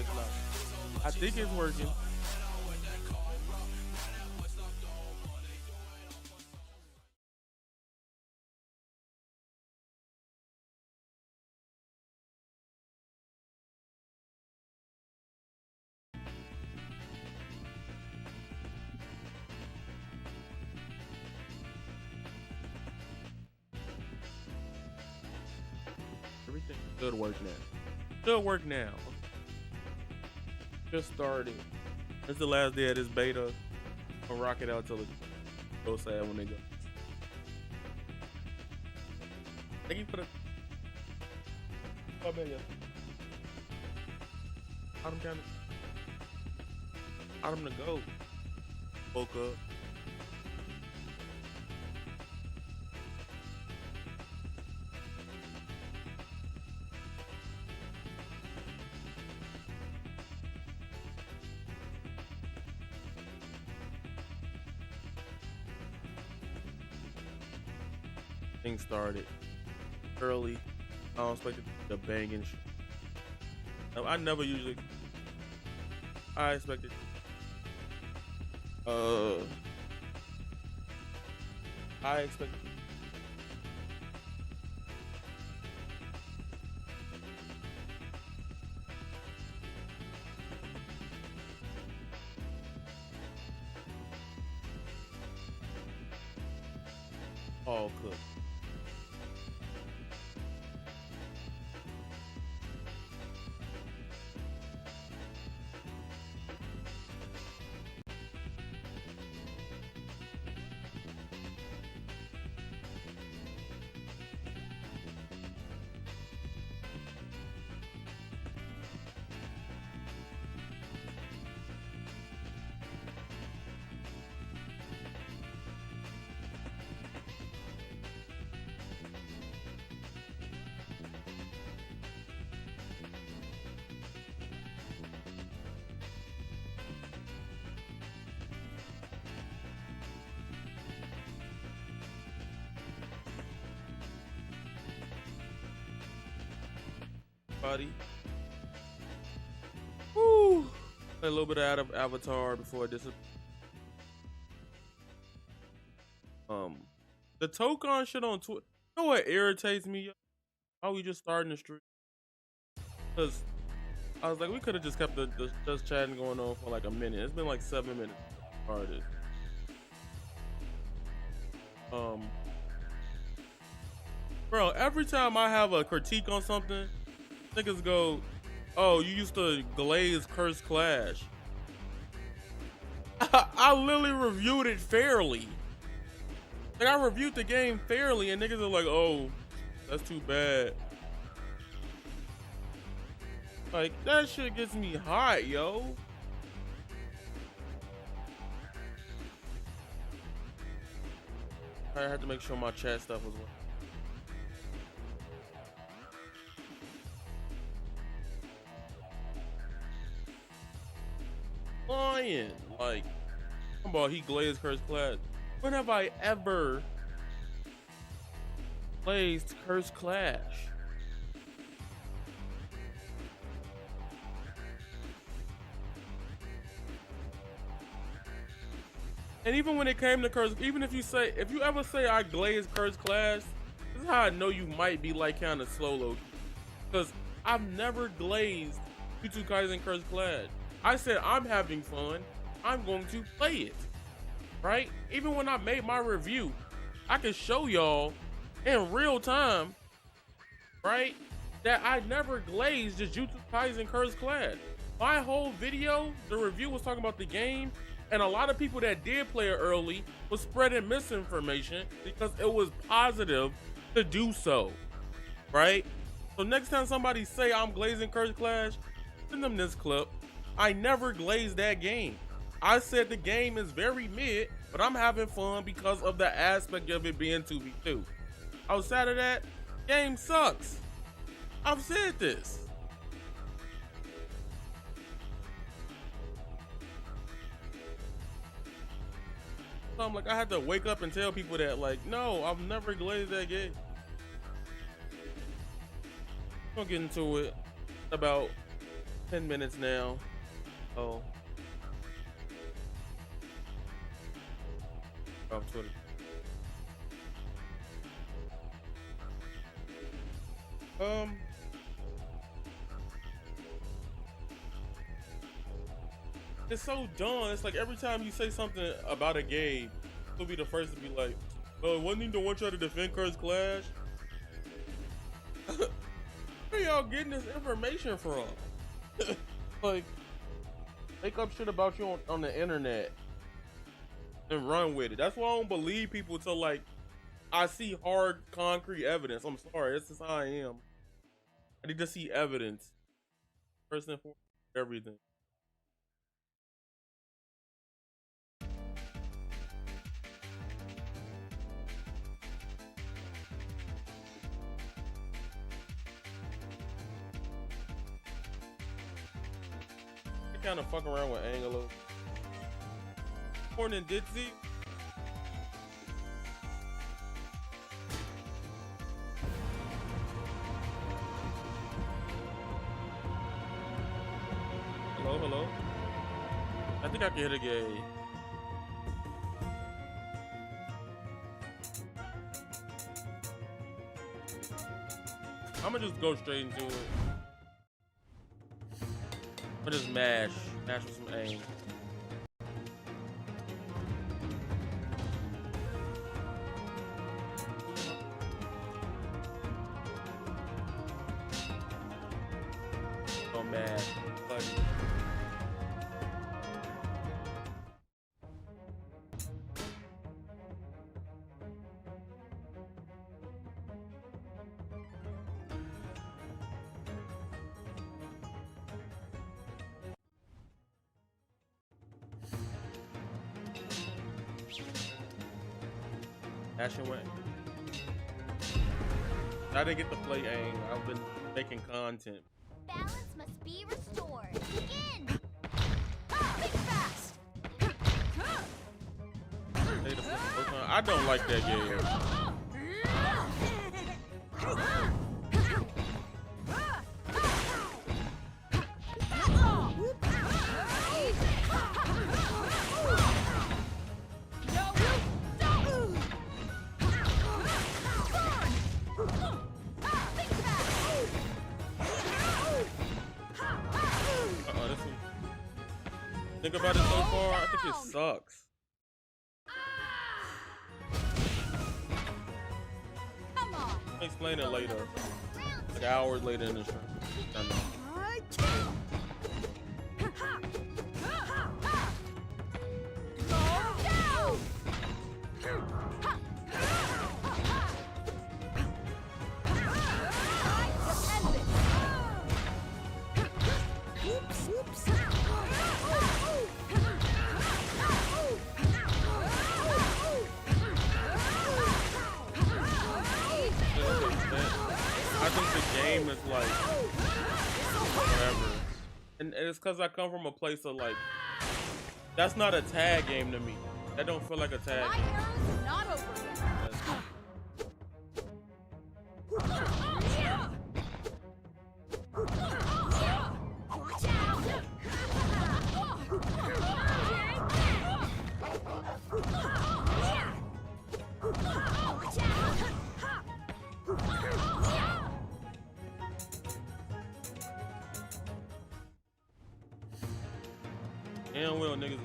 flex lock. I think it's working. Everything should work now. Should work now. Just starting. It's the last day of this beta. I'll rock it out till it goes sad when they go. Thank you for the. Oh, man, yeah. Autumn kind of. Autumn to go. Woke up. Things started early. I don't expect the banging shit. I never usually. I expected. I expected. All cooked. Buddy. Woo! A little bit out of Avatar before this. The Tokon shit on Twitter. You know what irritates me? How we just starting the stream? Cause I was like, we could have just kept the just chatting going on for like a minute. It's been like 7 minutes. Started. Bro, every time I have a critique on something, niggas go, oh, you used to glaze Curse Clash. I literally reviewed it fairly. Like, I reviewed the game fairly, and niggas are like, oh, that's too bad. Like, that shit gets me hot, yo. I had to make sure my chat stuff was working. Lying. Like, come on, he glazed Curse Clash. When have I ever glazed Curse Clash? And even when it came to Curse, even if you ever say I glazed Curse Clash, this is how I know you might be like kind of slow low. Because I've never glazed Jujutsu Kaisen Curse Clash. I said I'm having fun, I'm going to play it, right? Even when I made my review, I can show y'all in real time, right, that I never glazed Jujutsu Kaisen Curse Clash. My whole video, the review was talking about the game, and a lot of people that did play it early was spreading misinformation because it was positive to do so, right? So next time somebody say I'm glazing Curse Clash, send them this clip. I never glazed that game. I said the game is very mid, but I'm having fun because of the aspect of it being 2v2. Outside of that, game sucks. I've said this. So I'm like, I had to wake up and tell people that, like, no, I've never glazed that game. Don't get into it about 10 minutes now. Oh. Twitter. It's so dumb. It's like every time you say something about a game, you'll be the first to be like, "Oh, wasn't he the one trying to defend Curse Clash?" Where y'all getting this information from? Like, make up shit about you on the internet and run with it. That's why I don't believe people till like I see hard, concrete evidence. I'm sorry, this is how I am. I need to see evidence first and foremost. Everything. Kind of fuck around with Angelo. Morning, Ditsy. Hello, hello. I think I can hit a gay. I'm gonna just go straight into it. I'm just mash with some aim. Oh man, like. Action went. I didn't get to play aim. I've been making content. Balance must be restored. Begin. Think fast. I don't like that game. Think about it so far, I think it sucks. I'll explain it later. Like hours later in the stream. I know. Is like whatever, and it's because I come from a place of like that's not a tag game to me. That don't feel like a tag game. Not over Damn well, niggas.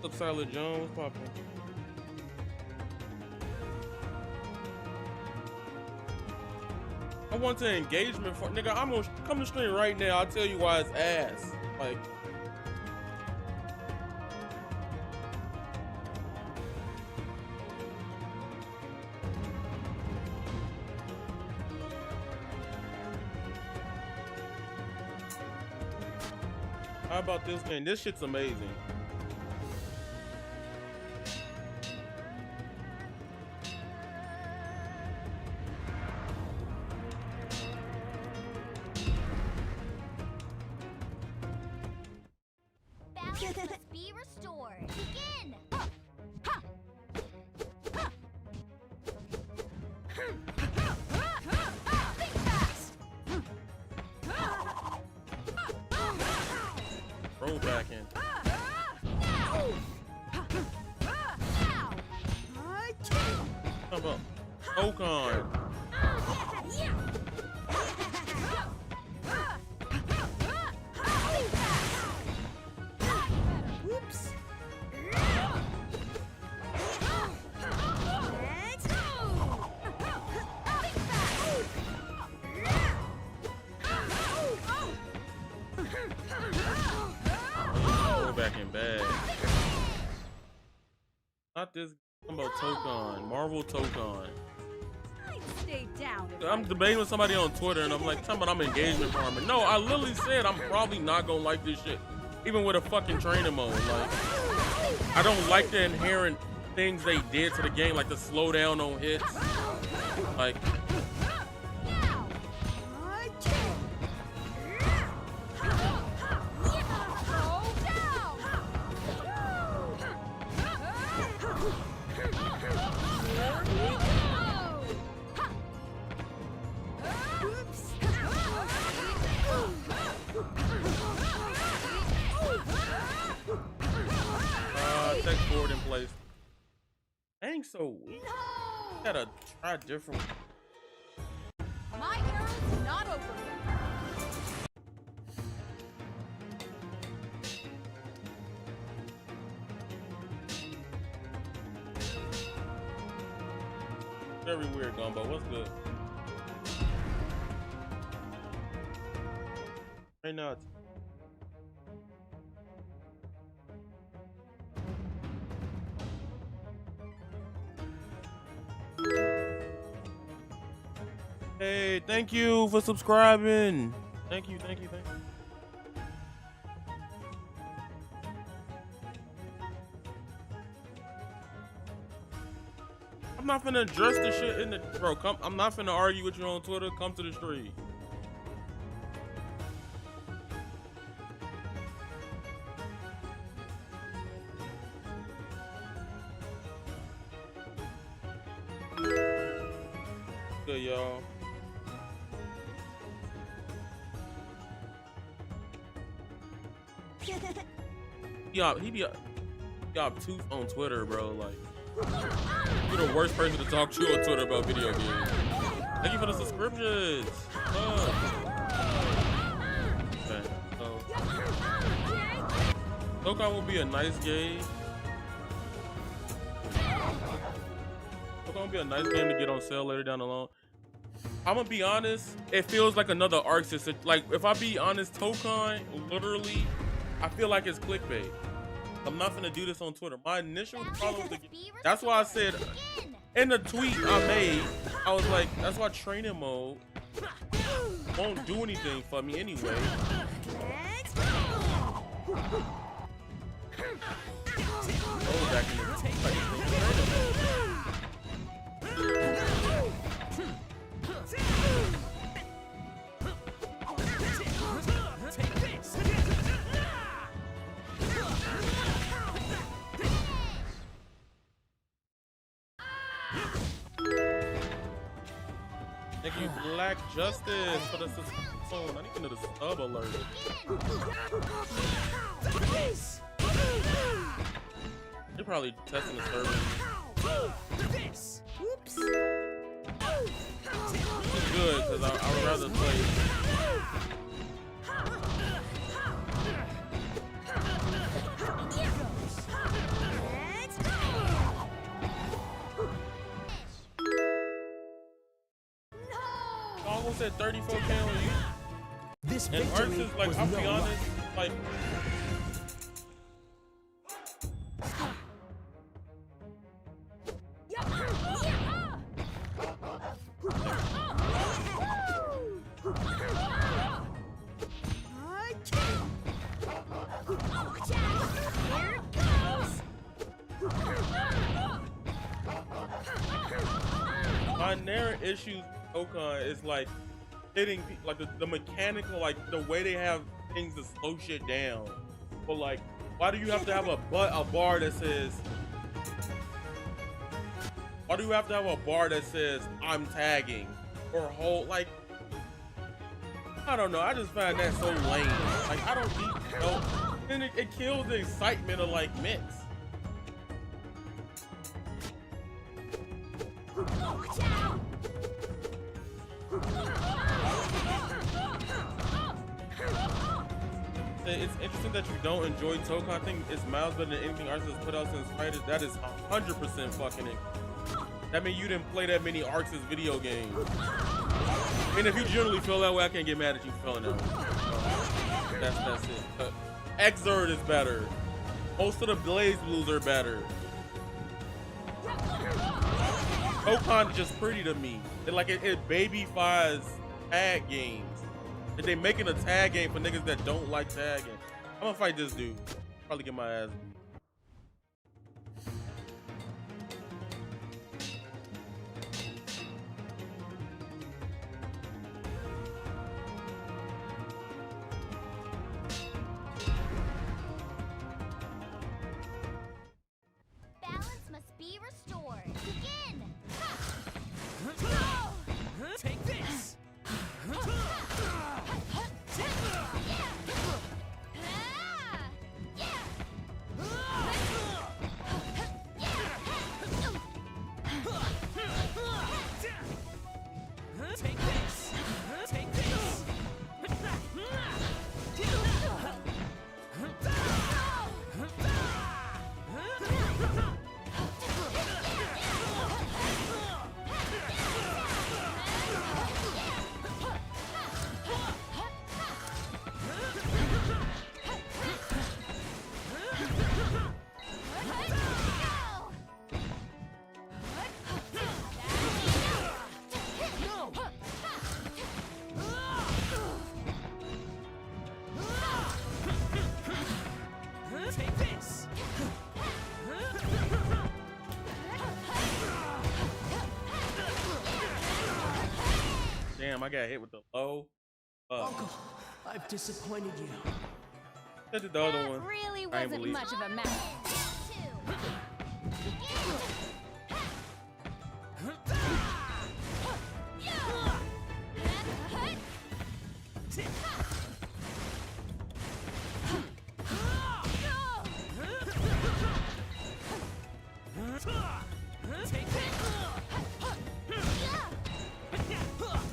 Look, Silent Jones popping. I want to engagement for nigga. I'm gonna come to stream right now. I'll tell you why it's ass. Like, how about this game? This shit's amazing. balance must be restored. Begin. Think fast. Roll back in. Come on. Okon. Back in bad. Not this. I'm about Tokon. Marvel Tokon. I'm debating with somebody on Twitter and I'm like, tell me I'm engagement farmer. No, I literally said I'm probably not gonna like this shit. Even with a fucking training mode. Like, I don't like the inherent things they did to the game, like the slowdown on hits. Like, tech forward in place. Dang, so weak. Gotta try different. My era's not over yet. Very weird, Gumbo. What's good? Right now, it's hey, thank you for subscribing. Thank you, thank you, thank you. I'm not finna address the shit in the bro. Come, I'm not finna argue with you on Twitter. Come to the street. Good, y'all. He be obtuse on Twitter, bro. Like, you're the worst person to talk to on Twitter about video games. Thank you for the subscriptions. Okay, so Dokkan will be a nice game. Dokkan will be a nice game to get on sale later down the line. I'm gonna be honest, it feels like another ArcSys. Like, if I be honest, Dokkan, literally, I feel like it's clickbait. I'm not gonna do this on Twitter. My initial problem with the game, that's why I said in the tweet I made, I was like, that's why training mode won't do anything for me anyway. Oh, back in the thank you, Black Justice, for the phone. I need another sub alert. They're probably testing the server. This is good because I would rather play. I almost said 34K on you. This and ArcSys, like, I'll be honest, like, my narrow issues with Dokkan is like hitting like the mechanical, like the way they have things to slow shit down. But like, why do you have to have a bar that says? Why do you have to have a bar that says I'm tagging or hold? Like, I don't know. I just find that so lame. Like, I don't need help. And it kills the excitement of like mix. It's interesting that you don't enjoy Toko. I think it's miles better than anything ArcSys has put out since Fighters. That is 100% fucking it. That means you didn't play that many ArcSys video games. And if you generally feel that way, I can't get mad at you feeling that way. That's it. Xrd is better. Most of the Blaze Blues are better. Dokkan is just pretty to me. It babyfies tag games. If they making a tag game for niggas that don't like tagging, I'm gonna fight this dude. Probably get my ass beat. Balance must be restored. Begin! Take this! Take this! Take this! Take this! Damn, I got hit with the low. Uncle, I've disappointed you. I did the other That one. really I ain't wasn't believe much of a match. Take this!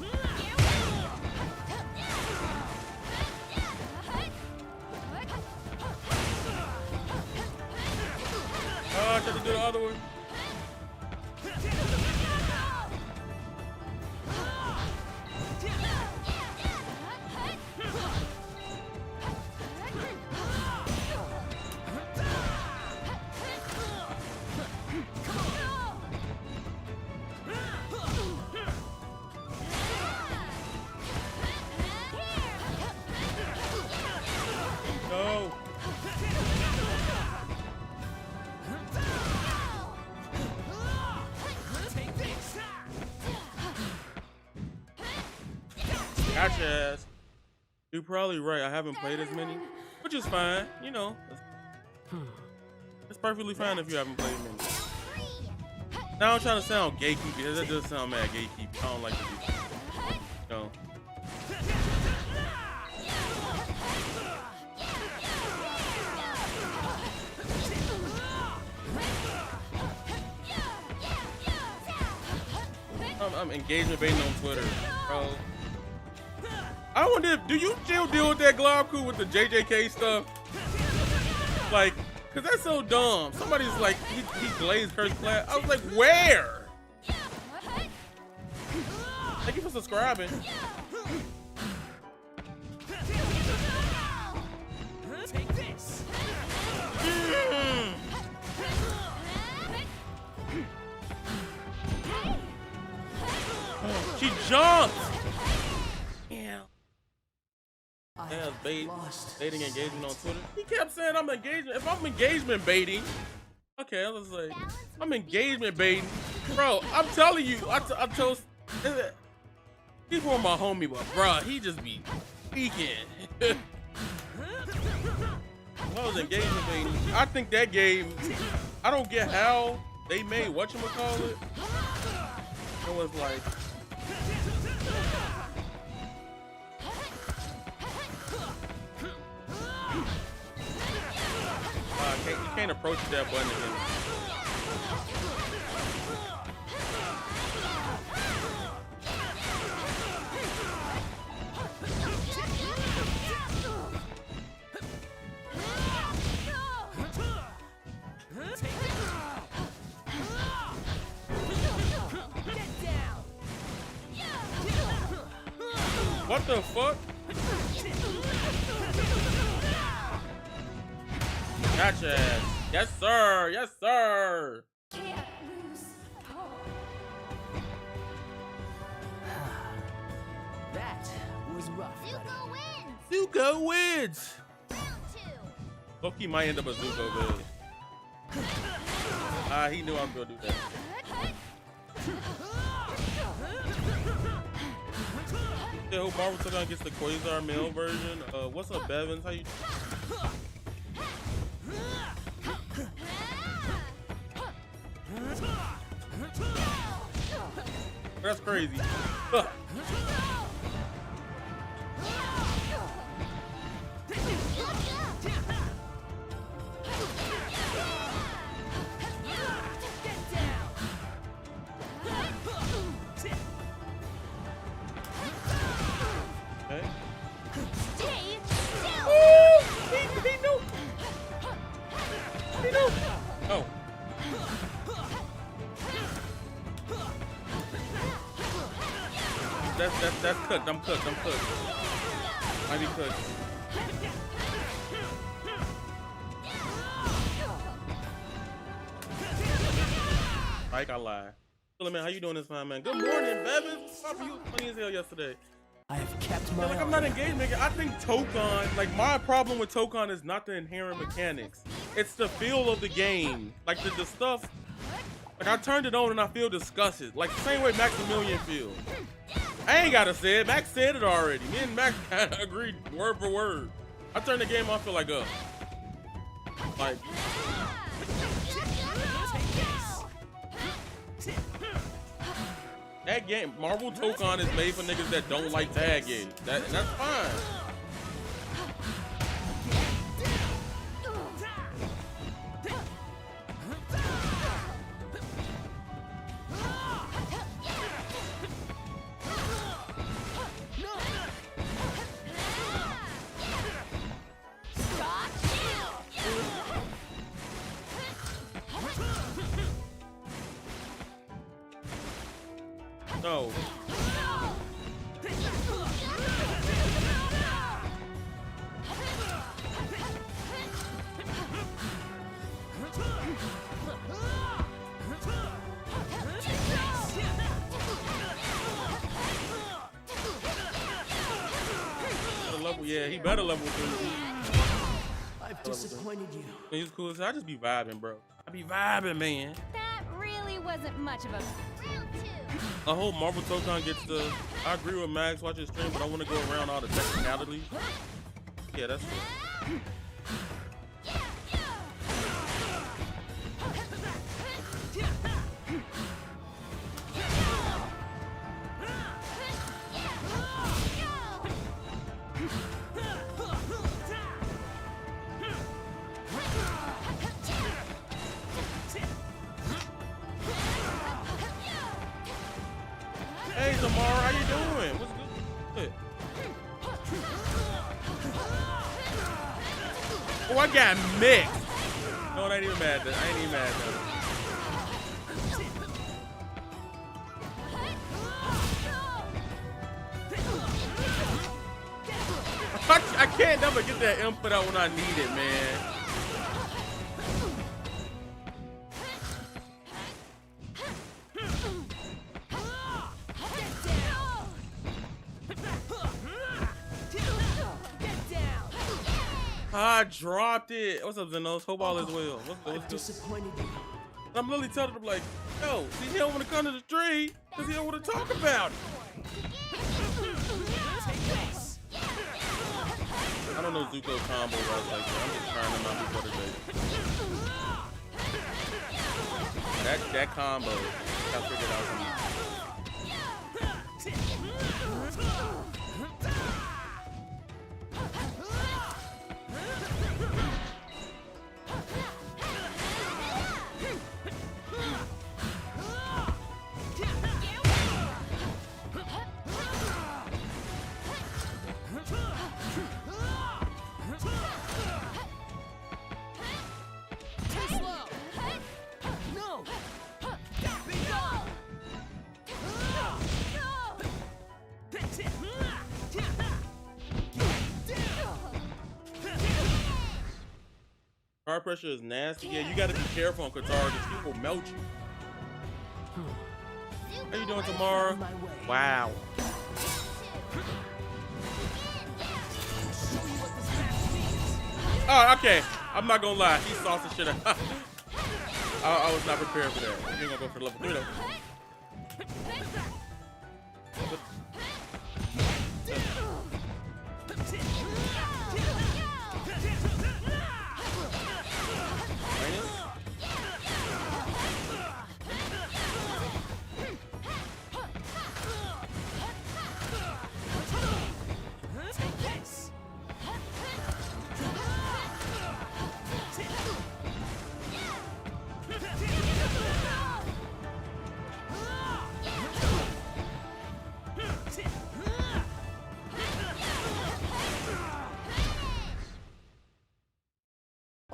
Oh, I tried to do the other one. No. Take this! Gotcha ass. You're probably right. I haven't played as many, which is fine. You know, it's perfectly fine if you haven't played many. Now I'm trying to sound gatekeepy. That does sound mad gatekeepy. I don't like to do that. No. I'm engagement baiting on Twitter, bro. I wonder if, do you still deal with that Glob crew with the JJK stuff? Like, cause that's so dumb. Somebody's like, he glazed Curse Class. I was like, where? Thank you for subscribing. Take this! She jumped. Yeah. Yeah, Lost. baiting engagement on Twitter. He kept saying I'm engagement. If I'm engagement baiting, okay, I was like, I'm engagement baiting, bro. I'm telling you, I told. He's one of my homie, but bro, he just be speaking. I was engagement baiting. I think that game. I don't get how they made whatchamacallit. It was like. can't approach that button again. What the fuck? Gotcha. Yes, sir. Yes, sir. Can't lose. That was rough, buddy. Zuko wins. Zuko wins. Round 2. Loki might end up a Zuko build. He knew I was gonna do that. I hope Marvel took on gets the Quasar male version. What's up, Bevins? How you? That's crazy. Okay. Stay still. He knew. He knew. Oh. That's cooked. I'm cooked. I be cooked. I got lie. Man, how you doing this time, man? Good morning, Bevins. Papa, you was funny as hell yesterday. I have kept my. Like, I'm not engaged, nigga. I think Tokon, like, my problem with Tokon is not the inherent mechanics. It's the feel of the game. Like, the stuff. Like, I turned it on and I feel disgusted. Like, the same way Maximilian feels. I ain't gotta say it. Max said it already. Me and Max kind of agreed word for word. I turned the game on, I feel like, like, that game, Marvel Tokon is made for niggas that don't like tag games. That's fine. No. Yeah, he better level 3. I've disappointed you. He's cool. So I just be vibing, bro. I be vibing, man. That really wasn't much of a round 2. I hope Marvel Tokon gets the. I agree with Max watching stream, but I want to go around all the technicalities. Yeah, that's true. Hey, Zamara, how you doing? What's good? Oh, I got mixed. No, I ain't even mad. I ain't even mad though. I can't never get that input out when I need it, man. I dropped it. What's up, Zenos? Hope all is well. What's Disappointed you. I'm literally telling them like, yo, see, he don't want to come to the tree because he don't want to talk about it. I don't know Zuko combo right like that. I'm just trying them out before the day. That combo, I figured out. Car pressure is nasty. Yeah, you gotta be careful on Katara because people melt you. How you doing tomorrow? Wow. Oh, okay. I'm not gonna lie. He saw some shit. I was not prepared for that. You ain't gonna go for level 3 though.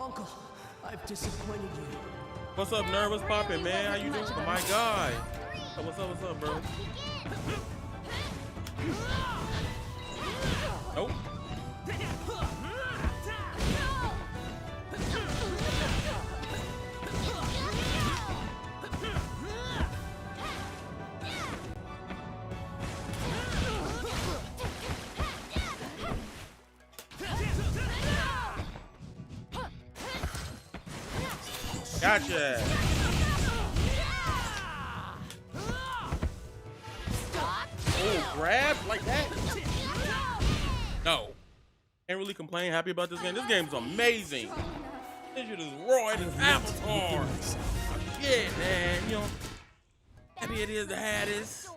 Uncle, I've disappointed you. What's up, nervous poppin', man? How you doing? Oh my god. What's up, bro? Nope. Gotcha. Oh, grab like that? No. Can't really complain. Happy about this game. This game's amazing. This shit is raw. It is Avatar. Yeah, man. You know, happy it is to have this.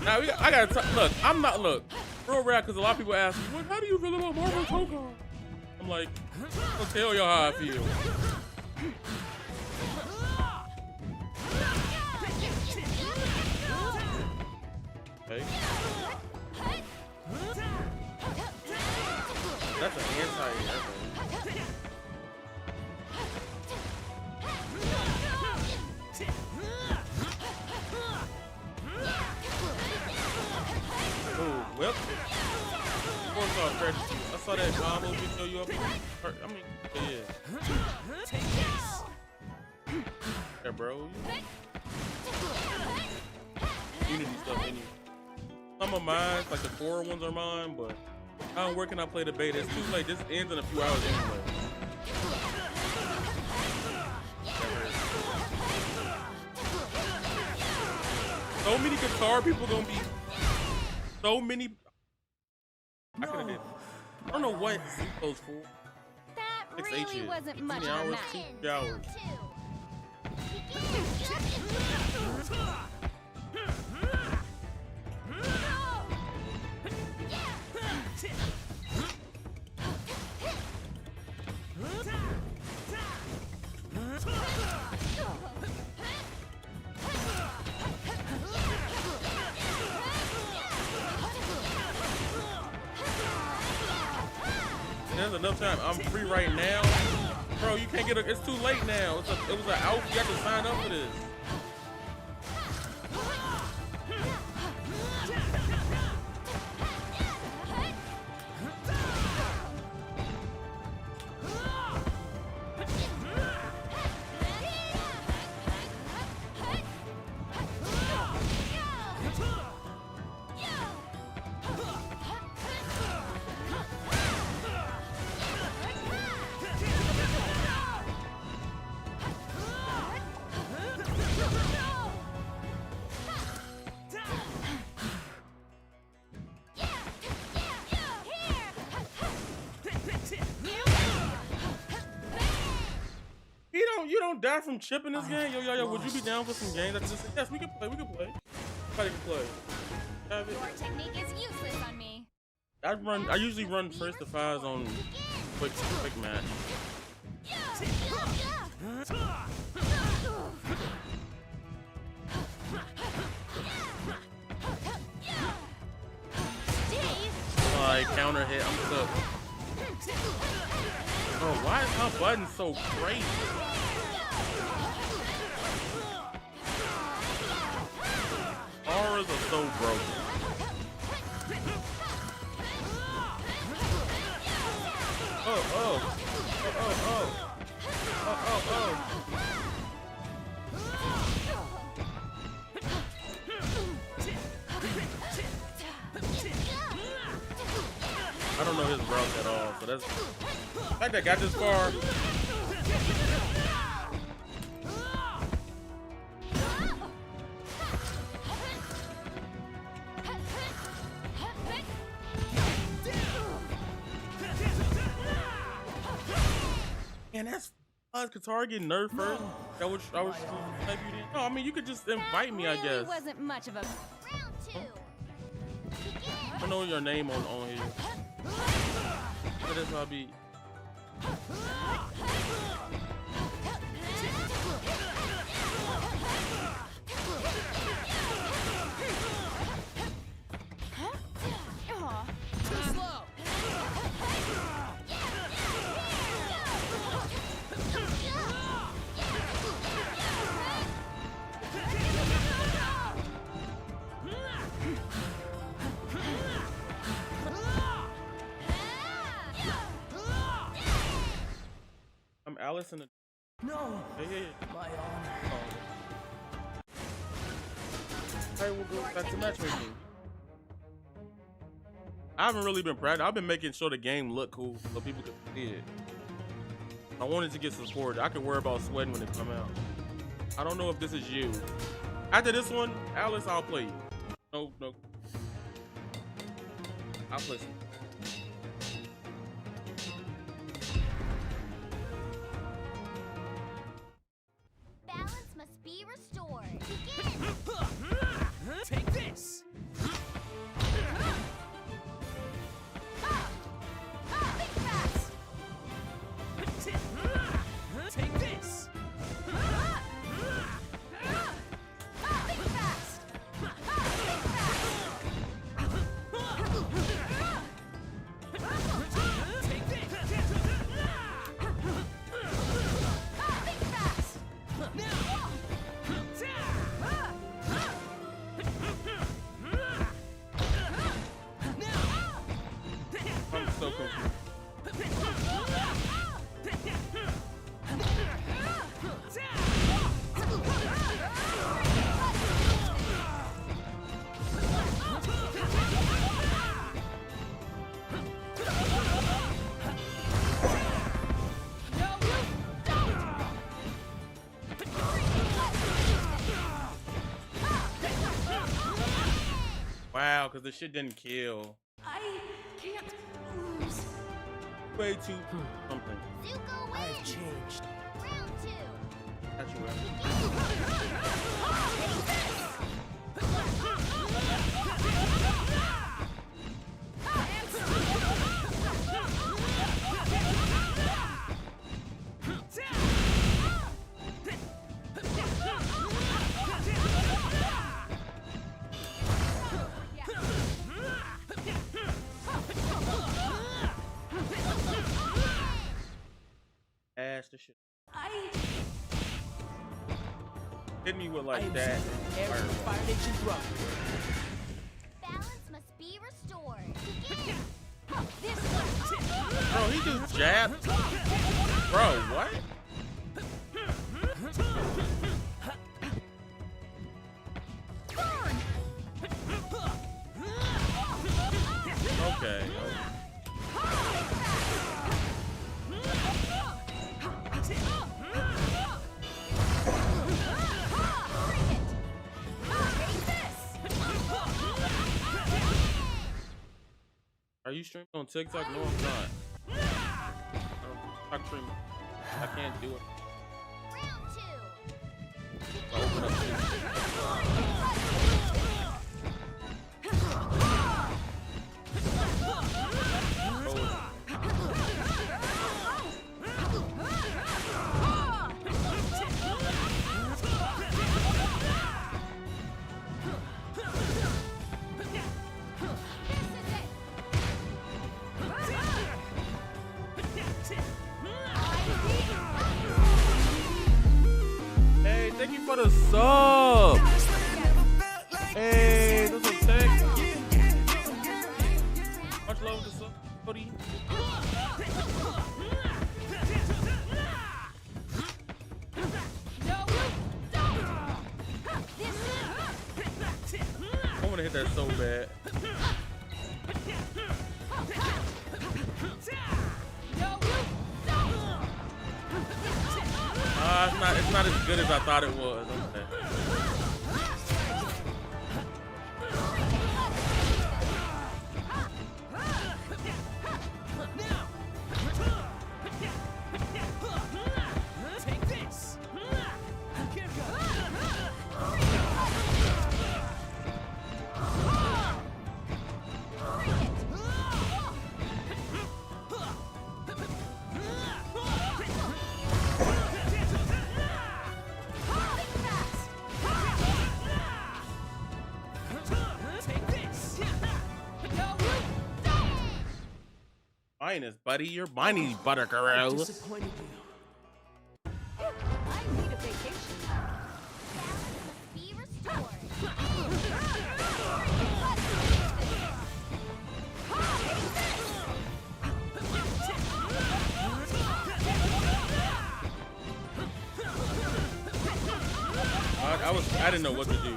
Now I gotta look. I'm not real rap because a lot of people ask me, "What? How do you feel about Marvel Pokemon?" I'm like, I'll tell y'all how I feel. Okay. That's an anti-air. Oh, well. I saw that combo video you up. I mean, yeah. Yeah, bro. Unity stuff anyway. Some of mine, like the core ones are mine, but where can I play the beta? It's too late. This ends in a few hours anyway. So many Katara people gonna be. So many. I could have did. I don't know what Zuko's for. That 6 really H's. wasn't much 15 of a hours, match. 2 hours. There's enough time. I'm free right now. Bro, you can't get a, it's too late now. It was an out. You have to sign up for this. You don't die from chipping this game? Yo, would you be down for some games? Yes, we can play. Everybody can play. Your technique is useless on me. I usually run first to fives on quick match. Counter hit. I'm stuck. Bro, why is my button so crazy? Auras are so broken. I don't know his route at all, so that's the fact that I got this far. And that's Katara getting nerfed first. That was I was type you did. No, I mean you could just invite me, I guess. Wasn't much of a round two. I know your name on here. But that's how I be. Too slow. I'm Alice in the. No. Hey. My honor. Alright, we'll go back to matchmaking. I haven't really been practicing. I've been making sure the game look cool so people can see it. I wanted to get support. I can worry about sweating when it come out. I don't know if this is you. After this one, Alice, I'll play you. No. I'll play some. Balance must be restored. Begin. Take this. Think fast. Take this. Think fast. Take this. Think fast. I'm so confused. Wow, because the shit didn't kill. I can't lose. Way too something. Zuko I've wins. changed. Round two. Got you right. Ass the shit. Hit me with like that. Every Fire Nation brother. Balance must be restored. Begin. This one. Bro, he just jabbed. Bro, what? Okay. Are you streaming on TikTok? No, I'm not. I'm streaming. I can't do it. Round two. I'll open up Hey, thank you for the sub. Hey, that's a text. Much love to the sub. buddy. I want to hit that so bad. It's not as good as I thought it was. Okay. Minus, buddy. You're minus, Buttergirl. Disappointed you. I need a vacation now. Balance must be restored. I didn't know what to do.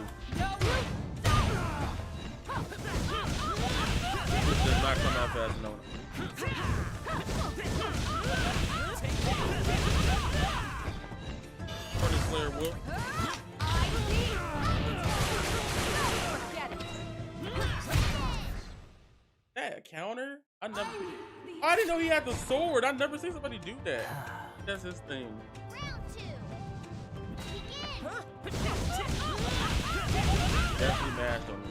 This did not come out fast enough. Slayer will. That counter? I didn't know he had the sword. I never seen somebody do that. That's his thing. Round 2. Begin. Definitely mashed on me.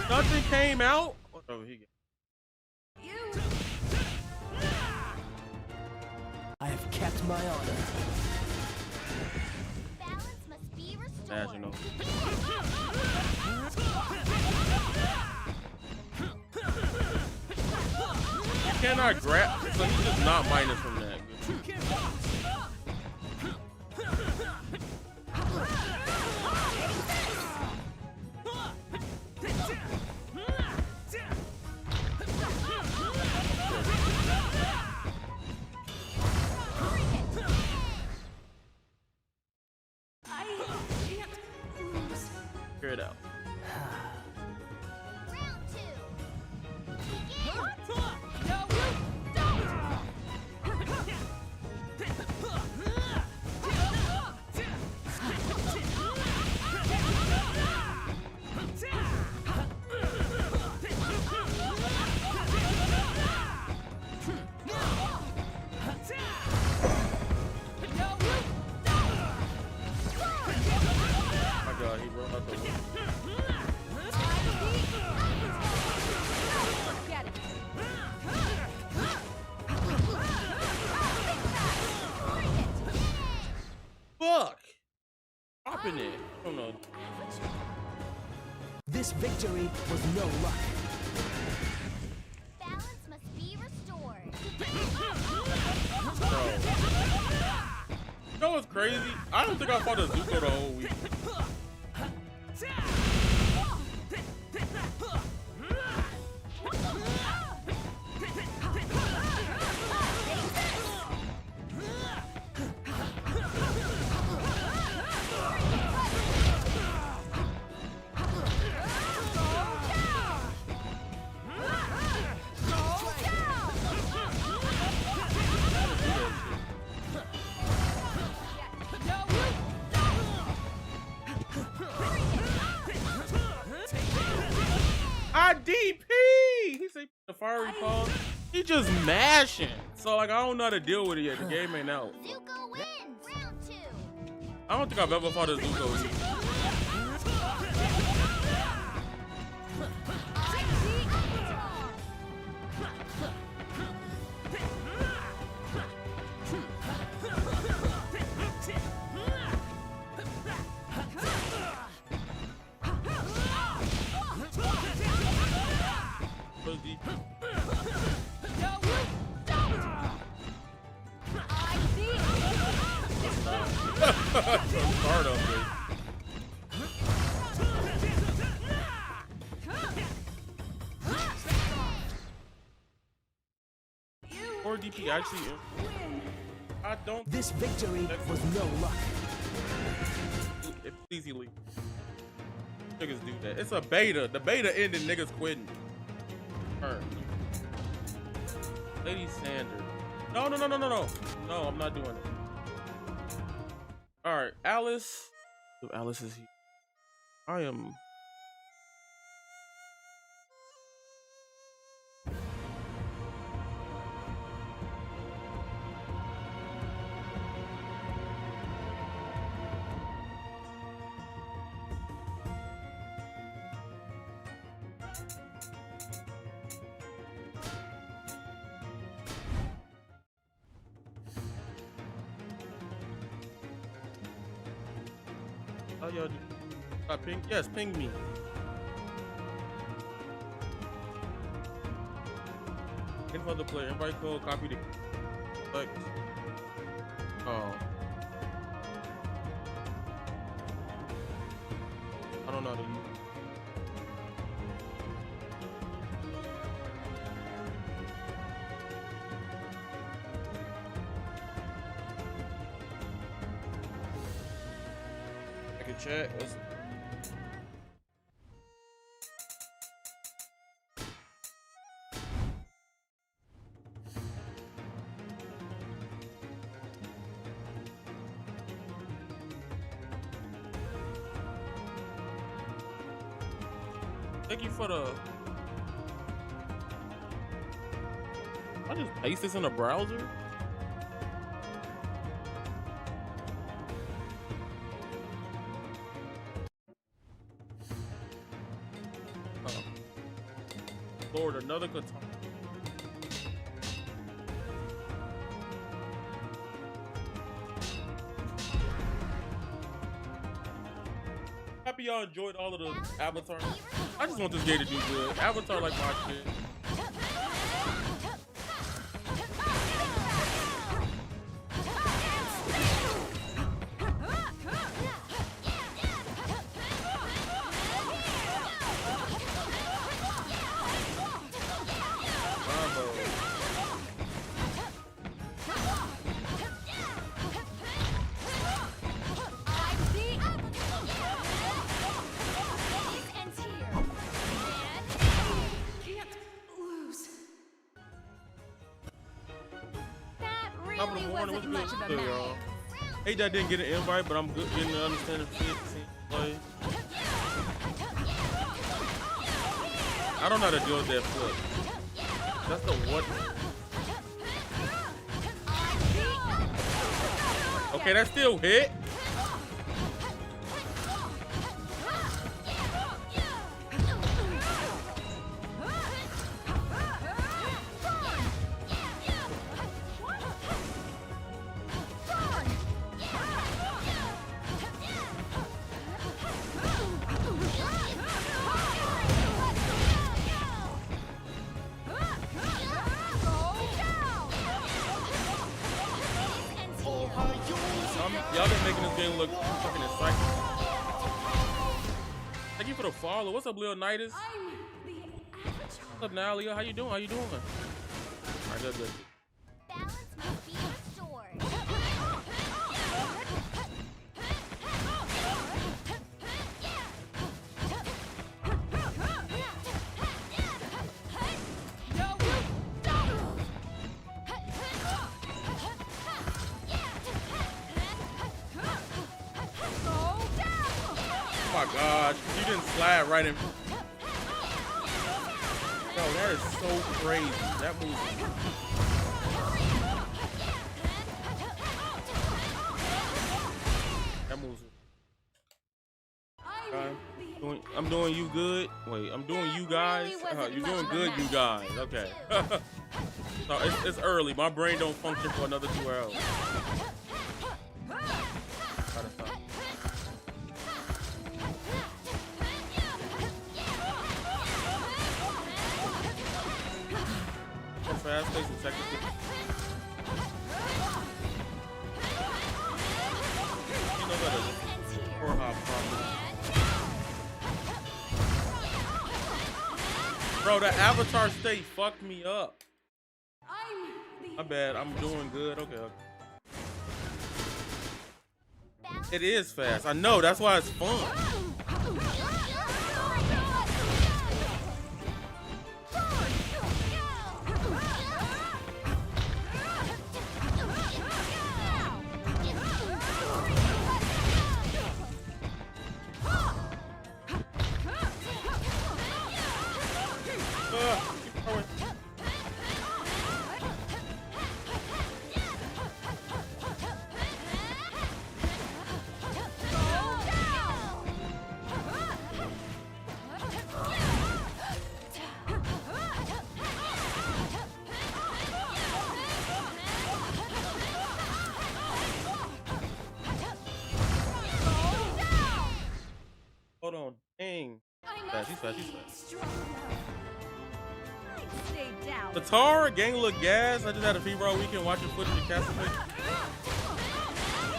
Nothing came out. Oh, he got. I have kept my honor. Balance must be restored. National. You cannot grab, so he's just not minus from that. Figure it out. Round 2. Oh my God, he rolled out the window. Fuck! Dropping it. Oh no. This victory was no luck. Balance must be restored. Bro. You know what's crazy? I don't think I fought a Zuko the whole week. IDP! He said the fiery paw. He just mashing. So like I don't know how to deal with it yet. The game ain't out. Zuko wins. Round 2. I don't think I've ever fought a Zuko. Where's the start up there? Or DP actually. I don't. This victory was no luck. It's easily. Niggas do that. It's a beta. The beta ended. Niggas quitting. Turn. Lady Sanders. No. No, I'm not doing it. All right, Alice. So Alice is here. I am. How y'all do? Ping? Yes, ping me. Info the player. Invite code. Copy the. Like. Oh. I don't know how to use it. Chat. Thank you for the. I just paste this in a browser. Lord, another Katara. Happy y'all enjoyed all of the Avatar. I just want this game to do good. Avatar like my shit. Really wasn't much of a match. Hate that I didn't get an invite, but I'm good getting to understand the shit. Play. I don't know how to deal with that flip. That's the what? Okay, that still hit. Y'all been making this game look fucking exciting. Thank you for the follow. What's up, Leonidas? What's up, now, Leo? How you doing? How you doing? All right, good. Balance must be restored. Oh my God, you didn't slide right in. Yo, that is so crazy. That move. That moves. I'm doing you good. Wait, I'm doing you guys. You're doing good, you guys. Okay. No, it's early. My brain don't function for another 2 hours. Gotta stop. PlayStation technically. You know that is poor hop problem. Bro, that avatar state fucked me up. My bad. I'm doing good. Okay. It is fast. I know. That's why it's fun. Hold on. Dang. She's fast. Katara, gang look gas. I just had a fever all weekend watching footage of Castlevania.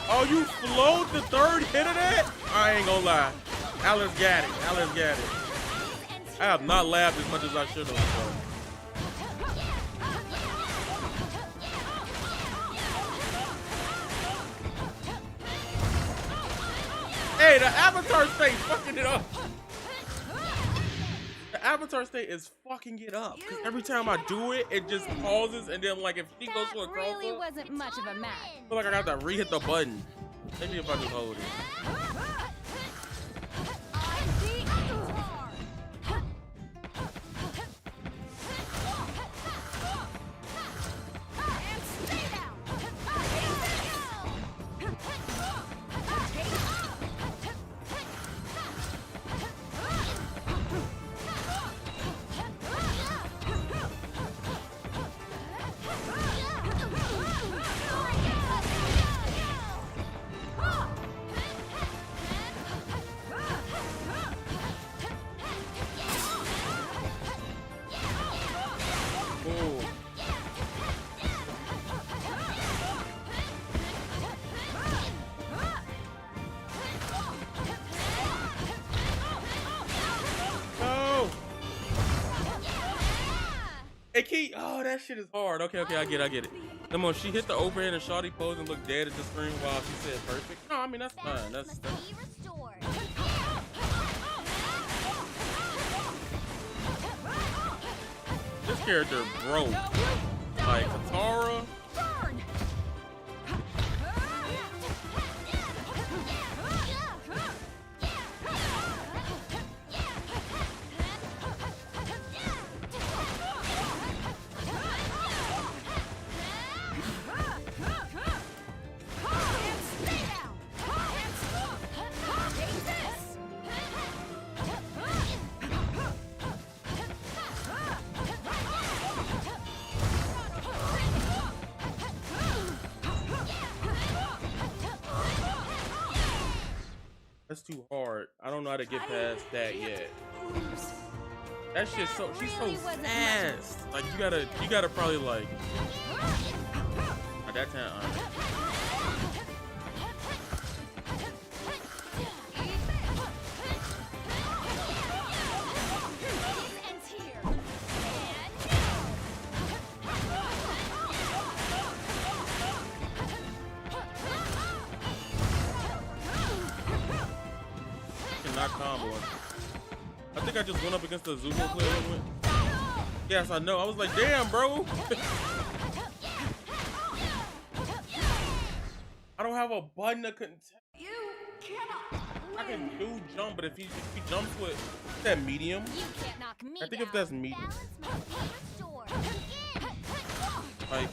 Oh, you flowed the third hit of that? I ain't gonna lie. Alice got it. I have not laughed as much as I should have. Hey, the avatar state fucking it up. The avatar state is fucking it up. Cause every time I do it, it just pauses, and then like if she goes for a cross really wasn't much of a match. I feel like I got to re-hit the button. Maybe if I just hold it. Oh, that shit is hard. Okay, I get it. Come on, she hit the overhand and shawty pose and looked dead at the screen while she said perfect. No, I mean that's fine. That's this character broke. Like Katara. That's too hard. I don't know how to get past that yet. That shit's so she's so fast. Like you gotta probably like at that time. Not combo. I think I just went up against the Zuko player. Yes, I know. I was like, damn, bro. I don't have a button that couldn't tell. You cannot. I can do jump, but if he jumps with that medium, You can't knock me I think if that's medium, like.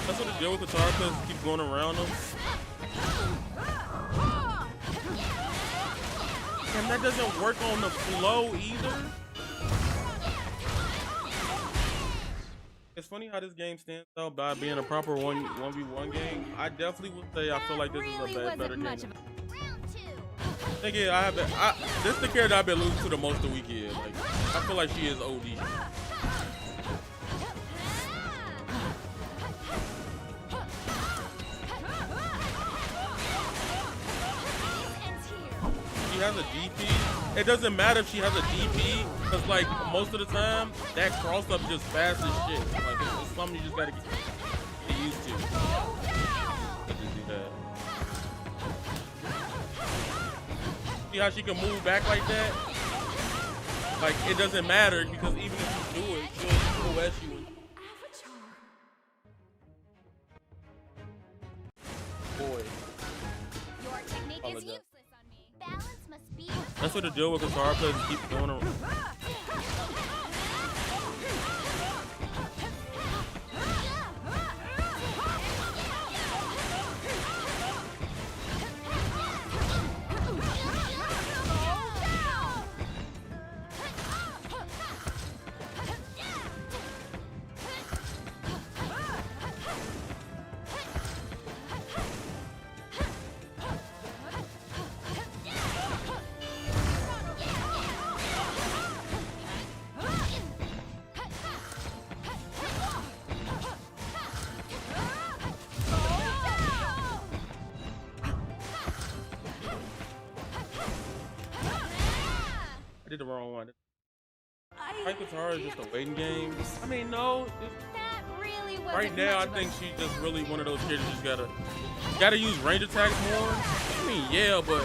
That's what the deal with Katara, because keep going around them. And that doesn't work on the flow either. It's funny how this game stands out by being a proper 1v1 game. I definitely would say I feel like this is a better game. Round 2. Nigga, this is the character I've been losing to the most the weekend. Like, I feel like she is OD. She has a DP. It doesn't matter if she has a DP, because like most of the time, that cross up just fast as shit. Like it's something you just gotta get used to. Just do that. See how she can move back like that? Like it doesn't matter because even if you do it, she'll go at you. Boy. Your technique is useless on me. Balance must be That's what the deal with Katara players keep going around. I did the wrong one. Like Katara is just a waiting game. I mean, no. that really wasn't Right now, I much of a- think she's just really one of those characters you just gotta use range attacks more. I mean, yeah, but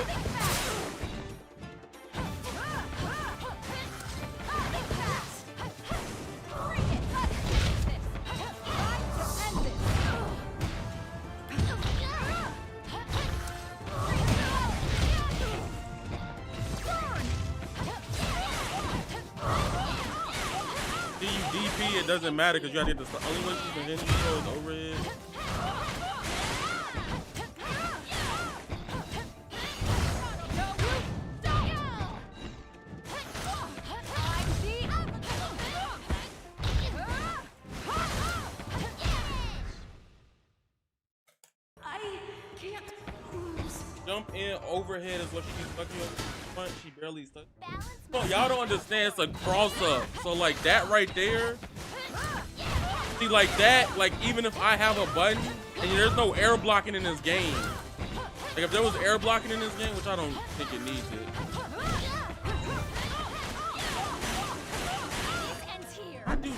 DP, it doesn't matter because you gotta get the only way you can hit you is overhead. Jump in overhead is what she keeps stuck in front. She barely stuck. Oh, y'all don't understand. It's a cross up. So like that right there. See, like that. Like even if I have a button and there's no air blocking in this game. Like if there was air blocking in this game, which I don't think it needs it. I do.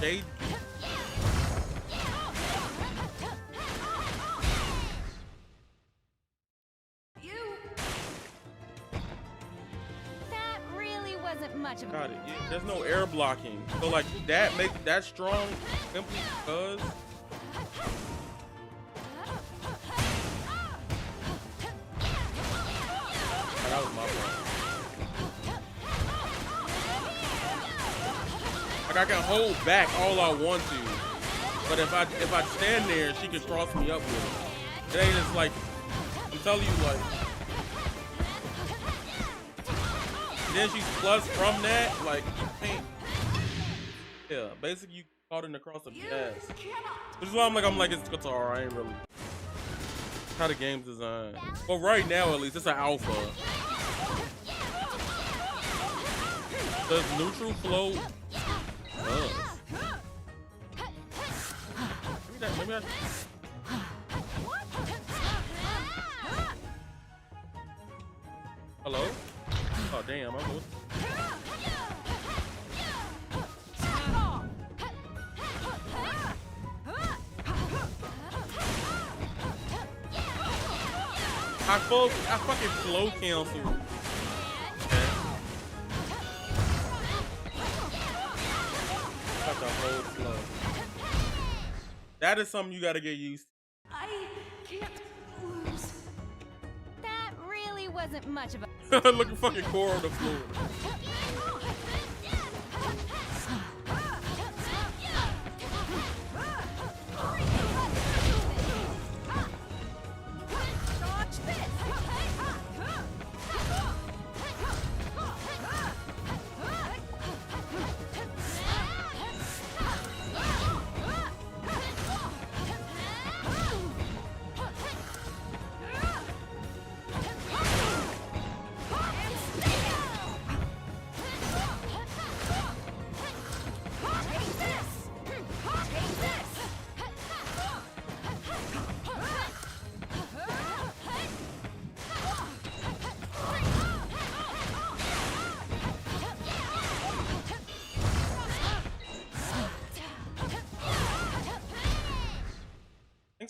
They. Much of a Got it. Yeah, there's no air blocking, so like that makes that strong simply because. That was my fault. Like I can hold back all I want to, but if I stand there, she can cross me up with it. It ain't just like I'm telling you like. Then she's plus from that, like you can't. Yeah, basically you caught in the cross of your ass. Which is why I'm like it's Katara. I ain't really. That's how the game's designed. But right now at least it's an alpha. Does neutral flow? Does. Maybe I. Hello? Oh damn, I'm good. I fucking flow cancel. Okay. Got the whole flow. That is something you gotta get used to. I can't lose. That really wasn't much of a Look at fucking core on the floor.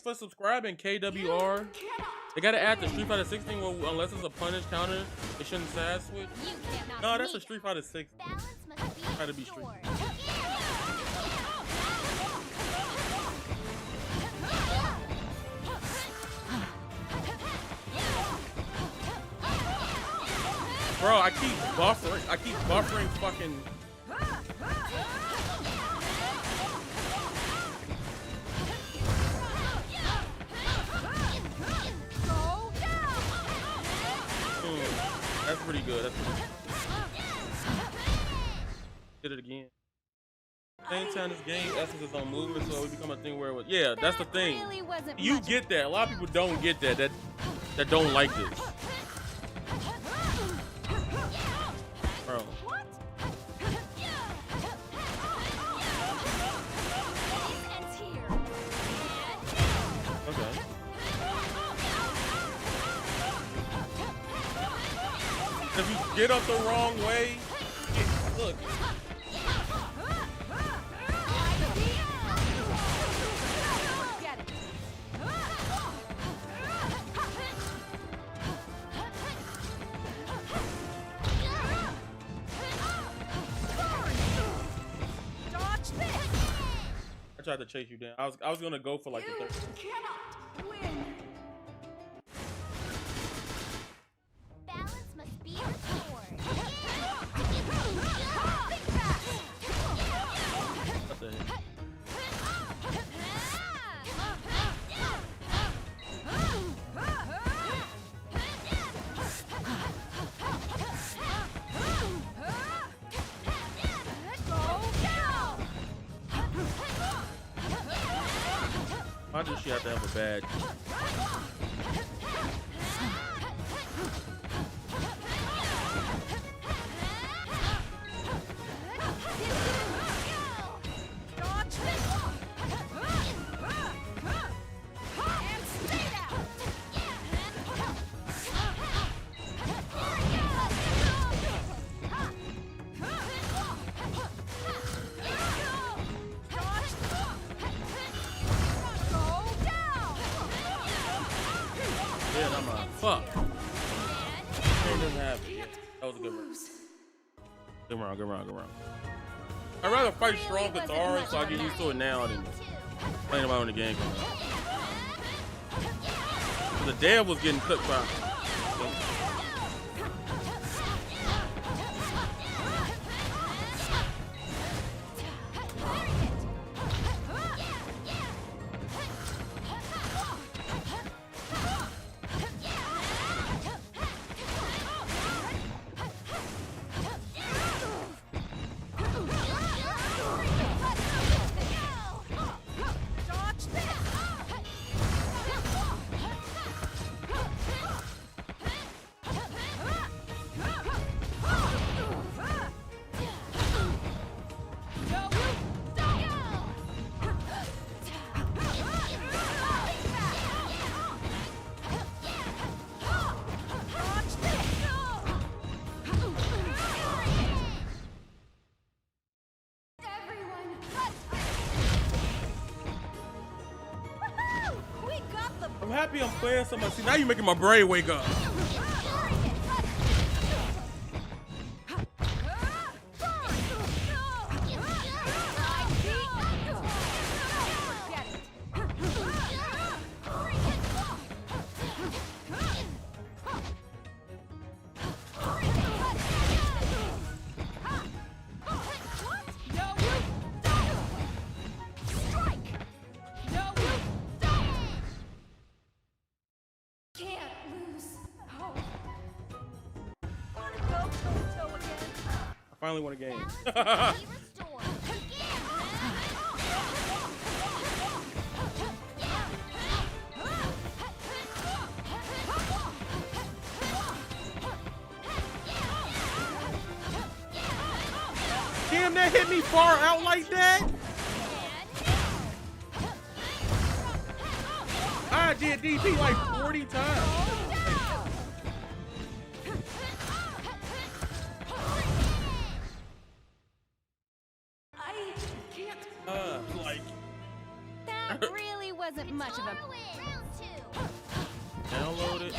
Thanks for subscribing, KWR. They gotta add the Street Fighter 16 unless it's a punish counter. They shouldn't sad switch. No, that's a Street Fighter 6. Balance must be Try to be Street. restored. Bro, I keep buffering fucking. That's pretty good. That's pretty good. Did it again. Same time this game essence is on movement, so it become a thing where it was. Yeah, that's the thing. Really wasn't You much get that. A lot of people don't get that. That don't like this. Bro. What? Ends here. Okay. If you get up the wrong way, look. Get it. Dodge this. I tried to chase you down. I was gonna go for like the third. Cannot win. Balance must be restored. What the heck? Why does she have to have a badge? Yeah, I'm a fuck. It doesn't happen. Yeah, that was a good round. Good round, good round, good round. I'd rather fight strong Katara so I get used to it now than playing about when the game comes out. The dev was getting cooked by. I'm happy I'm playing so much. See, now you're making my brain wake up. I finally won a game. Damn, that hit me far out like that. I did DP like 40 times. That really wasn't much of a round two. Download it.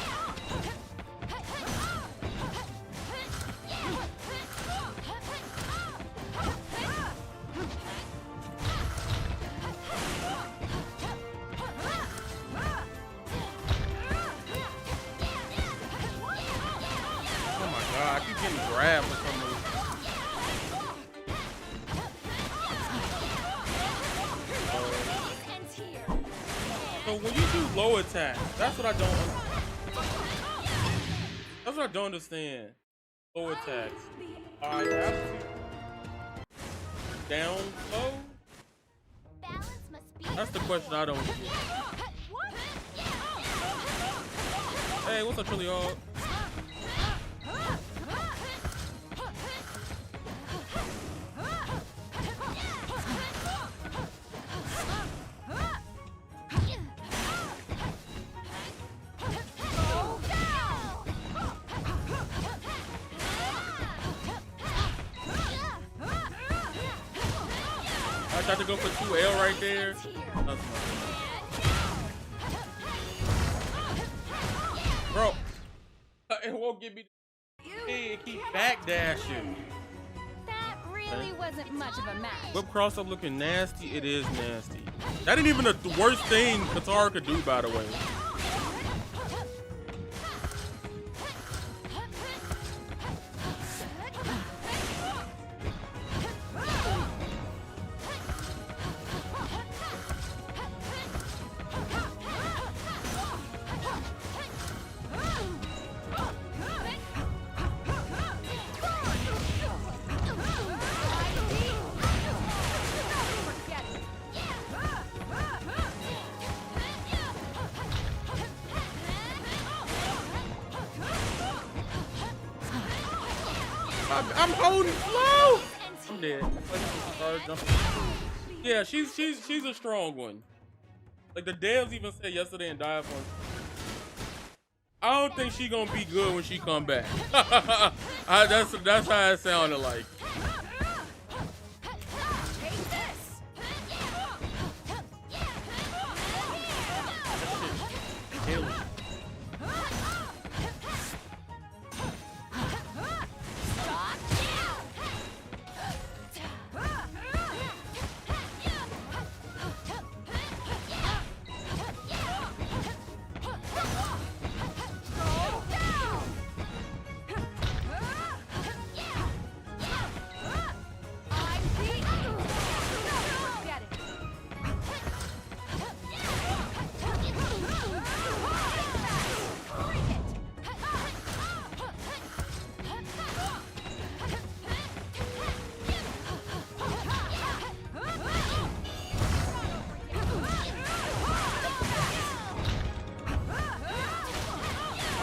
Oh my god, I keep getting grabbed for some reason. So when you do low attack, that's what I don't understand. Low attacks. I have to down low? Balance must be That's the question I don't get. Hey, what's up, Trilly Hog? I tried to go for 2L right there. That's bro, it won't give me. Hey, it keep backdashing. That really wasn't much of a match. Whip cross up looking nasty. It is nasty. That ain't even the worst thing Katara could do, by the way. I'm holding slow. I'm dead. Yeah, she's a strong one. Like the devs even said yesterday in Dive One. I don't think she gonna be good when she come back. That's how it sounded like.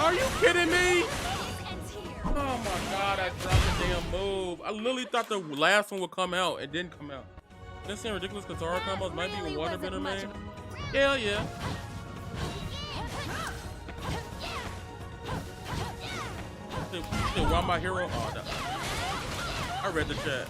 Are you kidding me? Oh my god, I dropped the damn move. I literally thought the last one would come out. It didn't come out. This seeing ridiculous Katara combos might be a waterbender, man. Hell yeah. Why my hero? Oh, no. I read the chat.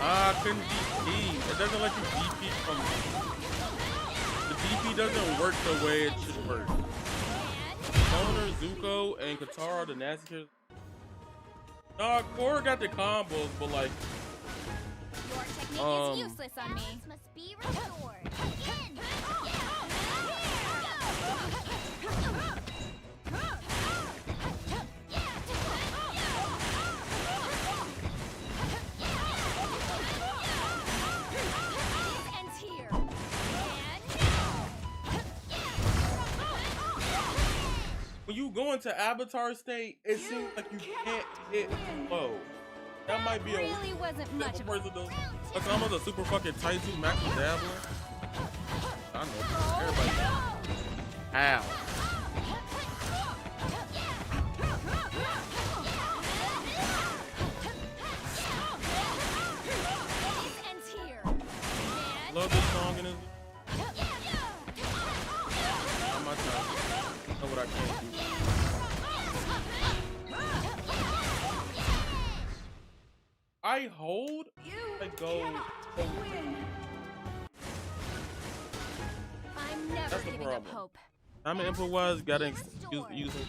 I couldn't DP. It doesn't let you DP from. The DP doesn't work the way it should work. Boner, Zuko, and Katara, the nasty kids. Nah, Korra got the combos, but like. Your technique is useless on me. Must be restored. When you go into Avatar state, it seems like you can't hit low. That might be really wasn't much of a person though. Like almost a super fucking tight suit max with dabbling. I know. Everybody knows. Ow. Love this song and it's not my time. I know what I can't do. I hold. I go. I'm never That's the giving up problem. hope. I'm an improvise. Gotta use it.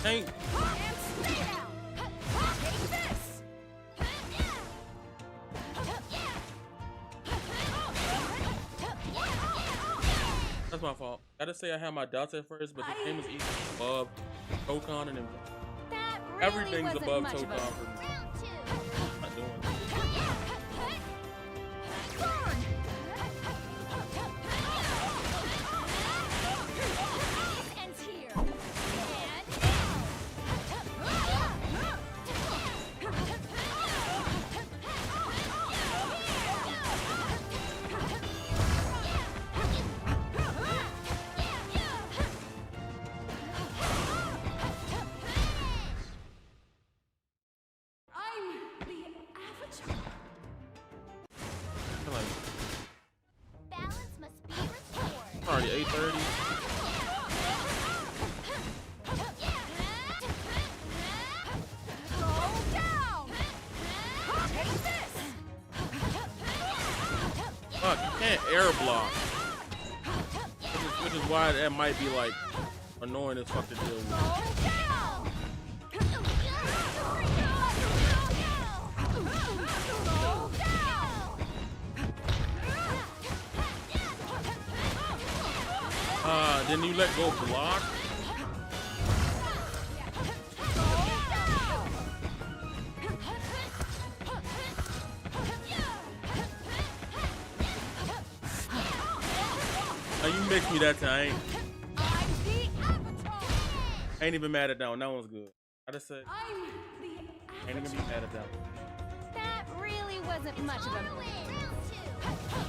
Ain't. That's my fault. Gotta say I had my doubts at first, but the game is easy above Tokon and That really everything's wasn't above much of Tokon a for me. round two. Not doing it. This ends here. I'm the Avatar. I'm like, Balance must be restored. it's already 8:30. Go down. Take this. Fuck, you can't air block. Which is why that might be like annoying as fuck to deal with. Go down. Go down. Then you let go block. Now you mixed me that time. I'm the Avatar. I ain't even mad at that one. That one's good. I just said, I'm the I ain't even be mad at that one. That really wasn't much of a win.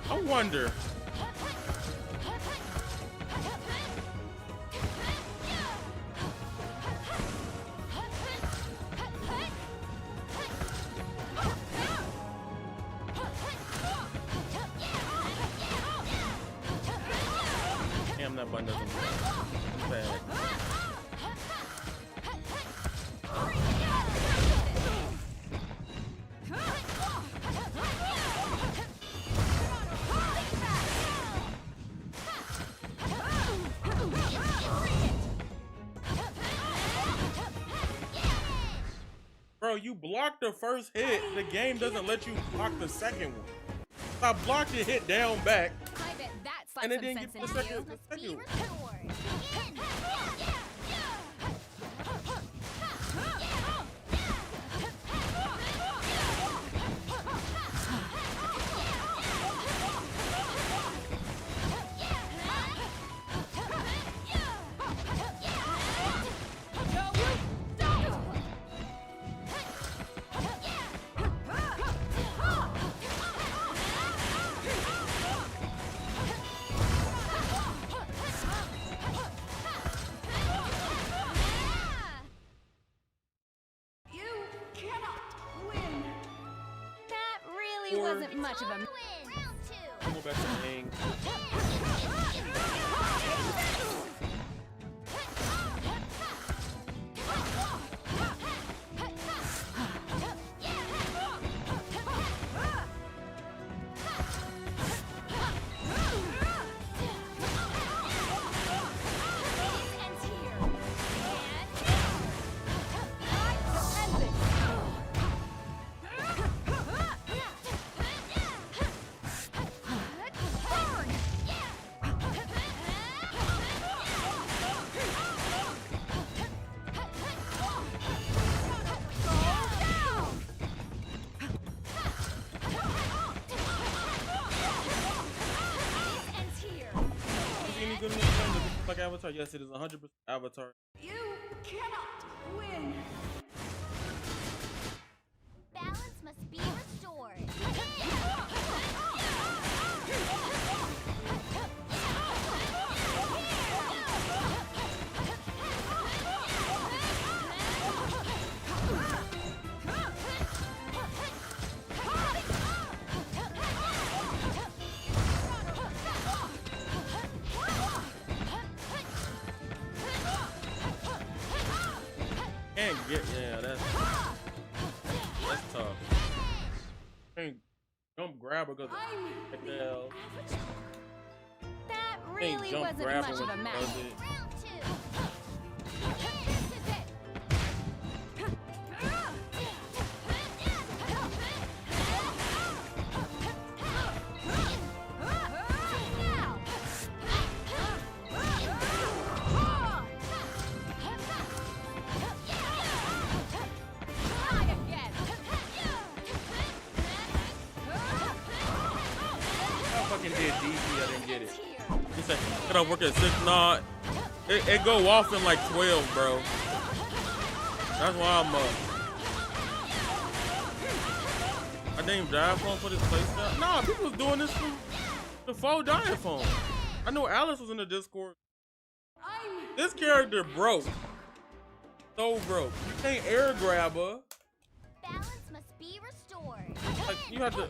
I wonder. Damn, that button doesn't work. It's bad. Bro, you blocked the first hit. The game doesn't let you block the second one. I blocked it, hit down back, I bet that's and like it some didn't sense get the into second, you. the second one. You cannot win. That really wasn't much of a win. Round two. Go back to the hang. like Avatar? Yes, it is 100% Avatar. You cannot win. Balance must be restored. Can't get, yeah, that's tough. Can't jump grab her because I'm the hell. Avatar. That Can't really jump wasn't grab much her of a when she match. does it. Round two. This is it. Try again. I fucking did DP, I didn't get it. He said, can I work at 6? Nah, it go off in like 12, bro. That's why I'm I named dive phone for this playstyle. Nah, people was doing this from before dive phone. I know Alice was in the Discord. This character broke. So broke. You can't air grab her. Balance must be restored. Like, you have to.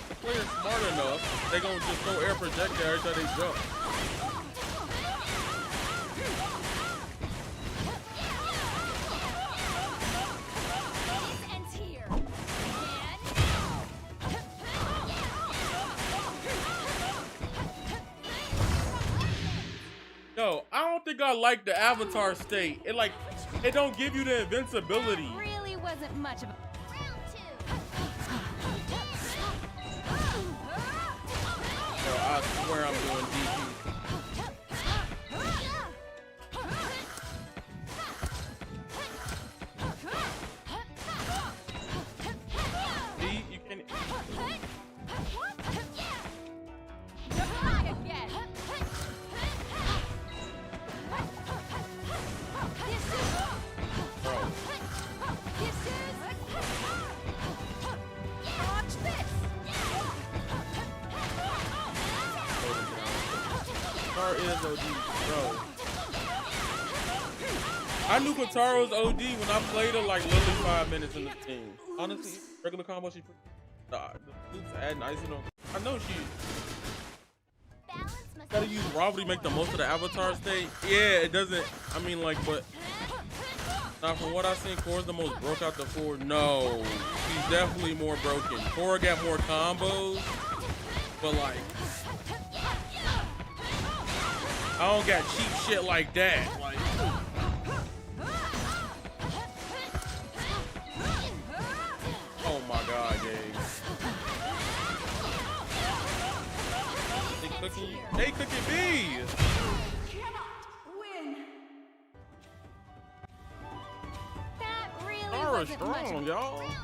The player's smart enough, they gonna just throw air projectile every time they jump. This ends here. Yo, I don't think I like the Avatar state. It don't give you the invincibility. Really wasn't much of a round two. Yo, I swear I'm doing DP. See, you can. Try again. Bro, Watch this. Katara is OD, bro. I knew Katara was OD when I played her like literally 5 minutes in the team. Honestly, regular combo, she pretty. The loops adding icing on. I know she. Balance must Gotta use Robert to make the most of the Avatar state. Yeah, it doesn't. I mean, like, but. Now, from what I've seen, Korra's the most broke out the four. No, she's definitely more broken. Korra got more combos, but like, I don't got cheap shit like that. Like, oh my god, gang. They cooking bees. Cannot win. That really Kara's wasn't much strong, of y'all. round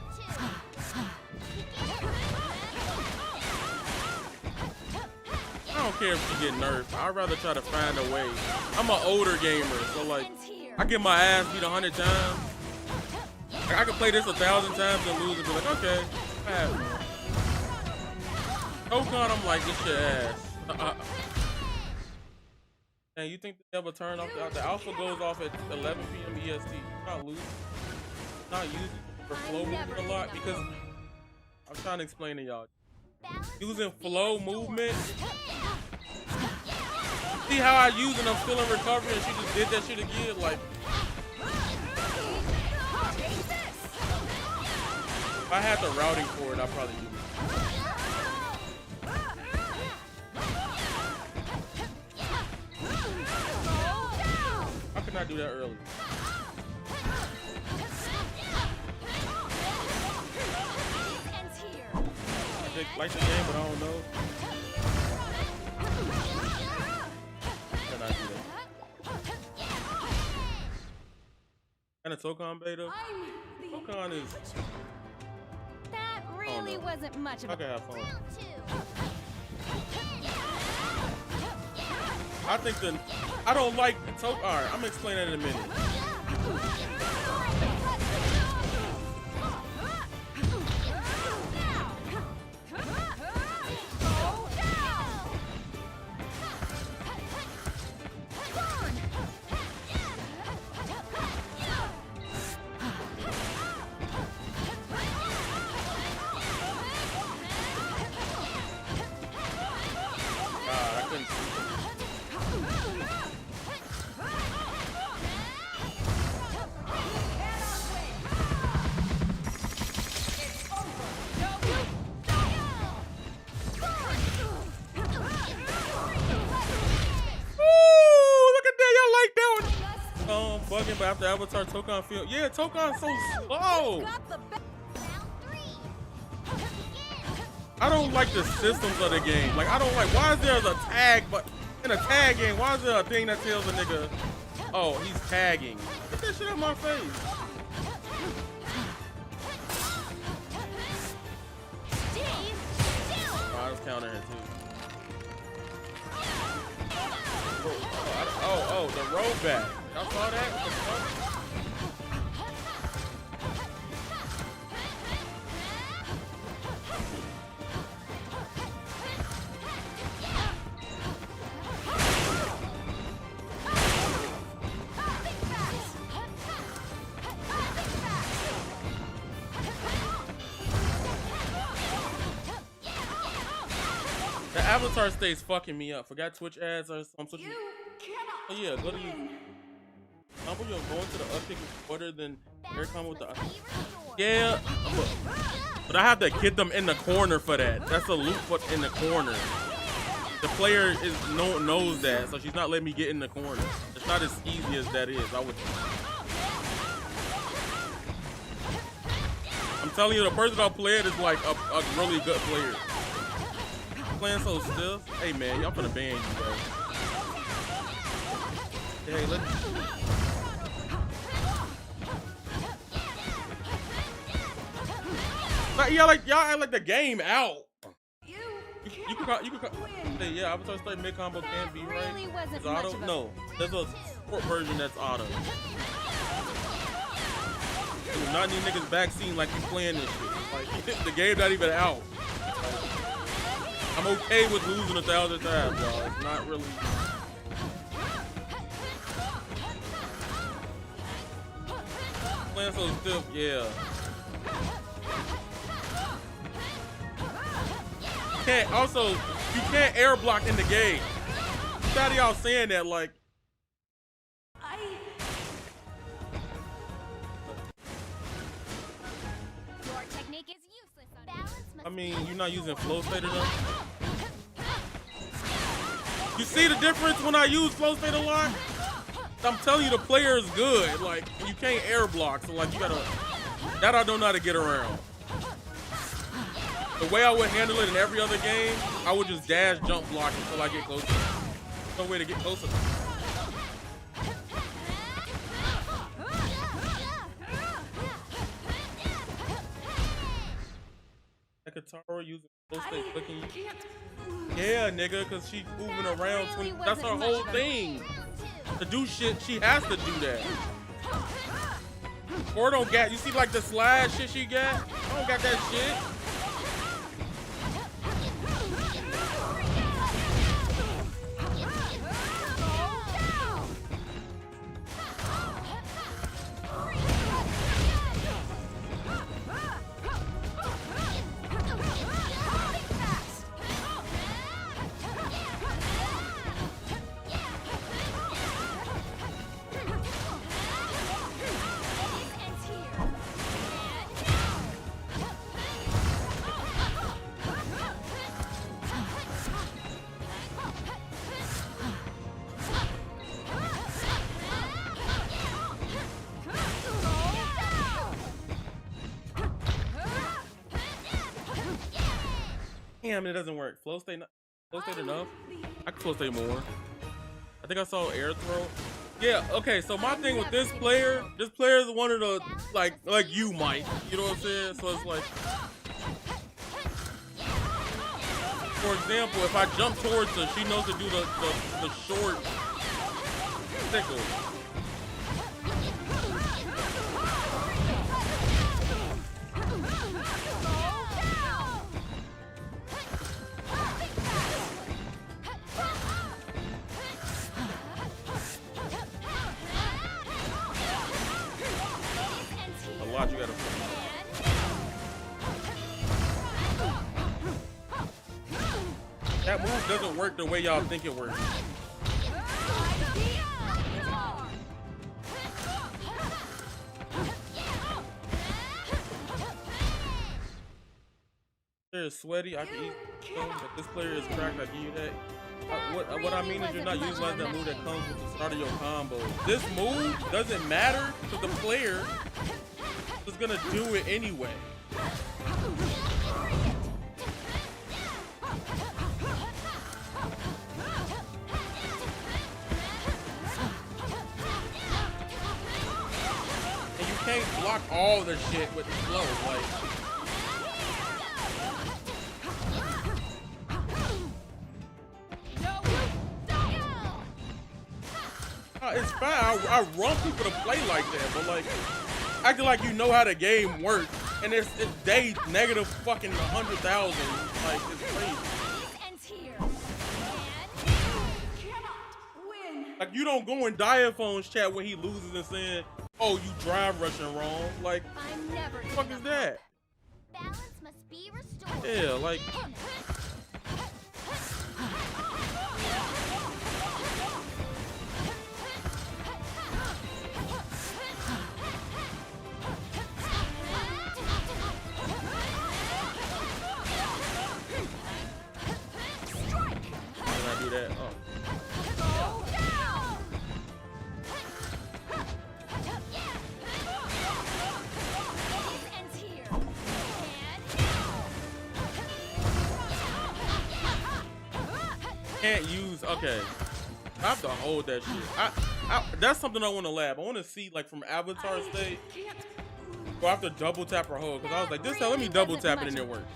I don't care if she get nerfed. I'd rather try to find a way. I'm an older gamer, so like, I get my ass beat 100 times. Like, I could play this 1,000 times and lose and be like, okay, pass. Dokkan, I'm like, this shit ass. And you think they ever turn off the alpha goes off at 11 p.m. EST? Not losing, not using for flow movement a lot because I'm trying to explain to y'all. Using flow movement. See how I use it? I'm still in recovery, and she just did that shit again. Like, if I had the routing for it, I'd probably use it. How can I do that early? I just like the game, but I don't know. Can I do that? And a Dokkan beta? Dokkan is. That really wasn't much of I a can have fun. round two. I think I don't like all right, I'm gonna explain that in a minute. Bugging, but after Avatar, Tokan feel Tokan's so slow. I don't like the systems of the game. Like I don't like why is there a tag but in a tag game, why is there a thing that tells a nigga, oh, he's tagging? Get that shit out my face. Oh, I was counting here too. Oh, the rollback. Y'all saw that? What the fuck? The Avatar stays fucking me up. Forgot Twitch ads or something. Oh yeah, go to you. Combo you're going to the uptick is better than air combo with the yeah, but I have to get them in the corner for that. That's a loop foot in the corner. The player knows that, so she's not letting me get in the corner. It's not as easy as that is. I'm telling you, the person I played is like a really good player. Playing so stiff. Hey man, y'all finna ban you, bro. Hey, let's. Y'all act like the game out. You can hey, yeah, Avatar start mid combo can be right. It's auto. No, there's a support version that's auto. Dude, not any niggas backseat like you playing this shit. Like the game not even out. I'm okay with losing 1,000 times, y'all. It's not really. Playing so stiff, yeah. You can't air block in the game. Shout y'all saying that like. Your technique is useless on balance. I mean, you're not using flow state enough. You see the difference when I use flow state a lot? I'm telling you, the player is good. Like, you can't air block, so like you gotta. That I don't know how to get around. The way I would handle it in every other game, I would just dash jump block until I get closer. No way to get closer. Katara using flow state clicking. Yeah, nigga, cause she moving around. That's her whole thing. To do shit, she has to do that. Or don't get. You see like the slide shit she got? I don't got that shit. Damn, it doesn't work. Flow state enough? I can flow state more. I think I saw air throw. Yeah, okay, so my thing with this player is one of the, like you might, you know what I'm saying? So it's like, For example, if I jump towards her, she knows to do the short tickle. A lot you gotta put. That move doesn't work the way y'all think it works. Player is sweaty, I can eat some, but this player is cracked, I give you that. What I mean is you're not utilizing that move that comes with the start of your combo. This move doesn't matter to the player is gonna do it anyway. And you can't block all the shit with the flow, like. It's fine. I run people to play like that, but like acting like you know how the game works, and it's day negative fucking 100,000. Like it's crazy. Like you don't go in Diaphone's chat when he loses and saying, "Oh, you drive rushing wrong." Like, what the fuck is that? Balance must be restored. Yeah, like. That. Oh. Can't use. Okay, I have to hold that shit. That's something I want to lab. I want to see like from Avatar state. So I have to double tap or hold because I was like, this time let me double tap it and it works.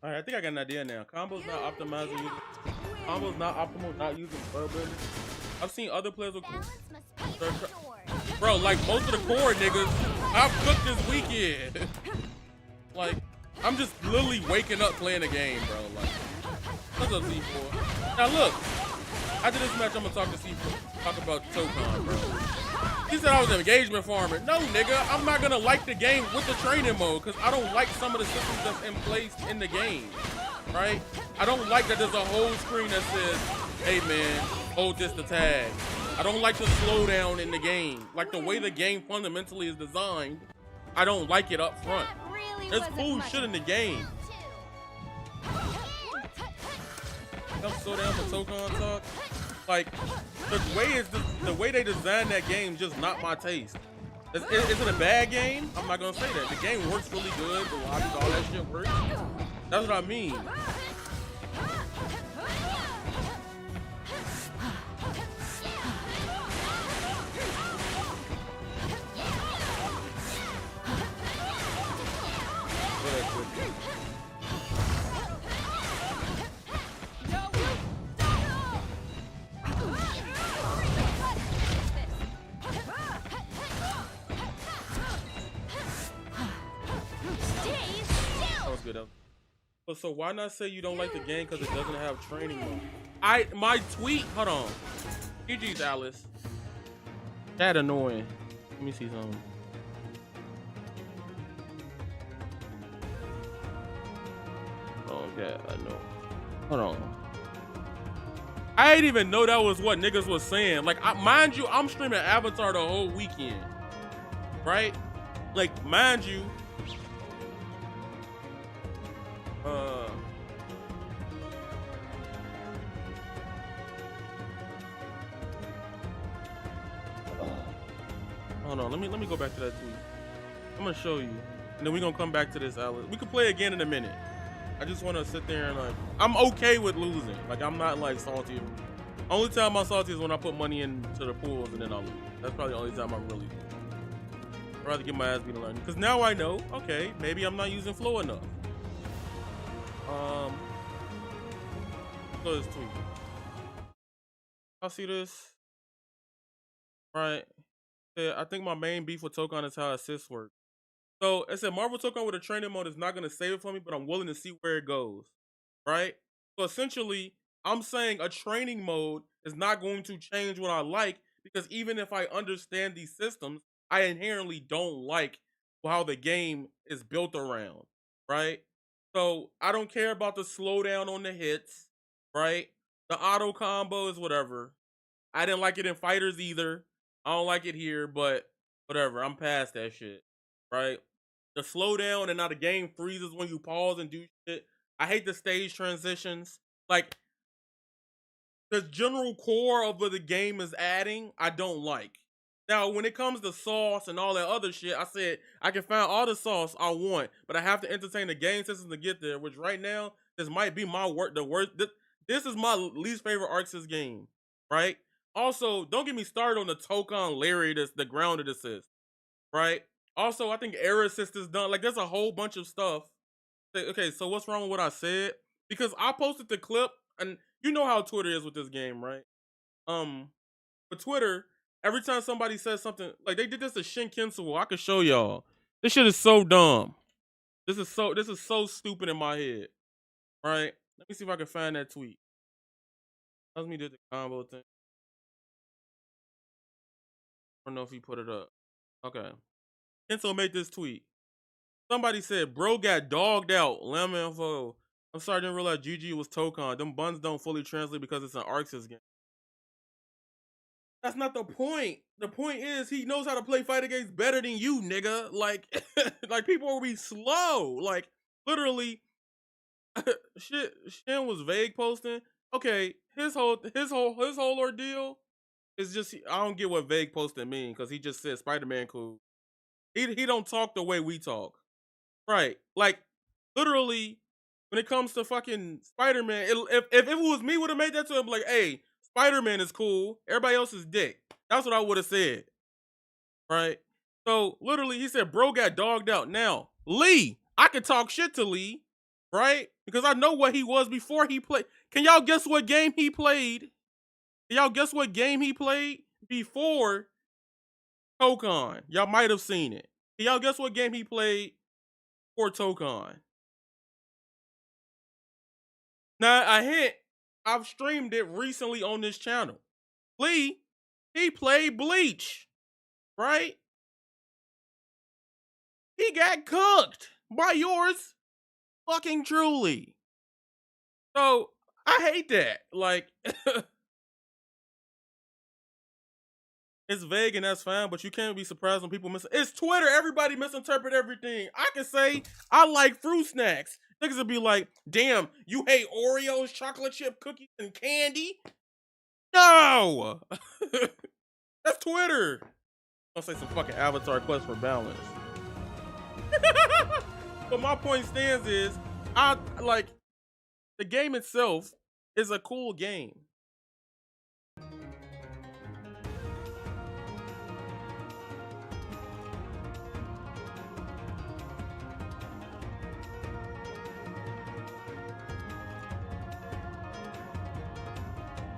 Alright, I think I got an idea now. Combo's not optimizing. Combo's not optimal, not using spell building. I've seen other players with bro, like most of the core niggas, I've cooked this weekend. Like, I'm just literally waking up playing the game, bro. Like, what's up, C4? Now look, after this match, I'm gonna talk to C4, talk about Tokon, bro. He said I was an engagement farmer. No, nigga, I'm not gonna like the game with the training mode because I don't like some of the systems that's in place in the game, right? I don't like that there's a whole screen that says, hey man, hold this to tag. I don't like the slowdown in the game. Like the way the game fundamentally is designed, I don't like it up front. There's cool shit in the game. I'm so down for Tokon talk. Like the way they designed that game just not my taste. Is it a bad game? I'm not gonna say that. The game works really good. The logic, all that shit works. That's what I mean. So why not say you don't like the game because it doesn't have training mode? My tweet, hold on. GG's Alice. That annoying. Let me see something. Oh yeah, I know. Hold on. I didn't even know that was what niggas was saying. Like, mind you, I'm streaming Avatar the whole weekend, right? Like, mind you, hold on, let me go back to that tweet. I'm gonna show you, and then we're gonna come back to this, Alice. We can play again in a minute. I just want to sit there and like, I'm okay with losing. Like, I'm not like salty. Only time I'm salty is when I put money into the pools and then I lose. That's probably the only time I really do. I'd rather get my ass beat alone. Because now I know, okay, maybe I'm not using flow enough. So this tweet. I see this. Right. Yeah, I think my main beef with Tokon is how assists work. So it said Marvel Tokon with a training mode is not going to save it for me, but I'm willing to see where it goes. Right? So essentially, I'm saying a training mode is not going to change what I like, because even if I understand these systems, I inherently don't like how the game is built around. Right? So I don't care about the slowdown on the hits. Right? The auto combo is whatever. I didn't like it in Fighters either. I don't like it here, but whatever. I'm past that shit. Right? The slowdown and now the game freezes when you pause and do shit. I hate the stage transitions. Like, the general core of what the game is adding, I don't like. Now, when it comes to sauce and all that other shit, I said I can find all the sauce I want, but I have to entertain the game system to get there, which right now, this might be my work. The worst. This is my least favorite ArcSys game, right? Also, don't get me started on the Tokon Larry, the grounded assist, right? Also, I think error assist is done. Like, there's a whole bunch of stuff. Okay, so what's wrong with what I said? Because I posted the clip, and you know how Twitter is with this game, right? For Twitter, every time somebody says something, like they did this to Shin Kinsuo, I can show y'all. This shit is so dumb. This is so stupid in my head, right? Let me see if I can find that tweet. Let me do the combo thing. I don't know if he put it up. Okay. Kenzo made this tweet. Somebody said, bro got dogged out. Lemon info. I'm sorry, I didn't realize GG was Tokon. Them buns don't fully translate because it's an ArcSys game. That's not the point. The point is he knows how to play fighting games better than you, nigga. Like, like people will be slow. Like, literally, shit. Shin was vague posting. Okay, his whole ordeal is just, I don't get what vague posting mean, because he just said Spider-Man cool. He don't talk the way we talk. Right. Like, literally, when it comes to fucking Spider-Man, if it was me, would have made that to him, like, hey, Spider-Man is cool. Everybody else is dick. That's what I would have said. Right? So, literally, he said, bro got dogged out. Now, Lee, I could talk shit to Lee, right? Because I know what he was before he played. Can y'all guess what game he played? Can y'all guess what game he played before Tokon? Y'all might have seen it. Can y'all guess what game he played for Tokon? Now, a hint, I've streamed it recently on this channel. Lee, he played Bleach, right? He got cooked by yours fucking truly. So, I hate that. Like, it's vague and that's fine, but you can't be surprised when people it's Twitter. Everybody misinterpret everything. I can say I like fruit snacks. Niggas will be like, damn, you hate Oreos, chocolate chip cookies, and candy? No! That's Twitter. I'll say some fucking Avatar quest for balance. But my point stands is, I like, the game itself is a cool game.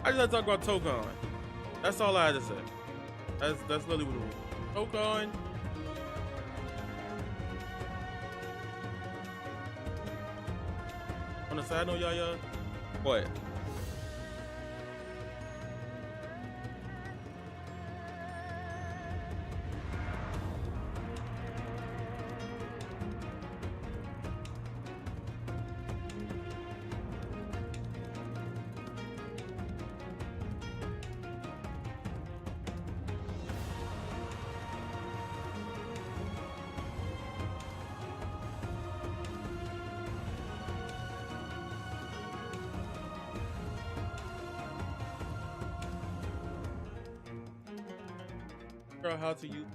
I just had to talk about Tokon. That's all I had to say. That's literally what it was. Tokon. to say I know Yaya? What? How to use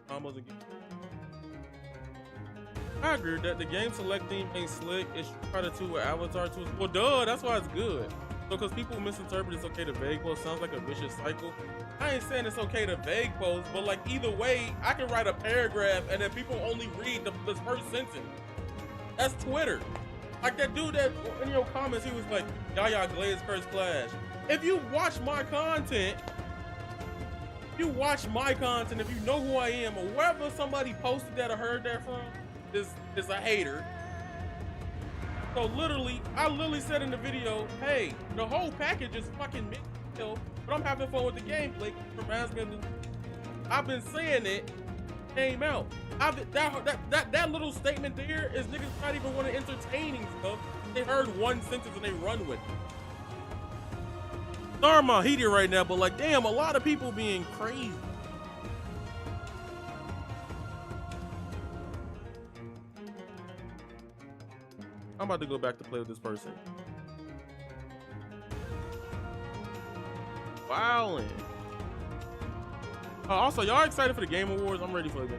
combos and I agree that the game select theme ain't slick. It's Street Fighter 2 with Avatar 2. Well, duh, that's why it's good. So, because people misinterpret it's okay to vague post, sounds like a vicious cycle. I ain't saying it's okay to vague post, but like either way, I can write a paragraph and then people only read the first sentence. That's Twitter. Like that dude that in your comments, he was like, Yaya Glaze Curse Clash. If you watch my content, if you know who I am, or wherever somebody posted that or heard that from, is a hater. So literally, I literally said in the video, hey, the whole package is fucking mixed, but I'm having fun with the gameplay. From asking, I've been saying it, came out. That little statement there is niggas not even want to entertaining stuff. They heard one sentence and they run with it. Sorry, I'm heated right now, but like, damn, a lot of people being crazy. I'm about to go back to play with this person. Wowin'. Also, y'all excited for the Game Awards? I'm ready for it.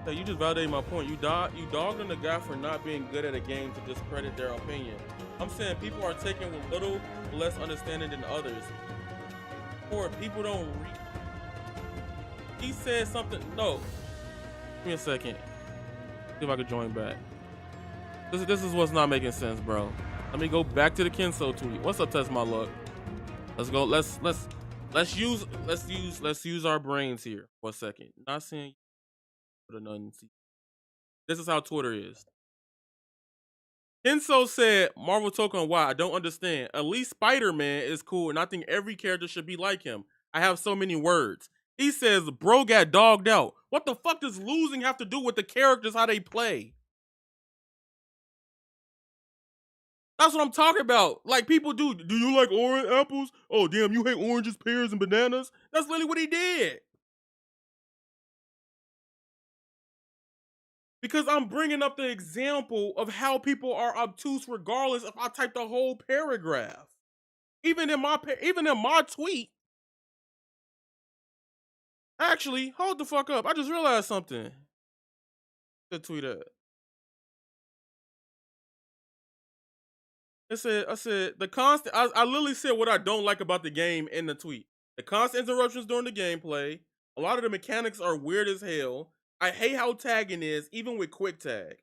Hey, you just validated my point. You dogged on the guy for not being good at a game to discredit their opinion. I'm saying people are taking with little less understanding than others. Or people don't read. He said something. No. Give me a second. See if I can join back. This is what's not making sense, bro. Let me go back to the Kenso tweet. What's up, Test My Luck? Let's go. Let's use our brains here for a second. Not saying this is how Twitter is. Kenso said, Marvel token, why? I don't understand. At least Spider-Man is cool, and I think every character should be like him. I have so many words. He says, bro got dogged out. What the fuck does losing have to do with the characters, how they play? That's what I'm talking about. Like, people do you like orange apples? Oh, damn, you hate oranges, pears, and bananas? That's literally what he did. Because I'm bringing up the example of how people are obtuse regardless if I type the whole paragraph. Even in my tweet. Actually, hold the fuck up. I just realized something. Good tweet at. I said the constant. I literally said what I don't like about the game in the tweet. The constant interruptions during the gameplay. A lot of the mechanics are weird as hell. I hate how tagging is, even with quick tag.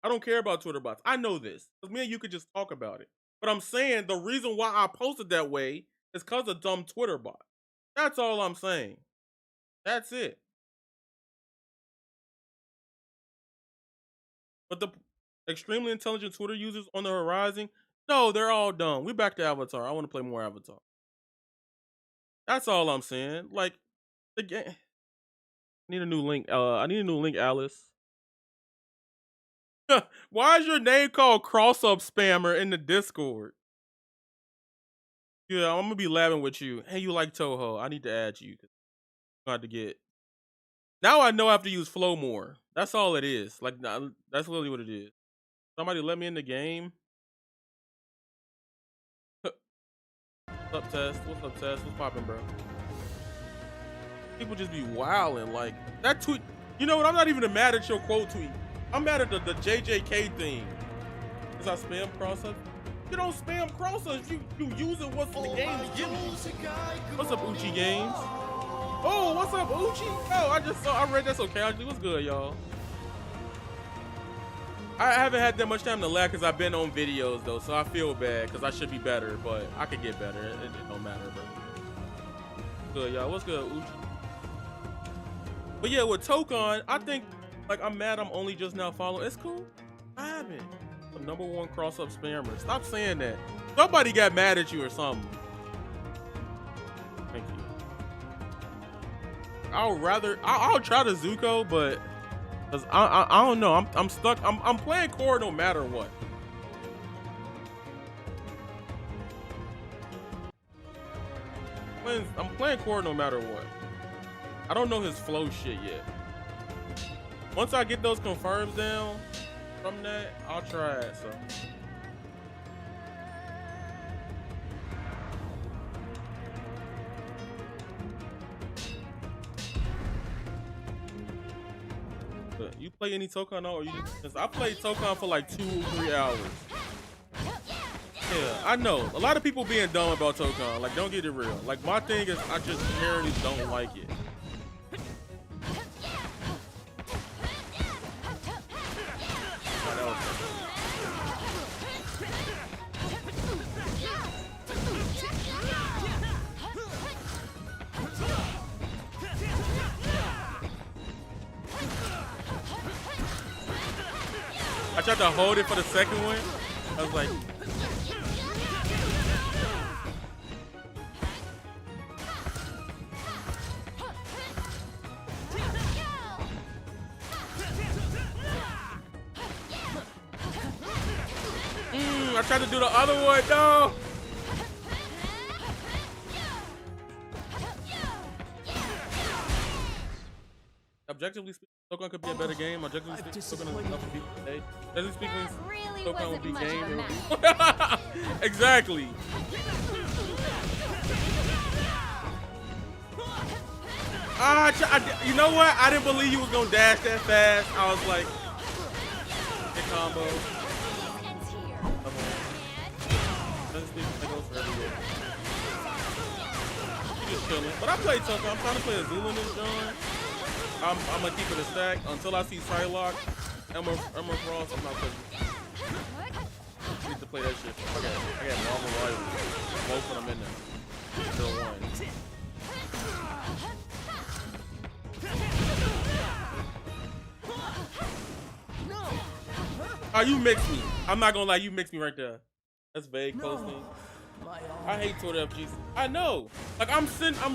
I don't care about Twitter bots. I know this. Because me and you could just talk about it. But I'm saying the reason why I posted that way is because of dumb Twitter bot. That's all I'm saying. That's it. But the extremely intelligent Twitter users on the horizon, no, they're all dumb. We back to Avatar. I want to play more Avatar. That's all I'm saying. Like, the game. I need a new link. I need a new link, Alice. Why is your name called Cross Up Spammer in the Discord? Yeah, I'm gonna be laughing with you. Hey, you like Toho? I need to add you. I'm about to get. Now I know I have to use Flow more. That's all it is. Like, that's literally what it is. Somebody let me in the game. What's up, Test? What's up, Test? What's poppin', bro? People just be wildin'. Like, that tweet. You know what? I'm not even mad at your quote tweet. I'm mad at the JJK thing. Is I spam cross-ups? You don't spam cross-ups. You use it what's the game is giving you. What's up, Uchi Games? Oh, what's up, Uchi? Oh, I read that so casually. What's good, y'all? I haven't had that much time to laugh because I've been on videos, though, so I feel bad because I should be better, but I could get better. It don't matter, bro. Good, y'all. What's good, Uchi? But yeah, with Tokon, I think Like, I'm mad I'm only just now following. It's cool. I haven't. The #1 cross-up spammer. Stop saying that. Somebody got mad at you or something. Thank you. I'll try the Zuko, but cause I don't know. I'm stuck. I'm playing core no matter what. I'm playing core no matter what. I don't know his flow shit yet. Once I get those confirms down from that, I'll try it. So. But you play any Tokon now, or you just? I played Tokon for like 2 or 3 hours. Yeah, I know. A lot of people being dumb about Tokon. Like, don't get it real. Like, my thing is, I just inherently don't like it. I tried to hold it for the second one. I was like, I tried to do the other one, no. Objectively speaking, Tokon could be a better game. Objectively speaking, Tokon is enough for people today. Objectively speaking, Tokon would be game. Exactly. You know what? I didn't believe you was gonna dash that fast. I was like, hit combo. Just chilling. But I played Tokon. I'm trying to play a Zulu in this joint. I'm gonna keep it a stack until I see Psylocke, Emma Frost. I'm not touching. I need to play that shit. Okay, I got Marvel Rivals. Both of them in there. Still one. Oh, you mixed me. I'm not gonna lie, you mixed me right there. That's vague posting. I hate Twitter FGs. I know. Like, I'm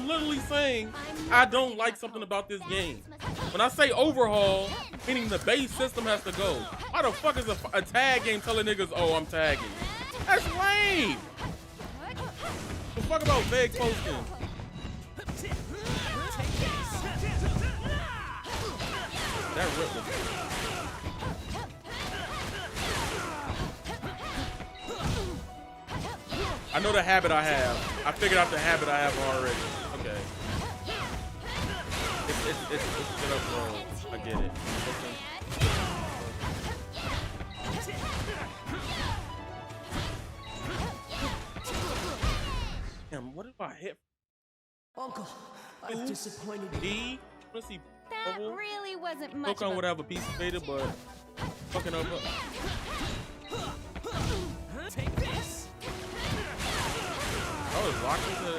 literally saying I don't like something about this game. When I say overhaul, meaning the base system has to go. Why the fuck is a tag game telling niggas, oh, I'm tagging? That's lame. The fuck about vague posting? That ripped me. I know the habit I have. I figured out the habit I have already. Okay. It's get up roll. I get it. Damn, what if I hit? Uncle, I'm disappointed. D? Let's see. That really wasn't much. Tokon would have a piece of beta, but fucking up. Take this. I was locked into.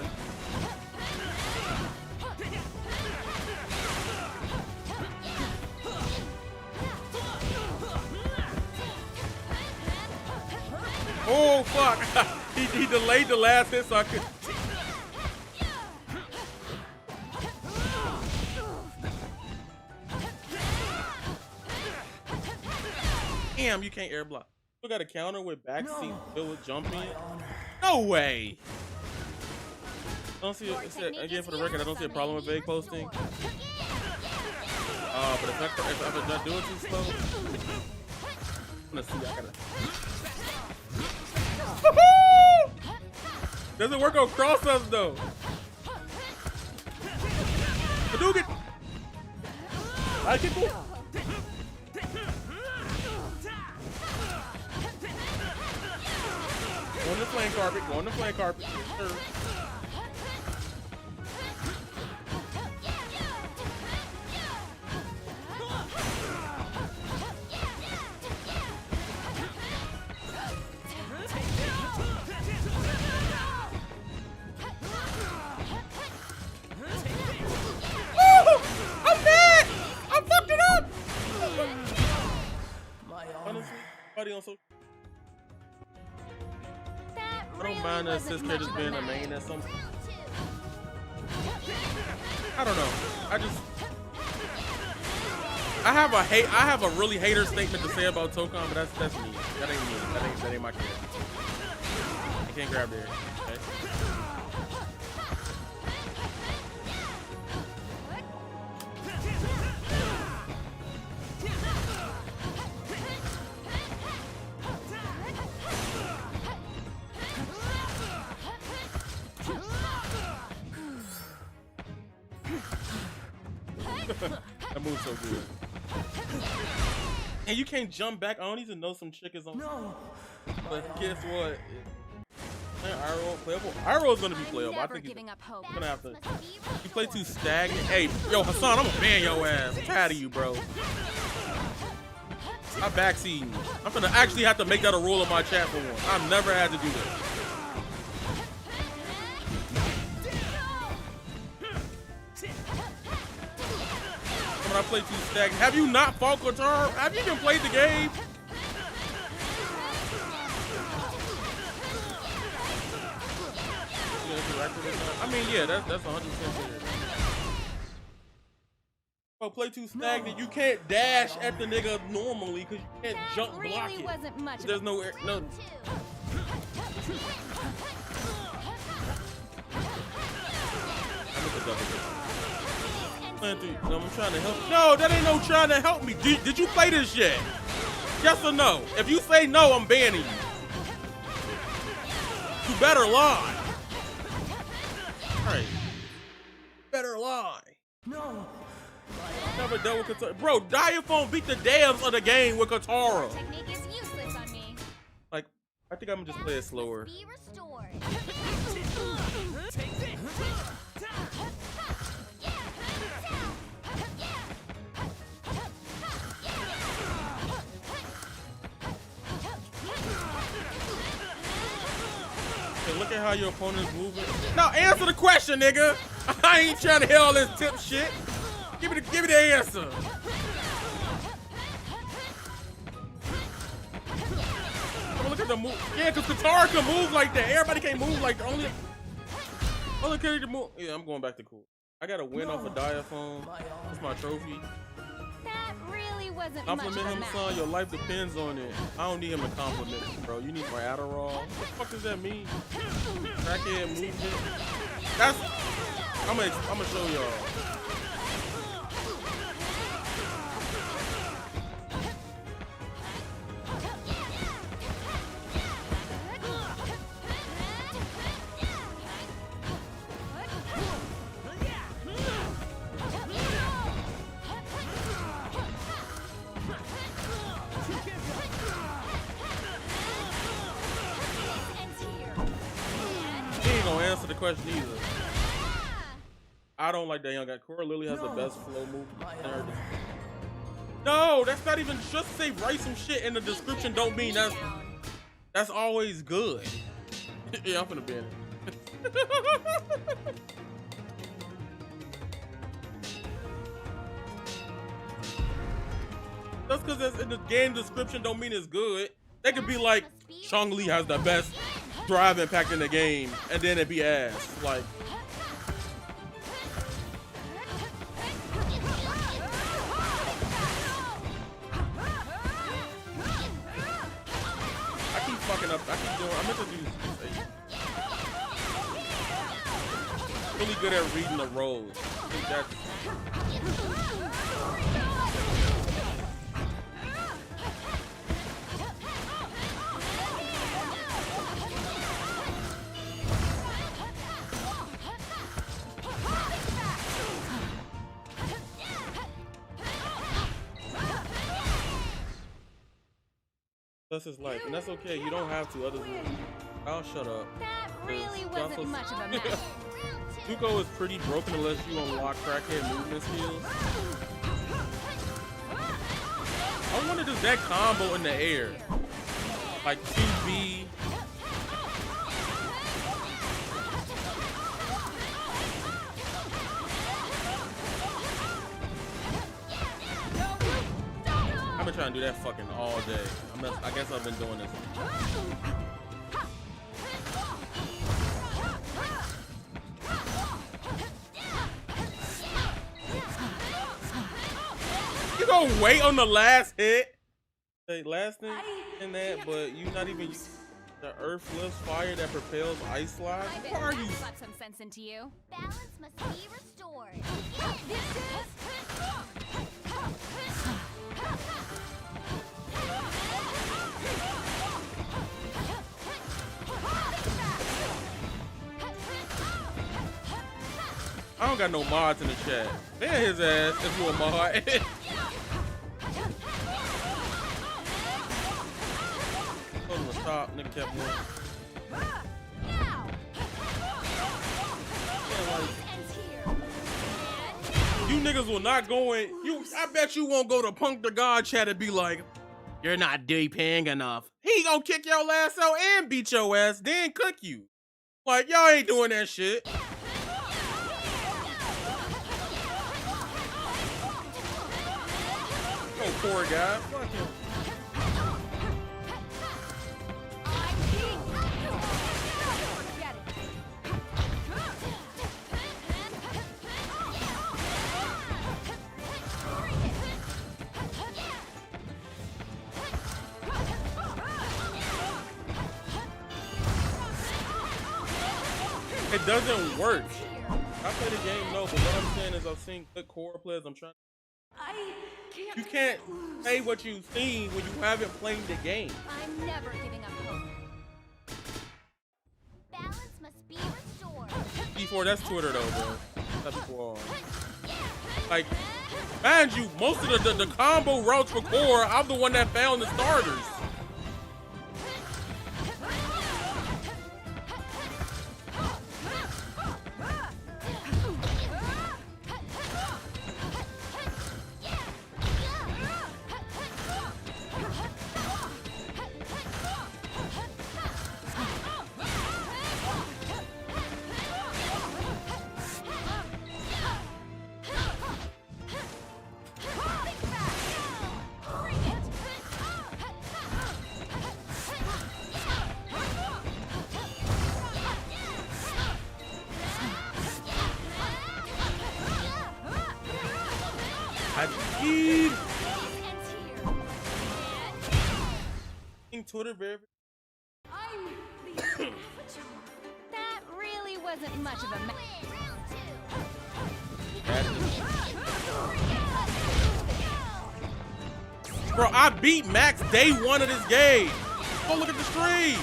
Oh fuck! he delayed the last hit so I could. Damn, you can't air block. You got a counter with backseat filled with jumping. No way. Don't see it again for the record. I don't see a problem with vague posting. But if I do it too slow, let's see. I gotta. Doesn't work on cross ups though. Hadouken. I get cool. Go on the flame carpet. Go on the flame carpet. Sure. I'm mad! I fucked it up! I don't mind the assist characters being a main at some. I don't know. I have a really hater statement to say about Tokon, but that's me. That ain't me. That ain't my character. I can't grab there. Okay. That move's so good. And you can't jump back. I don't even know some chick is on. No. But guess what? Iroh playable. Iroh's gonna be playable. I think he's gonna have to. You play too stagnant. Hey, yo, Hassan, I'm gonna ban your ass. I'm tired of you, bro. I'm backseating. I'm gonna actually have to make that a rule of my chat for once. I've never had to do this. When I play too stagnant. Have you not fought Katara? Have you even played the game? I mean, yeah, that's 100% fair. Oh, play too stagnant. You can't dash at the nigga normally because you can't jump block it. Wasn't much There's no air. No. No, I'm trying to help. No, that ain't no trying to help me. Did you play this yet? Yes or no? If you say no, I'm banning you. You better lie. Right. Better lie. No. Never dealt with Katara. Bro, Diaphone beat the devs of the game with Katara. Technique is useless on me. Like, I think I'm gonna just play it slower. Be restored. Hey, look at how your opponent's moving. No, answer the question, nigga. I ain't trying to hear all this tip shit. Give me the answer. Oh, look at the move. Yeah, because Katara can move like that. Everybody can't move like that. Only character move. Yeah, I'm going back to cool. I got to win off a Diaphone. That's my trophy. That really wasn't Compliment much of a him, match. son. Your life depends on it. I don't need him to compliment me, bro. You need my Adderall. What the fuck does that mean? Crackhead movement. That's. I'm gonna show y'all. Answer the question either. I don't like that young guy. Korra literally has the best flow move. No, that's not even just say write some shit in the description. Don't mean that's always good. Yeah, I'm finna ban it. Just because it's in the game description don't mean it's good. They could be like, Chong-Li has the best drive impact in the game, and then it be ass. Like, I keep fucking up. I meant to do really good at reading the roles. I think that's that's his life, and that's okay. You don't have to. Others will. I'll shut up. That really wasn't much of a match. Zuko is pretty broken unless you unlock crackhead movement skills. I wonder does that combo in the air, like QB. I've been trying to do that fucking all day. I guess I've been doing this. gonna wait on the last hit? The last thing in that, but you not even the earth lifts fire that propels ice slides? I bet Why are you? that slapped some sense into you. Balance must be restored. I don't got no mods in the chat. Ban his ass if you a mod. Hold on the top, nigga kept one. Now. You niggas will not go in. I bet you won't go to Punk the God chat and be like, "You're not DPing enough." He gonna kick your ass out and beat your ass, then cook you. Like, y'all ain't doing that shit. Oh, poor guy. Fuck him. It doesn't work. I play the game, no, but what I'm saying is I've seen good core players. I'm trying. You can't say what you've seen when you haven't played the game. I'm never giving up hope. Balance must be restored. D4, that's Twitter though, bro. That's people on. Like, mind you, most of the combo routes for core, I'm the one that found the starters. Twitter very. That really wasn't much of a Bro, I beat Max day one of this game. Go look at the stream.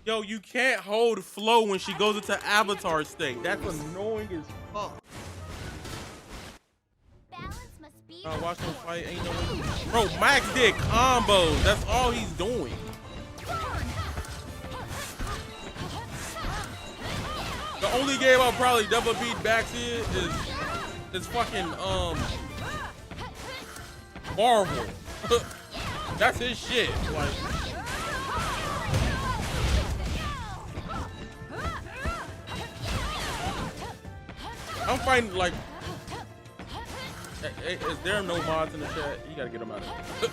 Yo, you can't hold flow when she goes into avatar state. That's annoying as fuck. Watch them fight, ain't no way. Bro, Max did combos. That's all he's doing. The only game I'll probably double beat Max is fucking Marvel. That's his shit. Like, I'm fighting like. Is there no mods in the chat? You gotta get them out of here.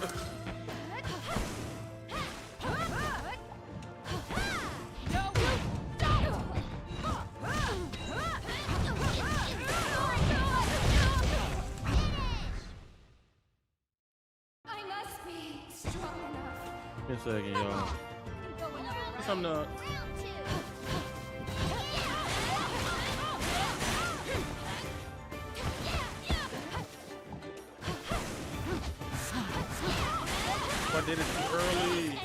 I must be strong enough. Give me a second, y'all. Something to. I did it too early.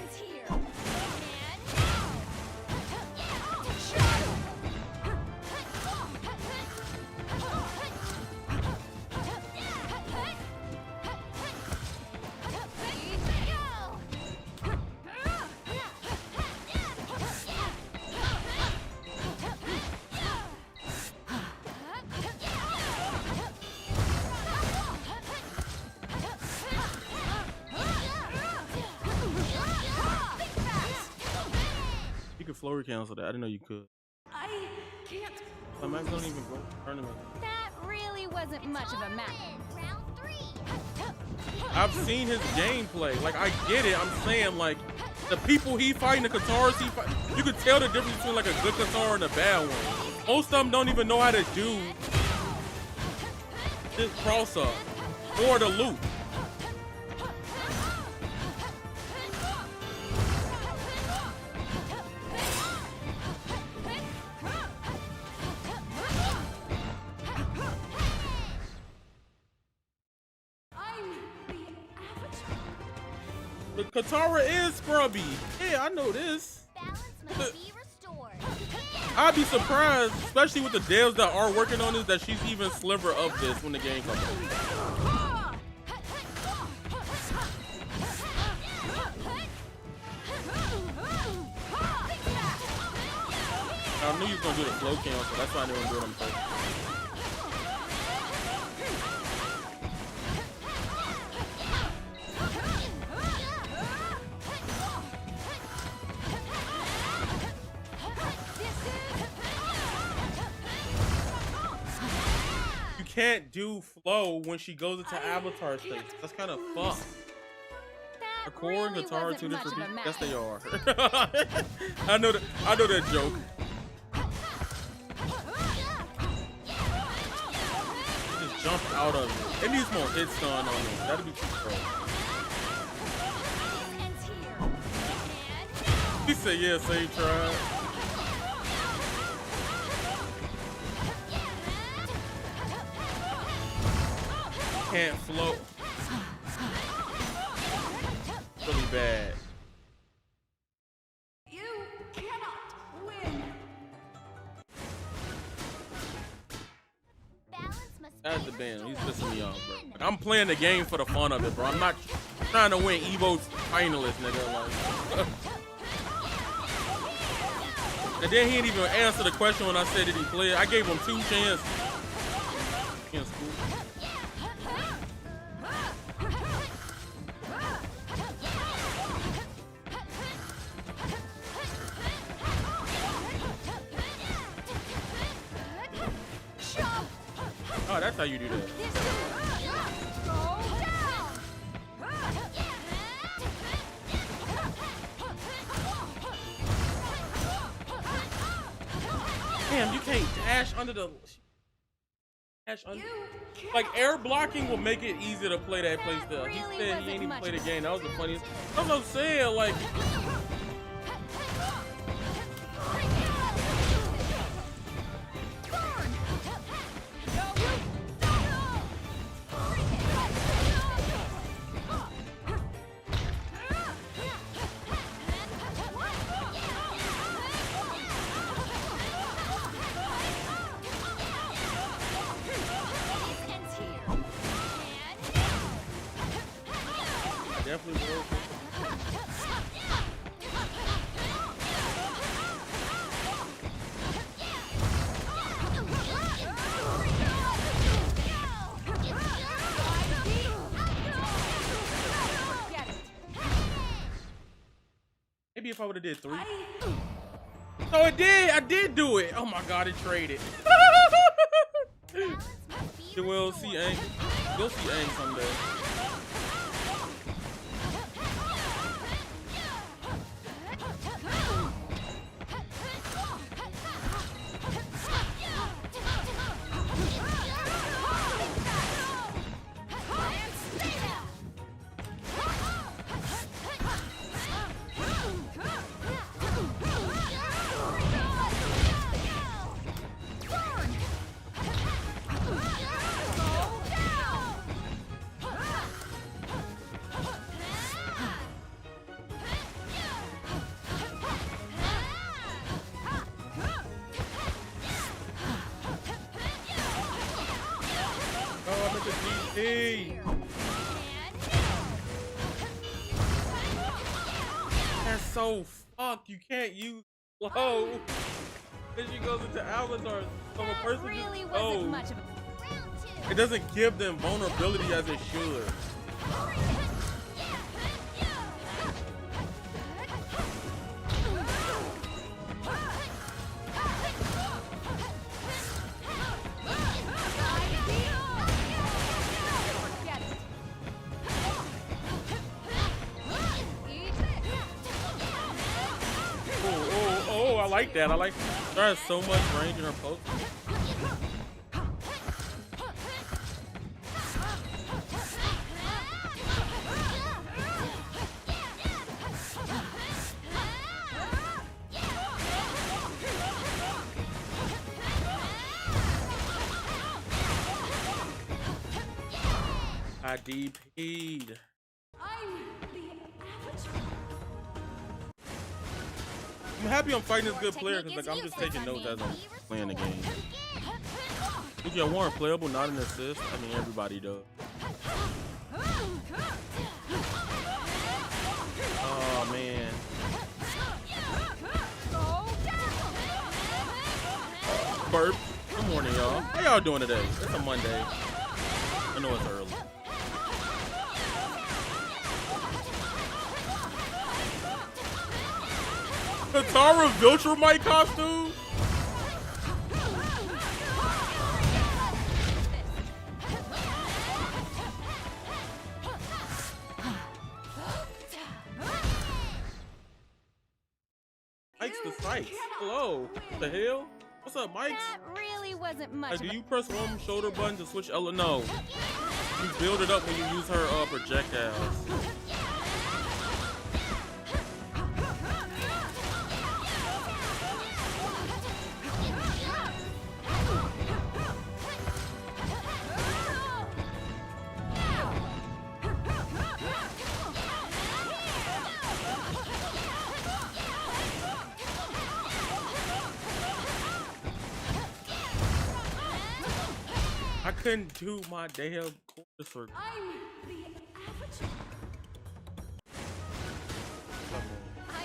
slower cancel that. I didn't know you could. I can't. Max don't even go tournament. That really wasn't much of a match. Round 3. I've seen his gameplay. Like, I get it. I'm saying, like, the people he fighting, the Katars he fight, you could tell the difference between like a good Katar and a bad one. Most of them don't even know how to do this cross up or the loop. The Katara is scrubby. Yeah, I know this. Balance must be restored. I'd be surprised, especially with the devs that are working on this, that she's even sliver of this when the game comes out. I knew you was gonna do the flow cancel, so that's why I didn't do it on first. You can't do flow when she goes into Avatar stage. That's kind of fucked. A core and guitar are two different people. Yes, they are. I know that joke. Just jump out of it. It needs more hit stun on it. That'd be too pro. He said, yeah, save try. Can't float. Really bad. You cannot win. Balance must That's be the band. He's restored. pissing me off, bro. Like, I'm playing the game for the fun of it, bro. I'm not trying to win Evo's finalist, nigga. Like, and then he didn't even answer the question when I said did he play it. I gave him 2 chances. In school. Oh, that's how you do that. Damn, you can't dash under the dash under. Like, air blocking will make it easier to play that play still. He said he ain't even played the game. That was the funniest. That's what I'm saying. Like, definitely will. Maybe if I would have did 3. Oh, it did. I did do it. Oh my God, it traded. You will see Aang. You'll see Aang someday. Hey. That's so fucked. You can't use flow. Then she goes into Avatar. So a person Really just wasn't knows. much of a Round 2. It doesn't give them vulnerability as it should. like that. I like there has so much range in her post. I DP'd. I'm happy I'm fighting this good player because like I'm just taking notes as I'm playing the game. If you warrant playable, not an assist. I mean everybody does. Oh man. Burp. Good morning, y'all. How y'all doing today? It's a Monday. I know it's early. Katara Viltrumite costume? Mike's the sights. Hello. What the hell? What's up, Mike? That really wasn't much. Like, do you press one shoulder button to switch Ella? No. You build it up when you use her projectiles. I couldn't do my damn quarter circle. I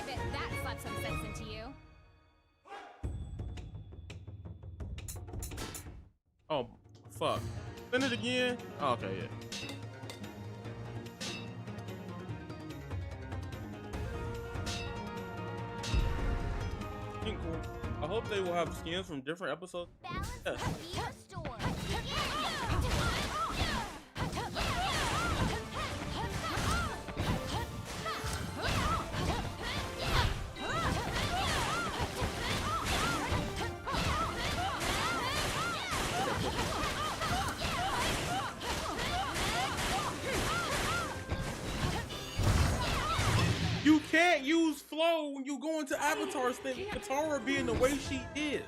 bet that slapped some sense into you. Oh, fuck. Send it again? Oh, okay, yeah. Cool. I hope they will have skins from different episodes. Balance Yes. must be restored. You can't use flow when you go into Avatar state. Katara being the way she is.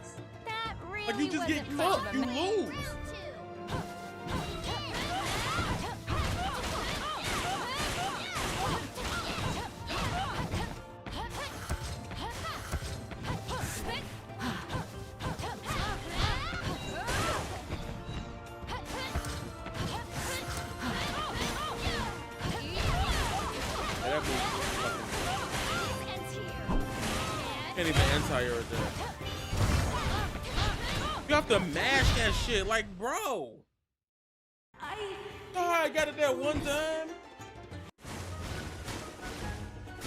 That really Like you just get wasn't much cooked. of a You match. lose. Round 2. That move fucking Ends here. can't even anti-air that. You have to mash that shit, like, bro. I got it that one time.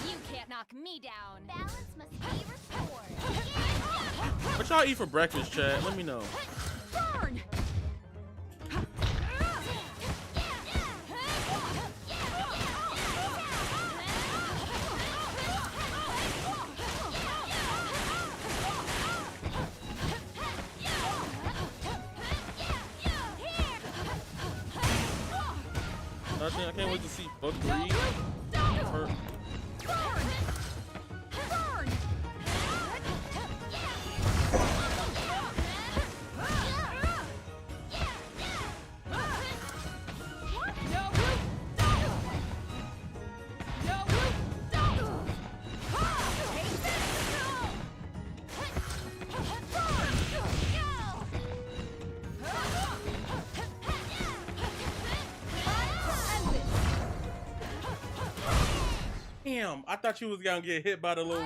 You can't knock me down. Balance must be restored. What y'all eat for breakfast, Chad? Let me know. Burn! Nothing. I can't wait to see book 3. Her. Damn, I thought you was gonna get hit by the little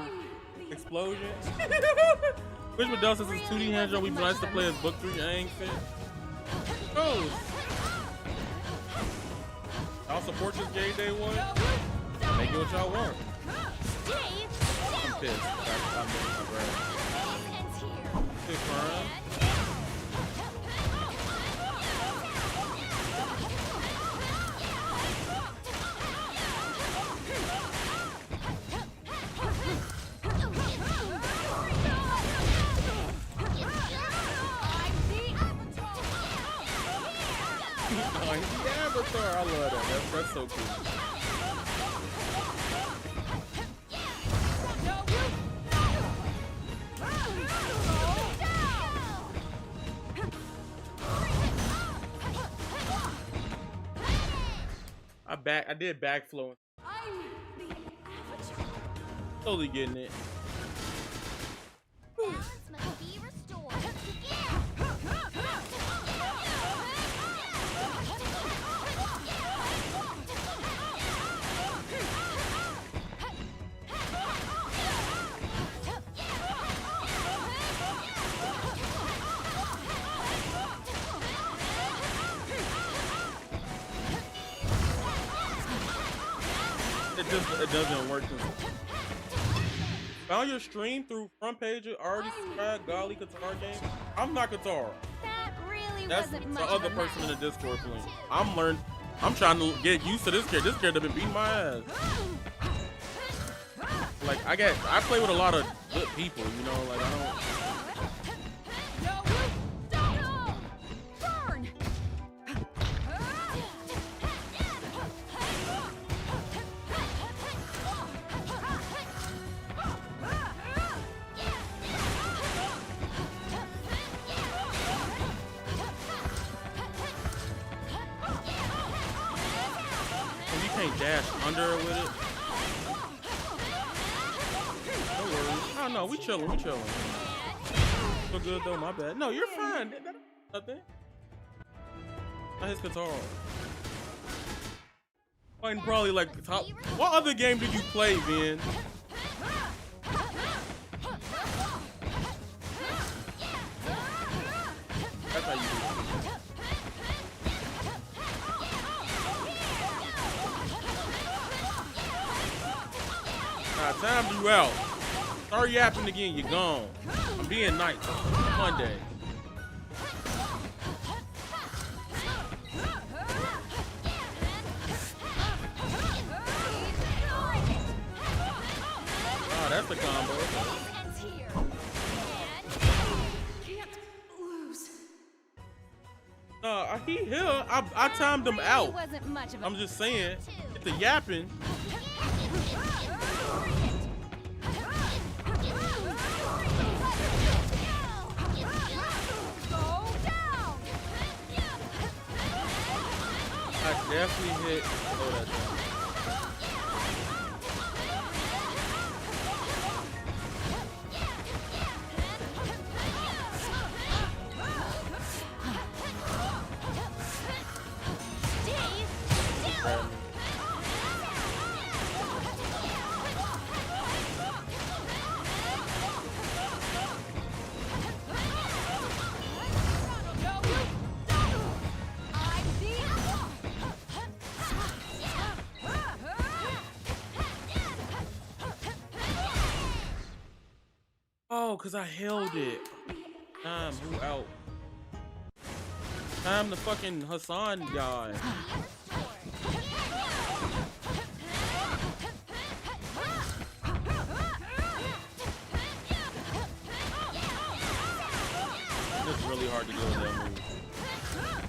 explosion. Which Medell says it's 2D hand job. We nice to play as book 3. I ain't fit. Goes. I'll support this gay day one. Make it what y'all want. I'm pissed. I'm Ends here. Good crime. Avatar. I love that. That's so cool. I did backflow. I'm the Avatar. Totally getting it. Balance must be restored. It doesn't work. Found your stream through front page of already subscribed Golly Katara game. I'm not Katara. That really That's wasn't the much other of a person in match. the Discord playing. I'm trying to get used to this character. This character been beating my ass. Like I play with a lot of good people, you know, like I don't. Burn! And you can't dash under it with it. No worries. Oh no, we chilling, we chilling. So good though, my bad. No, you're fine. Nothing. Not his guitar. Fighting probably like top. What other game did you play, Vin? That's how you do it. Nah, timed you out. Sorry yapping again, you're gone. I'm being nice. Monday. Oh, that's a combo. Ends here. Can't lose. He here. I timed him Really out. wasn't much of a I'm just saying. Get the yapping. I definitely hit. Oh, that down. Grab me. Oh, cause I held it. Who out? The fucking Hassan guy. It's really hard to do with that move.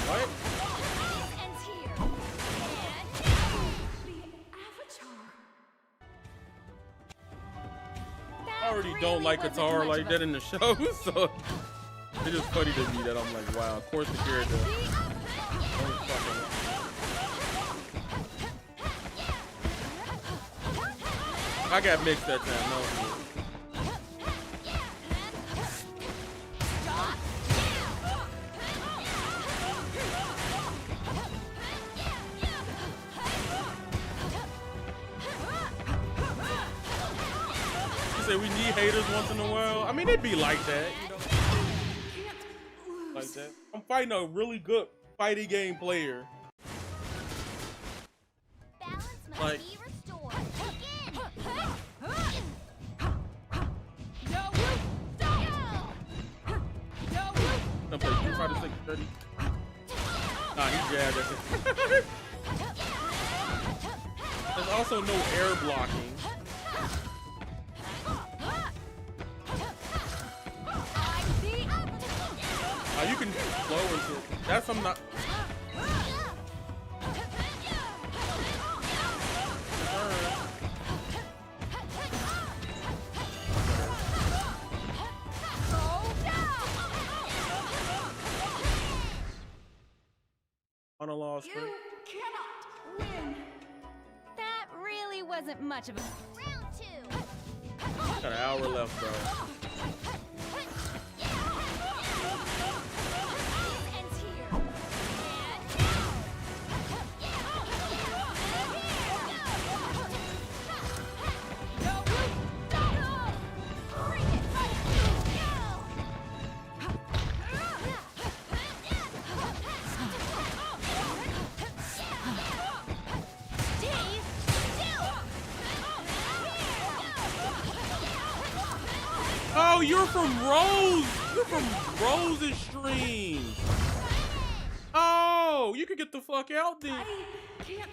What? Ends here. I already don't like Katara like that in the show, so it's just funny to me that I'm like, wow, of course the character. Don't fucking- I got mixed that time. No. You say we need haters once in a while. I mean, it'd be like that, you know. Like that. I'm fighting a really good fighting game player. Balance must Like- be restored. I'm playing Street Fighter 6 30. Nah, he jabbed at it. There's also no air blocking. You can flow into it. That's I'm not. On a loss. You cannot win. That really wasn't much of a. Round 2. Got an hour left, bro. Ends here. Oh, you're from Rose. You're from Rose's stream. Oh, you could get the fuck out then. I can't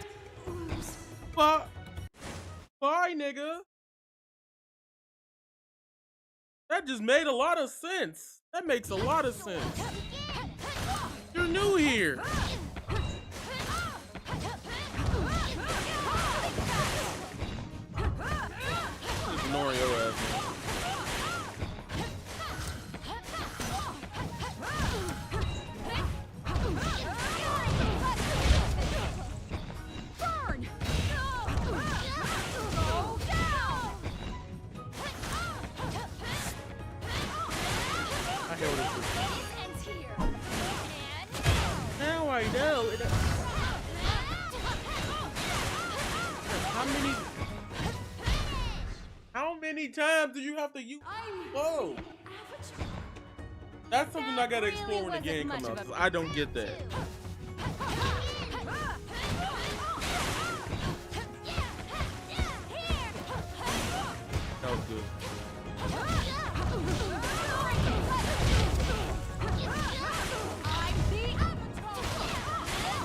lose. Bye, nigga. That just made a lot of sense. That makes a lot of sense. You're new here. Just ignoring your ass, man. Now I know. How many times do you have to use? Whoa. That's something I gotta explore when the game comes out. 'Cause I don't get that. That was good.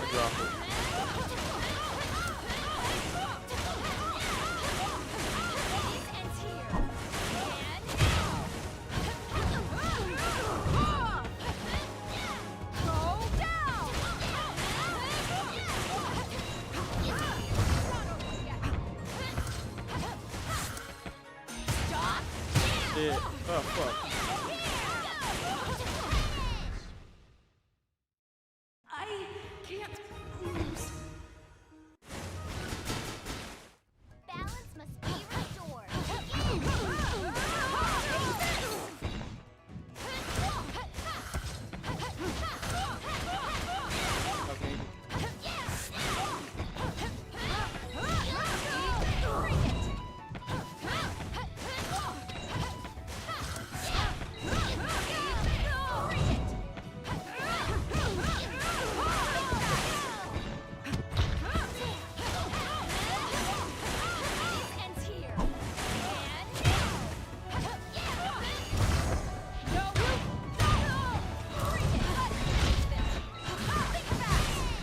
Drop it. Yeah. Oh fuck. I can't lose. Balance must be restored. Okay.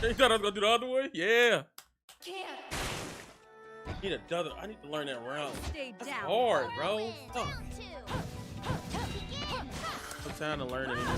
You thought I was gonna do the other way? Yeah. Can't. I need to learn that round. Stay That's down. hard, bro. Fuck. Round 2. No time to learn it anymore.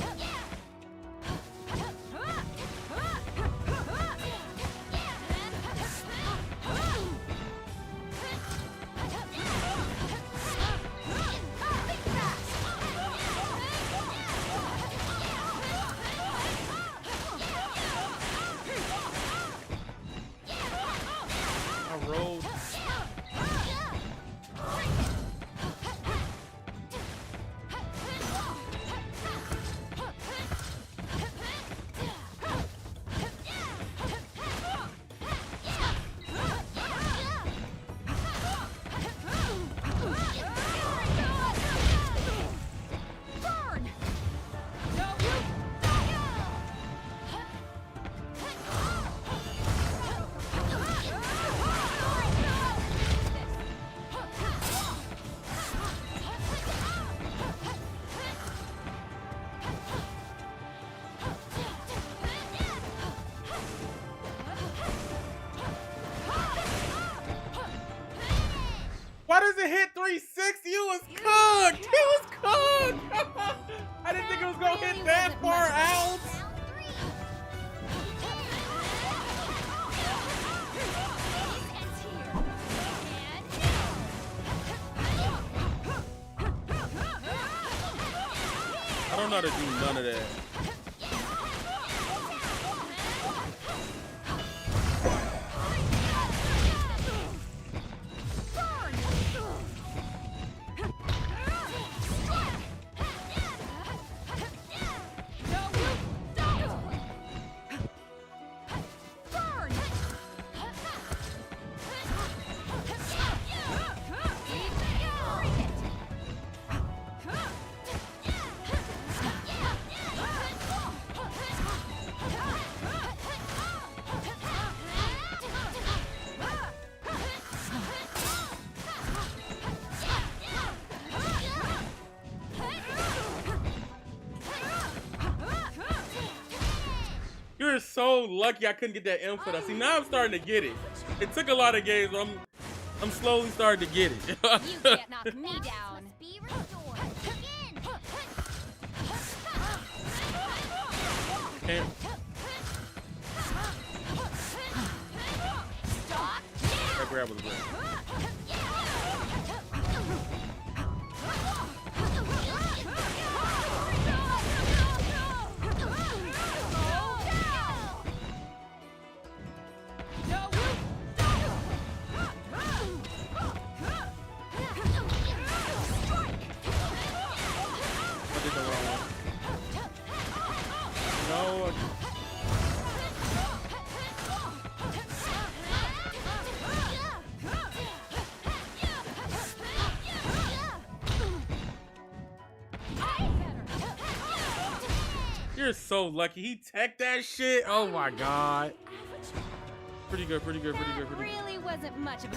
I rolled. doesn't hit 360, you was cooked. He was cooked. I didn't think it was gonna hit that far out. I don't know how to do none of that. You're so lucky I couldn't get that M for that. See, now I'm starting to get it. It took a lot of games, but I'm slowly starting to get it. You can't knock me down. Must be restored. Again. Can't. Stop. That grab was great. No. You're so lucky. He teched that shit. Oh my god. Pretty good, pretty good, pretty good, pretty good. Really wasn't much of a.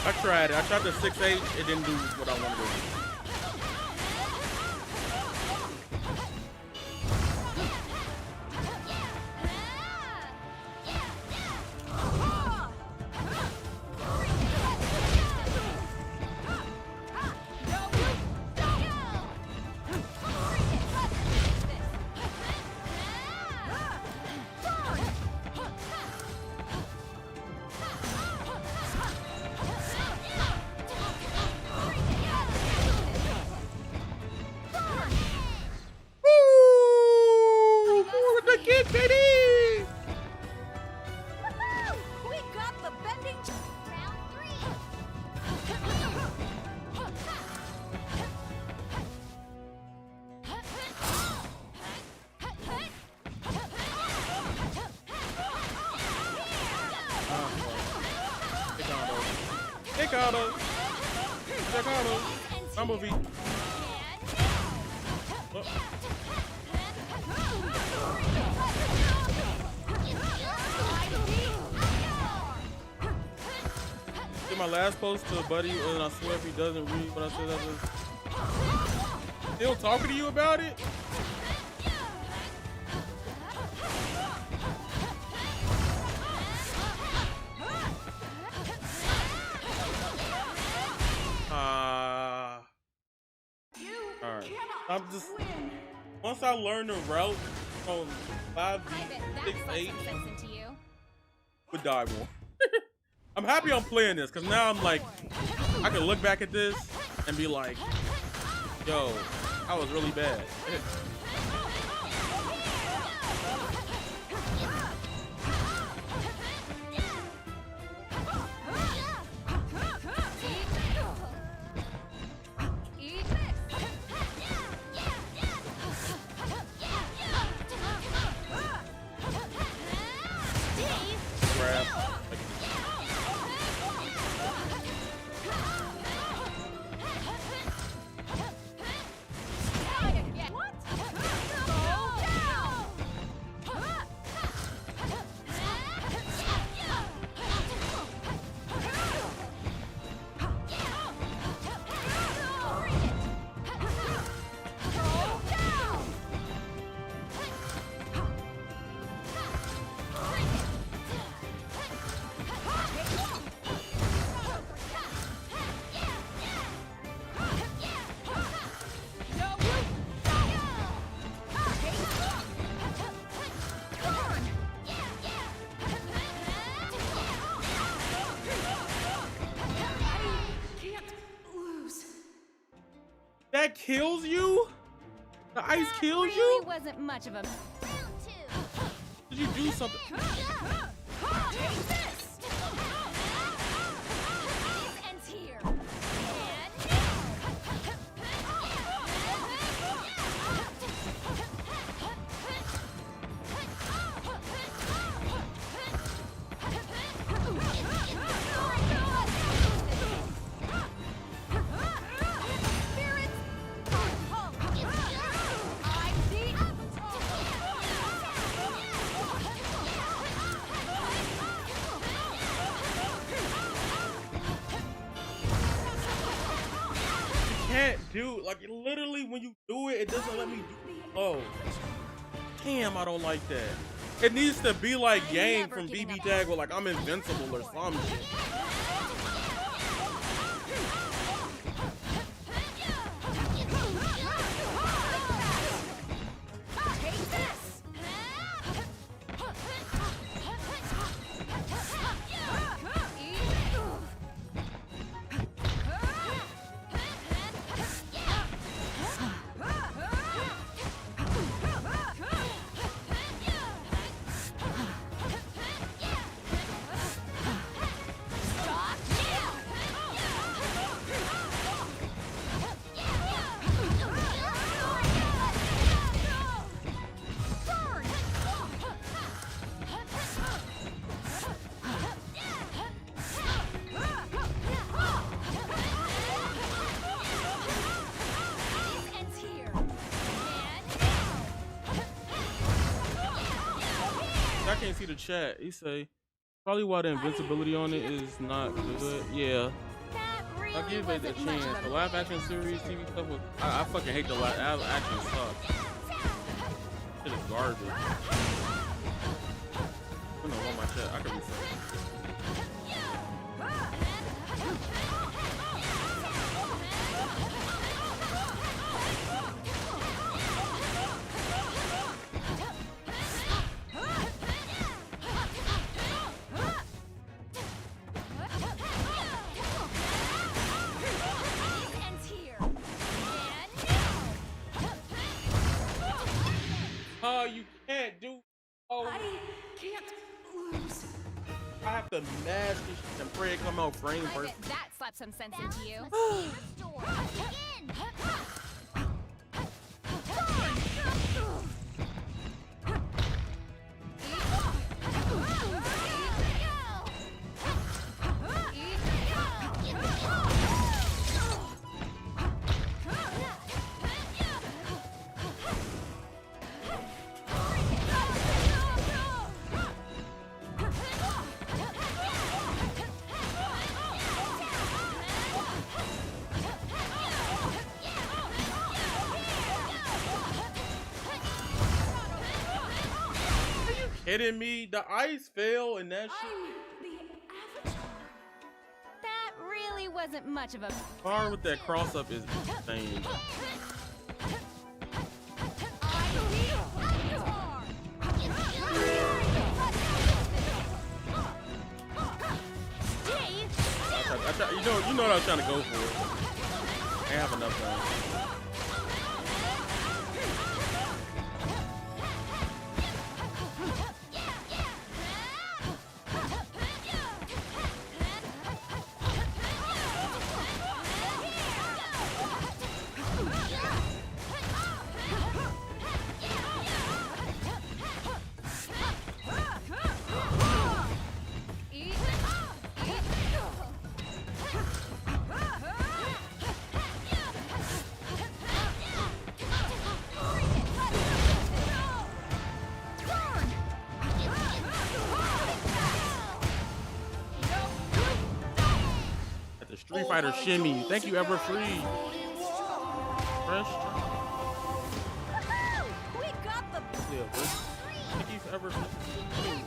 I tried it. I tried the 6-8. It didn't do what I wanted to do. Get baby! We got the bending. Round 3. Ricardo. Bumblebee. Did my last post to a buddy, and I swear if he doesn't read what I said, that was still talking to you about it. All right. I'm just once I learn the route from 5B, 6-8, would die more. I'm happy I'm playing this because now I'm like, I can look back at this and be like, yo, I was really bad. That kills you? The ice That kills really you? wasn't much of a. Round 2. Did you do something? Take this. This ends here. Can't do like literally when you do it, it doesn't let me do. Oh, damn! I don't like that. It needs to be like I'm Gang never from giving up. BBTag, where like I'm invincible or some shit. Take this. I can't see the chat. He say probably why the invincibility on it is not good. Yeah, That really I give it a wasn't much chance. of The a. live action series, TV stuff was I fucking hate the live action sucks. Shit is garbage. I don't know what my chat. I could be saying. Oh, you can't do. Oh, I can't lose. I have to mash this shit and pray it come out frame I first. bet that slapped some sense Balance into you. must be restored. Begin. Kidding me? The ice fell and that shit. I'm the Avatar. That really wasn't much of a. Bar with that cross up is insane. You know what I was trying to go for. I have enough time. Street Fighter shimmy. Thank you, Ever Free. Fresh. We got the. Yeah, thank you for Ever Free.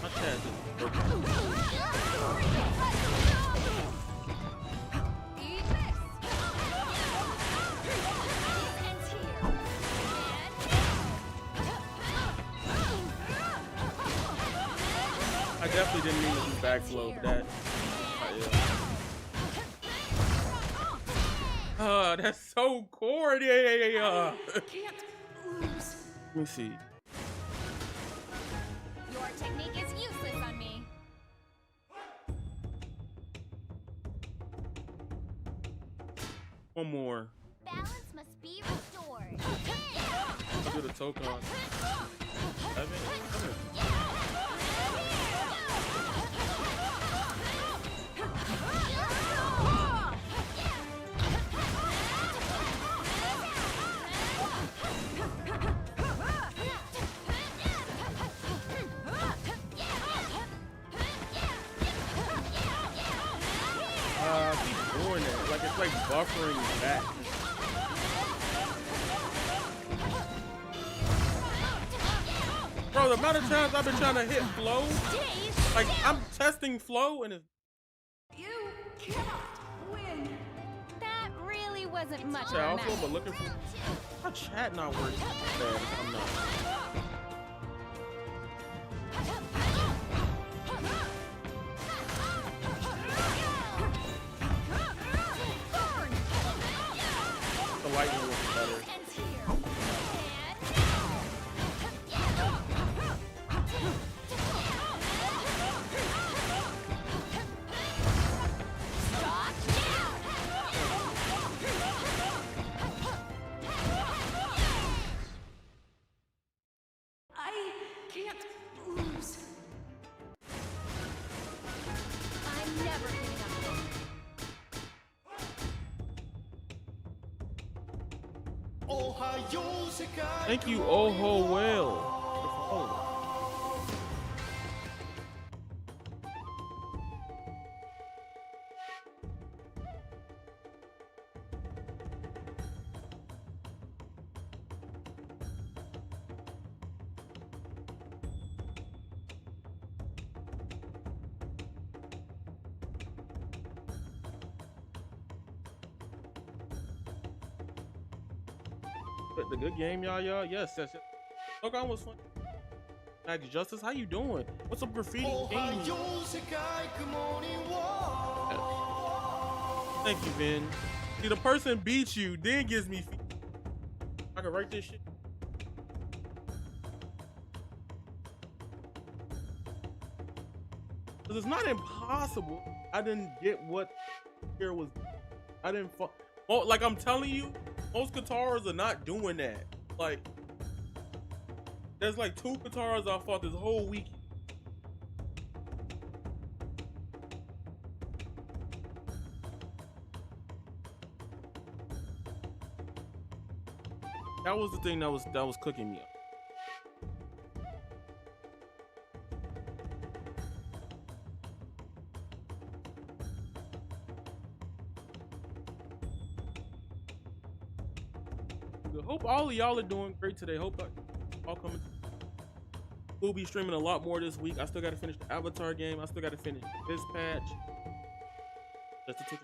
My chat just broke. I definitely didn't mean to do backflow, but that. Yeah. That's so corny. I can't lose. Let me see. Your technique is useless on me. One more. Balance must be restored. I'll do the token on. Keep doing that. Like it's like buffering back. Bro, the amount of times I've been trying to hit flow, like I'm testing flow and it's You cannot win. That really wasn't much of a powerful, match. but looking for my chat not working. Man, I'm not. The lightning looks better. Ends here. I can't lose. I'm never giving up. Thank you, Oho Whale. The good game, y'all. Yes. Look, I was fun. Max Justice, how you doing? What's up, graffiti gaming? Yes. Thank you, Vin. See, the person beats you, then gives me feedback. I can write this shit. Cause it's not impossible. I didn't get what here was. I didn't. Like I'm telling you, most Kataras are not doing that. Like, there's like 2 Kataras I fought this whole week. That was the thing that was cooking me up. Hope all of y'all are doing great today. Hope all coming. We'll be streaming a lot more this week. I still got to finish the Avatar game. I still got to finish this patch. Just to Twitch.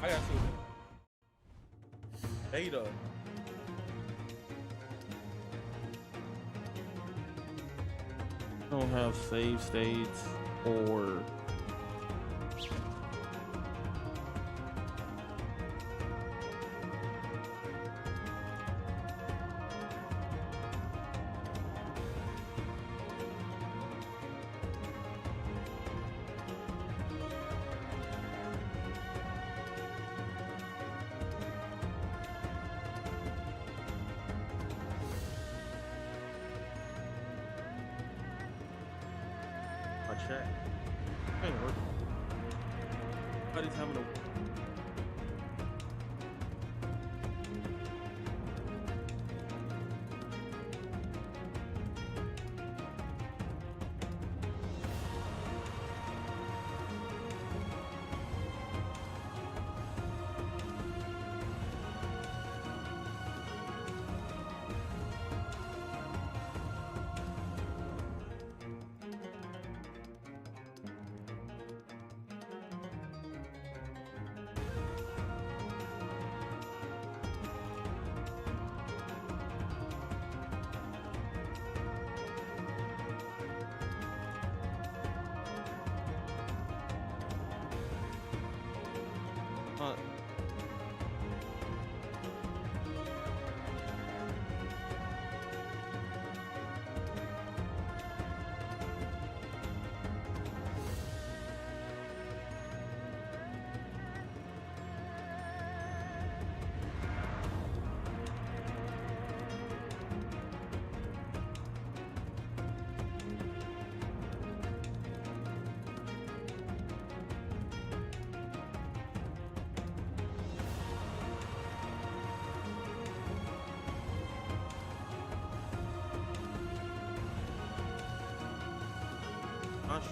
I got some data. Don't have save states or chat. Ain't working. Everybody's having a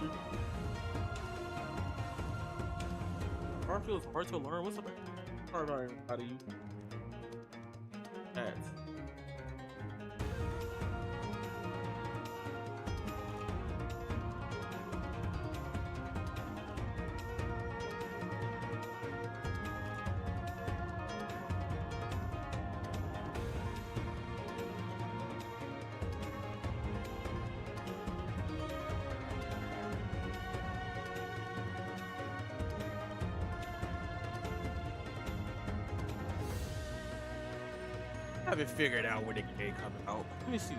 shoot. Garfield's hard to learn. What's up? Hard on how do you? Ads. I haven't figured out where the game coming out. Let me see.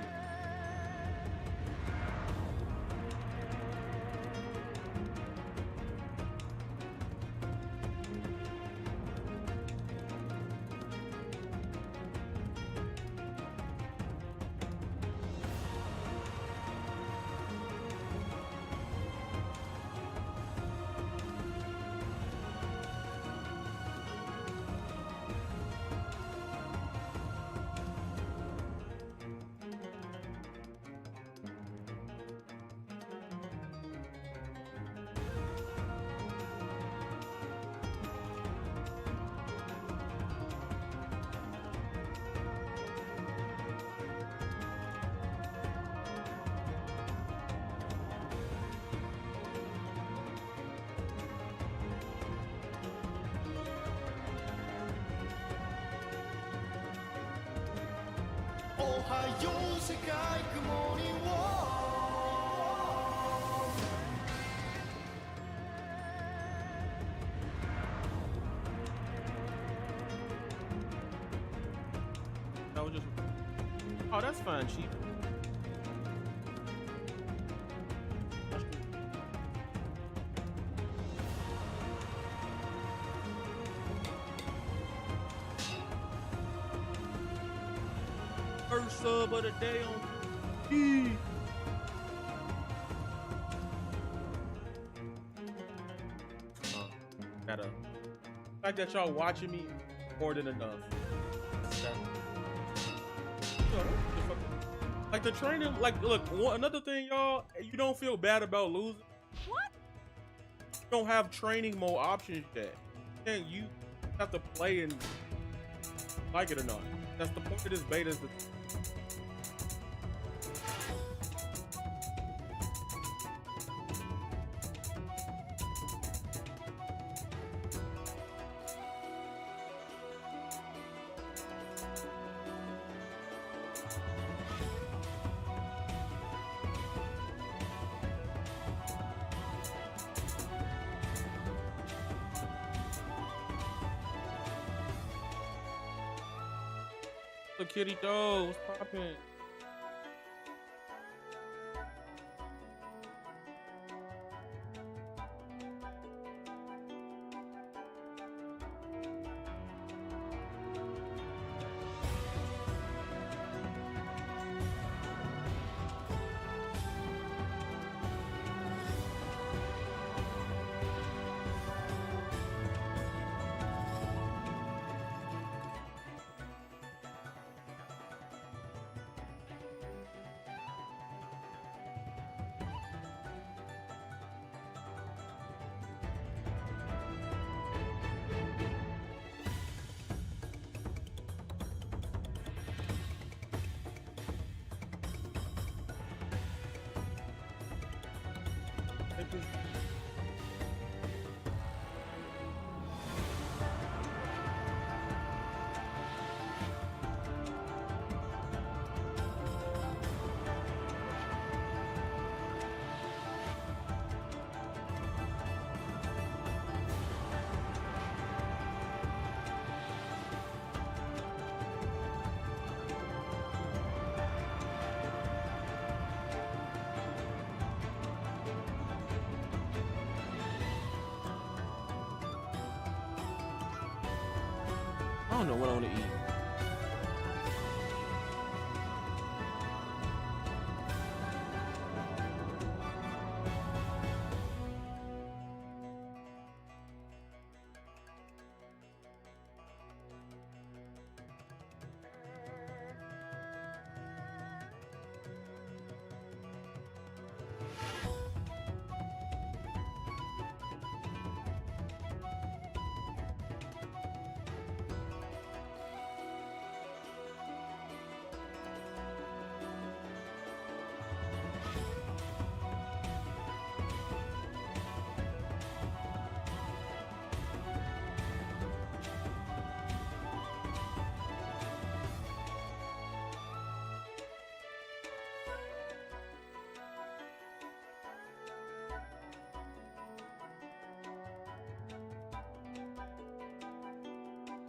That was just. Oh, that's fine, cheap. First sub of the day on T. Gotta. The fact that y'all watching me more than enough. Like the training, like look, another thing, y'all, you don't feel bad about losing. What? You don't have training mode options yet. Then you have to play and like it or not. That's the point of this beta. Is the kitty dog, what's poppin'? I don't know what I want to eat.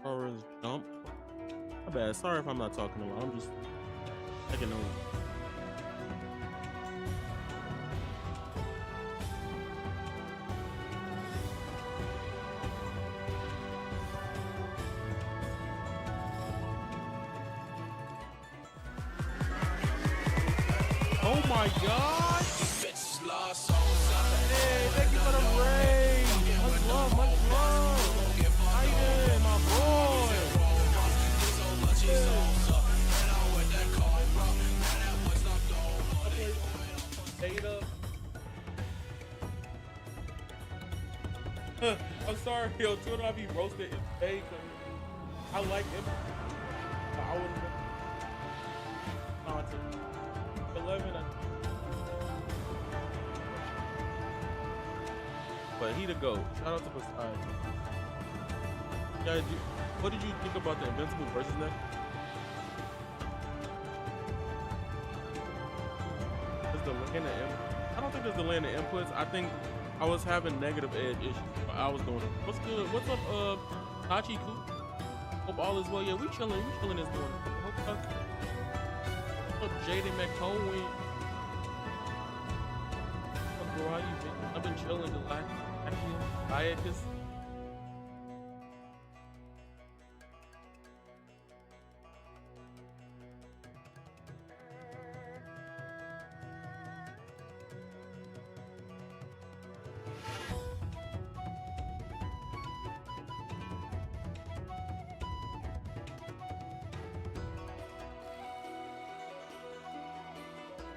Or jump. My bad. Sorry if I'm not talking a lot. I'm just taking over. Oh my God! Hey, thank you for the raid. Much love, much love. Aiden, my boy. Data. I'm sorry, yo. Twitter, I be roasted in fake. I like him. I wouldn't. Content. 11. But he the GOAT. Shout out to Poseidon. Guys, what did you think about the Invincible versus next? There's the lane I don't think there's the lane of inputs. I think I was having negative edge issues. I was doing it. What's good? What's up, Hachi Coop? Hope all is well. Yeah, we chilling this morning. What's up, Jaden McCowan? What's up, bro? How you been? I've been chilling the last Iacus.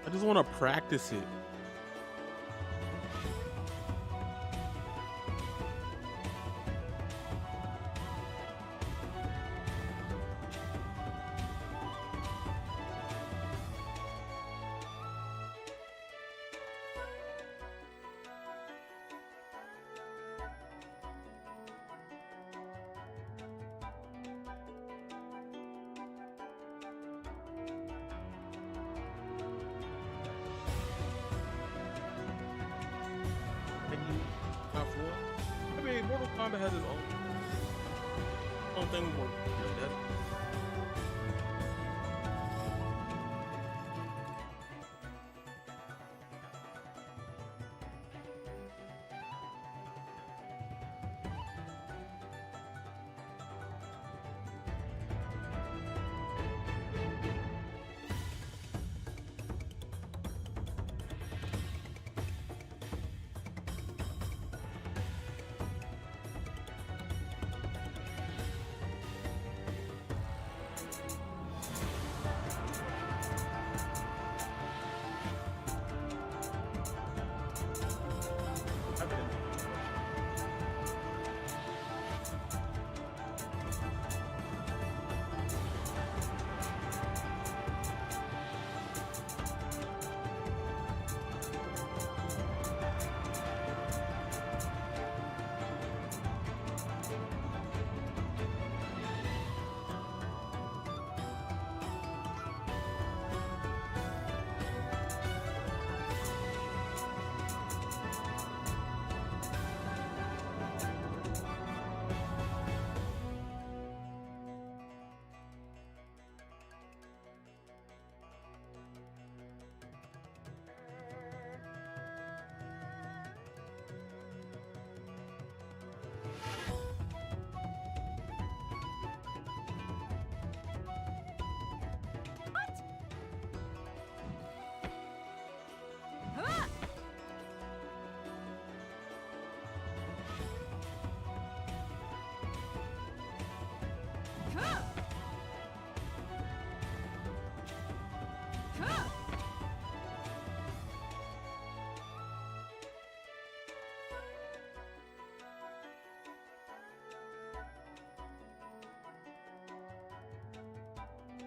I just want to practice it. I mean, Mortal Kombat has its own thing with Mortal Kombat.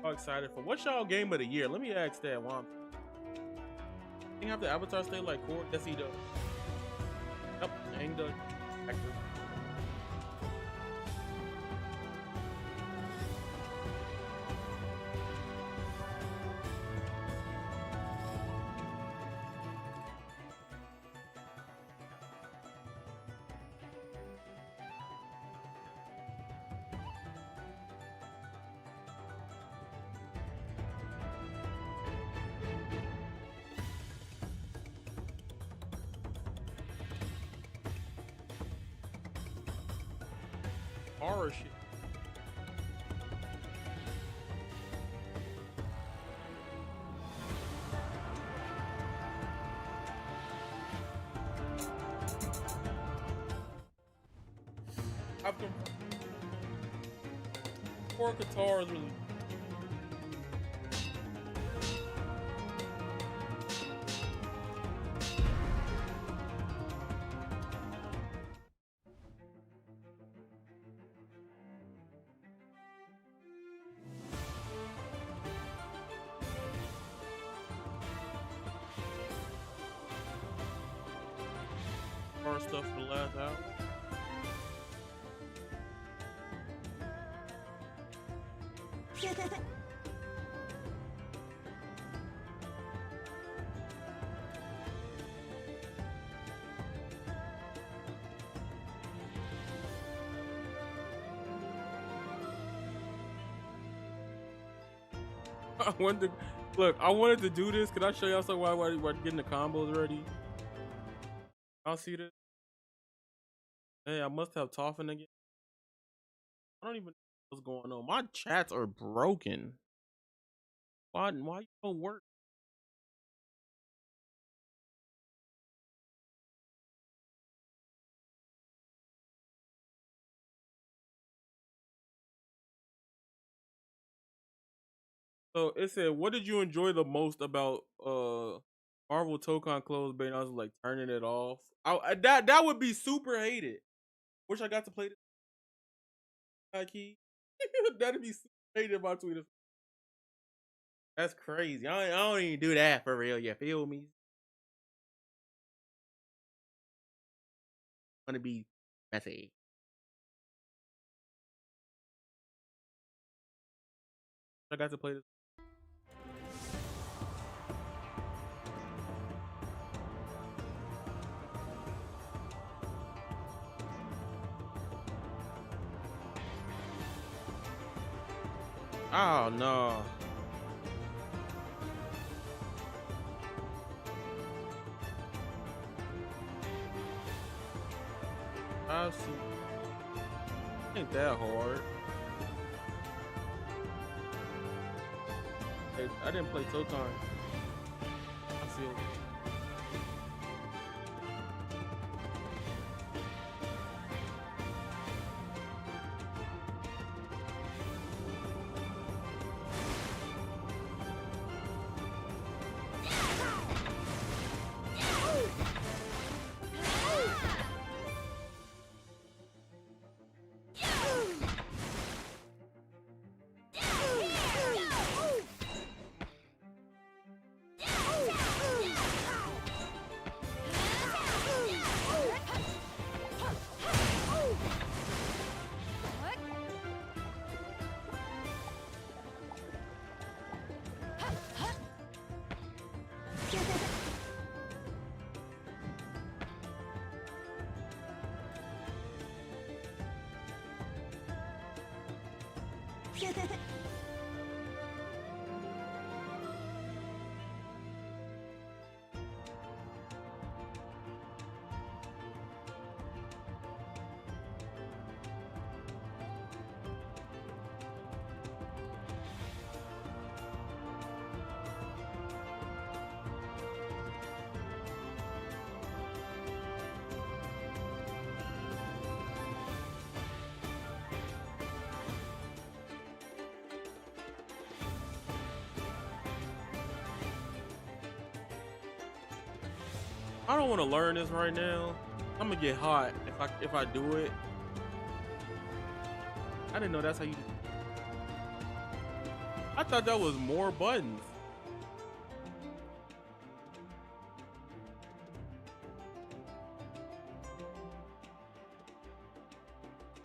How excited for what's y'all game of the year? Let me ask that one. You have the Avatar stay like core? Yes, he does. Yep, Aang does. Actor. Horror shit. I've been poor Katara is really horror stuff for the last hour. I wanted to look. I wanted to do this. Could I show y'all something while we're getting the combos ready? I'll see this. Hey, I must have Toffin again. I don't even know what's going on. My chats are broken. Why you don't work? So it said, what did you enjoy the most about Marvel Tokon closed beta? I was like turning it off. That would be super hated. Wish I got to play this key. That'd be super hated if I tweeted. That's crazy. I don't even do that for real. You feel me? Gonna be messy. I got to play this. Oh no. I see. Ain't that hard. Hey, I didn't play Tokan. I feel it. I don't want to learn this right now. I'm gonna get hot if I do it. I didn't know that's how you. I thought that was more buttons.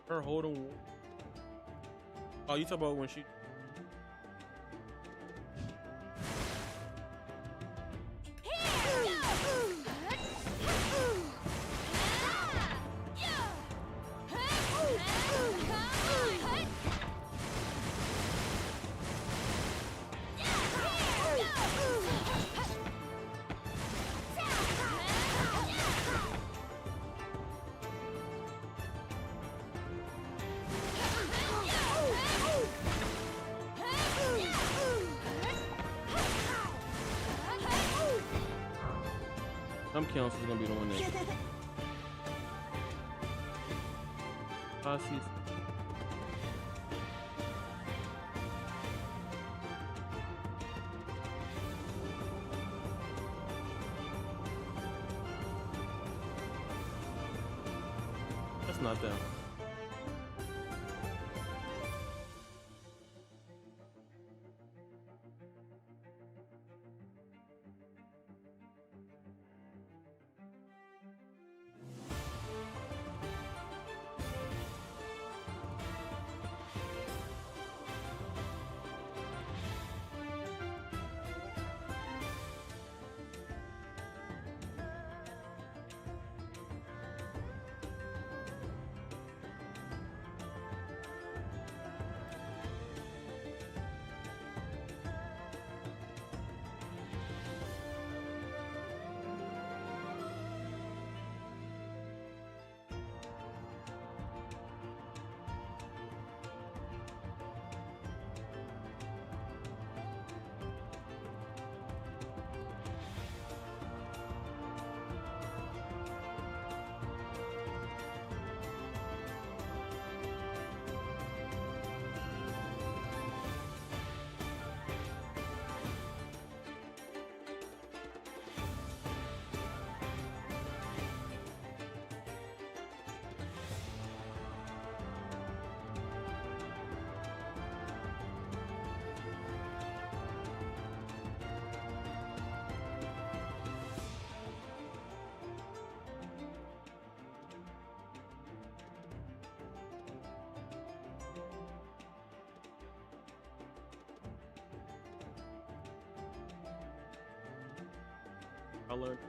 Her holding. Oh, you talk about when she. Some council's gonna be the one that. ArcSys. That's not them. Color.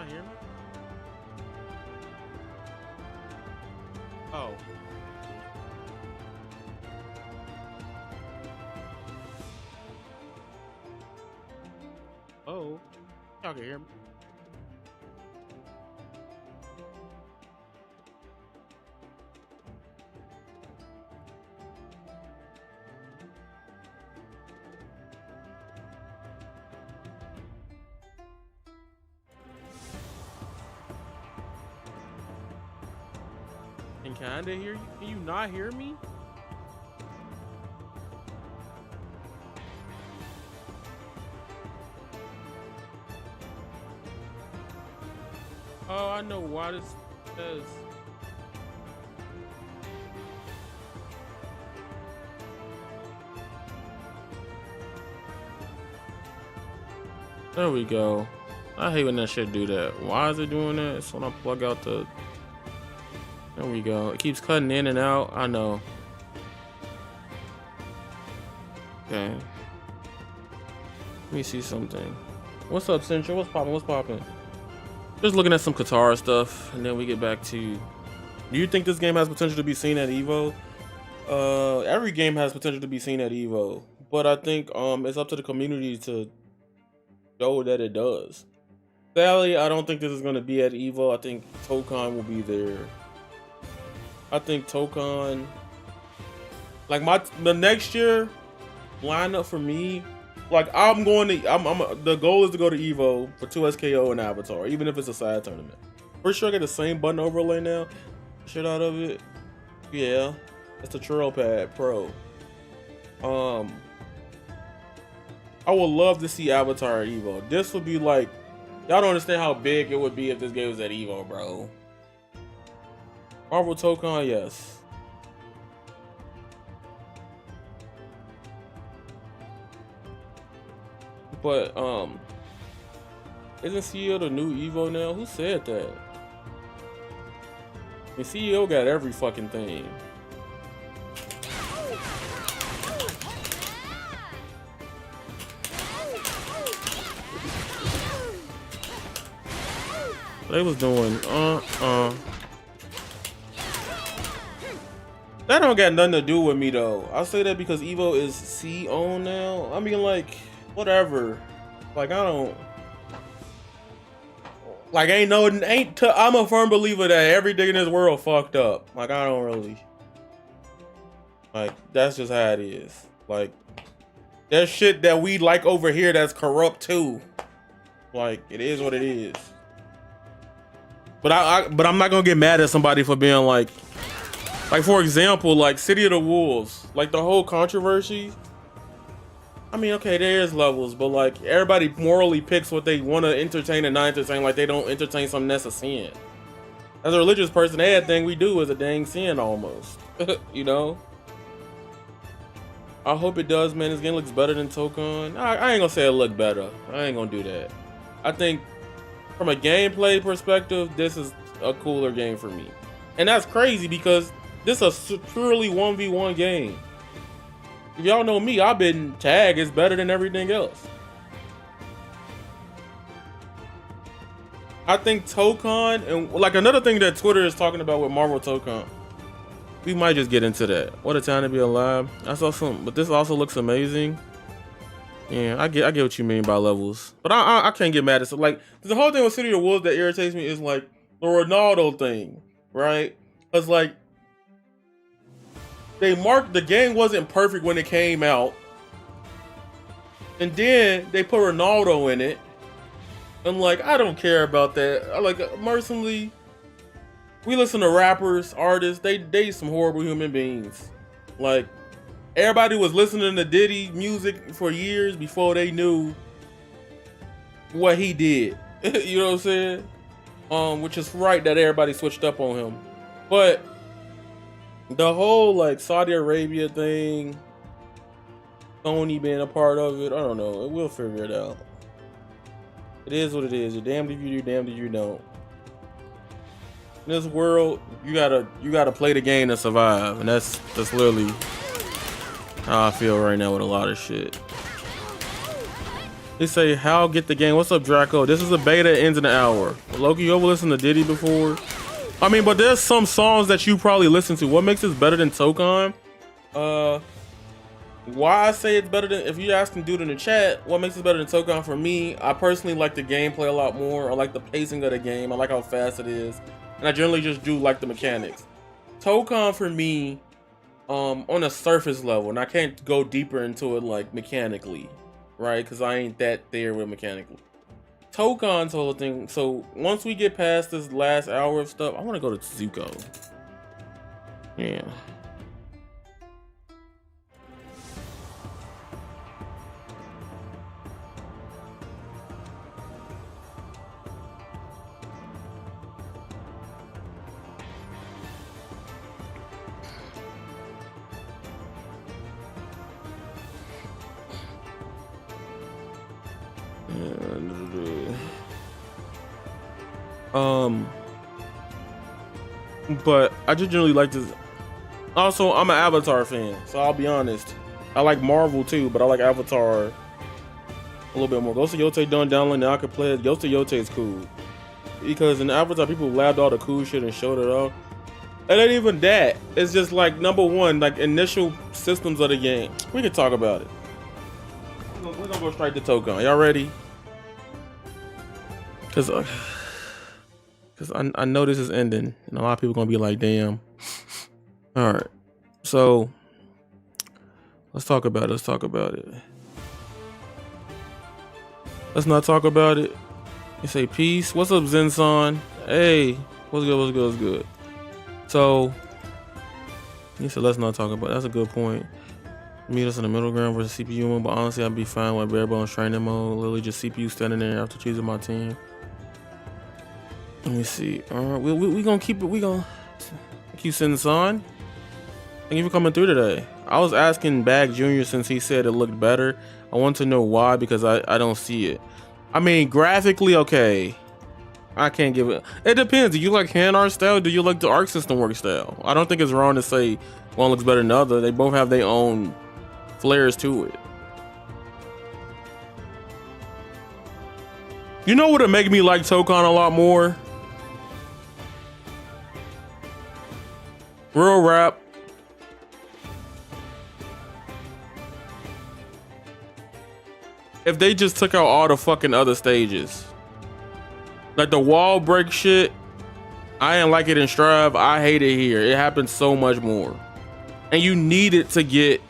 I hear me. Oh. Oh. Y'all can hear me. Can kinda hear you? Can you not hear me? Oh, I know why this says. There we go. I hate when that shit do that. Why is it doing that? It's when I plug out the. There we go. It keeps cutting in and out. I know. Okay. Let me see something. What's up, Central? What's poppin'? What's poppin'? Just looking at some Katara stuff, and then we get back to. Do you think this game has potential to be seen at Evo? Every game has potential to be seen at Evo, but I think it's up to the community to show that it does. Sadly, I don't think this is going to be at Evo. I think Tokon will be there. I think Tokon, like the next year lineup for me, like I'm the goal is to go to Evo for 2 SKO and Avatar, even if it's a side tournament. Pretty sure I get the same button overlay now. Shit out of it. Yeah, it's the Trail Pad Pro. I would love to see Avatar at Evo. This would be like, y'all don't understand how big it would be if this game was at Evo, bro. Marvel Tokon, yes. But isn't CEO the new Evo now? Who said that? The CEO got every fucking thing. They was doing That don't got nothing to do with me though. I say that because Evo is C owned now. I mean, like, whatever. Like, I don't like I'm a firm believer that everything in this world fucked up. Like, I don't really like, that's just how it is. Like, there's shit that we like over here that's corrupt too. Like, it is what it is. But I'm not gonna get mad at somebody for being like for example, like City of the Wolves, like the whole controversy. I mean, okay, there's levels, but like everybody morally picks what they want to entertain and not entertain. Like, they don't entertain something that's a sin. As a religious person, that thing we do is a dang sin almost. You know. I hope it does, man. This game looks better than Tokon. I ain't gonna say it look better. I ain't gonna do that. I think from a gameplay perspective, this is a cooler game for me. And that's crazy because this is a purely 1v1 game. If y'all know me, I've been tag is better than everything else. I think Tokon, and like another thing that Twitter is talking about with Marvel Tokon, we might just get into that. What a time to be alive. That's awesome, but this also looks amazing. Yeah, I get what you mean by levels, but I can't get mad at it. Like, the whole thing with City of the Wolves that irritates me is like the Ronaldo thing, right? Cause like the game wasn't perfect when it came out, and then they put Ronaldo in it, and like, I don't care about that. I like, personally, we listen to rappers, artists, they some horrible human beings. Like, everybody was listening to Diddy music for years before they knew what he did. You know what I'm saying? Which is right that everybody switched up on him. But the whole like Saudi Arabia thing, Sony being a part of it, I don't know. We'll figure it out. It is what it is. You're damned if you do, damned if you don't. In this world, you gotta play the game to survive, and that's literally how I feel right now with a lot of shit. They say, how get the game? What's up, Draco? This is a beta, ends in an hour. Loki, you ever listened to Diddy before? I mean, but there's some songs that you probably listen to. What makes this better than Tokan? Why I say it's better than, if you ask dude in the chat, what makes it better than Tokan for me? I personally like the gameplay a lot more. I like the pacing of the game. I like how fast it is. And I generally just do like the mechanics. Tokan for me, on a surface level, and I can't go deeper into it like mechanically, right? Because I ain't that there with mechanically. Tokan's whole thing. So once we get past this last hour of stuff, I want to go to Zuko. Yeah. But I just generally like this. Also, I'm an Avatar fan, so I'll be honest. I like Marvel too, but I like Avatar a little bit more. Ghost of Yote done download, now I can play it. Ghost of Yote is cool. Because in Avatar, people labbed all the cool shit and showed it off. And ain't even that. It's just like, number one, like initial systems of the game. We can talk about it. We're gonna go straight to Tokan. Y'all ready? Because I know this is ending, and a lot of people gonna be like, damn. All right, so let's talk about it. Let's talk about it. Let's not talk about it. You say peace. What's up, Zenson? Hey, what's good? What's good? What's good? So he said, let's not talk about it. That's a good point. Meet us in the middle ground versus CPU mode, but honestly, I'd be fine with bare bones training mode. Literally just CPU standing there after choosing my team. Let me see. All right, we gonna keep it. We gonna keep sending this on. Thank you for coming through today. I was asking Bag Jr. since he said it looked better. I want to know why, because I don't see it. I mean, graphically, okay. I can't give it. It depends. Do you like hand art style? Do you like the Arc System work style? I don't think it's wrong to say one looks better than the other. They both have their own flares to it. You know what would make me like Tokan a lot more? Real rap. If they just took out all the fucking other stages. Like the wall break shit, I didn't like it in Strive. I hate it here. It happens so much more. And you need it to get,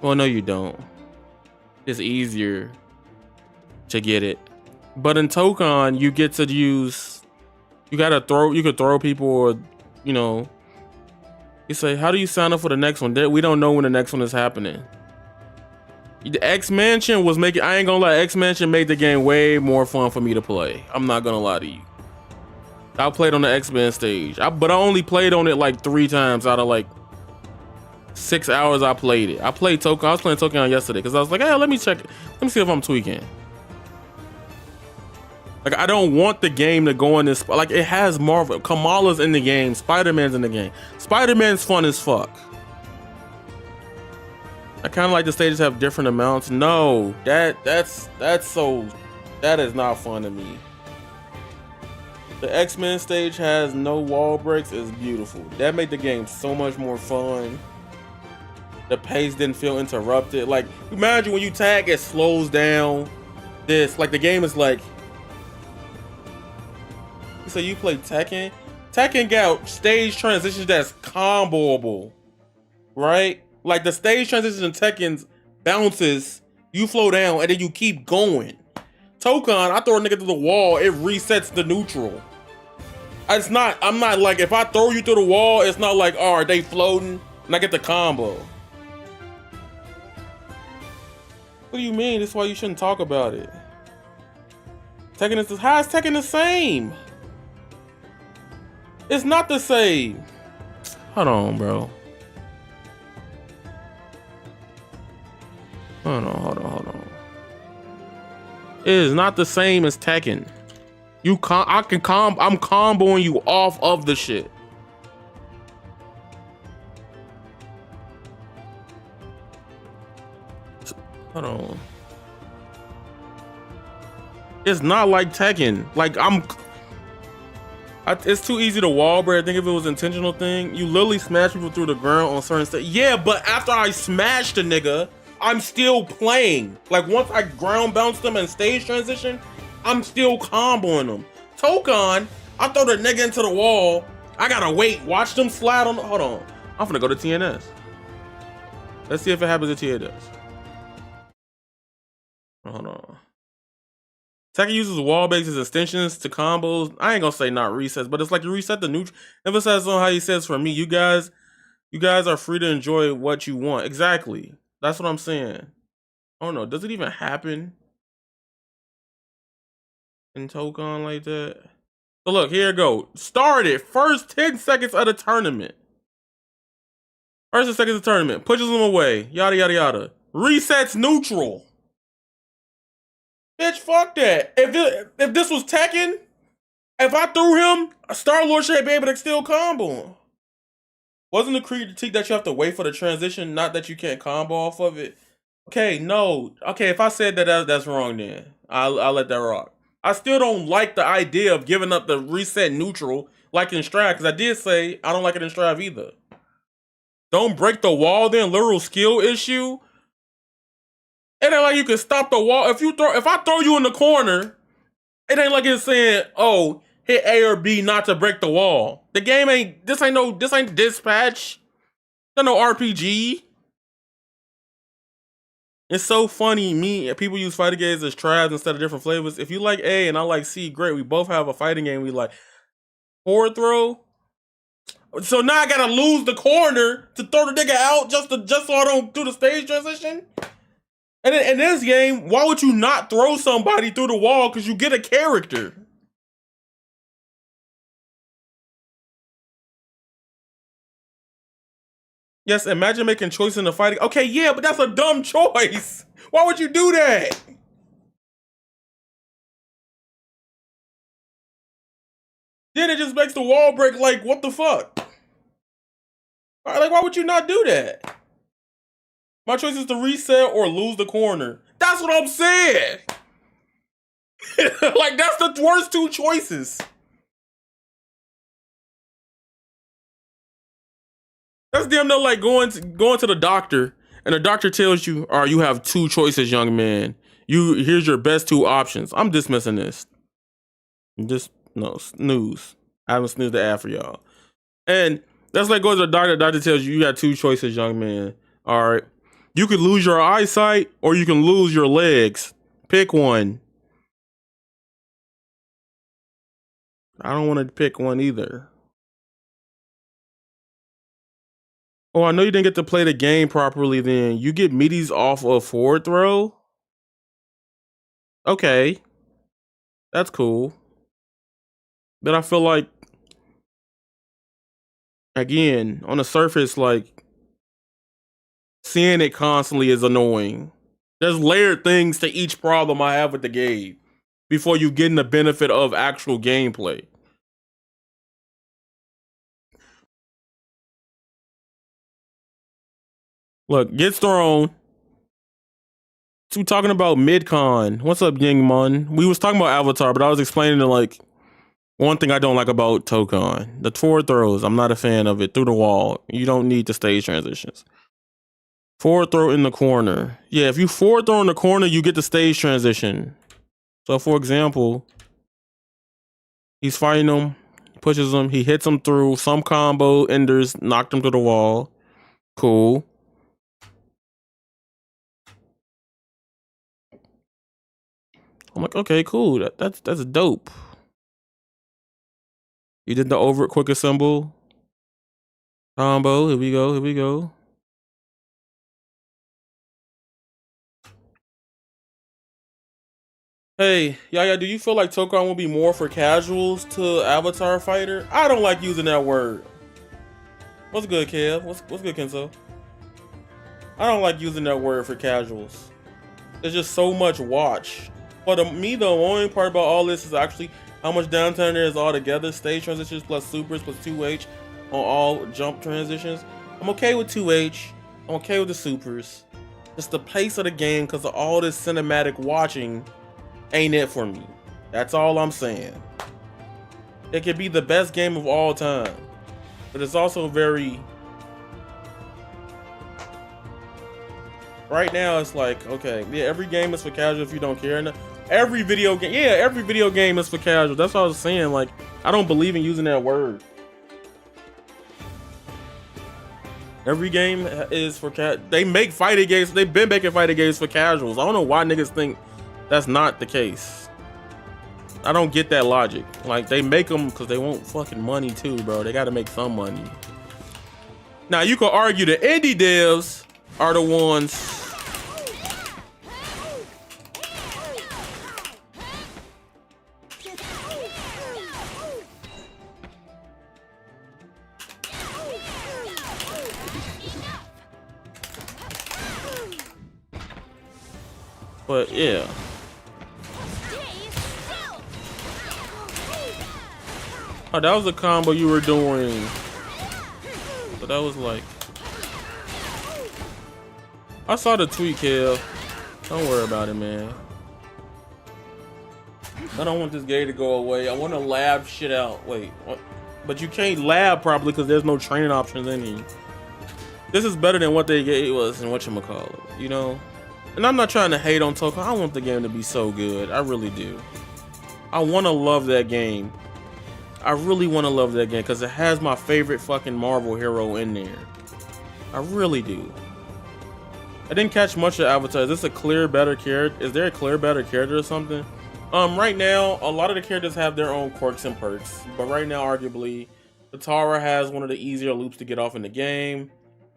well, no, you don't. It's easier to get it. But in Tokan, you get to use, you could throw people, or, you know, you say, how do you sign up for the next one? We don't know when the next one is happening. The X Mansion was making, I ain't gonna lie, X Mansion made the game way more fun for me to play. I'm not gonna lie to you. I played on the X-Men stage, but I only played on it like 3 times out of like 6 hours I played it. I played Tokan. I was playing Tokan yesterday because I was like, hey, let me check it. Let me see if I'm tweaking. Like, I don't want the game to go in this, like, it has Marvel. Kamala's in the game. Spider-Man's in the game. Spider-Man's fun as fuck. I kind of like the stages have different amounts. No, that is not fun to me. The X-Men stage has no wall breaks. It's beautiful. That made the game so much more fun. The pace didn't feel interrupted. Like, imagine when you tag, it slows down. This, like, the game is like, so you play Tekken? Tekken got stage transitions that's comboable, right? Like the stage transitions in Tekken's bounces, you flow down and then you keep going. Tokan, I throw a nigga through the wall, it resets the neutral. I'm not like, if I throw you through the wall, it's not like, oh, are they floating? And I get the combo. What do you mean? That's why you shouldn't talk about it. Tekken is, how is Tekken the same? It's not the same. Hold on, bro. Hold on. It is not the same as Tekken. I'm comboing you off of the shit. Hold on. It's not like Tekken. Like, It's too easy to wall break. I think if it was an intentional thing, you literally smash people through the ground on certain stuff. Yeah, but after I smashed a nigga, I'm still playing. Like once I ground bounce them and stage transition, I'm still comboing them. Tokon, I throw the nigga into the wall. I gotta wait, watch them slide on. Hold on, I'm gonna go to TNS. Let's see if it happens to TNS. Hold on. Tekken uses wall-based extensions to combos. I ain't gonna say not resets, but it's like you reset the neutral. Emphasize on how he says for me, you guys are free to enjoy what you want. Exactly. That's what I'm saying. I don't know. Does it even happen in Tokon like that? So look, here it go. Started first 10 seconds of the tournament. First 10 seconds of the tournament. Pushes them away. Yada yada yada. Resets neutral. Bitch, fuck that. If this was Tekken, if I threw him, Star-Lord should be able to still combo him. Wasn't the critique that you have to wait for the transition, not that you can't combo off of it? Okay, no. Okay, if I said that's wrong then. I'll let that rock. I still don't like the idea of giving up the reset neutral like in Strive, because I did say I don't like it in Strive either. Don't break the wall then, literal skill issue. It ain't like you can stop the wall. If I throw you in the corner, it ain't like it's saying, oh, hit A or B not to break the wall. The game ain't this ain't dispatch. There's no RPG. It's so funny, people use fighting games as tribes instead of different flavors. If you like A and I like C, great. We both have a fighting game we like. Forward throw. So now I gotta lose the corner to throw the nigga out just so I don't do the stage transition? And in this game, why would you not throw somebody through the wall because you get a character? Yes, imagine making choices in the fighting. Okay, yeah, but that's a dumb choice. Why would you do that? Then it just makes the wall break like, what the fuck? Like, why would you not do that? My choice is to reset or lose the corner. That's what I'm saying. Like, that's the worst two choices. That's damn near like going to the doctor and the doctor tells you, all right, you have two choices, young man. Here's your best two options. I'm dismissing this. No, snooze. I haven't snoozed the ad for y'all. And that's like going to the doctor tells you got two choices, young man. All right. You could lose your eyesight or you can lose your legs. Pick one. I don't want to pick one either. Oh, I know you didn't get to play the game properly then. You get meaties off of forward throw? Okay. That's cool. But I feel like, again, on the surface, like, seeing it constantly is annoying. There's layered things to each problem I have with the game before you get the benefit of actual gameplay. Look, gets thrown. So we talking about mid-con. What's up, Yingmon? We was talking about Avatar, but I was explaining to like one thing I don't like about Tokon. The forward throws, I'm not a fan of it. Through the wall. You don't need the stage transitions. Forward throw in the corner. Yeah, if you forward throw in the corner, you get the stage transition. So for example, he's fighting him, pushes him, he hits him through some combo, enders, knocked him to the wall. Cool. I'm like, okay, cool. That's dope. You did the over quicker symbol. Combo. Here we go. Hey, Yaya, do you feel like Tokon will be more for casuals to Avatar Fighter? I don't like using that word. What's good, Kev? What's good, Kenzo? I don't like using that word for casuals. There's just so much watch. But me, the only part about all this is actually how much downtime there is altogether. Stage transitions plus supers plus 2H on all jump transitions. I'm okay with 2H. I'm okay with the supers. Just the pace of the game because of all this cinematic watching ain't it for me. That's all I'm saying. It could be the best game of all time, but it's also very. Right now, it's like, okay, yeah, every game is for casual if you don't care. And every video game, yeah, every video game is for casual. That's what I was saying. Like, I don't believe in using that word. Every game is for They make fighting games. They've been making fighting games for casuals. I don't know why niggas think that's not the case. I don't get that logic. Like, they make them because they want fucking money too, bro. They got to make some money. Now, you could argue the indie devs are the ones. But yeah. Oh, that was a combo you were doing. But that was like, I saw the tweet, Kev. Don't worry about it, man. I don't want this game to go away. I want to lab shit out. Wait, what? But you can't lab properly because there's no training options in here. This is better than what they gave us and whatchamacallit, you know? And I'm not trying to hate on Toko. I want the game to be so good. I really do. I want to love that game. I really want to love that game because it has my favorite fucking Marvel hero in there. I really do. I didn't catch much of Avatar. Is this a clear, better character? Is there a clear, better character or something? Right now, a lot of the characters have their own quirks and perks. But right now, arguably, Katara has one of the easier loops to get off in the game.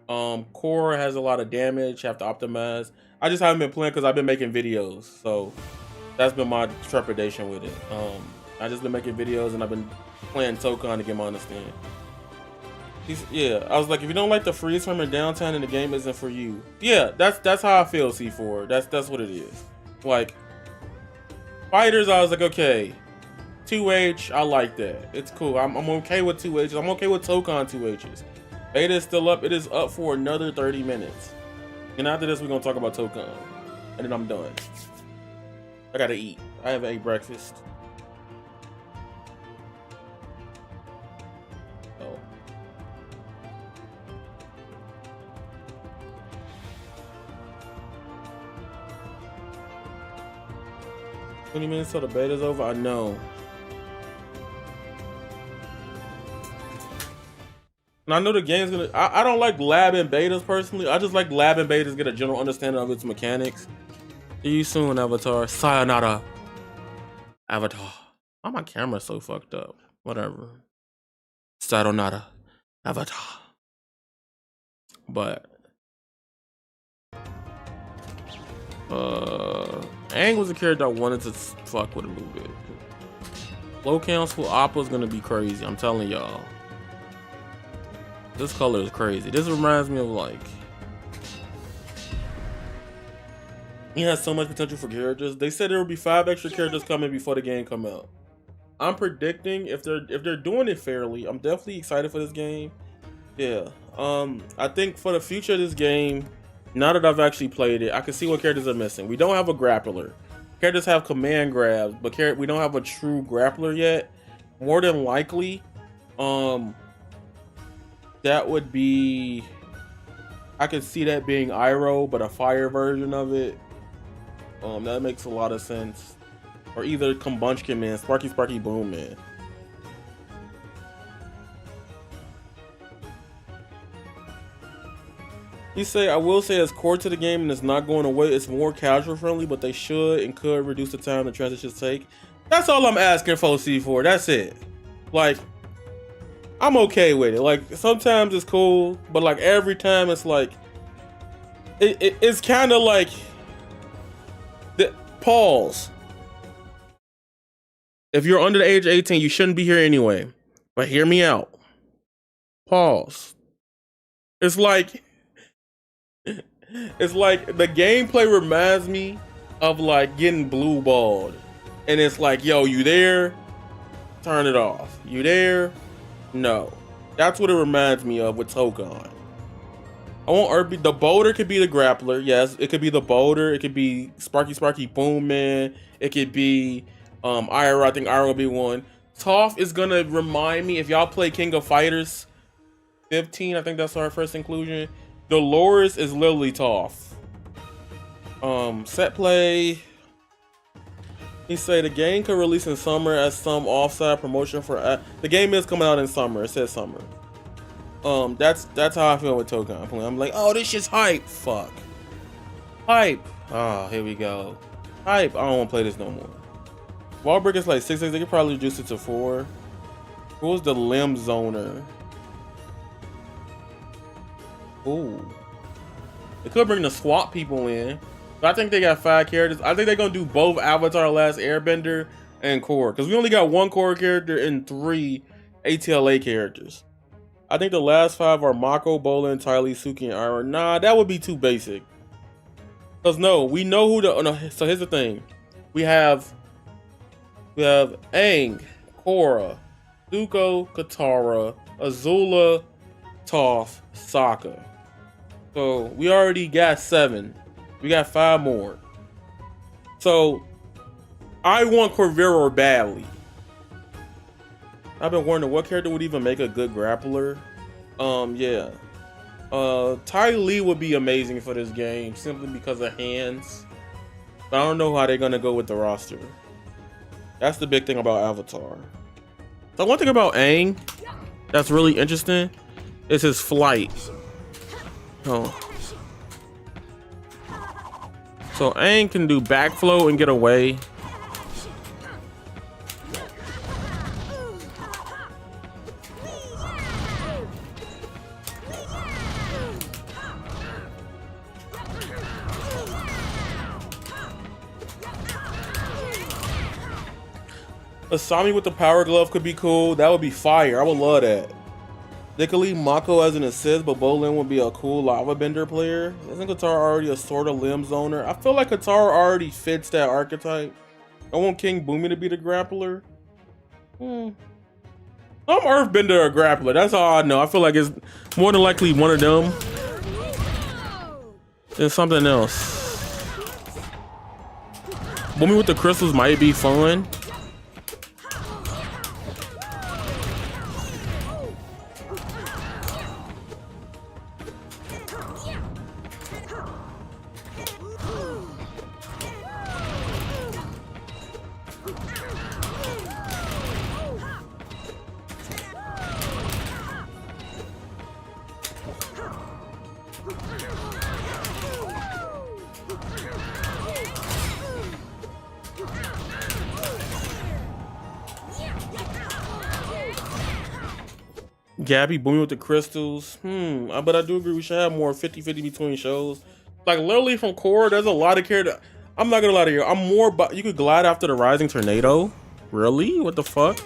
Korra has a lot of damage, have to optimize. I just haven't been playing because I've been making videos, so that's been my trepidation with it. I just been making videos and I've been playing Tokon to get my understanding. Yeah, I was like, if you don't like the freeze frame and downtime, and the game isn't for you. Yeah, that's how I feel, C4. That's what it is. Like fighters, I was like, okay, 2H, I like that. It's cool. I'm okay with 2Hs. I'm okay with Tokon 2Hs. Beta is still up. It is up for another 30 minutes. And after this, we're gonna talk about Tokon. And then I'm done. I gotta eat. I haven't ate breakfast. Oh. 20 minutes till the beta's over? I know. And I know the game's gonna. I don't like lab and betas personally. I just like lab and betas get a general understanding of its mechanics. See you soon, Avatar. Sayonara. Avatar. Why my camera's so fucked up? Whatever. Sayonara. Avatar. But Aang was a character I wanted to fuck with a little bit. Low council Appa's gonna be crazy. I'm telling y'all. This color is crazy. This reminds me of like, he has so much potential for characters. They said there will be 5 extra characters coming before the game come out. I'm predicting if they're doing it fairly, I'm definitely excited for this game. Yeah. I think for the future of this game, now that I've actually played it, I can see what characters are missing. We don't have a grappler. Characters have command grabs, but we don't have a true grappler yet. More than likely, that would be, I could see that being Iroh, but a fire version of it. That makes a lot of sense. Or either Combustion Man, Sparky Sparky Boom Man. He say, I will say it's core to the game and it's not going away. It's more casual friendly, but they should and could reduce the time the transitions take. That's all I'm asking for C4. That's it. Like, I'm okay with it. Like, sometimes it's cool, but like every time it's like, it's kind of like, pause. If you're under the age of 18, you shouldn't be here anyway. But hear me out. Pause. It's like the gameplay reminds me of like getting blue balled. And it's like, yo, you there? Turn it off. You there? No. That's what it reminds me of with Tokon. I want the boulder could be the grappler. Yes, it could be the boulder. It could be Sparky Boom Man. It could be Iroh. I think Iroh will be one. Toph is gonna remind me, if y'all play King of Fighters 15, I think that's our first inclusion. Dolores is literally Toph. Set play. He say the game could release in summer as some offside promotion for the game is coming out in summer. It says summer. That's how I feel with Token. I'm like, oh, this shit's hype. Fuck. Hype. Oh, here we go. Hype. I don't want to play this no more. Wall break is like 6. They could probably reduce it to 4. Who's the limb zoner? Ooh. They could bring the swap people in. But I think they got 5 characters. I think they're gonna do both Avatar: Last Airbender and Korra, because we only got 1 Korra character and 3 ATLA characters. I think the last 5 are Mako, Bolin, Tylee, Suki, and Ira. Nah, that would be too basic. Cause no, we know who the. Oh no, so here's the thing: we have Aang, Korra, Zuko, Katara, Azula, Toph, Sokka. So we already got 7. We got 5 more. So I want Corvero badly. I've been wondering what character would even make a good grappler. Yeah. Tylee would be amazing for this game simply because of hands. But I don't know how they're gonna go with the roster. That's the big thing about Avatar. So one thing about Aang that's really interesting is his flight. Oh. So Aang can do backflow and get away. Asami with the power glove could be cool. That would be fire. I would love that. They could leave Mako as an assist, but Bolin would be a cool lava bender player. Isn't Katara already a sort of limb zoner? I feel like Katara already fits that archetype. I want King Boomy to be the grappler. Some earthbender or grappler. That's all I know. I feel like it's more than likely one of them than something else. Boomy with the crystals might be fun. Gabby Boomy with the crystals. But I do agree we should have more 50-50 between shows. Like literally from Korra, there's a lot of characters. I'm not gonna lie to you. I'm more but you could glide after the rising tornado. Really? What the fuck?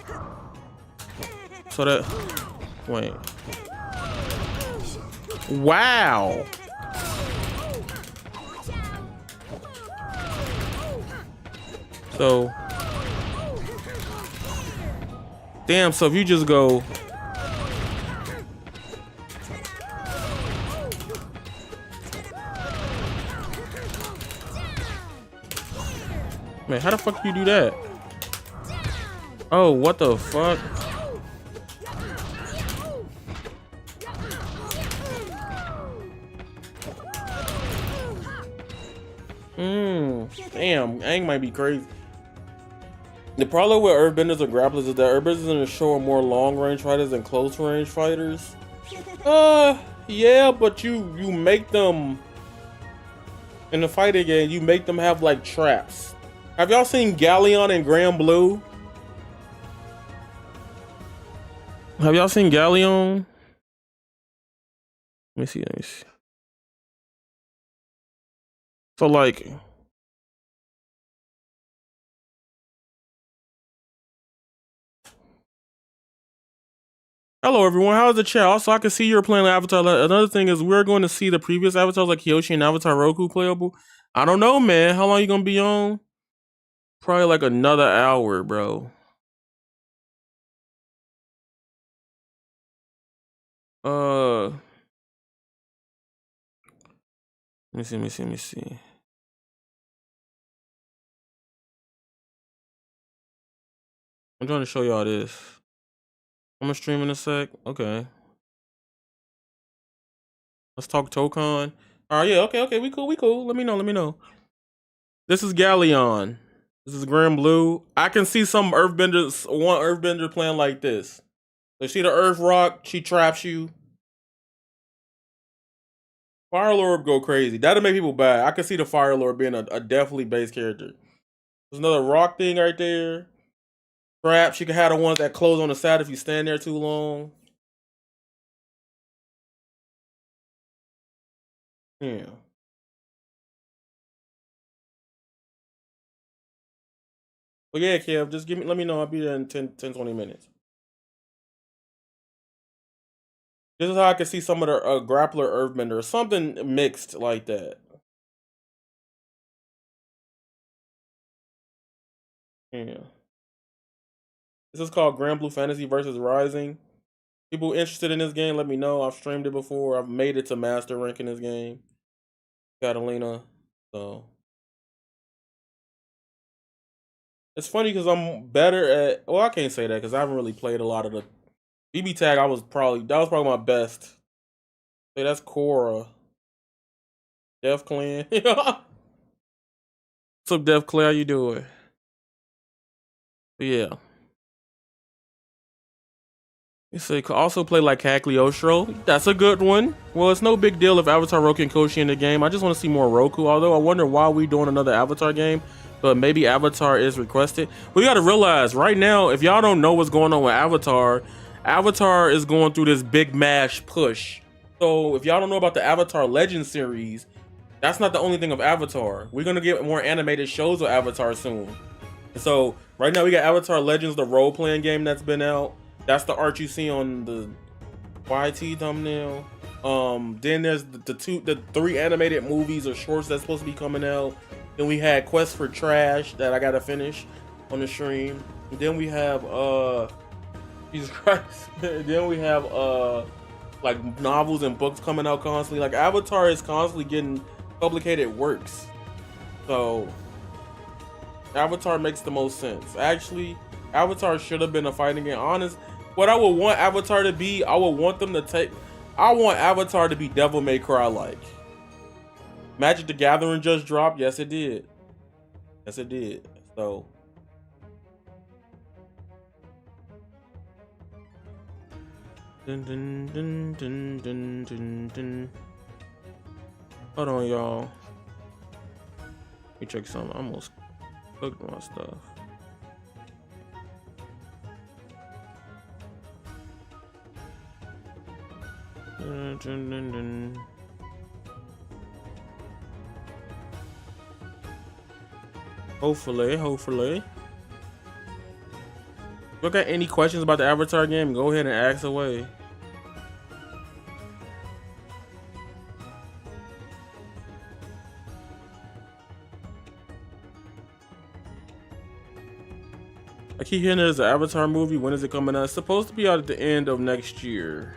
So that wait. Wow. So damn, so if you just go man, how the fuck do you do that? Oh, what the fuck? Damn, Aang might be crazy. The problem with earthbenders or grapplers is that earthbenders in the show are more long range fighters than close range fighters. Yeah, but you make them in the fighting game, you make them have like traps. Have y'all seen Galleon and Grand Blue? Have y'all seen Galleon? Let me see. So like, hello everyone, how's the chat? Also, I can see you're playing Avatar. Another thing is we're going to see the previous avatars like Kyoshi and Avatar Roku playable. I don't know, man. How long you gonna be on? Probably like another hour, bro. Let me see. I'm trying to show y'all this. I'm gonna stream in a sec. Okay. Let's talk Tokon. All right, yeah, okay, we cool. Let me know. This is Galleon. This is Grim Blue. I can see some Earthbenders, one Earthbender playing like this. So see the Earth Rock, she traps you. Fire Lord go crazy. That'll make people bad. I can see the Fire Lord being a definitely base character. There's another rock thing right there. Traps, you can have the ones that close on the side if you stand there too long. Yeah. But yeah, Kev, just let me know. I'll be there in 10, 20 minutes. This is how I can see some of the grappler earthbender or something mixed like that. Yeah. This is called Grand Blue Fantasy versus Rising. People interested in this game, let me know. I've streamed it before. I've made it to master rank in this game. Catalina. So it's funny because I'm better at, well, I can't say that because I haven't really played a lot of the BBTag. That was probably my best. Hey, that's Cora. Def Clan. What's up, Def Clan? How you doing? But yeah. You say could also play like Cagliostro. That's a good one. Well, it's no big deal if Avatar Roku and Koshi in the game. I just want to see more Roku. Although I wonder why we doing another Avatar game. But maybe Avatar is requested. We got to realize right now, if y'all don't know what's going on with Avatar, Avatar is going through this big mash push. So if y'all don't know about the Avatar Legends series, that's not the only thing of Avatar. We're going to get more animated shows of Avatar soon. So right now we got Avatar Legends, the role-playing game that's been out. That's the art you see on the YT thumbnail. Then there's the three animated movies or shorts that's supposed to be coming out. Then we had Quest for Trash that I gotta finish on the stream. And then we have Jesus Christ. Then we have like novels and books coming out constantly. Like Avatar is constantly getting publicated works. So Avatar makes the most sense. Actually, Avatar should have been a fighting game. Honest, what I would want Avatar to be, I want Avatar to be Devil May Cry like. Magic the Gathering just dropped. Yes, it did. Yes, it did. So dun, dun, dun, dun, dun, dun, dun. Hold on, y'all. Let me check something. I almost cooked my stuff. Dun, dun, dun, dun. Hopefully. If you got any questions about the Avatar game, go ahead and ask away. I keep hearing there's an Avatar movie. When is it coming out? It's supposed to be out at the end of next year.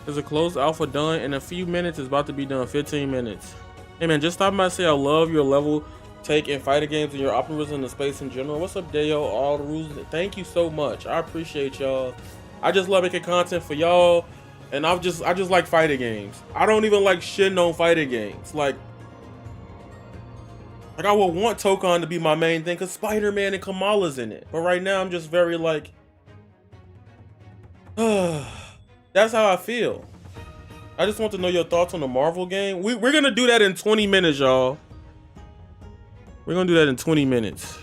There's a closed alpha done in a few minutes. It's about to be done. 15 minutes. Hey man, just stop by and say I love your level take in fighter games and your optimism in the space in general. What's up, Deo? All the rules. Thank you so much. I appreciate y'all. I just love making content for y'all, and I just like fighting games. I don't even like shitting on fighting games. Like I would want Tokon to be my main thing because Spider-Man and Kamala's in it. But right now I'm just very like, that's how I feel. I just want to know your thoughts on the Marvel game. We're gonna do that in 20 minutes, y'all. We're gonna do that in 20 minutes.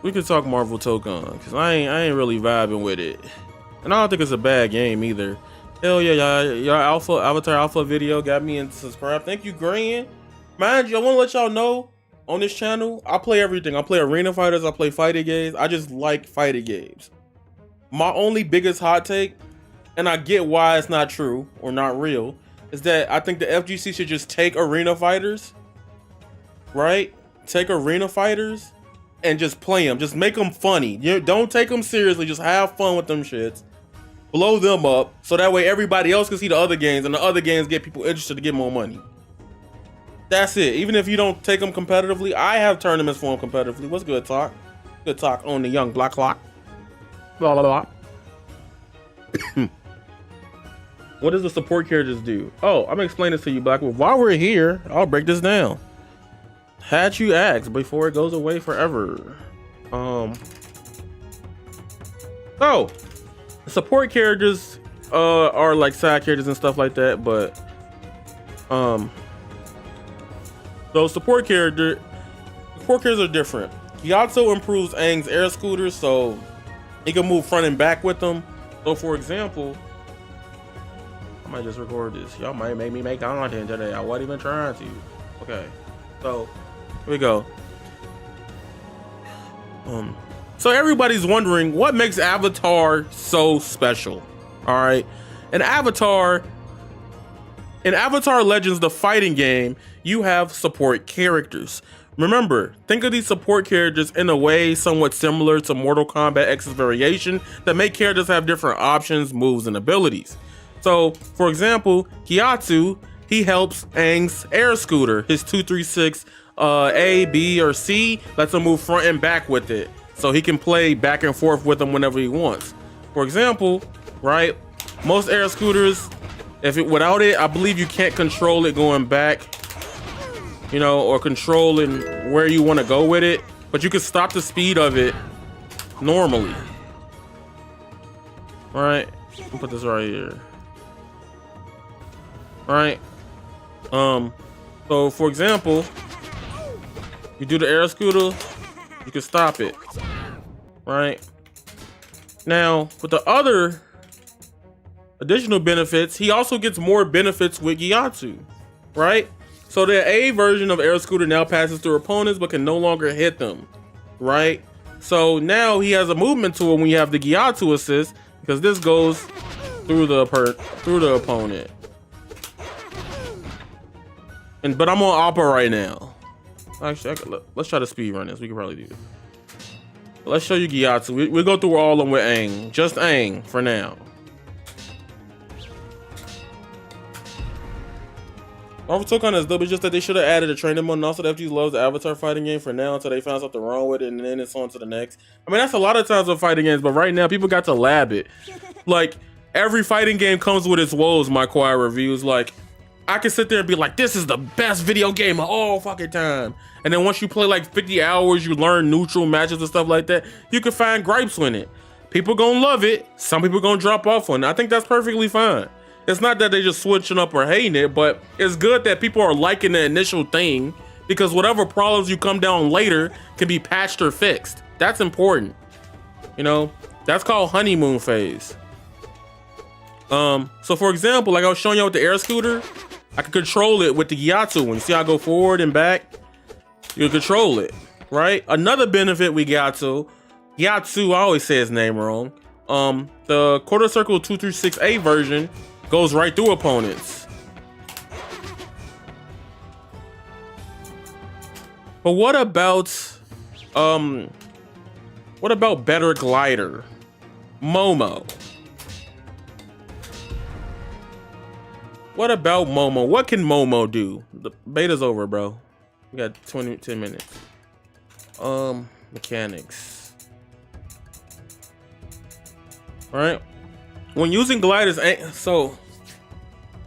We could talk Marvel Tokon, because I ain't really vibing with it. And I don't think it's a bad game either. Hell yeah, y'all Avatar Alpha video got me into subscribe. Thank you, Gran. Mind you, I want to let y'all know, on this channel, I play everything. I play arena fighters, I play fighting games. I just like fighting games. My only biggest hot take, and I get why it's not true or not real, is that I think the FGC should just take arena fighters, right? Take arena fighters and just play them. Just make them funny. You don't take them seriously. Just have fun with them shits. Blow them up so that way everybody else can see the other games and the other games get people interested to get more money. That's it. Even if you don't take them competitively, I have tournaments for them competitively. What's good, Talk? Good talk on the young block clock. Blah, blah, blah. What does the support characters do? Oh, I'm gonna explain this to you, Black Wolf. While we're here, I'll break this down. Had you asked before it goes away forever. So support characters are like side characters and stuff like that, but those support characters are different. Gyatso improves Aang's air scooters, so he can move front and back with them. So for example, I might just record this. Y'all might make me make content today. I wasn't even trying to. Okay, so here we go. So everybody's wondering what makes Avatar so special. All right, in Avatar Legends, the fighting game, you have support characters. Remember, think of these support characters in a way somewhat similar to Mortal Kombat X's variation that make characters have different options, moves, and abilities. So, for example, Gyatso, he helps Aang's air scooter. His 236 A, B, or C lets him move front and back with it, so he can play back and forth with them whenever he wants. For example, right, most air scooters, without it, I believe you can't control it going back, you know, or controlling where you want to go with it, but you can stop the speed of it normally. All right, I'll put this right here. All right, so for example, you do the air scooter, you can stop it. Right now, with the other additional benefits, he also gets more benefits with Gyatso, right? So the A version of air scooter now passes through opponents but can no longer hit them, right? So now he has a movement tool when you have the Gyatso assist, because this goes through the opponent. But I'm on Appa right now. Actually, let's try to speed run this. We can probably do it. Let's show you Gyatso. We'll go through all of them with Aang. Just Aang for now. Marvel took on this though, but just that they should have added a training mode, and also the FG loves the Avatar fighting game for now until they found something wrong with it, and then it's on to the next. I mean, that's a lot of times with fighting games, but right now people got to lab it. Like, every fighting game comes with its woes, my quiet reviews. Like, I can sit there and be like, this is the best video game of all fucking time. And then once you play like 50 hours, you learn neutral matches and stuff like that, you can find gripes with it. People gonna love it. Some people gonna drop off on it. I think that's perfectly fine. It's not that they just switching up or hating it, but it's good that people are liking the initial thing, because whatever problems you come down later can be patched or fixed. That's important. You know, that's called honeymoon phase. So for example, like I was showing you with the air scooter, I can control it with the Gyatso one. You see how I go forward and back? You can control it, right? Another benefit we Gyatso, I always say his name wrong. The quarter circle 236A version goes right through opponents. But what about better glider? Momo. What about Momo? What can Momo do? The beta's over, bro. We got 10 minutes. Mechanics. All right. When using gliders, so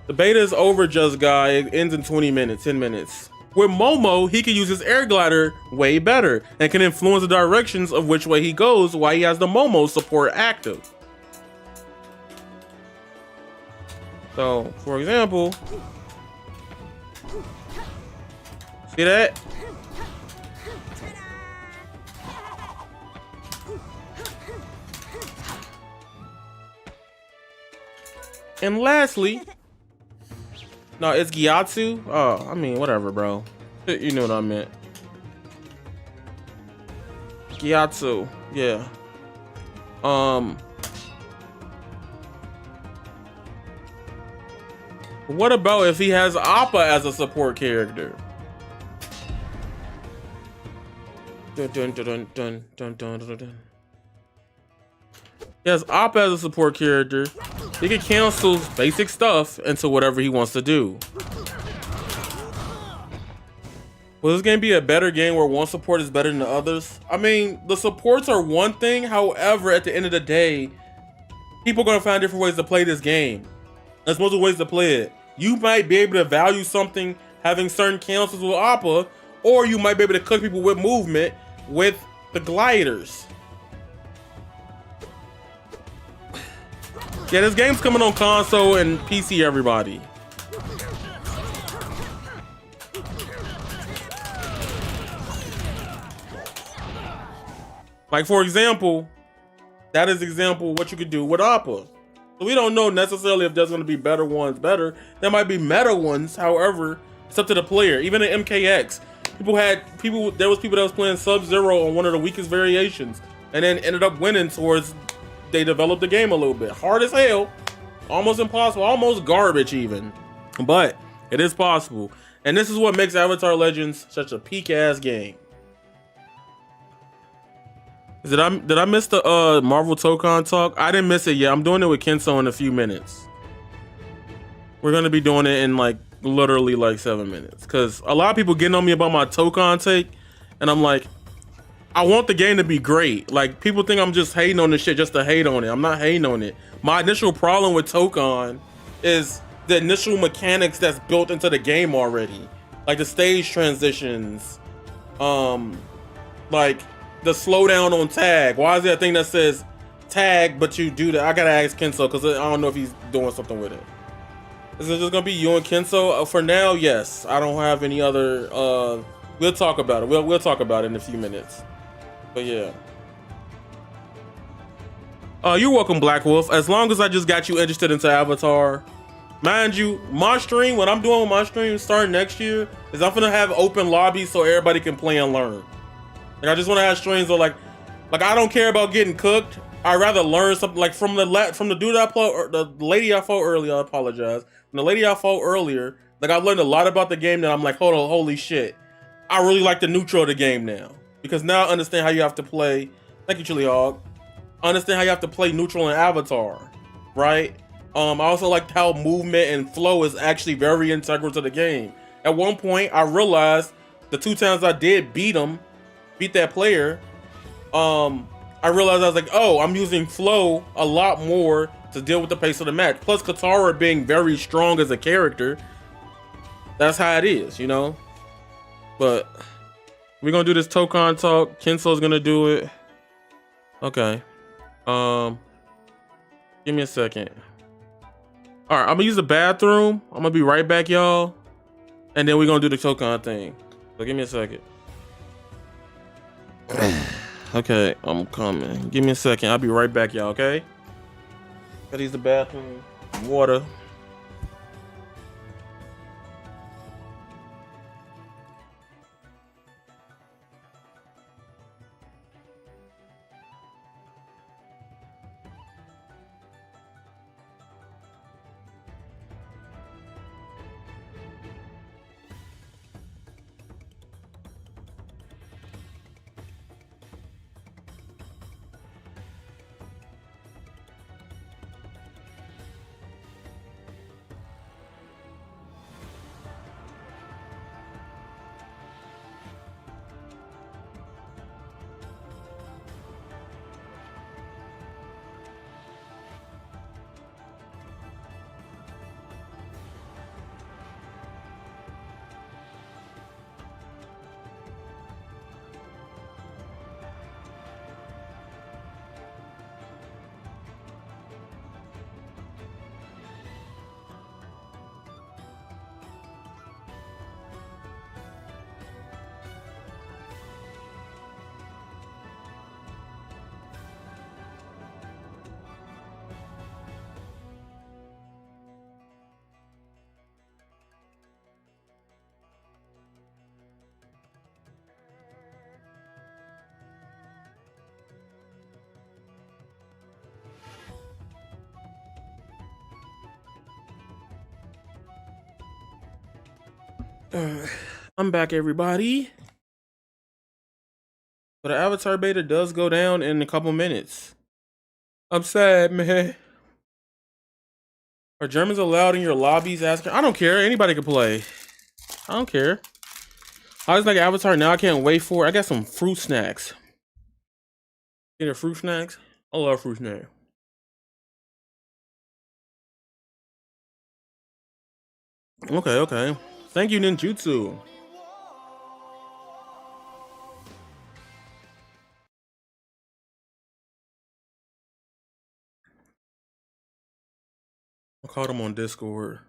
the beta is over, just guy. It ends in 10 minutes. With Momo, he can use his air glider way better and can influence the directions of which way he goes while he has the Momo support active. So, for example, see that? And lastly, no, it's Gyatso. Oh, I mean, whatever, bro. You know what I meant. Gyatso. Yeah. What about if he has Appa as a support character? Dun, dun, dun, dun, dun, dun, dun, dun, dun. He has Appa as a support character. He can cancel basic stuff into whatever he wants to do. Will this game be a better game where one support is better than the others? I mean, the supports are one thing. However, at the end of the day, people are going to find different ways to play this game. There's multiple ways to play it. You might be able to value something having certain cancels with Appa, or you might be able to cook people with movement with the gliders. Yeah, this game's coming on console and PC, everybody. Like, for example, that is example of what you could do with Appa. So we don't know necessarily if there's going to be better ones better. There might be meta ones. However, it's up to the player. Even in MKX, there was people that was playing Sub-Zero on one of the weakest variations and then ended up winning towards they developed the game a little bit. Hard as hell, almost impossible, almost garbage even. But it is possible. And this is what makes Avatar Legends such a peak ass game. Did I miss the Marvel Tokon talk? I didn't miss it yet. I'm doing it with Kenso in a few minutes. We're gonna be doing it in like literally like 7 minutes. Cause a lot of people getting on me about my Tokon take, and I'm like, I want the game to be great. Like, people think I'm just hating on this shit just to hate on it. I'm not hating on it. My initial problem with Tokon is the initial mechanics that's built into the game already. Like the stage transitions, like the slowdown on tag. Why is there a thing that says tag, but you do that? I gotta ask Kenso because I don't know if he's doing something with it. Is it just gonna be you and Kenso? For now, yes. I don't have any other. We'll talk about it. We'll talk about it in a few minutes. But yeah. You're welcome, Black Wolf. As long as I just got you interested into Avatar. Mind you, my stream, what I'm doing with my stream starting next year is I'm gonna have open lobbies so everybody can play and learn. Like, I just want to have streams where like I don't care about getting cooked. I'd rather learn something like from the dude I fought, or the lady I fought earlier. I apologize. From the lady I fought earlier, like I learned a lot about the game that I'm like, hold on, holy shit. I really like the neutral of the game now. Because now I understand how you have to play. Thank you, Chili Hog. I understand how you have to play neutral in Avatar, right? I also liked how movement and flow is actually very integral to the game. At one point, I realized the 2 times I did beat that player, I realized I was like, oh, I'm using flow a lot more to deal with the pace of the match. Plus, Katara being very strong as a character, that's how it is, you know? But we're gonna do this Tokon talk. Kenso's gonna do it. Okay. Give me a second. All right, I'm gonna use the bathroom. I'm gonna be right back, y'all. And then we're gonna do the Tokon thing. So give me a second. Okay, I'm coming. Give me a second. I'll be right back, y'all, okay? Gotta use the bathroom. Water. I'm back, everybody. But the Avatar beta does go down in a couple minutes. I'm sad, man. Are Germans allowed in your lobbies? Asking. I don't care. Anybody can play. I don't care. I was like Avatar now. I can't wait for it. I got some fruit snacks. Get a fruit snacks. I love fruit snacks. Okay, okay. Thank you, Ninjutsu. I called him on Discord.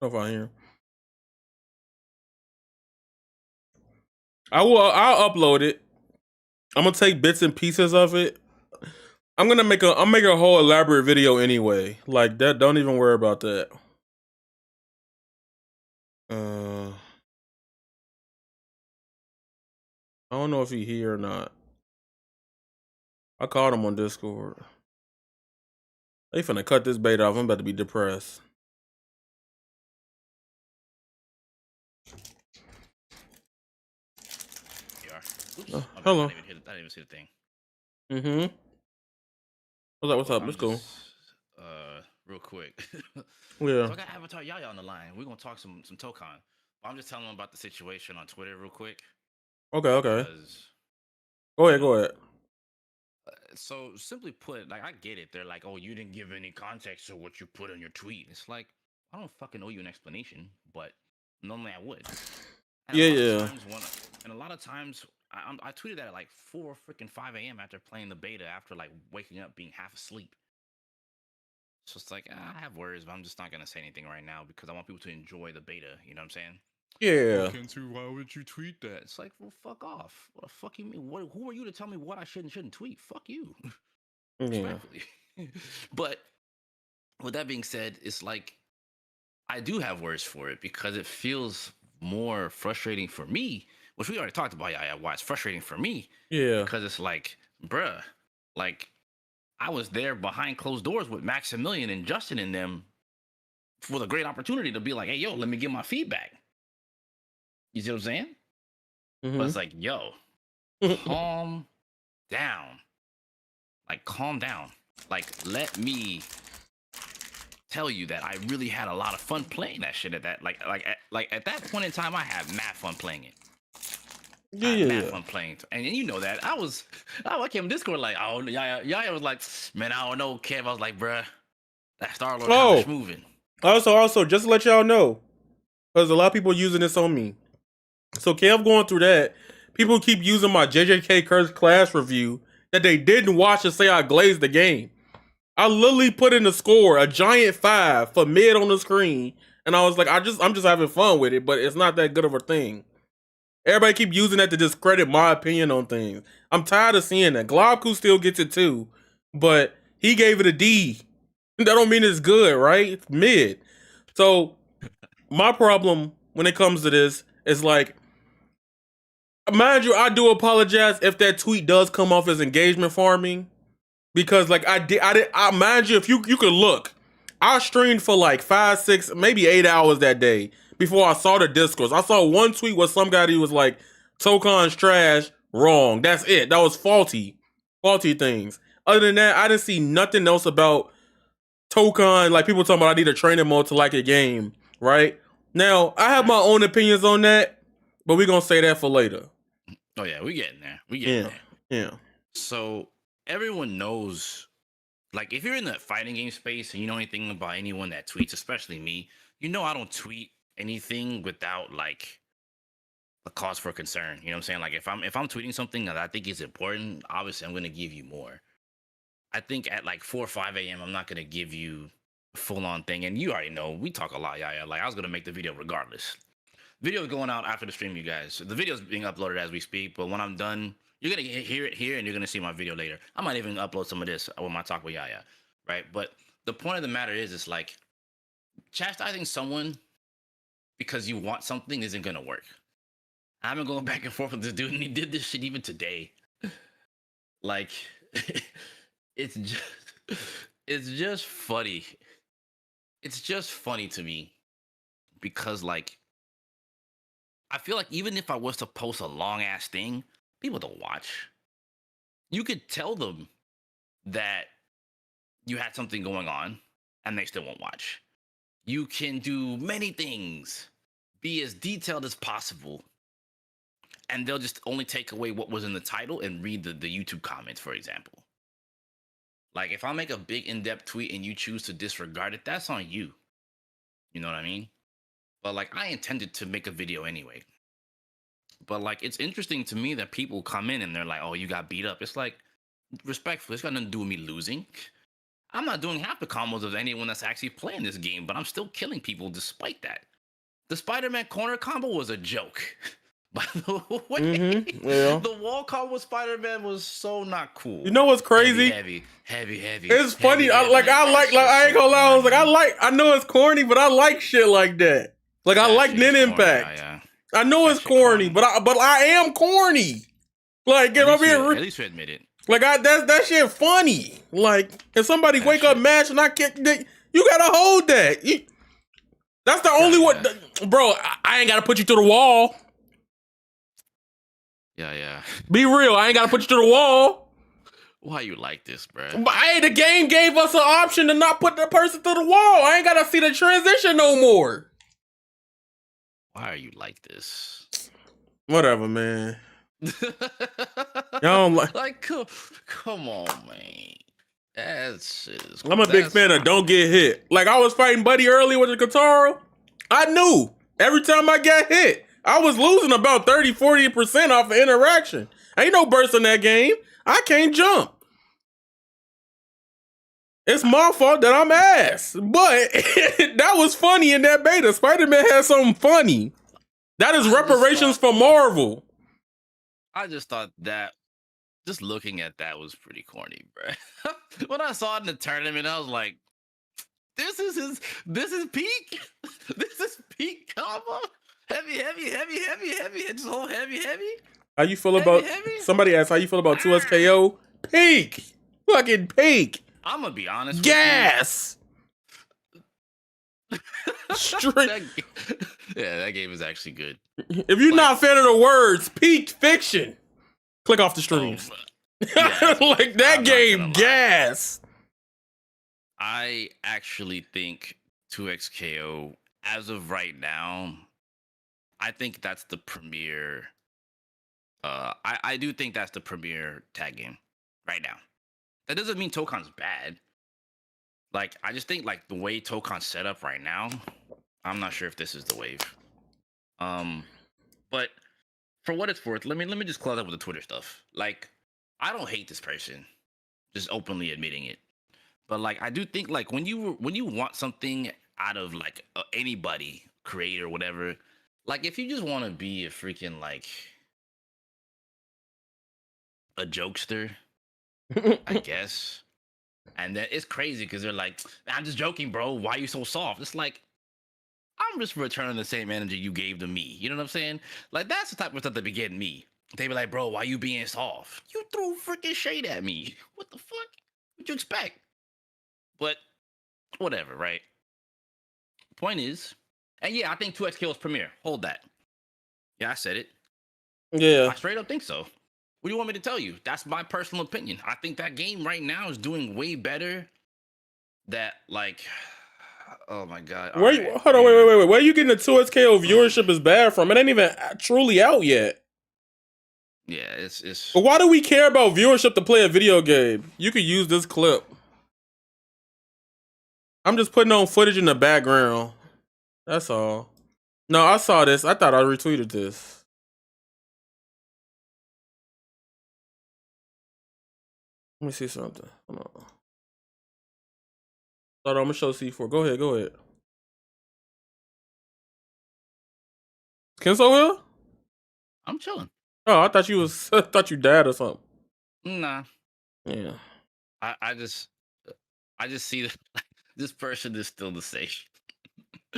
Over here. I'll upload it. I'm gonna take bits and pieces of it. I'm making a whole elaborate video anyway. Like that, don't even worry about that. I don't know if he's here or not. I called him on Discord. They finna cut this bait off. I'm about to be depressed. Oops, hello. I didn't even see the thing. Mm-hmm. What's up? Let's go. Real quick. Yeah. So I got Avataryaya on the line. We're gonna talk some Tokon. But I'm just telling them about the situation on Twitter real quick. Okay. Go ahead. So simply put, like I get it. They're like, oh, you didn't give any context to what you put in your tweet. It's like, I don't fucking owe you an explanation, but normally I would. And a lot of times I tweeted that at like 5 a.m. after playing the beta, after like waking up being half asleep. So it's like, I have worries, but I'm just not gonna say anything right now because I want people to enjoy the beta. You know what I'm saying? Yeah. Why would you tweet that? It's like, well, fuck off. What the fuck you mean? Who are you to tell me what I should and shouldn't tweet? Fuck you. Yeah. But with that being said, it's like I do have words for it because it feels more frustrating for me, which we already talked about. Why it's frustrating for me? Yeah. Because it's like, bruh, like I was there behind closed doors with Maximilian and Justin and them for the great opportunity to be like, hey, yo, let me get my feedback. You see what I'm saying? Mm-hmm. But it's like, yo, calm down. Like, calm down. Like, let me tell you that I really had a lot of fun playing that shit at that. Like at that point in time, I had mad fun playing it. Mad fun playing, and you know that I came to Discord like, oh, Yaya was like, man, I don't know, Kev. I was like, bruh, that Star-Lord kind of moving. Also, just to let y'all know, because a lot of people using this on me. So Kev going through that, people keep using my JJK Curse Clash review that they didn't watch and say I glazed the game. I literally put in the score, a giant 5 for mid on the screen, and I was like, I'm just having fun with it, but it's not that good of a thing. Everybody keep using that to discredit my opinion on things. I'm tired of seeing that. Globku still gets it too, but he gave it a D. That don't mean it's good, right? It's mid. So my problem when it comes to this is like, mind you, I do apologize if that tweet does come off as engagement farming, because like I mind you, if you could look, I streamed for like 5, 6, maybe 8 hours that day before I saw the discourse. I saw one tweet where some guy, he was like, Tokon's trash, wrong. That's it. That was faulty things. Other than that, I didn't see nothing else about Tokon. Like people talking about I need a training mode to like a game, right? Now, I have my own opinions on that, but we're gonna say that for later. Oh yeah, we getting there. There. Yeah. So everyone knows, like, if you're in the fighting game space and you know anything about anyone that tweets, especially me, you know I don't tweet anything without like a cause for concern. You know what I'm saying? Like if I'm tweeting something that I think is important, obviously I'm gonna give you more. I think at like 4 or 5 a.m. I'm not gonna give you a full-on thing. And you already know we talk a lot, yeah. Like I was gonna make the video regardless. Video's going out after the stream, you guys. The video's being uploaded as we speak, but when I'm done, you're gonna hear it here and you're gonna see my video later. I might even upload some of this when I talk with Yaya, right? But the point of the matter is, it's like chastising someone because you want something isn't gonna work. I've been going back and forth with this dude, and he did this shit even today. Like, it's just, it's just funny. It's just funny to me because, like, I feel like even if I was to post a long ass thing, people don't watch. You could tell them that you had something going on, and they still won't watch. You can do many things, be as detailed as possible, and they'll just only take away what was in the title and read the YouTube comments, for example. Like, if I make a big in-depth tweet and you choose to disregard it, that's on you. You know what I mean? But, like, I intended to make a video anyway. But, like, it's interesting to me that people come in and they're like, oh, you got beat up. It's like, respectfully, it's got nothing to do with me losing. I'm not doing half the combos of anyone that's actually playing this game, but I'm still killing people despite that. The Spider-Man corner combo was a joke. By the way, yeah. The wall combo with Spider-Man was so not cool. You know what's crazy? Heavy. It's funny. I ain't gonna lie. I know it's corny, but I like shit like that. Like, I like Nin Impact. Yeah. I know it's corny, but I am corny. Like, if I'm being at least you admit it. like, that shit funny. Like, if somebody wake up match and I kick, you gotta hold that. That's the only one, bro. I ain't gotta put you through the wall. Yeah. Be real. I ain't gotta put you through the wall. Why you like this, bro? But hey, the game gave us an option to not put the person through the wall. I ain't gotta see the transition no more. Why are you like this? Whatever, man. Y'all don't like, come on, man. I'm a big fan of don't get hit. Like, I was fighting Buddy earlier with the Katara. I knew every time I got hit, I was losing about 30-40% off of interaction. Ain't no burst in that game. I can't jump. It's my fault that I'm ass. But that was funny in that beta. Spider-Man had something funny. That is reparations for Marvel. I just thought that, just looking at that was pretty corny, bro. When I saw it in the tournament, I was like, this is peak. This is peak combo. Heavy. It's so heavy. How you feel about, somebody asked, how you feel about 2SKO? Peak. Fucking peak. I'm gonna be honest Gas. with you. Straight. That game is actually good. If you're not a fan of the words, peak fiction, click off the streams. Like, that game, gas. I actually think 2XKO, as of right now, I think that's the premier. I do think that's the premier tag game right now. That doesn't mean Tokon's bad. Like, I just think, like, the way Tokon's set up right now, I'm not sure if this is the wave. But for what it's worth, let me just close up with the Twitter stuff. Like, I don't hate this person, just openly admitting it. But, like, I do think, like, when you want something out of, like, anybody, creator, whatever, like, if you just want to be a freaking, like, a jokester, I guess. And then it's crazy because they're like, I'm just joking, bro. Why are you so soft? It's like, I'm just returning the same energy you gave to me. You know what I'm saying? Like, that's the type of stuff that be getting me. They be like, bro, why you being soft? You threw freaking shade at me. What the fuck? What'd you expect? But whatever, right? Point is, and yeah, I think 2XKO is premier. Hold that. Yeah, I said it. Yeah. I straight up think so. What do you want me to tell you? That's my personal opinion. I think that game right now is doing way better. That, like, oh my god. Hold on, wait. Where are you getting the 2SKO viewership is bad from? It ain't even truly out yet. Yeah, it's. But why do we care about viewership to play a video game? You could use this clip. I'm just putting on footage in the background. That's all. No, I saw this. I thought I retweeted this. Let me see something. Hold on. Hold on, I'm gonna show C4. Go ahead. Kenzo here? I'm chilling. Oh, I thought I thought you died or something. Nah. Yeah. I just see that this person is still the same.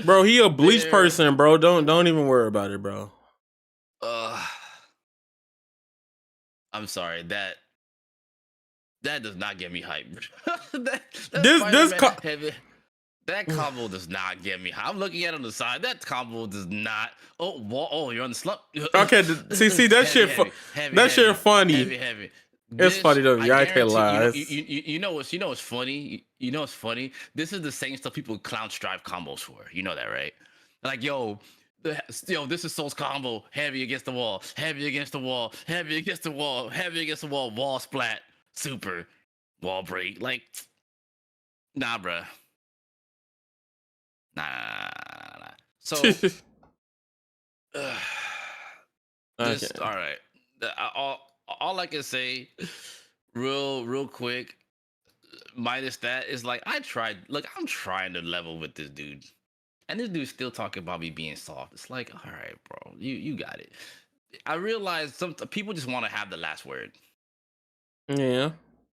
Bro, he a bleach There- person, bro. Don't even worry about it, bro. I'm sorry, that does not get me hyped. that This Spider-Man heavy, that combo does not get me hyped. I'm looking at it on the side. That combo does not. Oh, you're on the slump. Okay, see that shit. That shit funny. Heavy. It's funny though. Yeah, I can't lie. You know what's funny. You know what's funny. This is the same stuff people clown strive combos for. You know that, right? Like this is Soul's combo. Heavy against the wall. Heavy against the wall. Heavy against the wall. Heavy against the wall. Wall splat. Super. Wall break. Like, nah, bruh. Nah. So, Okay. all right. All I can say, real quick, minus that, is like I'm trying to level with this dude, and this dude's still talking about me being soft. It's like, all right, bro, you got it. I realize some people just want to have the last word. Yeah.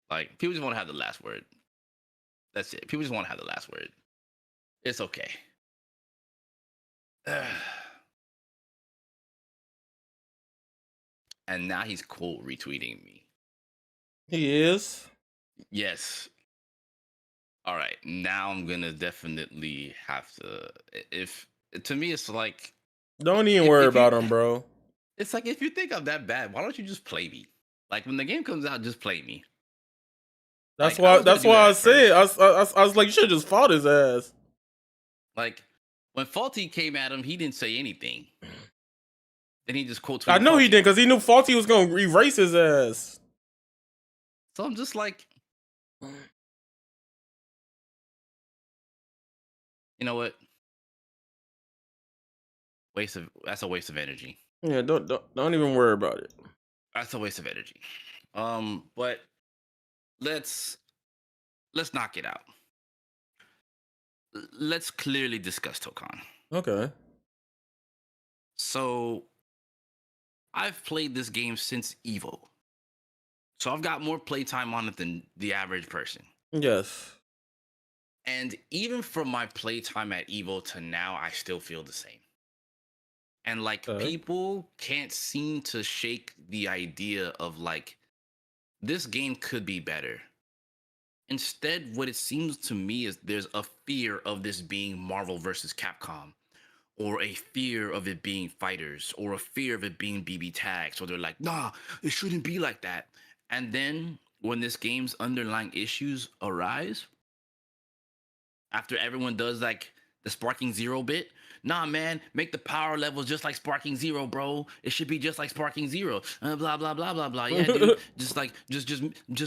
Like, people just want to have the last word. That's it. People just want to have the last word. It's okay. And now he's quote retweeting me. He is. Yes. All right. Now I'm gonna definitely have to. If to me, it's like, Don't even worry about him, bro. it's like, if you think I'm that bad, why don't you just play me? Like, when the game comes out, just play me. That's Like, I why. was gonna That's do why that I at said. I was like, you should have just fought his ass. Like, when Faulty came at him, he didn't say anything. Then he just quotes. I know he did because he knew Faulty was gonna erase his ass. So I'm just like, you know what? That's a waste of energy. Yeah, don't even worry about it. That's a waste of energy. But let's knock it out. Let's clearly discuss Tokan. Okay. So I've played this game since Evo. So I've got more playtime on it than the average person. Yes. And even from my playtime at Evo to now, I still feel the same. And like, people can't seem to shake the idea of like, this game could be better. Instead, what it seems to me is there's a fear of this being Marvel versus Capcom, or a fear of it being fighters, or a fear of it being BBTag. So they're like, nah, it shouldn't be like that. And then when this game's underlying issues arise, after everyone does like the Sparking Zero bit, nah, man, make the power levels just like Sparking Zero, bro. It should be just like Sparking Zero. Blah blah blah blah blah. Yeah, dude, just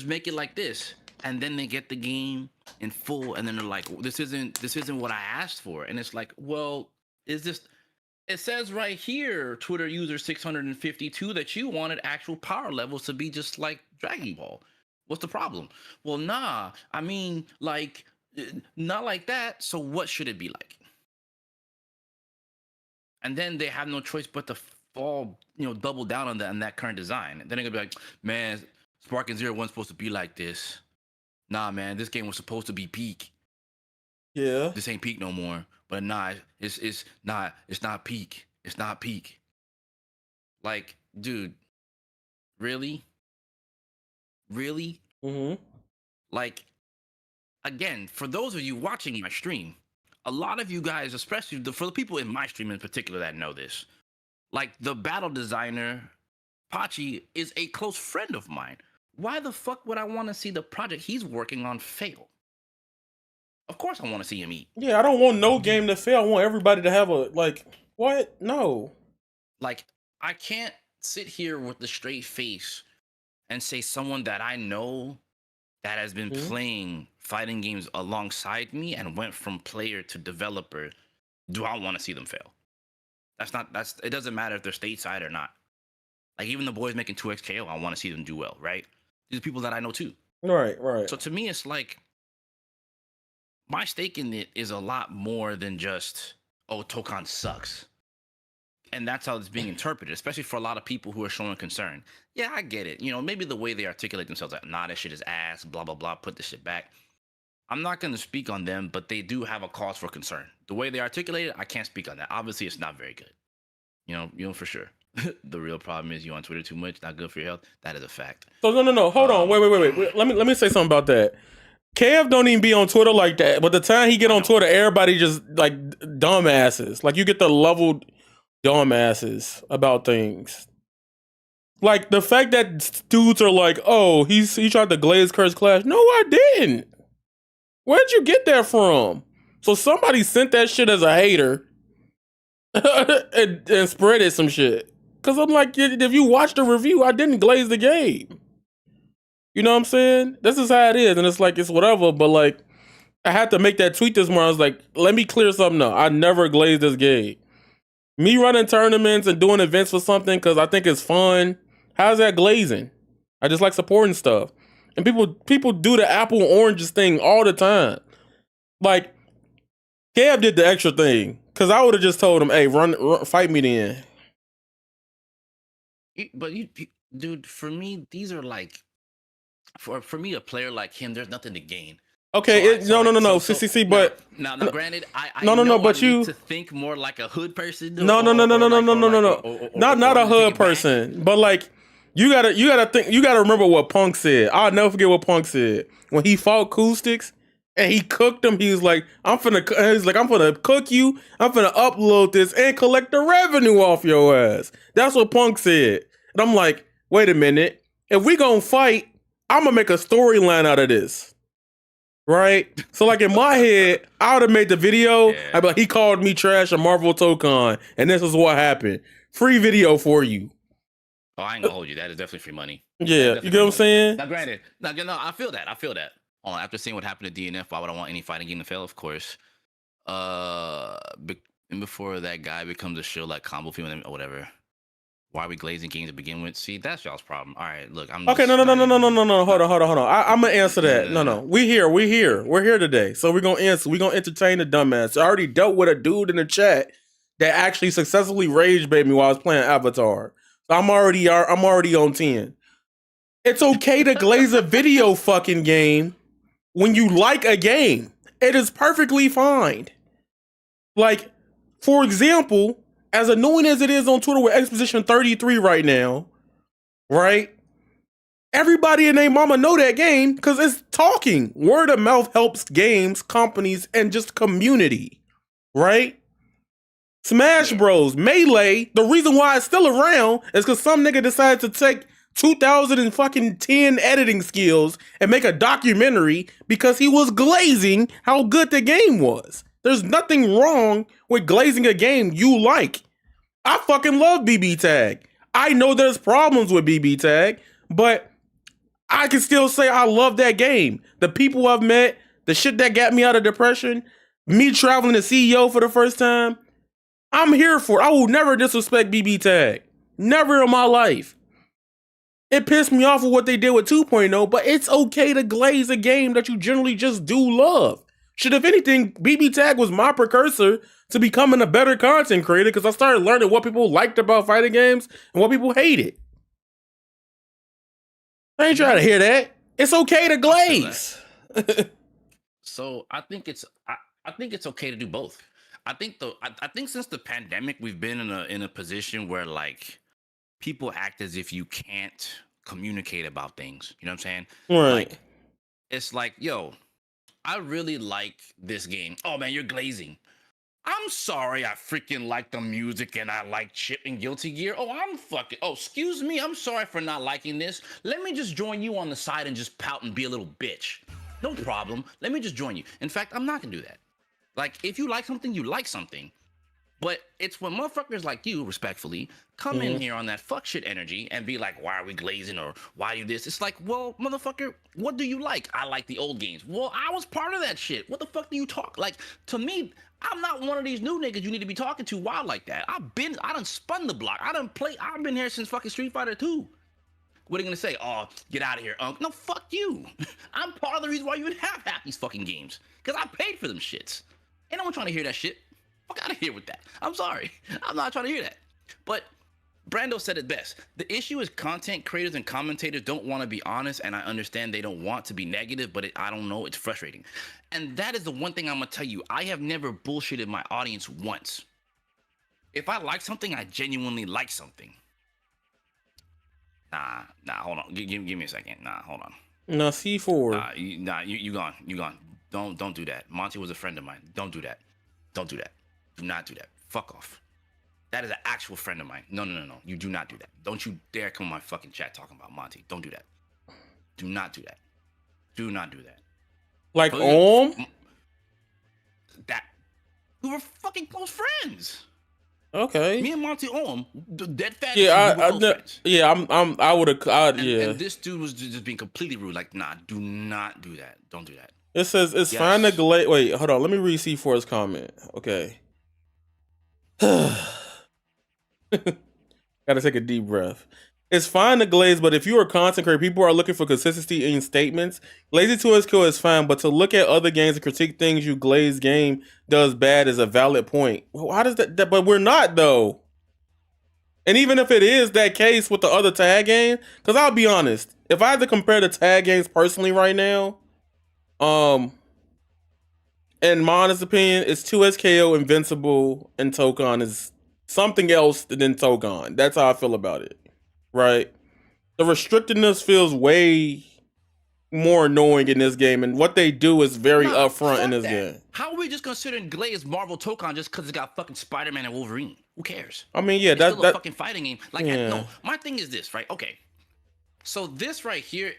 make it like this. And then they get the game in full, and then they're like, this isn't what I asked for. And it's like, well, is this? It says right here, Twitter user 652, that you wanted actual power levels to be just like Dragon Ball. What's the problem? Well, nah, I mean, like, not like that. So what should it be like? And then they have no choice but to fall, double down on that current design. And then they're gonna be like, man, Sparking Zero wasn't supposed to be like this. Nah, man, this game was supposed to be peak. Yeah. This ain't peak no more. But nah, it's not peak. It's not peak. Like, dude, really? Really? Mm-hmm. Like, again, for those of you watching my stream, a lot of you guys, especially for the people in my stream in particular that know this, like, the battle designer, Pachi, is a close friend of mine. Why the fuck would I want to see the project he's working on fail? Of course I want to see him eat. Yeah, I don't want no game to fail. I want everybody to have a, like, what? No. Like, I can't sit here with a straight face and say someone that I know that has been playing fighting games alongside me and went from player to developer, do I want to see them fail? It doesn't matter if they're stateside or not. Like, even the boys making 2XKO, I want to see them do well, right? These are people that I know too. Right. So to me, it's like, my stake in it is a lot more than just, oh, Tokan sucks. And that's how it's being interpreted, especially for a lot of people who are showing concern. Yeah, I get it. Maybe the way they articulate themselves, like, nah, this shit is ass, blah, blah, blah, put this shit back. I'm not going to speak on them, but they do have a cause for concern. The way they articulate it, I can't speak on that. Obviously, it's not very good. You know for sure. The real problem is you on Twitter too much, not good for your health. That is a fact. So no. Hold on. Wait. Let me say something about that. Kev don't even be on Twitter like that. But the time he get on Twitter, everybody just like dumbasses. Like you get the leveled dumbasses about things. Like the fact that dudes are like, oh, he tried to glaze Curse Clash. No, I didn't. Where'd you get that from? So somebody sent that shit as a hater and spread it some shit. Cause I'm like, if you watch the review, I didn't glaze the game. You know what I'm saying? This is how it is, and it's like it's whatever. But like, I had to make that tweet this morning. I was like, let me clear something up. I never glazed this game. Me running tournaments and doing events for something because I think it's fun. How's that glazing? I just like supporting stuff. And people do the apple and oranges thing all the time. Like, Kev did the extra thing. Because I would have just told him, hey, run, fight me then. But dude, for me, these are like, for me, a player like him, there's nothing to gain. Okay, no. See, but now, granted, I no, but you need to think more like a hood person. No. Not a hood person, but like you gotta remember what Punk said. I'll never forget what Punk said when he fought Acoustics and he cooked him. He was like, I'm finna cook you. I'm finna upload this and collect the revenue off your ass. That's what Punk said, and I'm like, wait a minute, if we gonna fight, I'm gonna make a storyline out of this. Right? So like in my head, I would have made the video. Yeah. I'd be like, he called me trash at Marvel Tokon, and this is what happened. Free video for you. Oh, I ain't gonna hold you. That is definitely free money. Yeah, you get what I'm saying? Now, granted, no, I feel that. After seeing what happened to DNF, why would I want any fighting game to fail? Of course. And before that guy becomes a show like Combo Film or whatever. Why are we glazing games to begin with? See, that's y'all's problem. All right, look, I'm okay. No. Hold on. I'm gonna answer that. No. We're here today. So we're gonna answer. We're gonna entertain the dumbass. I already dealt with a dude in the chat that actually successfully rage bait me while I was playing Avatar. So I'm already on 10. It's okay to glaze a video fucking game when you like a game. It is perfectly fine. Like, for example, as annoying as it is on Twitter with Exposition 33 right now, right? Everybody and their mama know that game because it's talking. Word of mouth helps games, companies, and just community, right? Smash Bros, Melee, the reason why it's still around is because some nigga decided to take 2010 editing skills and make a documentary because he was glazing how good the game was. There's nothing wrong with glazing a game you like. I fucking love BBTag. I know there's problems with BBTag, but I can still say I love that game. The people I've met, the shit that got me out of depression, me traveling to CEO for the first time, I'm here for it. I will never disrespect BBTag. Never in my life. It pissed me off with what they did with 2.0, but it's okay to glaze a game that you generally just do love. Shit, if anything, BBTag was my precursor to becoming a better content creator because I started learning what people liked about fighting games and what people hated. I ain't trying to hear that. It's okay to glaze. So I think it's okay to do both. I think since the pandemic, we've been in a position where like people act as if you can't communicate about things. You know what I'm saying? Right. Like, it's like, yo, I really like this game. Oh man, you're glazing. I'm sorry, I freaking like the music and I like Chip and Guilty Gear. Oh, excuse me, I'm sorry for not liking this. Let me just join you on the side and just pout and be a little bitch. No problem. Let me just join you. In fact, I'm not gonna do that. Like, if you like something, you like something. But it's when motherfuckers like you, respectfully, come in here on that fuck shit energy and be like, why are we glazing or why you this? It's like, well, motherfucker, what do you like? I like the old games. Well, I was part of that shit. What the fuck do you talk? Like, to me, I'm not one of these new niggas you need to be talking to wild like that. I done spun the block. I've been here since fucking Street Fighter 2. What are you gonna say? Oh, get out of here, Unc. No, fuck you. I'm part of the reason why you even have half these fucking games. Because I paid for them shits. Ain't no one trying to hear that shit. Fuck out of here with that. I'm sorry. I'm not trying to hear that. But Brando said it best. The issue is content creators and commentators don't want to be honest, and I understand they don't want to be negative, but I don't know, it's frustrating. And that is the one thing I'm gonna tell you. I have never bullshitted my audience once. If I like something, I genuinely like something. Nah, hold on. Give me a second. Nah, hold on. No, C4. You gone. Don't do that. Monty was a friend of mine. Don't do that. Don't do that. Do not do that. Fuck off. That is an actual friend of mine. No. You do not do that. Don't you dare come on my fucking chat talking about Monty. Don't do that. Do not do that. Do not do that. Like That we were fucking close friends. Okay. Me and Monty Ohm, dead fat. Yeah, I would have. Yeah. And this dude was just being completely rude. Like, nah, do not do that. Don't do that. It says it's fine to glaze. Wait, hold on. Let me read C4's comment. Okay. Gotta take a deep breath. It's fine to glaze, but if you are content creator, people are looking for consistency in statements. Lazy 2SQ is fine, but to look at other games and critique things you glaze game does bad is a valid point. Well, how does that? But we're not though. And even if it is that case with the other tag game, because I'll be honest, if I had to compare the tag games personally right now, in my honest opinion, it's 2SKO, Invincible, and Tokon is something else than Tokon. That's how I feel about it. Right? The restrictedness feels way more annoying in this game, and what they do is very upfront in this game. How are we just gonna sit and glaze Marvel Tokon just because it's got fucking Spider-Man and Wolverine? Who cares? I mean, yeah, it's still a fucking fighting game. Like, no, my thing is this, right? Okay, so this right here,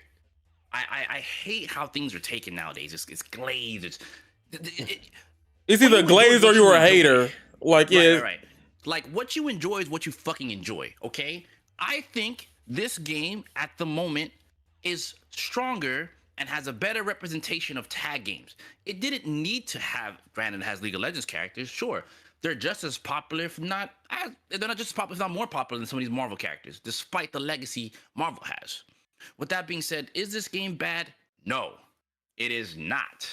I hate how things are taken nowadays. It's glazed. It's either glazed or you're a hater. Like, yeah, right. Like, what you enjoy is what you fucking enjoy. Okay. I think this game at the moment is stronger and has a better representation of tag games. It didn't need to have, granted, it has League of Legends characters. Sure, they're just as popular, if not, they're not just as popular, if not more popular than some of these Marvel characters, despite the legacy Marvel has. With that being said, is this game bad? No, it is not.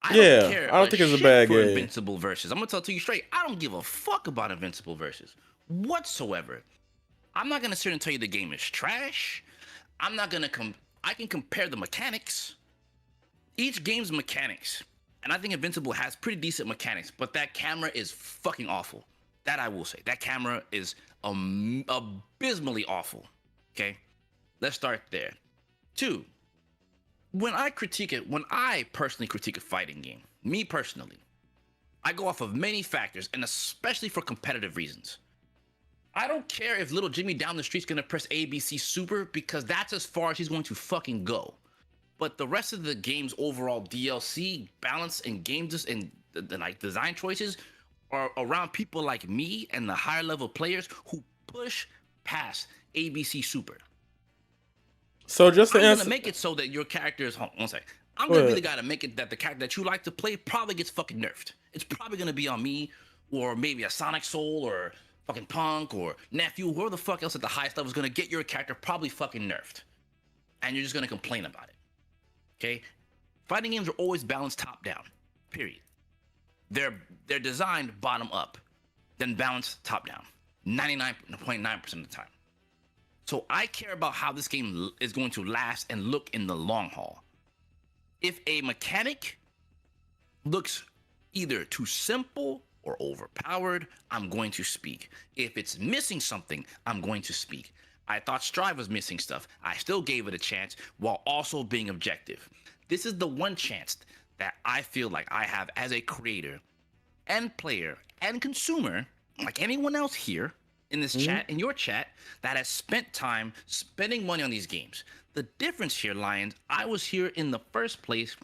I don't think it's a bad game. Invincible versus. I'm gonna tell you straight, I don't give a fuck about Invincible versus whatsoever. I'm not gonna sit and tell you the game is trash. I'm not gonna I can compare the mechanics. Each game's mechanics, and I think Invincible has pretty decent mechanics, but that camera is fucking awful. That I will say. That camera is abysmally awful. Okay, let's start there. 2. When I personally critique a fighting game, me personally, I go off of many factors, and especially for competitive reasons. I don't care if little Jimmy down the street's gonna press ABC Super, because that's as far as he's going to fucking go. But the rest of the game's overall DLC balance and game and like design choices are around people like me and the higher level players who push past ABC Super. So just to I'm answer, gonna make it so that your character is. Hold on one second. I'm gonna be the guy to make it that the character that you like to play probably gets fucking nerfed. It's probably gonna be on me, or maybe a Sonic Soul, or fucking Punk, or Nephew, whoever the fuck else at the highest level is gonna get your character probably fucking nerfed, and you're just gonna complain about it. Okay, fighting games are always balanced top down. Period. They're designed bottom up, then balanced top down. 99.9% of the time. So I care about how this game is going to last and look in the long haul. If a mechanic looks either too simple or overpowered, I'm going to speak. If it's missing something, I'm going to speak. I thought Strive was missing stuff. I still gave it a chance while also being objective. This is the one chance that I feel like I have as a creator and player and consumer, like anyone else here in this chat, in your chat, that has spent time spending money on these games. The difference here, Lions, I was here in the first place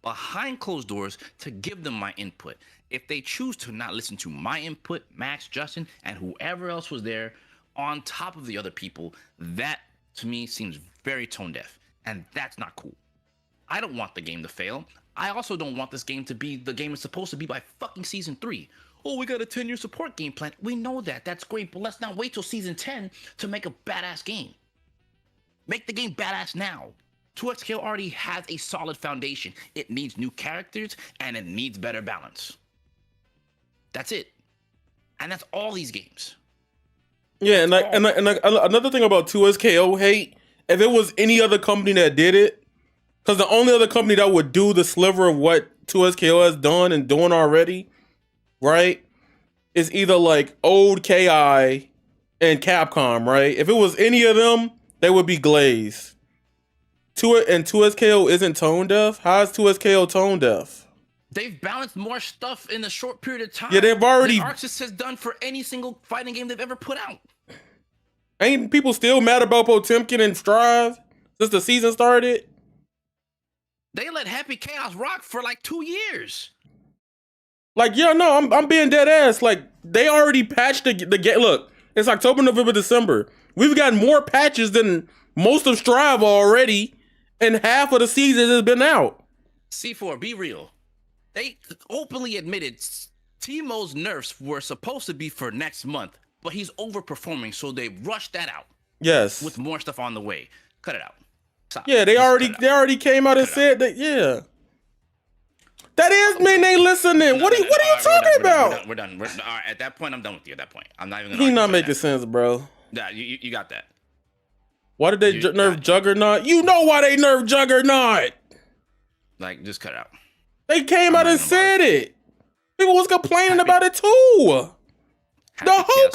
behind closed doors to give them my input. If they choose to not listen to my input, Max, Justin, and whoever else was there on top of the other people, that to me seems very tone deaf, and that's not cool. I don't want the game to fail. I also don't want this game to be the game it's supposed to be by fucking season 3. Oh, we got a 10-year support game plan. We know that. That's great, but let's not wait till season 10 to make a badass game. Make the game badass now. 2XKO already has a solid foundation. It needs new characters, and it needs better balance. That's it. And that's all these games. Yeah, another thing about 2SKO hate, if it was any other company that did it, because the only other company that would do the sliver of what 2SKO has done and doing already, right, is either like old KI and Capcom, right? If it was any of them, they would be glazed. 2SKO isn't tone deaf. How is 2SKO tone deaf? They've balanced more stuff in a short period of time. Yeah, they've already. than ArcSys has done for any single fighting game they've ever put out. Ain't people still mad about Potemkin and Strive since the season started? They let Happy Chaos rock for like 2 years. Like, yeah, no, I'm being dead ass. Like, they already patched the game. Look, it's October, November, December. We've gotten more patches than most of Strive already, and half of the season has been out. C4, be real. They openly admitted Teemo's nerfs were supposed to be for next month, but he's overperforming, so they rushed that out. Yes. With more stuff on the way. Cut it out. Stop. Yeah, they already came out and said that. Yeah. That is mean they listening. What are you talking about? We're done. All right, at that point, I'm done with you. At that point, I'm not even. He's not making sense, bro. Yeah, you got that. Why did they nerf Juggernaut? You know why they nerfed Juggernaut. Like, just cut it out. They came out and said it. People was complaining about it too. The whole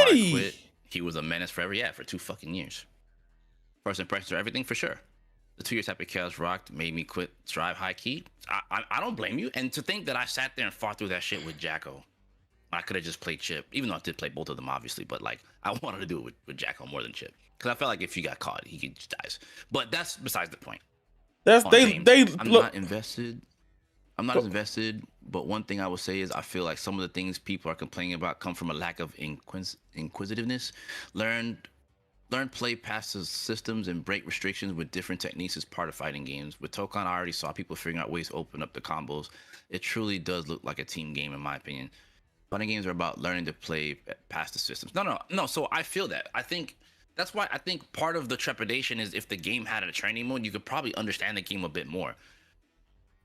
community. He was a menace forever. Yeah, for 2 fucking years. First impressions are everything for sure. The 2 years Happy Chaos rocked made me quit Strive high key. I don't blame you. And to think that I sat there and fought through that shit with Jacko. I could have just played Chip, even though I did play both of them, obviously. But like, I wanted to do it with Jacko more than Chip, because I felt like if he got caught, he just dies. But that's besides the point. I'm not invested. I'm not as invested. But one thing I will say is I feel like some of the things people are complaining about come from a lack of inquisitiveness. Learn play past the systems and break restrictions with different techniques as part of fighting games. With Tokon, I already saw people figuring out ways to open up the combos. It truly does look like a team game, in my opinion. Fighting games are about learning to play past the systems. No. So I feel that. I think that's why I think part of the trepidation is if the game had a training mode, you could probably understand the game a bit more.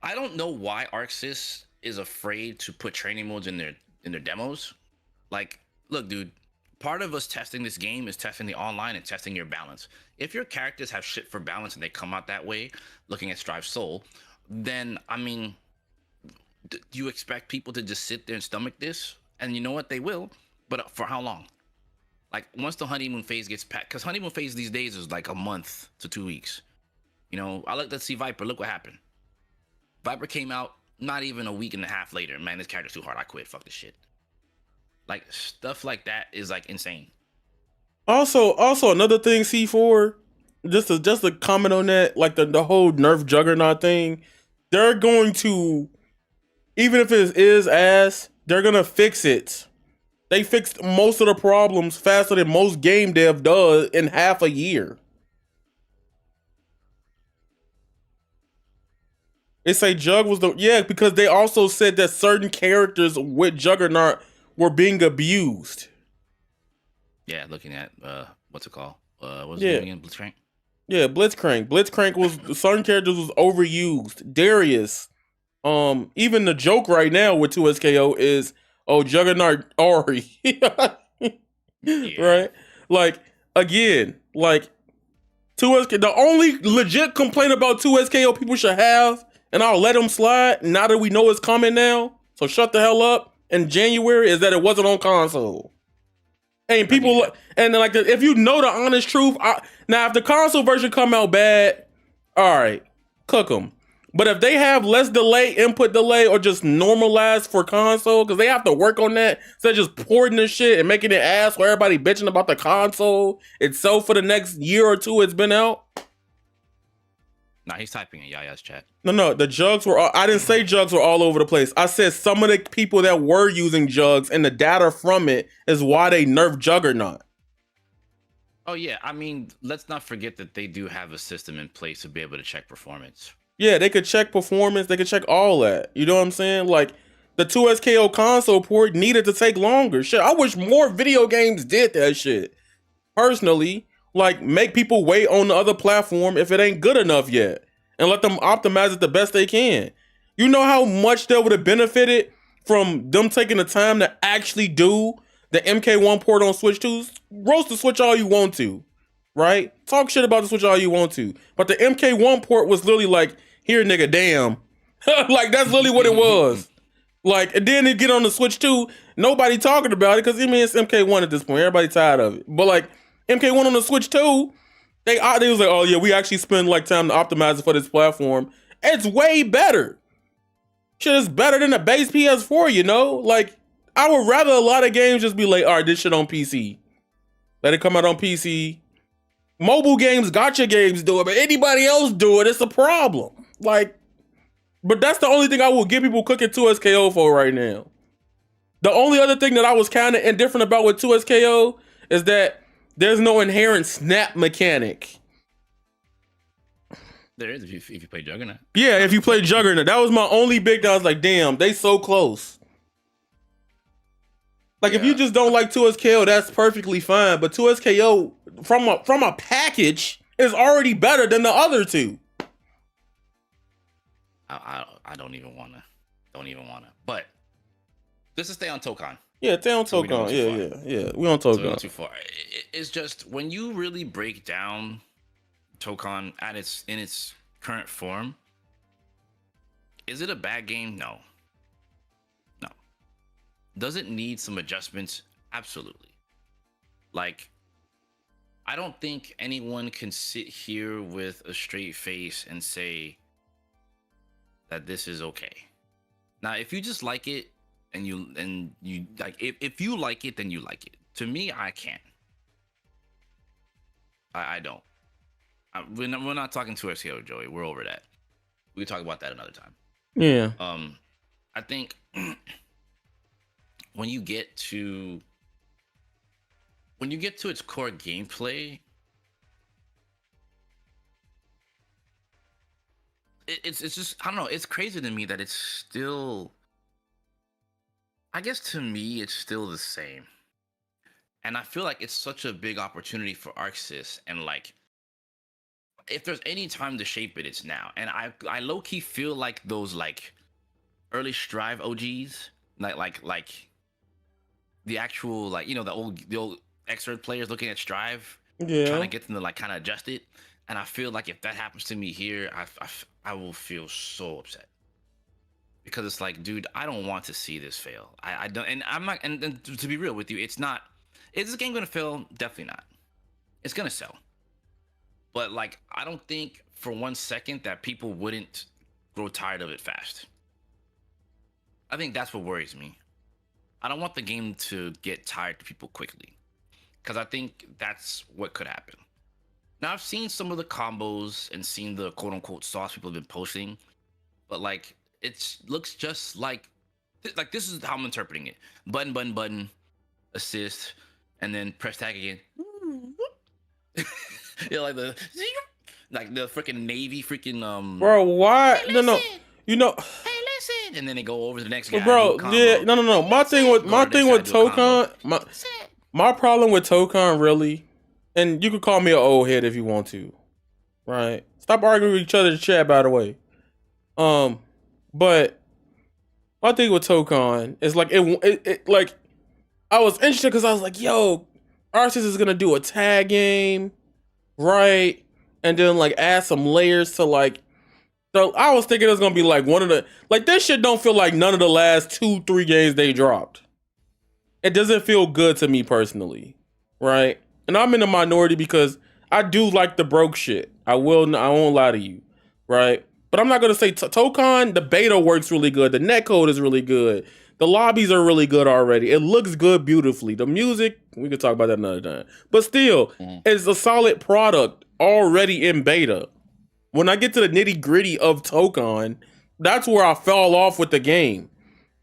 I don't know why ArcSys is afraid to put training modes in their demos. Like, look, dude, part of us testing this game is testing the online and testing your balance. If your characters have shit for balance and they come out that way, looking at Strive Soul, then, I mean, do you expect people to just sit there and stomach this? And you know what? They will. But for how long? Like, once the honeymoon phase gets packed, because honeymoon phase these days is like a month to 2 weeks. You know, let's see Viper. Look what happened. Viper came out not even a week and a half later. Man, this character's too hard. I quit. Fuck this shit. Like, stuff like that is like insane. Also another thing, C4, just to comment on that, like the whole nerf Juggernaut thing, they're going to, even if it is ass, they're gonna fix it. They fixed most of the problems faster than most game dev does in half a year. They say Jug was because they also said that certain characters with Juggernaut were being abused. Yeah, looking at what's it called? What's it again? Blitzcrank? Yeah, Blitzcrank. Blitzcrank was certain characters was overused. Darius. Even the joke right now with 2SKO is, oh, Juggernaut Ari. Right? Like, again, like 2SKO, the only legit complaint about 2SKO people should have, and I'll let them slide now that we know it's coming now, so shut the hell up, in January, is that it wasn't on console. And people, and like, if you know the honest truth, now if the console version come out bad, all right, cook them. But if they have less delay, input delay, or just normalized for console, because they have to work on that, instead of just porting this shit and making it ass where everybody bitching about the console itself for the next year or two it's been out. Nah, he's typing in Yaya's chat. No, the jugs were I didn't say jugs were all over the place. I said some of the people that were using jugs and the data from it is why they nerfed Juggernaut. Oh yeah, I mean, let's not forget that they do have a system in place to be able to check performance. Yeah, they could check performance, they could check all that. You know what I'm saying? Like, the 2SKO console port needed to take longer. Shit, I wish more video games did that shit. Personally, like, make people wait on the other platform if it ain't good enough yet, and let them optimize it the best they can. You know how much they would have benefited from them taking the time to actually do The MK1 port on Switch 2, roast the Switch all you want to, right? Talk shit about the Switch all you want to. But the MK1 port was literally like, here, nigga, damn. Like, that's literally what it was. Like, and then it get on the Switch 2, nobody talking about it, because I mean, it's MK1 at this point. Everybody tired of it. But like, MK1 on the Switch 2, they was like, oh yeah, we actually spend like time to optimize it for this platform. It's way better. Shit is better than the base PS4, you know? Like, I would rather a lot of games just be like, all right, this shit on PC. Let it come out on PC. Mobile games, gotcha games do it, but anybody else do it, it's a problem. Like, but that's the only thing I will give people cooking 2SKO for right now. The only other thing that I was kind of indifferent about with 2SKO is that there's no inherent snap mechanic. There is if you play Juggernaut. Yeah, if you play Juggernaut. That was my only big thing. I was like, damn, they so close. Like, if you just don't like 2SKO, that's perfectly fine. But 2SKO, from a package, is already better than the other two. I don't even wanna. But just to stay on Tokon. Yeah, stay on Tokon. Yeah. We on Tokon. So we don't too far. It's just when you really break down Tokon in its current form, is it a bad game? No. Does it need some adjustments? Absolutely. Like, I don't think anyone can sit here with a straight face and say that this is okay. Now, if you just like it and you like, if you like it, then you like it. To me, I can't. I don't. We're not talking to SKO, Joey. We're over that. We can talk about that another time. Yeah. I think when you get to its core gameplay, it's just, I don't know, it's crazy to me that it's still, I guess to me it's still the same. And I feel like it's such a big opportunity for ArcSys, and like, if there's any time to shape it, it's now. And I low-key feel like those like early Strive OGs, like the actual, like, you know, the old excerpt players looking at Strive, trying to get them to like kind of adjust it. And I feel like if that happens to me here, I will feel so upset, because it's like, dude, I don't want to see this fail. I don't, and I'm not. And to be real with you, it's not. Is this game gonna fail? Definitely not. It's gonna sell. But like, I don't think for 1 second that people wouldn't grow tired of it fast. I think that's what worries me. I don't want the game to get tired to people quickly, because I think that's what could happen. Now, I've seen some of the combos and seen the quote unquote sauce people have been posting, but like, it looks just like this is how I'm interpreting it. Button, assist, and then press tag again. Yeah, like the freaking Navy freaking Bro, why? Hey, no, you know. Hey, listen, and then they go over to the next guy. Bro, yeah, no. My thing with Tokon, my problem with Tokon, really, and you could call me an old head if you want to, right? Stop arguing with each other in the chat, by the way. But my thing with Tokon is like it like, I was interested because I was like, yo, ArcSys is gonna do a tag game, right? And then like add some layers to like. So I was thinking it was gonna be like one of the, like, this shit don't feel like none of the last 2-3 games they dropped. It doesn't feel good to me personally, right? And I'm in the minority because I do like the broke shit. I won't lie to you, right? But I'm not gonna say Tokon. The beta works really good. The netcode is really good. The lobbies are really good already. It looks good beautifully. The music, we could talk about that another time. But still, it's a solid product already in beta. When I get to the nitty gritty of Tokon, that's where I fell off with the game,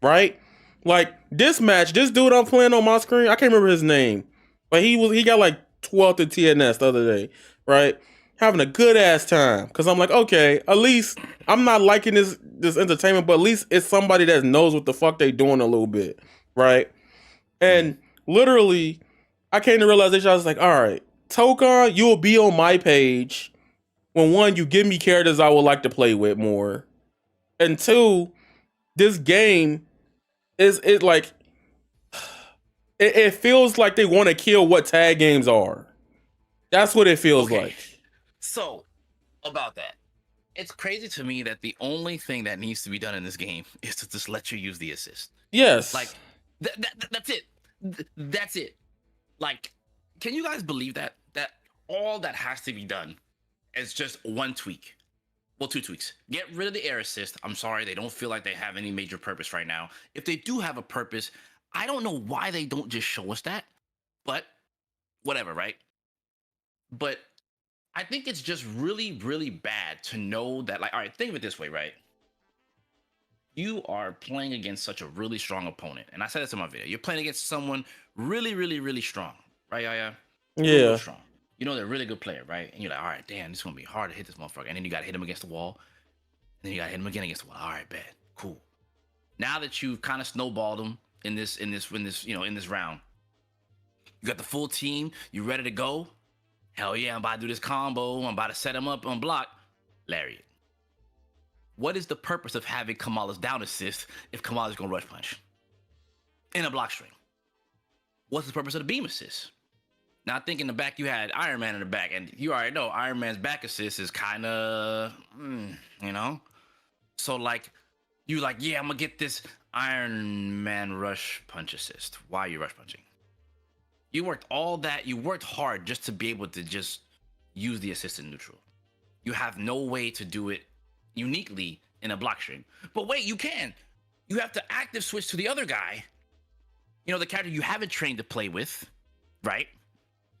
right? Like, this match, this dude I'm playing on my screen, I can't remember his name, but he got like 12th in TNS the other day, right? Having a good ass time, because I'm like, okay, at least I'm not liking this entertainment, but at least it's somebody that knows what the fuck they doing a little bit, right? And literally, I came to realization, I was like, all right, Tokon, you'll be on my page when, one, you give me characters I would like to play with more, and two, this game is it feels like they want to kill what tag games are. That's what it feels Okay. like. So, about that, it's crazy to me that the only thing that needs to be done in this game is to just let you use the assist. Yes. Like, that's it. That's it. Like, can you guys believe that? That all that has to be done is just one tweak. Well, two tweaks. Get rid of the air assist. I'm sorry, they don't feel like they have any major purpose right now. If they do have a purpose, I don't know why they don't just show us that. But whatever, right? But I think it's just really, really bad to know that, like, all right, think of it this way, right? You are playing against such a really strong opponent. And I said this in my video. You're playing against someone really, really, really strong, right, Yaya? Yeah. Real strong. You know they're a really good player, right? And you're like, all right, damn, this is gonna be hard to hit this motherfucker. And then you gotta hit him against the wall. And then you gotta hit him again against the wall. All right, bet. Cool. Now that you've kind of snowballed him in this round, you got the full team, you ready to go? Hell yeah, I'm about to do this combo. I'm about to set him up on block. Lariat. What is the purpose of having Kamala's down assist if Kamala's gonna rush punch? In a block string. What's the purpose of the beam assist? Now I think in the back you had Iron Man in the back, and you already know Iron Man's back assist is kind of, you know? So like, you like, yeah, I'm gonna get this Iron Man rush punch assist. Why are you rush punching? You worked all that, you worked hard just to be able to just use the assist in neutral. You have no way to do it uniquely in a block string. But wait, you can. You have to active switch to the other guy, you know, the character you haven't trained to play with, right?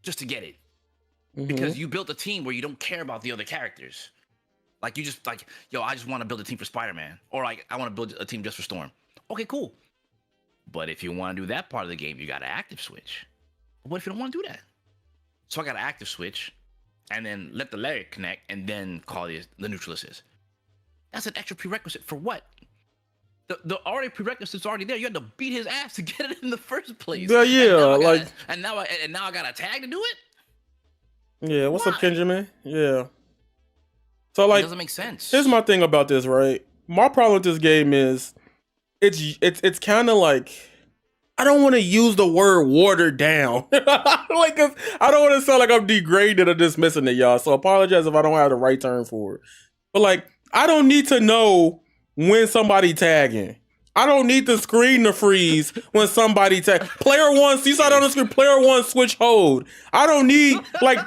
Just to get it. Because you built a team where you don't care about the other characters. Like, you just like, yo, I just want to build a team for Spider-Man. Or like, I want to build a team just for Storm. Okay, cool. But if you want to do that part of the game, you got to active switch. What if you don't want to do that? So I got to active switch and then let the Lariat connect and then call the neutral assist. That's an extra prerequisite for what? The already prerequisite's already there. You had to beat his ass to get it in the first place. Yeah, and now I got a tag to do it? Yeah, what's up, Why? Kenjamin? Yeah. So like, It doesn't make sense. here's my thing about this, right? My problem with this game is it's kind of like, I don't want to use the word watered down. Like, 'cause I don't want to sound like I'm degrading or dismissing it, y'all. So apologize if I don't have the right term for it. But like, I don't need to know when somebody tagging. I don't need the screen to freeze when somebody tag. Player one, you saw that on the screen. Player one switch hold. I don't need like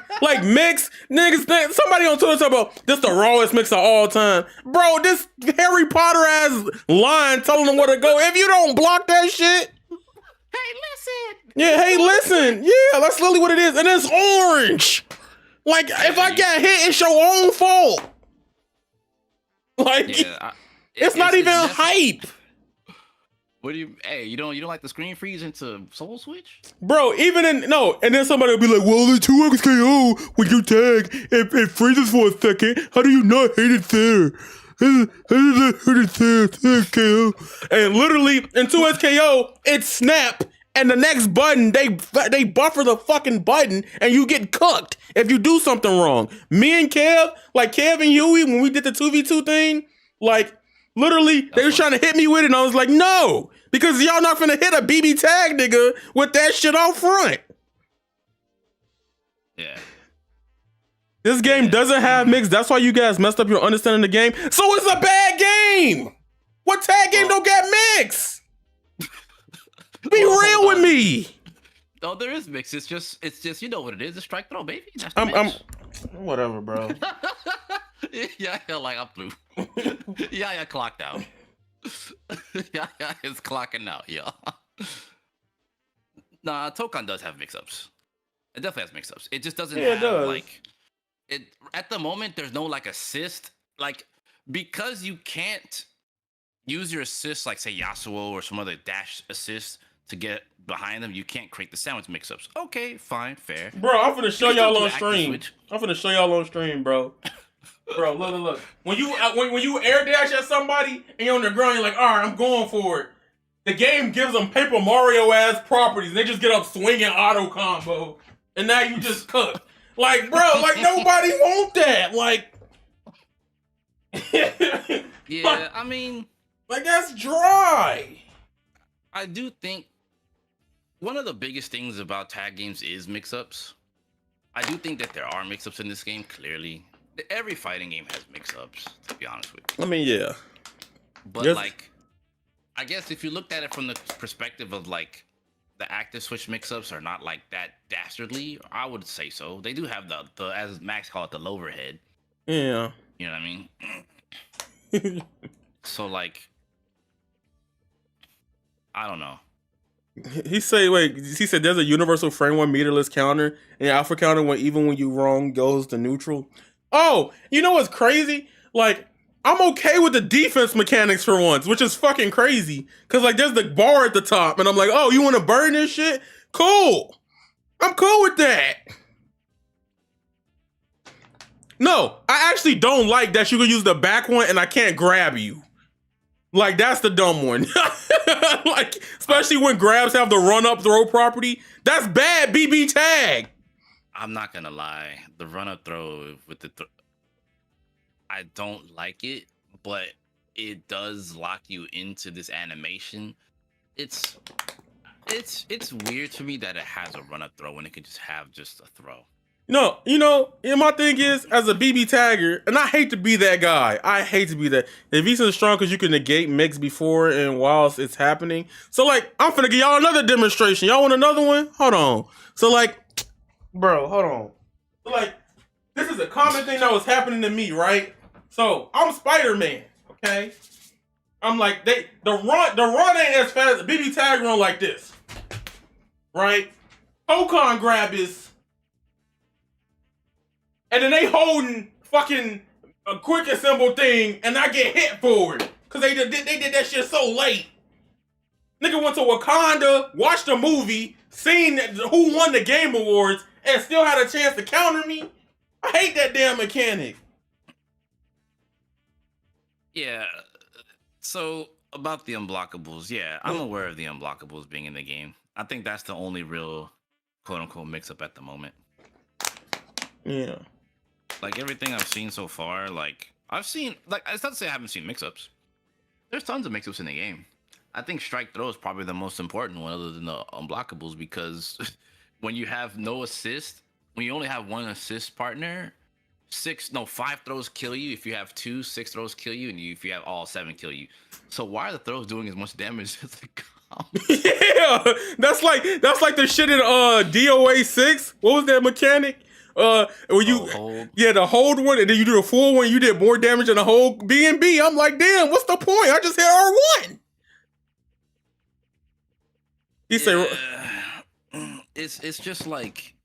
mix niggas. Somebody on Twitter talk about this the rawest mix of all time, bro. This Harry Potter ass line telling them where to go. If you don't block that shit. Hey, listen. Yeah, hey, listen. Yeah, that's literally what it is. And it's orange. Like, if I get hit, it's your own fault. Like, Yeah, it's not even hype. What do you? Hey, you don't like the screen freeze into Soul Switch? Bro, and then somebody will be like, well, the 2x KO when you tag, it freezes for a second. How do you not hate it there? How did that hurt it there? 2x KO. And literally, in 2x KO, it snap, and the next button, they buffer the fucking button, and you get cooked if you do something wrong. Me and Kev, like Kev and Huey, when we did the 2v2 thing, like, literally, they was trying to hit me with it, and I was like, no, because y'all not finna hit a BBTag nigga with that shit out front. Yeah. This game doesn't have mix. That's why you guys messed up your understanding of the game. So it's a bad game. What tag game don't get mix? Be real with me. No, there is mix. It's just you know what it is. It's strike throw, baby. That's the mix. Whatever, bro. Yeah, like I'm blue. Yeah, clocked out. Yeah, it's clocking out, yeah. Nah, Tokan does have mix-ups. It definitely has mix-ups. It just doesn't have like it at the moment. There's no like assist, like because you can't use your assist like say Yasuo or some other dash assist to get behind them. You can't create the sandwich mix-ups. Okay, fine, fair. Bro, I'm finna show y'all on active stream. switch. I'm finna show y'all on stream, bro. Bro, look. When you air dash at somebody and you're on the ground, you're like, all right, I'm going for it. The game gives them Paper Mario ass properties. And they just get up swinging auto combo, and now you just cook. Like, bro, like nobody want that. Like, Yeah, I mean, like that's dry. I do think one of the biggest things about tag games is mix-ups. I do think that there are mix-ups in this game. Clearly, every fighting game has mix-ups. To be honest with you. I mean, yeah. But Yes. like, I guess if you looked at it from the perspective of like the active switch mix-ups are not like that dastardly, I would say so. They do have the as Max called it, the lowerhead. Yeah. You know what I mean? So like, I don't know. He said there's a universal frame one meterless counter and alpha counter when even when you wrong goes to neutral. Oh, you know what's crazy? Like, I'm okay with the defense mechanics for once, which is fucking crazy. Cause like there's the bar at the top, and I'm like, oh, you want to burn this shit? Cool. I'm cool with that. No, I actually don't like that you can use the back one and I can't grab you. Like, that's the dumb one. Like, especially when grabs have the run-up throw property. That's bad BBTag. I'm not gonna lie. The run-up throw with the I don't like it, but it does lock you into this animation. It's weird to me that it has a run-up throw when it could just have just a throw. No, you know, and my thing is, as a BB tagger, and I hate to be that guy. I hate to be that. If he's so strong because you can negate mix before and whilst it's happening. So, like, I'm finna give y'all another demonstration. Y'all want another one? Hold on. So, like, bro, hold on. So, like, this is a common thing that was happening to me, right? So, I'm Spider-Man, okay? I'm like, the run ain't as fast as BB tag run like this, right? Ocon grab is. And then they holding fucking a quick assemble thing, and I get hit for it. Cause they did that shit so late. Nigga went to Wakanda, watched the movie, seen who won the Game Awards, and still had a chance to counter me. I hate that damn mechanic. Yeah. So about the unblockables, yeah, I'm aware of the unblockables being in the game. I think that's the only real quote unquote mix up at the moment. Yeah. Like everything I've seen so far, like I've seen, like it's not to say I haven't seen mix-ups. There's tons of mix-ups in the game. I think strike throw is probably the most important one, other than the unblockables, because when you have no assist, when you only have one assist partner, 5 throws kill you. If you have 2, 6 throws kill you, and if you have all 7 kill you. So why are the throws doing as much damage as the comp? Yeah, that's like the shit in DOA 6. What was that mechanic? When you hold. Yeah, the hold one, and then you do the full one, you did more damage than the whole B&B. I'm like, damn, what's the point? I just hit R1. He said, it's just like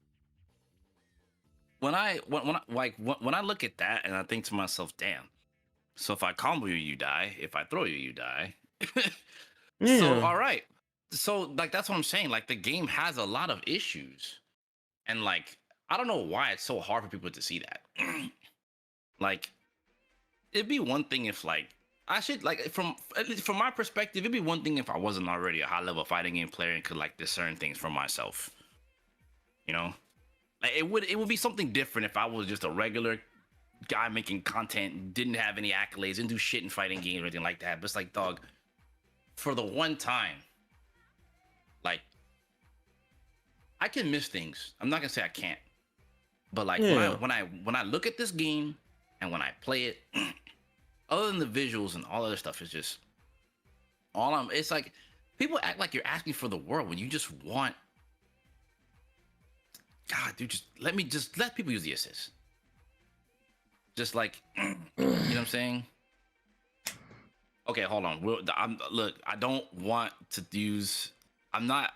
when I look at that and I think to myself, damn. So if I combo you, you die. If I throw you, you die. yeah. So all right. So like that's what I'm saying. Like the game has a lot of issues, and like I don't know why it's so hard for people to see that. Like, it'd be one thing if, like, I should, like, from my perspective, it'd be one thing if I wasn't already a high-level fighting game player and could, like, discern things for myself. You know? Like, it would be something different if I was just a regular guy making content, didn't have any accolades, didn't do shit in fighting games or anything like that. But it's like, dog, for the one time, like, I can miss things. I'm not gonna say I can't. But like when I look at this game and when I play it, other than the visuals and all other stuff, is just it's like people act like you're asking for the world when you just want, God, dude, let people use the assist. Just like, you know what I'm saying? Okay, hold on. Look, I don't want to use. I'm not.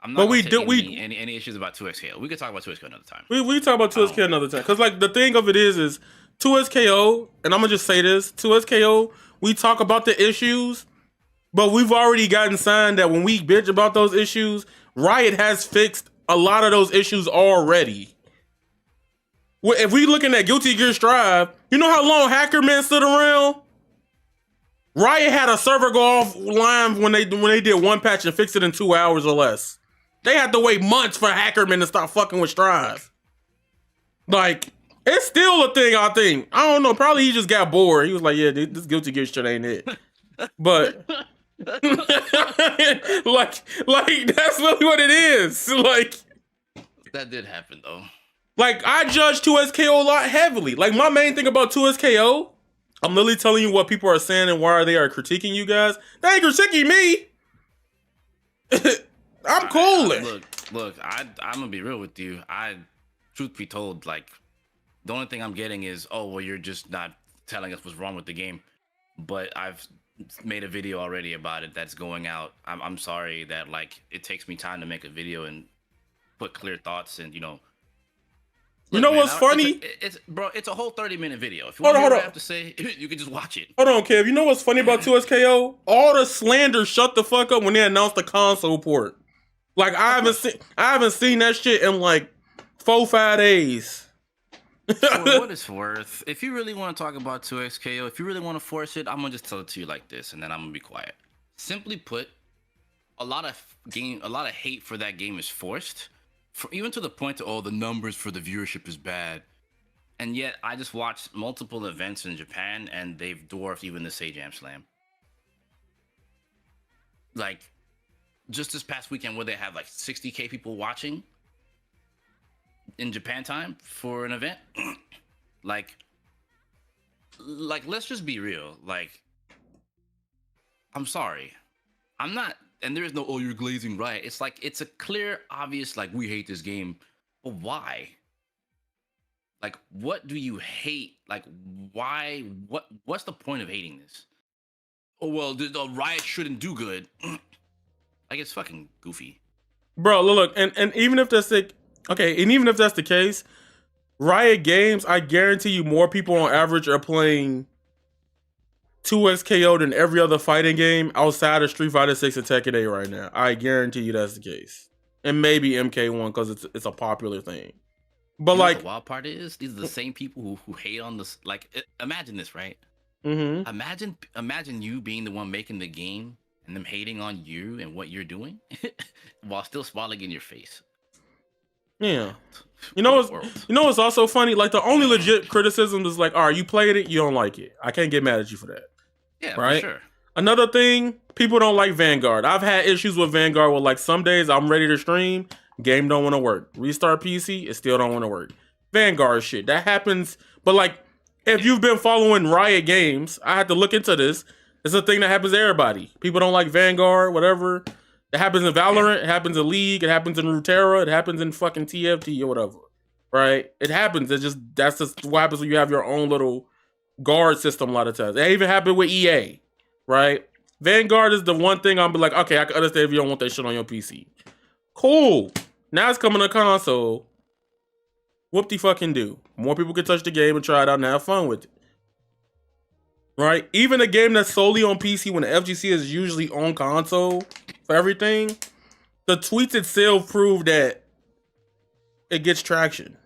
But any issues about 2XKO. We could talk about 2XKO another time. We talk about 2SKO another time. Because, like, the thing of it is 2SKO, and I'm going to just say this, 2SKO, we talk about the issues, but we've already gotten signed that when we bitch about those issues, Riot has fixed a lot of those issues already. If we looking at Guilty Gear Strive, you know how long Hackerman stood around? Riot had a server go offline when they did one patch and fixed it in 2 hours or less. They had to wait months for Hackerman to stop fucking with Strive. Like, it's still a thing, I think. I don't know. Probably he just got bored. He was like, yeah, this Guilty Gear shit ain't it. But like that's really what it is. That did happen though. Like I judge 2SKO a lot heavily. Like my main thing about 2SKO, I'm literally telling you what people are saying and why they are critiquing you guys. They ain't critiquing me. I'm cool. Look, I'm gonna be real with you. Truth be told, like the only thing I'm getting is, oh well, you're just not telling us what's wrong with the game. But I've made a video already about it that's going out. I'm sorry that like it takes me time to make a video and put clear thoughts and Look, you know what's funny? It's a whole 30-minute video. If you want to hear what I have to say, you can just watch it. Hold on, Kev. You know what's funny about 2SKO? All the slander shut the fuck up when they announced the console port. Like I haven't seen that shit in like 4-5 days. For what it's worth, if you really want to talk about 2XKO, if you really want to force it, I'm gonna just tell it to you like this, and then I'm gonna be quiet. Simply put, a lot of hate for that game is forced, even to the point to the numbers for the viewership is bad, and yet I just watched multiple events in Japan, and they've dwarfed even the Sejam Slam. Like, just this past weekend, where they have like 60K people watching in Japan time for an event. like let's just be real. Like, I'm sorry, I'm not, and there is no, oh, you're glazing right. It's like, it's a clear, obvious, like, we hate this game, but why? Like, what do you hate? Like, why? What's the point of hating this? Oh well, the Riot shouldn't do good. Like, it's fucking goofy, bro. Look, and even if that's like, okay, and even if that's the case, Riot Games, I guarantee you more people on average are playing 2SKO than every other fighting game outside of Street Fighter 6 and Tekken 8 right now. I guarantee you that's the case. And maybe MK1 because it's a popular thing. But like, the wild part is, these are the same people who hate on this. Like, imagine this, right? Mm-hmm. Imagine you being the one making the game and them hating on you and what you're doing while still smiling in your face. Yeah. You know what's also funny? Like, the only legit criticism is like, all right, you played it, you don't like it. I can't get mad at you for that. Yeah, right? For sure. Another thing, people don't like Vanguard. I've had issues with Vanguard where, like, some days I'm ready to stream, game don't want to work. Restart PC, it still don't want to work. Vanguard shit, that happens. But like, if you've been following Riot Games, I had to look into this. It's a thing that happens to everybody. People don't like Vanguard, whatever. It happens in Valorant, it happens in League, it happens in Ruterra, it happens in fucking TFT or whatever. Right? It happens. That's just what happens when you have your own little guard system a lot of times. It even happened with EA. Right? Vanguard is the one thing I'm be like, okay, I can understand if you don't want that shit on your PC. Cool. Now it's coming to console. Whoop-de-fucking-do. More people can touch the game and try it out and have fun with it. Right? Even a game that's solely on PC when the FGC is usually on console for everything, the tweets itself prove that it gets traction.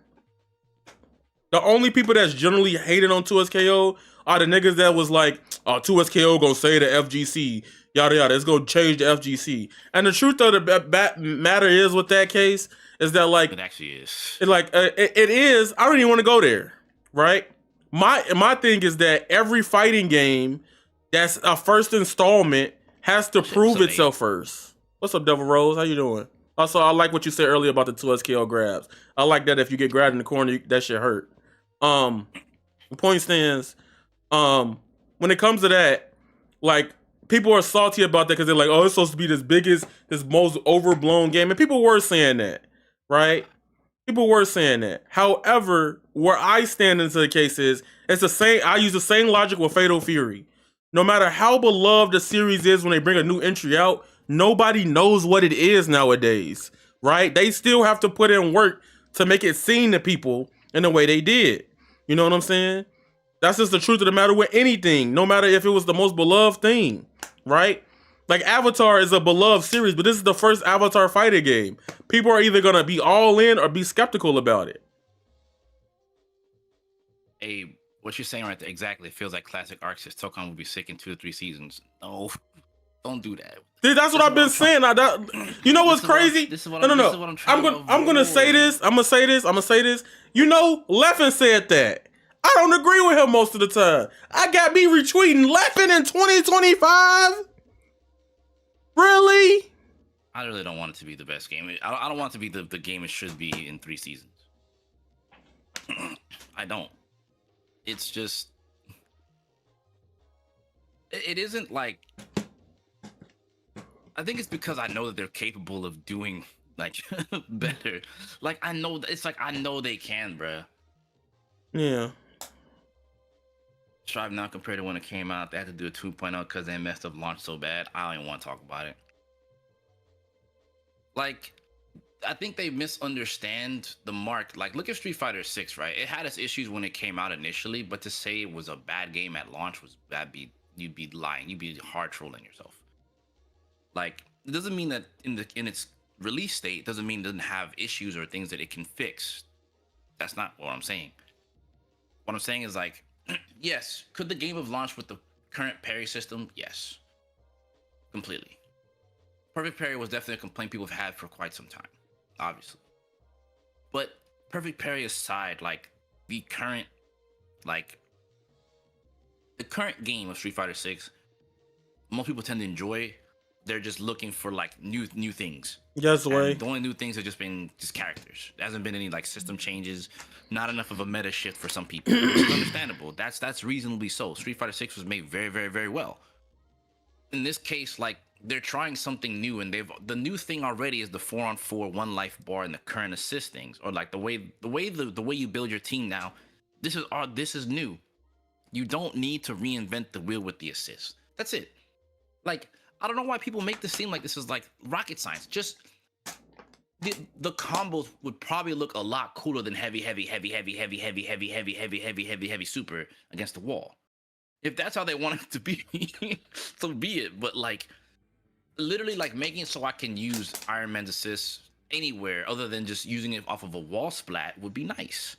The only people that's generally hated on 2SKO are the niggas that was like, oh, 2SKO gonna say the FGC, yada yada, it's gonna change the FGC. And the truth of the matter is with that case is that, like, it actually is. It is. I don't even want to go there, right? My thing is that every fighting game that's a first installment has to prove itself first. What's up, Devil Rose? How you doing? Also, I like what you said earlier about the 2SKO grabs. I like that if you get grabbed in the corner, that shit hurt. The point stands, when it comes to that, like, people are salty about that because they're like, oh, it's supposed to be this biggest, this most overblown game. And people were saying that, right? People were saying that. However, where I stand into the case is, it's the same. I use the same logic with Fatal Fury. No matter how beloved the series is when they bring a new entry out, nobody knows what it is nowadays, right? They still have to put in work to make it seen to people in the way they did. You know what I'm saying? That's just the truth of the matter with anything, no matter if it was the most beloved thing, right? Like, Avatar is a beloved series, but this is the first Avatar fighting game. People are either going to be all in or be skeptical about it. Hey, what you're saying right there, exactly. It feels like classic ArcSys. Tokon will be sick in 2 to 3 seasons. No, don't do that. Dude, that's what I've been saying. You know what's crazy? No. I'm gonna say this. I'm gonna say this. You know, Leffen said that. I don't agree with him most of the time. I got me retweeting Leffen in 2025. Really? I really don't want it to be the best game. I don't want it to be the game it should be in 3 seasons. I don't. It's just it isn't like, I think it's because I know that they're capable of doing like better. Like I know it's like I know they can, bruh. Yeah. Strive now compared to when it came out. They had to do a 2.0 because they messed up launch so bad. I don't even want to talk about it. Like, I think they misunderstand the mark. Like, look at Street Fighter 6, right? It had its issues when it came out initially, but to say it was a bad game at launch was you'd be lying. You'd be hard trolling yourself. Like, it doesn't mean that in its release state, doesn't mean it doesn't have issues or things that it can fix. That's not what I'm saying. What I'm saying is like, yes, could the game have launched with the current parry system? Yes, completely. Perfect parry was definitely a complaint people have had for quite some time, obviously. But perfect parry aside, like the current game of Street Fighter 6, most people tend to enjoy. They're just looking for like new things. Yes, way. The only new things have just been just characters. There hasn't been any like system changes. Not enough of a meta shift for some people. Which is understandable. That's reasonably so. Street Fighter 6 was made very, very, very well. In this case, like they're trying something new, and the new thing already is the 4-on-4 one life bar and the current assist things, or like the way you build your team now. This is new. You don't need to reinvent the wheel with the assist. That's it. Like, I don't know why people make this seem like this is like rocket science. Just the combos would probably look a lot cooler than heavy super against the wall. If that's how they want it to be, so be it. But like, literally, like making it so I can use Iron Man's assist anywhere other than just using it off of a wall splat would be nice.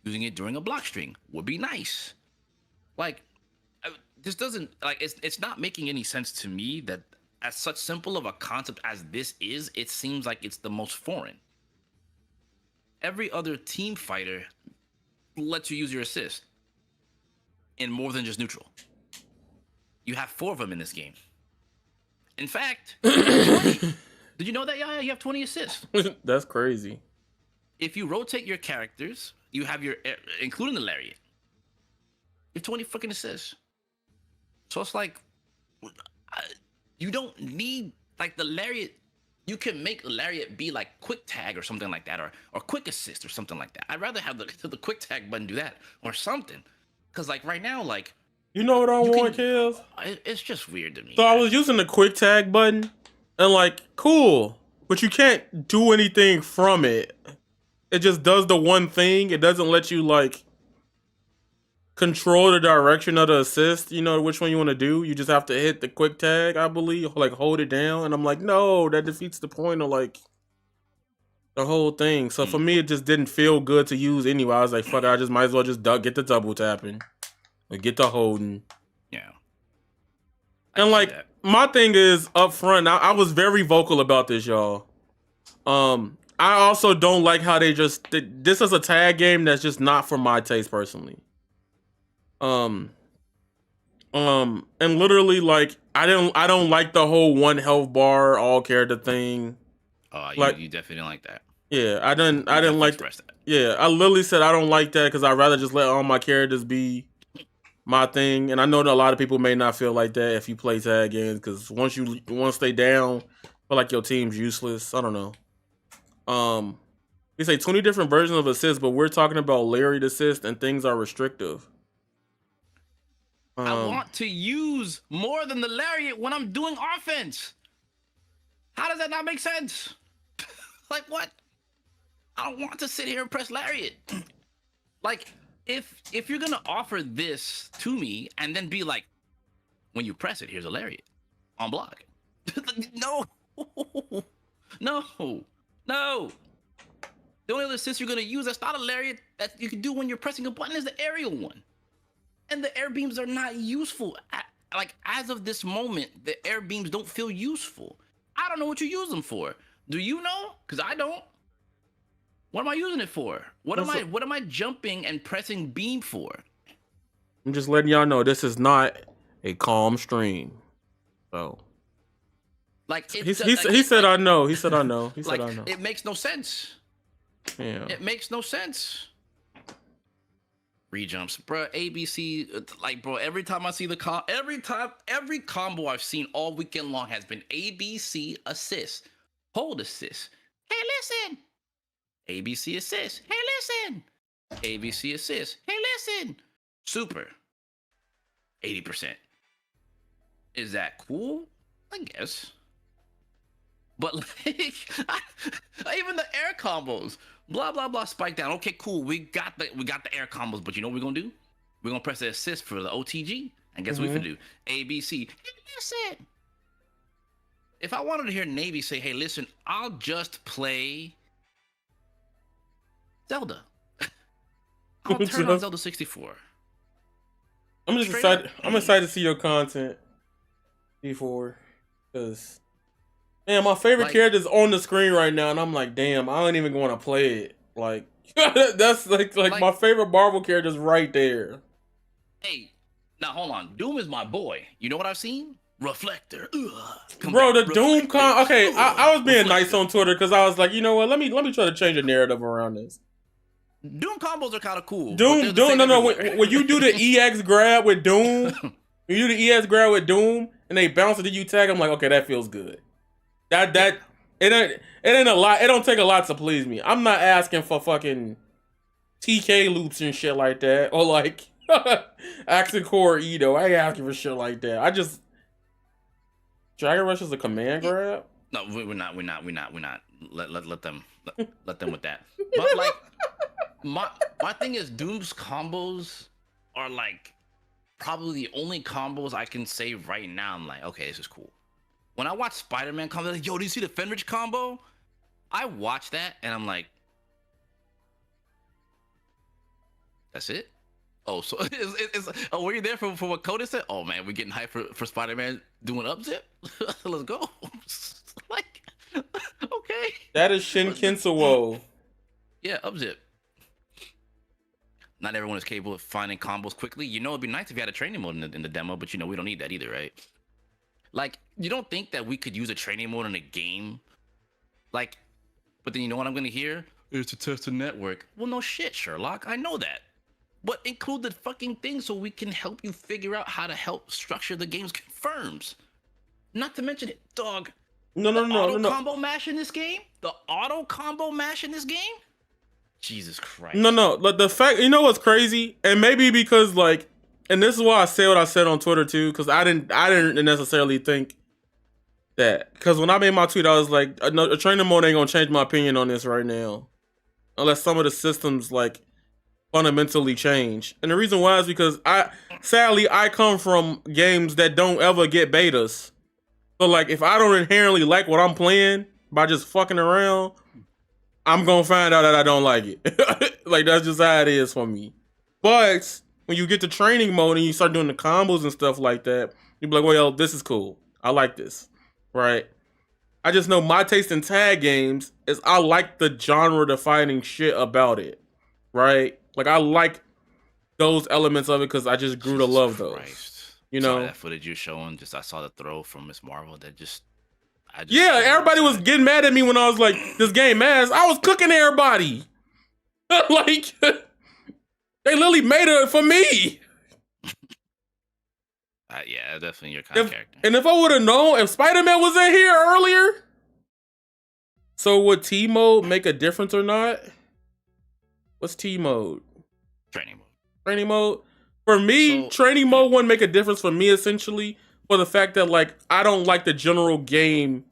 Using it during a block string would be nice. Like, this doesn't like it's not making any sense to me that as such simple of a concept as this is, it seems like it's the most foreign. Every other team fighter lets you use your assist in more than just neutral. You have 4 of them in this game. In fact, did you know that, Yaya? You have 20 assists. That's crazy. If you rotate your characters, you have your, including the lariat, you have 20 freaking assists. So it's like, you don't need, like, the lariat. You can make the lariat be like quick tag or something like that, or quick assist or something like that. I'd rather have the quick tag button do that or something. Because, like, right now, like, you know what I want, Kills? It's just weird to me. So I was using the quick tag button, and like, cool, but you can't do anything from it. It just does the one thing. It doesn't let you like control the direction of the assist. You know which one you want to do. You just have to hit the quick tag, I believe, like hold it down. And I'm like, no, that defeats the point of like the whole thing. So for me, it just didn't feel good to use anyway. I was like, fuck it, I just might as well just get the double tapping. Get the holding. Yeah. And like my thing is up front, I was very vocal about this, y'all. I also don't like how they just this is a tag game that's just not for my taste personally. And literally like I don't like the whole one health bar all character thing. Like, you definitely didn't like that. Yeah, I didn't like that. Yeah, I literally said I don't like that because I'd rather just let all my characters be my thing. And I know that a lot of people may not feel like that if you play tag games, because once they down, feel like your team's useless. I don't know. We say 20 different versions of assist, but we're talking about lariat assist and things are restrictive. I want to use more than the lariat when I'm doing offense. How does that not make sense? Like, what? I don't want to sit here and press lariat. Like, if you're gonna offer this to me and then be like, when you press it, here's a lariat on block. No. The only other assist you're gonna use that's not a lariat that you can do when you're pressing a button is the aerial one. And the air beams are not useful. Like, as of this moment, the air beams don't feel useful. I don't know what you use them for. Do you know? Because I don't. What am I using it for? What am I jumping and pressing beam for? I'm just letting y'all know this is not a calm stream. So, Like He said I know. He said I know. He said like I know. it makes no sense. Yeah. It makes no sense. Rejumps, bro. ABC, like, bro. Every time I see every combo I've seen all weekend long has been ABC assist, hold assist. Hey, listen. ABC assist. Hey, listen. ABC assist. Hey, listen. Super. 80%. Is that cool? I guess. But like, even the air combos, blah blah blah, spike down. Okay, cool. We got the air combos, but you know what we're gonna do? We're gonna press the assist for the OTG, and guess what we can do? ABC. Hey, listen. If I wanted to hear Navy say, "Hey, listen, I'll just play Zelda. I'll turn on Zelda 64." I'm just Straight excited. up. I'm excited to see your content before, because man, my favorite Like- character's on the screen right now, and I'm like, damn, I don't even want to play it. Like, that's like my favorite Marvel character's right there. Hey, now hold on. Doom is my boy. You know what I've seen? Reflector. Bro, the Doom con. Okay, I was being nice on Twitter because I was like, you know what? Let me try to change the narrative around this. Doom combos are kind of cool. Doom. No. When you do the EX grab with Doom, when you do the EX grab with Doom, and they bounce it to you tag, I'm like, okay, that feels good. It ain't a lot. It don't take a lot to please me. I'm not asking for fucking TK loops and shit like that, or like Accent Core Edo. I ain't asking for shit like that. I just Dragon Rush is a command grab. No, we're not. Let them with that. But like, my thing is, Doom's combos are like probably the only combos I can say right now. I'm like, okay, this is cool. When I watch Spider-Man combos, like, yo, do you see the Fenrich combo? I watch that and I'm like, that's it? Oh, so were you there for what Coda said? Oh man, we're getting hyped for Spider-Man doing up zip. Let's go. Like, okay. That is Shin Kinsuwo. Yeah, up zip. Not everyone is capable of finding combos quickly. You know, it'd be nice if you had a training mode in the demo, but you know we don't need that either, right? Like, you don't think that we could use a training mode in a game? Like, but then you know what I'm gonna hear? It's to test the network. Well, no shit, Sherlock. I know that. But include the fucking thing so we can help you figure out how to help structure the game's confirms. Not to mention it, dog. No. Combo mash in this game? The auto combo mash in this game? Jesus Christ. No. Like, the fact, you know what's crazy? And maybe because like, and this is why I say what I said on Twitter too, because I didn't necessarily think that. Because when I made my tweet, I was like, a training mode ain't gonna change my opinion on this right now, unless some of the systems like fundamentally change. And the reason why is because sadly I come from games that don't ever get betas. So like, if I don't inherently like what I'm playing by just fucking around, I'm gonna find out that I don't like it. Like, that's just how it is for me. But when you get to training mode and you start doing the combos and stuff like that, you be like, well, this is cool. I like this, right? I just know my taste in tag games is I like the genre-defining shit about it, right? Like, I like those elements of it because I just grew to love those. You know, that footage you're showing. I saw the throw from Miss Marvel. Yeah, everybody was getting mad at me when I was like, this game ass. I was cooking everybody. Like, they literally made it for me. Yeah, definitely your kind of character. And if I would have known, if Spider-Man was in here earlier, so would T mode make a difference or not? What's T mode? Training mode. Training mode? For me, training mode wouldn't make a difference for me, essentially, for the fact that, like, I don't like the general game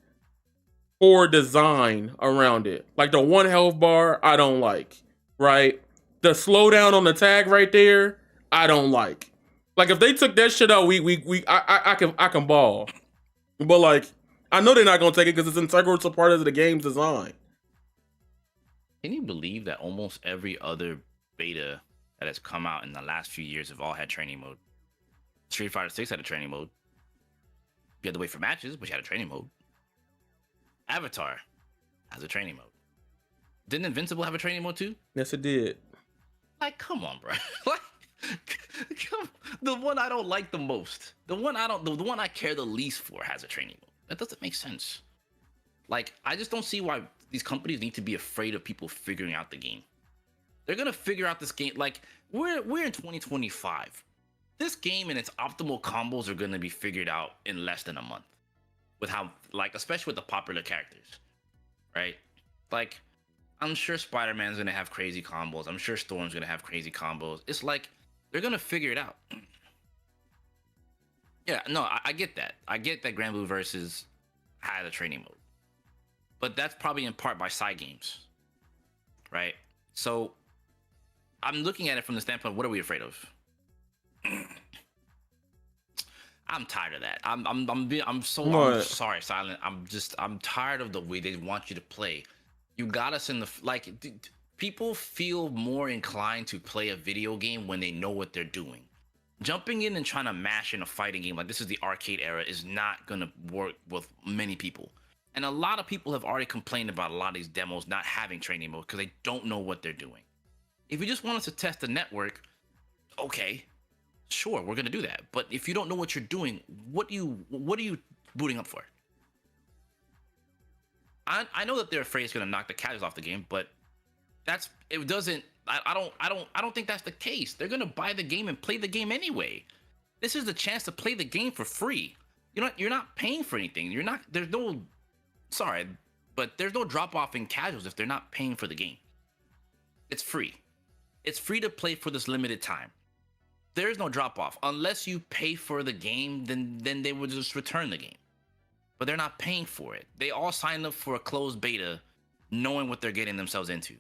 core design around it. Like, the one health bar, I don't like, right? The slowdown on the tag right there, I don't like. Like, if they took that shit out, I can ball. But like, I know they're not gonna take it because it's integral to part of the game's design. Can you believe that almost every other beta that has come out in the last few years have all had training mode? Street Fighter 6 had a training mode. You had to wait for matches, but you had a training mode. Avatar has a training mode. Didn't Invincible have a training mode too? Yes, it did. Like, come on, bro. Like, the one I don't like the most, the one I care the least for has a training mode. That doesn't make sense. Like, I just don't see why these companies need to be afraid of people figuring out the game. They're gonna figure out this game. Like, we're in 2025. This game and its optimal combos are gonna be figured out in less than a month. With how, like, especially with the popular characters, right? Like, I'm sure Spider-Man's gonna have crazy combos. I'm sure Storm's gonna have crazy combos. It's like they're gonna figure it out. Yeah, no, I get that. I get that Grand Blue Versus had a training mode, but that's probably in part by side games, right? So I'm looking at it from the standpoint of what are we afraid of? I'm tired of that. I'm sorry, Silent. I'm tired of the way they want you to play. You got us in the like. People feel more inclined to play a video game when they know what they're doing. Jumping in and trying to mash in a fighting game like this is the arcade era is not gonna work with many people. And a lot of people have already complained about a lot of these demos not having training mode because they don't know what they're doing. If you just want us to test the network, okay, sure, we're gonna do that. But if you don't know what you're doing, what are you booting up for? I know that they're afraid it's gonna knock the casuals off the game, but it doesn't. I don't think that's the case. They're gonna buy the game and play the game anyway. This is the chance to play the game for free. You're not paying for anything. There's no drop off in casuals if they're not paying for the game. It's free. It's free to play for this limited time. There's no drop off unless you pay for the game. Then they would just return the game. But they're not paying for it. They all signed up for a closed beta, knowing what they're getting themselves into.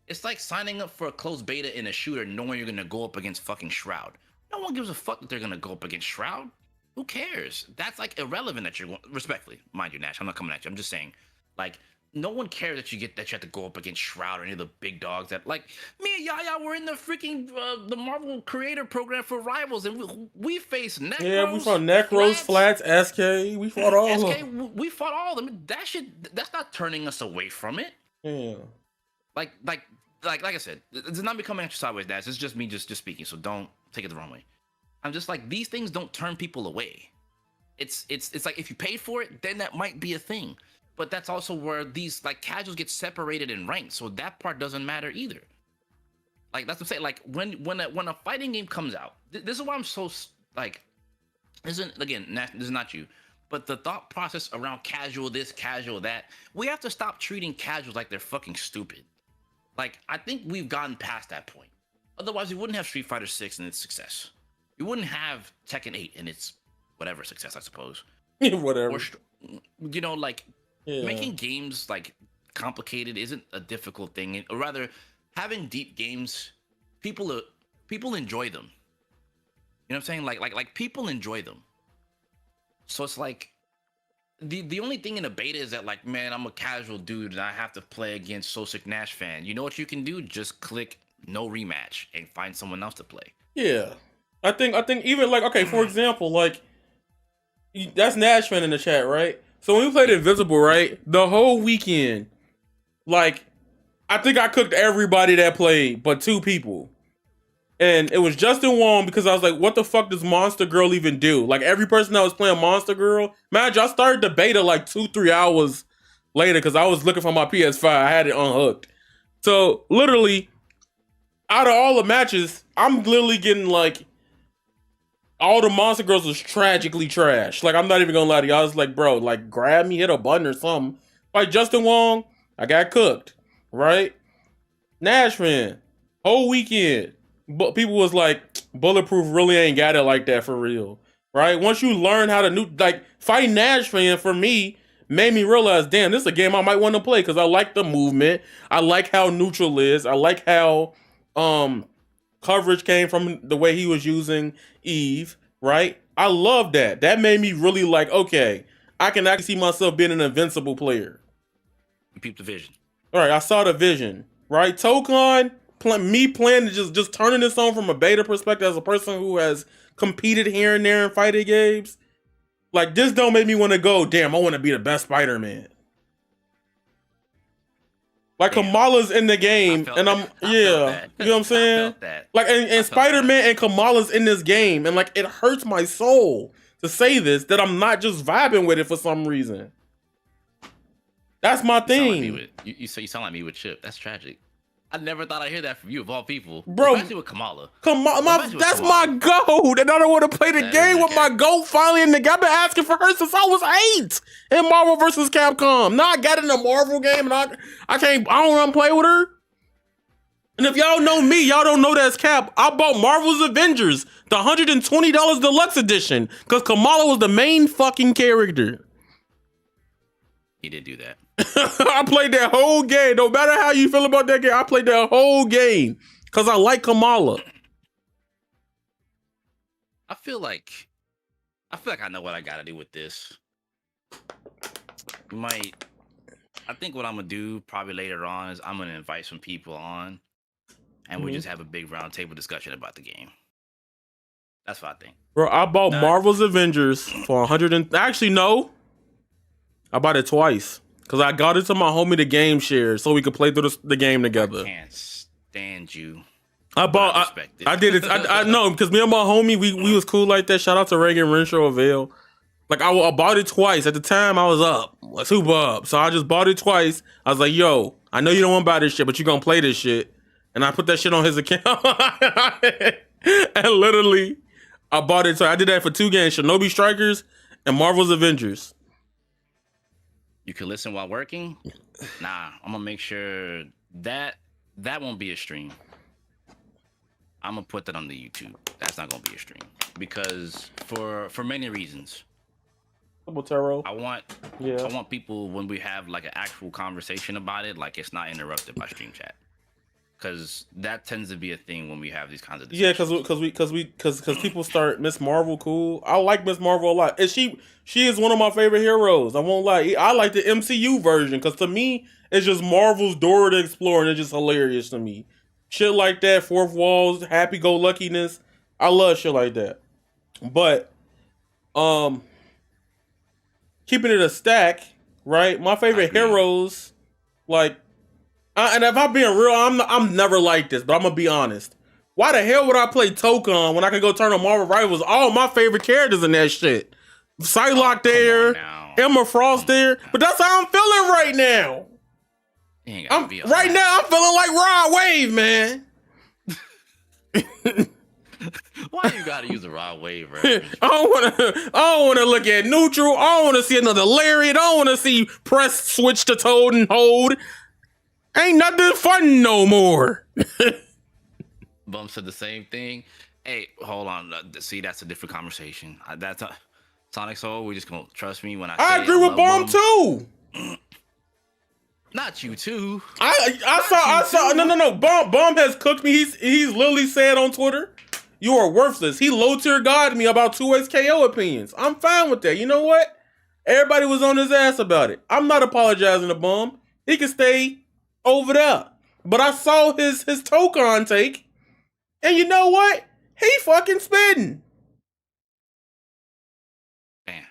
It's like signing up for a closed beta in a shooter, knowing you're gonna go up against fucking Shroud. No one gives a fuck that they're gonna go up against Shroud. Who cares? That's like irrelevant that you're going. Respectfully, mind you, Nash. I'm not coming at you. I'm just saying, like, no one cares that you have to go up against Shroud or any of the big dogs that, like, me and Yaya were in the freaking the Marvel Creator Program for Rivals, and we faced Necros. Yeah, we fought Necros, Flats, SK. We fought all of them. We fought all of them. That's not turning us away from it. Yeah. Like I said, it's not becoming extra sideways, Nash. It's just me just speaking, so don't take it the wrong way. I'm just like, these things don't turn people away. It's like if you paid for it, then that might be a thing. But that's also where these like casuals get separated in ranks, so that part doesn't matter either. Like that's what I'm saying. Like when a fighting game comes out, this is why I'm so like. This is not you, but the thought process around casual this, casual that. We have to stop treating casuals like they're fucking stupid. Like I think we've gotten past that point. Otherwise, we wouldn't have Street Fighter 6 and its success. We wouldn't have Tekken 8 and its whatever success, I suppose. Whatever. Or, like. Yeah. Making games like complicated isn't a difficult thing, or rather, having deep games, people enjoy them. You know what I'm saying? Like people enjoy them. So it's like the only thing in a beta is that like, man, I'm a casual dude and I have to play against So Sick Nash fan. You know what you can do? Just click no rematch and find someone else to play. Yeah, I think even like, okay, for example, like that's Nash fan in the chat, right? So when we played Invisible, right, the whole weekend, like, I think I cooked everybody that played but 2 people. And it was Justin Wong because I was like, what the fuck does Monster Girl even do? Like, every person that was playing Monster Girl, imagine I started the beta like 2-3 hours later because I was looking for my PS5. I had it unhooked. So, literally, out of all the matches, I'm literally getting, like, all the Monster Girls was tragically trash. Like, I'm not even gonna lie to you. I was like, bro, like, grab me, hit a button or something. Like, Justin Wong, I got cooked, right? Nash fan, whole weekend. But people was like, Bulletproof really ain't got it like that for real, right? Once you learn how to, fighting Nash fan for me made me realize, damn, this is a game I might want to play because I like the movement. I like how neutral is. I like how, coverage came from the way he was using Eve, right? I love that. That made me really like, okay, I can actually see myself being an invincible player. You peeped the vision. All right, I saw the vision, right? Tokon, me playing just turning this on from a beta perspective as a person who has competed here and there in fighting games, like this don't make me want to go, damn, I want to be the best Spider-Man. Like Damn. Kamala's in the game, felt and that. I'm I felt yeah, that. you know what I'm I saying? felt that. Like and felt Spider-Man and Kamala's in this game, and like it hurts my soul to say this that I'm not just vibing with it for some reason. That's my You sound like me thing, with you sound like me with Chip. That's tragic. I never thought I'd hear that from you of all people, Bro. Especially with Kamala. Kamala, that's my Kamala. goat, and I don't want to play the That game is with my okay. goat finally in the game. I've been asking for her since I was 8 in Marvel vs. Capcom. Now I got in a Marvel game, and I don't want to play with her. And if y'all know me, y'all don't know that's cap. I bought Marvel's Avengers, the $120 deluxe edition, because Kamala was the main fucking character. He did do that. I played that whole game. No matter how you feel about that game, I played that whole game because I like Kamala. I feel like I know what I gotta do with this. I think what I'm gonna do probably later on is I'm gonna invite some people on, and we just have a big round table discussion about the game. That's what I think. Bro, I bought Marvel's Avengers for 100 and actually no. I bought it twice because I got it to my homie the game share so we could play through the game together. I can't stand you. I did it. I know because me and my homie we was cool like that. Shout out to Reagan Renshaw Avail. Like I bought it twice. At the time I was up, super up. So I just bought it twice. I was like, yo, I know you don't want to buy this shit, but you gonna play this shit. And I put that shit on his account. And literally, I bought it. So I did that for 2 games, Shinobi Strikers and Marvel's Avengers. You can listen while working. Nah, I'm gonna make sure that won't be a stream. I'm gonna put that on the YouTube. That's not gonna be a stream because for many reasons. I want people when we have like an actual conversation about it, like it's not interrupted by stream chat, because that tends to be a thing when we have these kinds of discussions. Yeah, because people start Miss Marvel cool. I like Miss Marvel a lot, and she is one of my favorite heroes. I won't lie. I like the MCU version because to me it's just Marvel's Dora the Explorer, and it's just hilarious to me. Shit like that, fourth walls, happy go luckiness. I love shit like that. But keeping it a stack, right? My favorite heroes, like, and if I'm being real, I'm never like this, but I'm gonna be honest. Why the hell would I play Tokon when I can go turn on Marvel Rivals? All my favorite characters in that shit. Psylocke there, Emma Frost there, but that's how I'm feeling right now. Right now, I'm feeling like Rod Wave, man. Why you gotta use the Rod Wave reference? I don't wanna look at neutral. I don't wanna see another lariat. I don't wanna see press switch to toad and hold. Ain't nothing fun no more. Bum said the same thing. Hey, hold on. See, that's a different conversation. That's Sonic Soul. We just gonna trust me when I agree with Bomb too. Not you too. I saw. No. Bomb has cooked me. He's literally said on Twitter, "You are worthless." He low tier God me about 2X KO opinions. I'm fine with that. You know what? Everybody was on his ass about it. I'm not apologizing to Bomb. He can stay over there. But I saw his Tokon take, and you know what? He fucking spitting. Damn.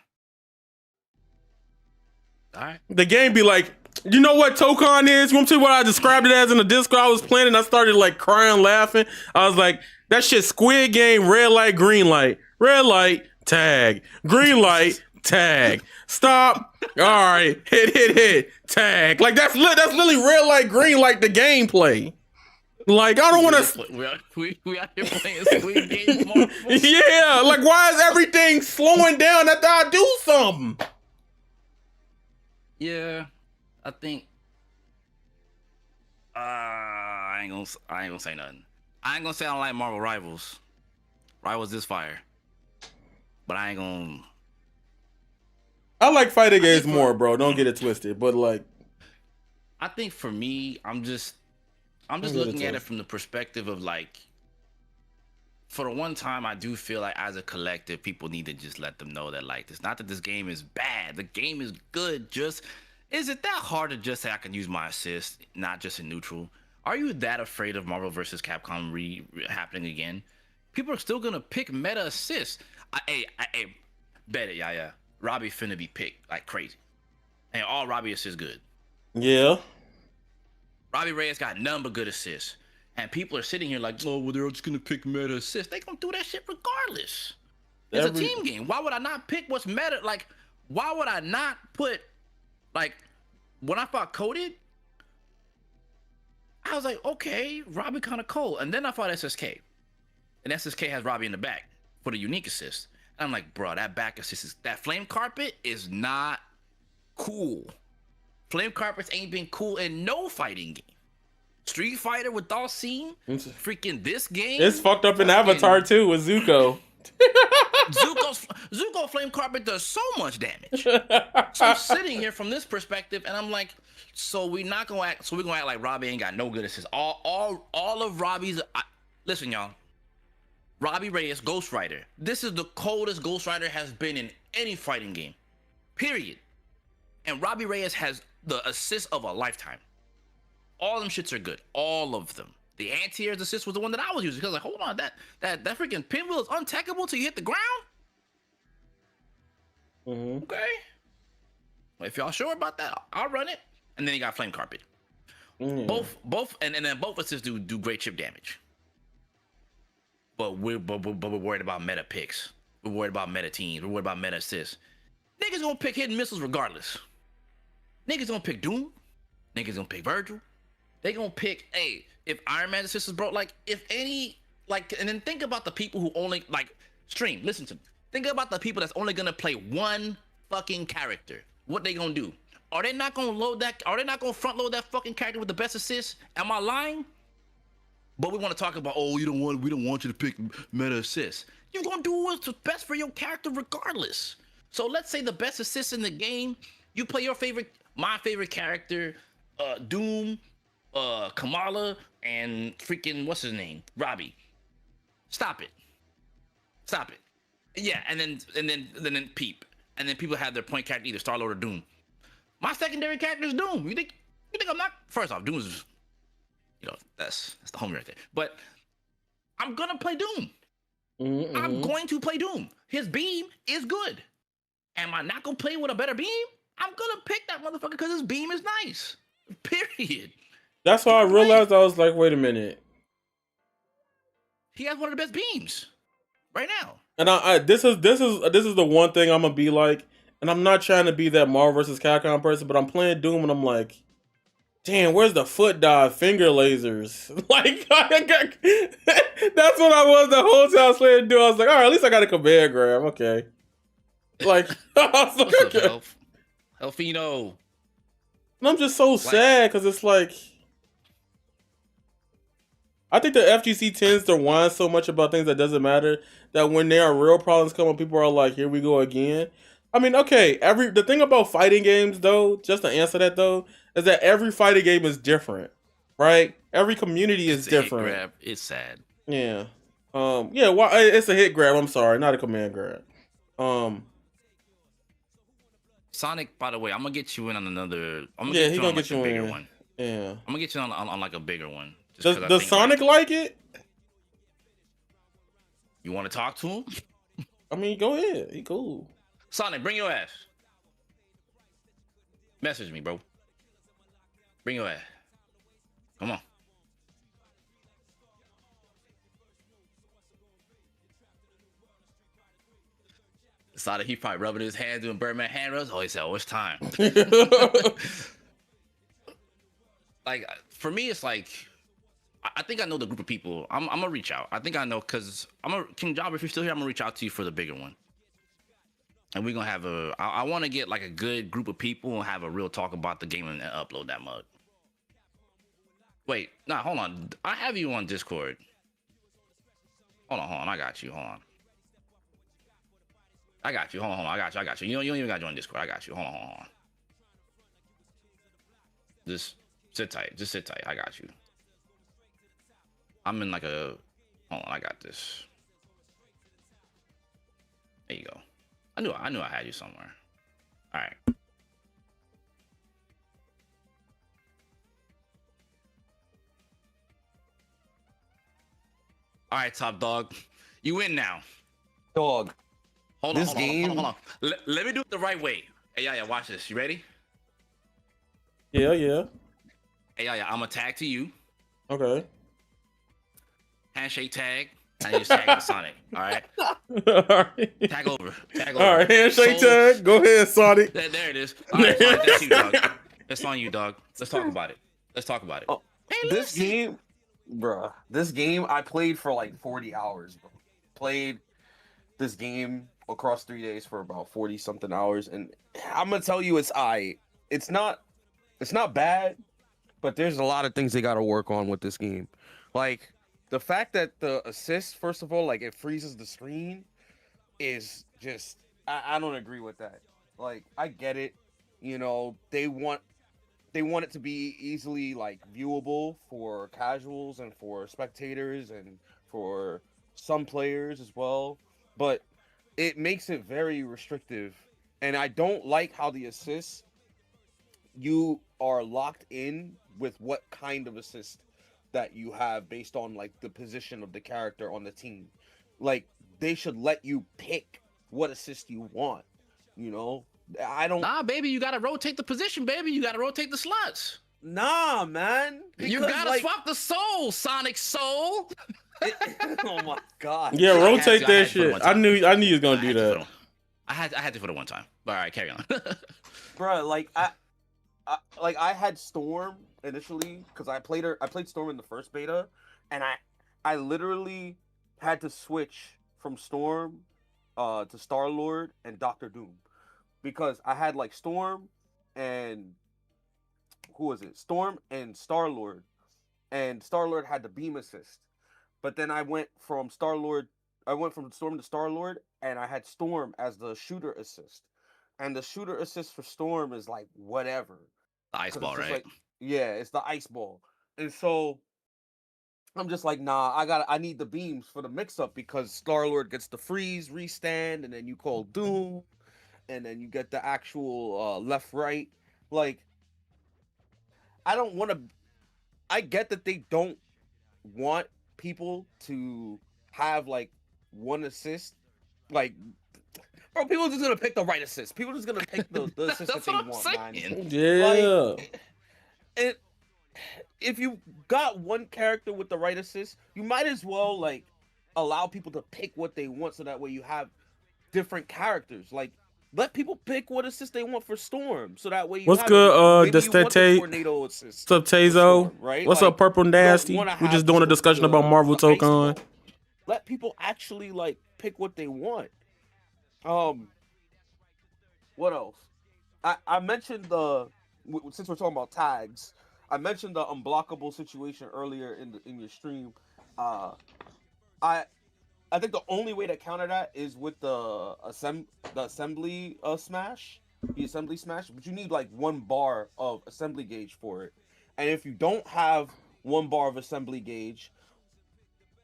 All right. The game be like, you know what Tokon is? You want to see what I described it as in the Discord I was playing? And I started like crying, laughing. I was like, that shit Squid Game, red light, green light. Red light, tag. Green light, tag. Stop. All right. Hit. Tag. Like that's literally red light, green light, the gameplay. Like, I don't want to... We out here playing Squid Game more. Yeah, like why is everything slowing down after I do something? Yeah, I think I ain't gonna say nothing. I ain't gonna say I don't like Marvel Rivals. Rivals is fire, but I ain't gonna. I like fighting games more, bro. Don't get it twisted. But like, I think for me, I'm just looking at it from the perspective of like, for the one time, I do feel like as a collective, people need to just let them know that like, it's not that this game is bad. The game is good. Just, is it that hard to just say I can use my assist, not just in neutral? Are you that afraid of Marvel vs. Capcom happening again? People are still gonna pick meta assists. Hey, bet it, yaya. Robbie finna be picked like crazy, and all Robbie assists good. Yeah. Robbie Reyes got none but good assists. And people are sitting here like, oh, well, they're just gonna pick meta assists. They gonna do that shit regardless. It's a team game. Why would I not pick what's meta? Like, why would I not put, like, when I fought Coded, I was like, okay, Robbie kind of cold. And then I fought SSK. And SSK has Robbie in the back for the unique assist. And I'm like, bro, that back assist is, that flame carpet is not cool. Flame carpets ain't been cool in no fighting game. Street Fighter with Dalsim, freaking this game. It's fucked up in Avatar too with Zuko. Zuko flame carpet does so much damage. So I'm sitting here from this perspective, and I'm like, so we're gonna act like Robbie ain't got no good assists. All of Robbie's. Listen, y'all. Robbie Reyes, Ghost Rider. This is the coldest Ghost Rider has been in any fighting game. Period. And Robbie Reyes has the assist of a lifetime. All them shits are good. All of them. The anti-air's assist was the one that I was using. Because like, hold on, that freaking pinwheel is untackable till you hit the ground? Mm-hmm. Okay. Well, if y'all sure about that, I'll run it. And then you got Flame Carpet. Mm-hmm. Both, and then both assists do great chip damage. But we're worried about meta picks. We're worried about meta teams. We're worried about meta assists. Niggas gonna pick hidden missiles regardless. Niggas gonna pick Doom. Niggas gonna pick Virgil. They gonna pick, hey, if Iron Man's assist is broke, like, if any, like, and then think about the people who only, like, stream, listen to me. Think about the people that's only gonna play one fucking character. What they gonna do? Are they not gonna front load that fucking character with the best assist? Am I lying? But we want to talk about, oh, we don't want you to pick meta assists. You're gonna do what's best for your character regardless. So let's say the best assist in the game, you play my favorite character, Doom, Kamala, and freaking what's his name, Robbie. Stop it. Yeah, and then Peep, and then people have their point character either Star-Lord or Doom. My secondary character is Doom. You think I'm not? First off, Doom is, that's the homie right there. But I'm gonna play Doom. Mm-hmm. I'm going to play Doom. His beam is good. Am I not gonna play with a better beam? I'm gonna pick that motherfucker because his beam is nice. Period. That's why I realized, I was like, wait a minute. He has one of the best beams right now. And this is the one thing I'm gonna be like, and I'm not trying to be that Marvel vs. Capcom person, but I'm playing Doom and I'm like, damn, where's the foot dive finger lasers? Like, that's what I was the whole time I was playing Doom. I was like, all right, at least I got a command grab. Okay. Like, I was like, okay. Elfino. And I'm just so sad because it's like, I think the FGC tends to whine so much about things that doesn't matter that when there are real problems come up, people are like, here we go again. I mean, okay, the thing about fighting games, though, just to answer that, though, is that every fighting game is different, right? Every community is different. Hit grab. It's sad. Yeah. It's a hit grab. I'm sorry, not a command grab. Sonic, by the way, I'm gonna get you in on another. He's gonna get you a in bigger one. Yeah. I'm gonna get you on like a bigger one. Does Sonic like it? You want to talk to him? I mean, go ahead. He cool. Sonic, bring your ass. Message me, bro. Bring your ass. Come on. Sonic, he probably rubbing his hands doing Birdman hand rubs. Oh, he said, oh, it's time. Like, for me, it's like, I think I know the group of people. I'm gonna reach out. I think I know, because King Job, if you're still here, I'm gonna reach out to you for the bigger one. And we're gonna have I want to get like a good group of people and have a real talk about the game and upload that mug. Wait, hold on. I have you on Discord. Hold on. I got you. Hold on. I got you. Hold on. I got you. You don't even got to join Discord. I got you. Hold on. Just sit tight. I got you. I'm in like a... Hold on. I got this. There you go. I knew I had you somewhere. All right. All right, top dog. You in now. Dog. Hold on. Let me do it the right way. Hey, yeah, watch this. You ready? Yeah. Hey, yeah, I'm gonna tag to you. Okay. Handshake tag. I just tag to Sonic. All right. All right. Tag over. Tag All over. right. Handshake Soul- tag. Go ahead, Sonic. There it is. All right, fine. That's you, dog. That's on you, dog. Let's talk about it. Let's talk about it. Oh, this game, bruh. This game I played for like 40 hours, bro. Played this game across 3 days for about 40 something hours, and I'm gonna tell you, it's not bad, but there's a lot of things they got to work on with this game. Like the fact that the assist, first of all, like it freezes the screen, is just I don't agree with that. Like I get it, you know, they want it to be easily like viewable for casuals and for spectators and for some players as well, but it makes it very restrictive. And I don't like how the assists, you are locked in with what kind of assist that you have based on like the position of the character on the team. Like they should let you pick what assist you want, you know? I don't. Nah, baby, you gotta rotate the position, baby. You gotta rotate the slots. Nah, man. You Because, gotta like, swap the soul, Sonic Soul. oh my god. Yeah, I had rotate to- I that had to put it shit. one I time. knew he was gonna I do had to that. put it- I had to for the one time. All right, carry on. Bro, like I had Storm initially because I played Storm in the first beta, and I literally had to switch from Storm to Star-Lord and Doctor Doom because I had like Storm and who was it? Storm and Star-Lord, and Star-Lord had the beam assist. But then I went from Storm to Star-Lord, and I had Storm as the shooter assist. And the shooter assist for Storm is like whatever. The ice 'Cause ball, it's just right? like, yeah, it's the ice ball. And so I'm just like, nah, I need the beams for the mix up because Star-Lord gets the freeze, restand, and then you call Doom, and then you get the actual left right. Like, I don't want to. I get that they don't want people to have like one assist. Like, bro, people are just gonna pick the right assist. People are just gonna pick the assist that That's they what I'm want, man. saying. Yeah. And if you got one character with the right assist, you might as well like allow people to pick what they want, so that way you have different characters. Like, let people pick what assist they want for Storm, so that way you What's have good, maybe you want the Destete? tornado assist. What's up, for Tazo? Storm, right? What's Like, up, Purple you don't Nasty? wanna We're have just doing a discussion about Marvel the ice Tokon. ball. Let people actually like pick what they want. What else? I mentioned since we're talking about tags, I mentioned the unblockable situation earlier in your stream. I I think the only way to counter that is with the assembly smash, the assembly smash. But you need like 1 bar of assembly gauge for it, and if you don't have 1 bar of assembly gauge,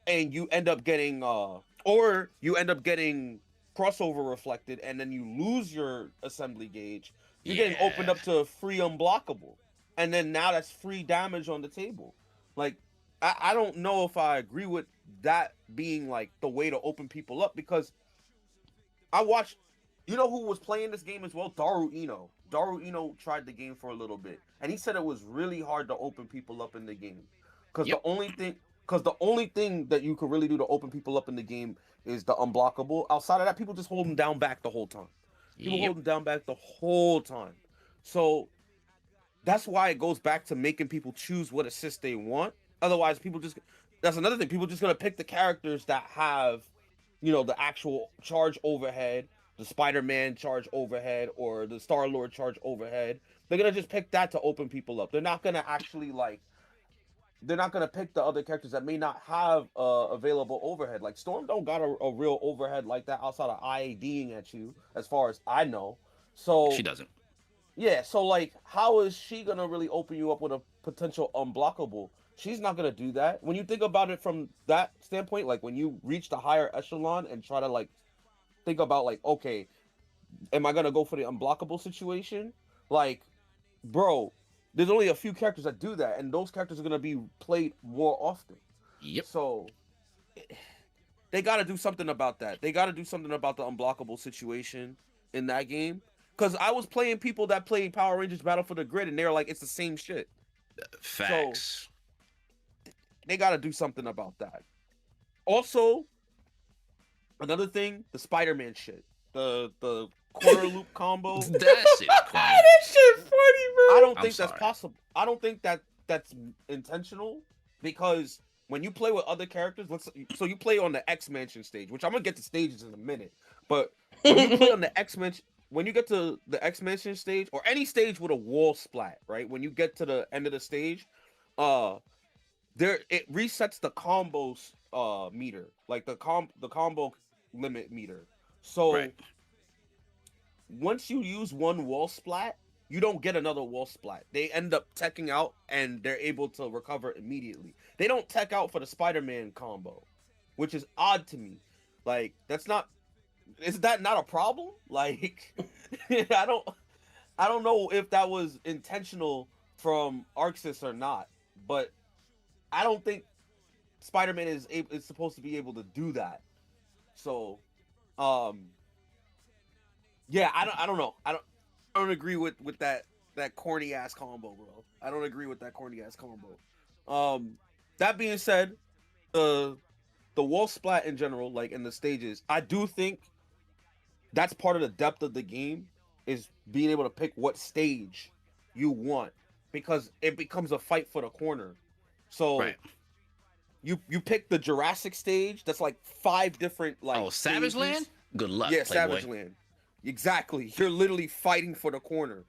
and you end up getting or you end up getting crossover reflected, and then you lose your assembly gauge, you're getting opened up to free unblockable, and then now that's free damage on the table. Like, I don't know if I agree with that being like the way to open people up, because I watched, you know who was playing this game as well? Daru Ino. Daru Ino tried the game for a little bit, and he said it was really hard to open people up in the game, because the only thing that you could really do to open people up in the game is the unblockable. Outside of that, people just hold them down back the whole time. People hold them down back the whole time. So that's why it goes back to making people choose what assist they want. Otherwise, that's another thing. People just gonna pick the characters that have, you know, the actual charge overhead, the Spider-Man charge overhead, or the Star-Lord charge overhead. They're gonna just pick that to open people up. They're not gonna actually like. They're not gonna pick the other characters that may not have available overhead. Like Storm don't got a real overhead like that outside of IADing at you, as far as I know. So She doesn't. yeah, so like, how is she gonna really open you up with a potential unblockable? She's not gonna do that. When you think about it from that standpoint, like when you reach the higher echelon and try to like think about like, okay, am I gonna go for the unblockable situation? Like, bro, there's only a few characters that do that, and those characters are gonna be played more often. Yep. So they got to do something about that. They got to do something about the unblockable situation in that game. Because I was playing people that played Power Rangers Battle for the Grid, and they were like, it's the same shit. Facts. They got to do something about that. Also, another thing, the Spider-Man shit, the corner loop combo. That shit is corny. That shit funny, bro. I don't I'm think that's sorry. possible. I don't think that's intentional, because when you play with other characters, so you play on the X Mansion stage, which I'm gonna get to stages in a minute, but when you play on the X Mansion, when you get to the X Mansion stage or any stage with a wall splat, right? When you get to the end of the stage, it resets the combos meter, like the combo limit meter. So Right. once you use one wall splat, you don't get another wall splat. They end up teching out and they're able to recover immediately. They don't tech out for the Spider-Man combo, which is odd to me. Like, is that not a problem? Like, I don't know if that was intentional from ArcSys or not, but I don't think Spider-Man is supposed to be able to do that. So, yeah, I don't know. I don't agree with that corny ass combo, bro. I don't agree with that corny ass combo. That being said, the wall splat in general, like in the stages, I do think that's part of the depth of the game, is being able to pick what stage you want, because it becomes a fight for the corner. So Right. you pick the Jurassic stage, that's like 5 different like Savage stages. Land? Good luck, Yeah, Playboy. Savage Land. Exactly. You're literally fighting for the corner.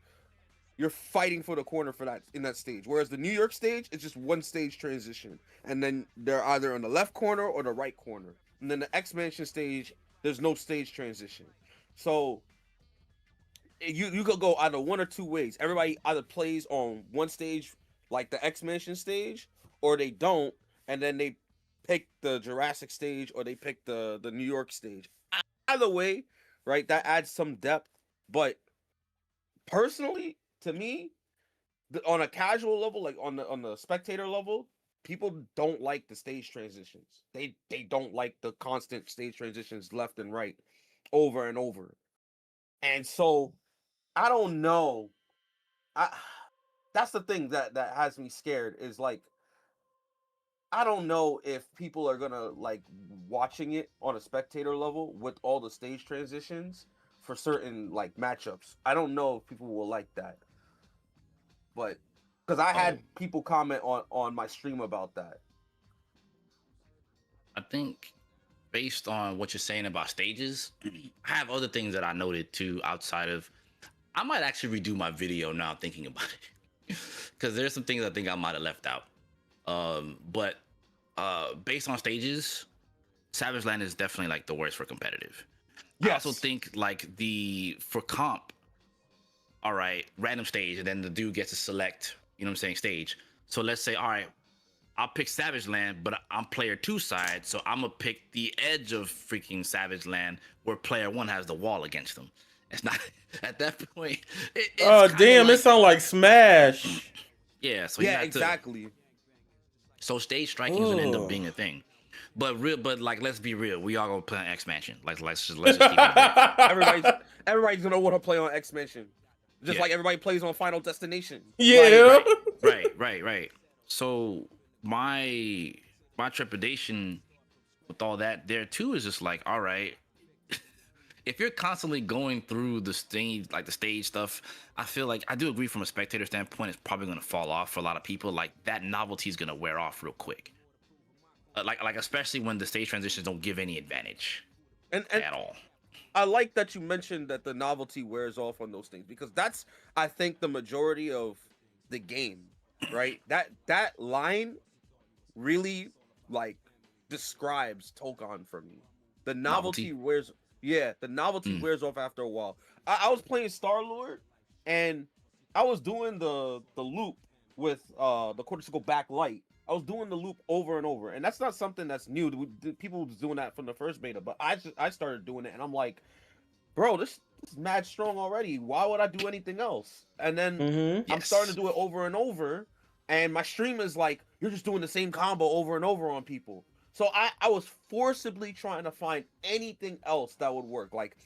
You're fighting for the corner for that in that stage. Whereas the New York stage, it's just one stage transition, and then they're either on the left corner or the right corner. And then the X Mansion stage, there's no stage transition. So you could go either one or two ways. Everybody either plays on one stage, like the X Mansion stage, or they don't, and then they pick the Jurassic stage or they pick the New York stage. Either way, right? That adds some depth. But personally, to me, on a casual level, like on the spectator level, people don't like the stage transitions. They don't like the constant stage transitions left and right, over and over. And so I don't know. That's the thing that has me scared, is like, I don't know if people are gonna like watching it on a spectator level with all the stage transitions for certain like matchups. I don't know if people will like that, but because I had people comment on my stream about that. I think based on what you're saying about stages, I have other things that I noted too outside of. I might actually redo my video now thinking about it, because there's some things I think I might have left out. But based on stages, Savage Land is definitely like the worst for competitive. I also think like for comp, all right, random stage, and then the dude gets to select, you know what I'm saying, stage. So let's say, all right, I'll pick Savage Land, but I'm player 2 side, so I'm gonna pick the edge of freaking Savage Land where player 1 has the wall against them. It's not at that point. Oh damn! Like, it sounds like Smash. yeah. So Yeah, exactly. So stage striking is gonna end up being a thing. But like, let's be real. We all gonna play on X Mansion. Like, let's just keep it. Everybody's gonna want to play on X Mansion, just Yeah. like everybody plays on Final Destination. Yeah. Right. So my trepidation with all that there too is just like, all right, if you're constantly going through the stage stuff, I feel like, I do agree from a spectator standpoint, it's probably going to fall off for a lot of people. Like, that novelty is going to wear off real quick. Like especially when the stage transitions don't give any advantage and at all. I like that you mentioned that the novelty wears off on those things, because that's, I think, the majority of the game, right? That line really like describes Tokon for me. The novelty wears off after a while. I was playing Star-Lord, and I was doing the loop with the quarter-circle backlight. I was doing the loop over and over, and that's not something that's new. People was doing that from the first beta, but I started doing it, and I'm like, bro, this is mad strong already. Why would I do anything else? And then I'm starting to do it over and over, and my stream is like, you're just doing the same combo over and over on people. So I was forcibly trying to find anything else that would work, like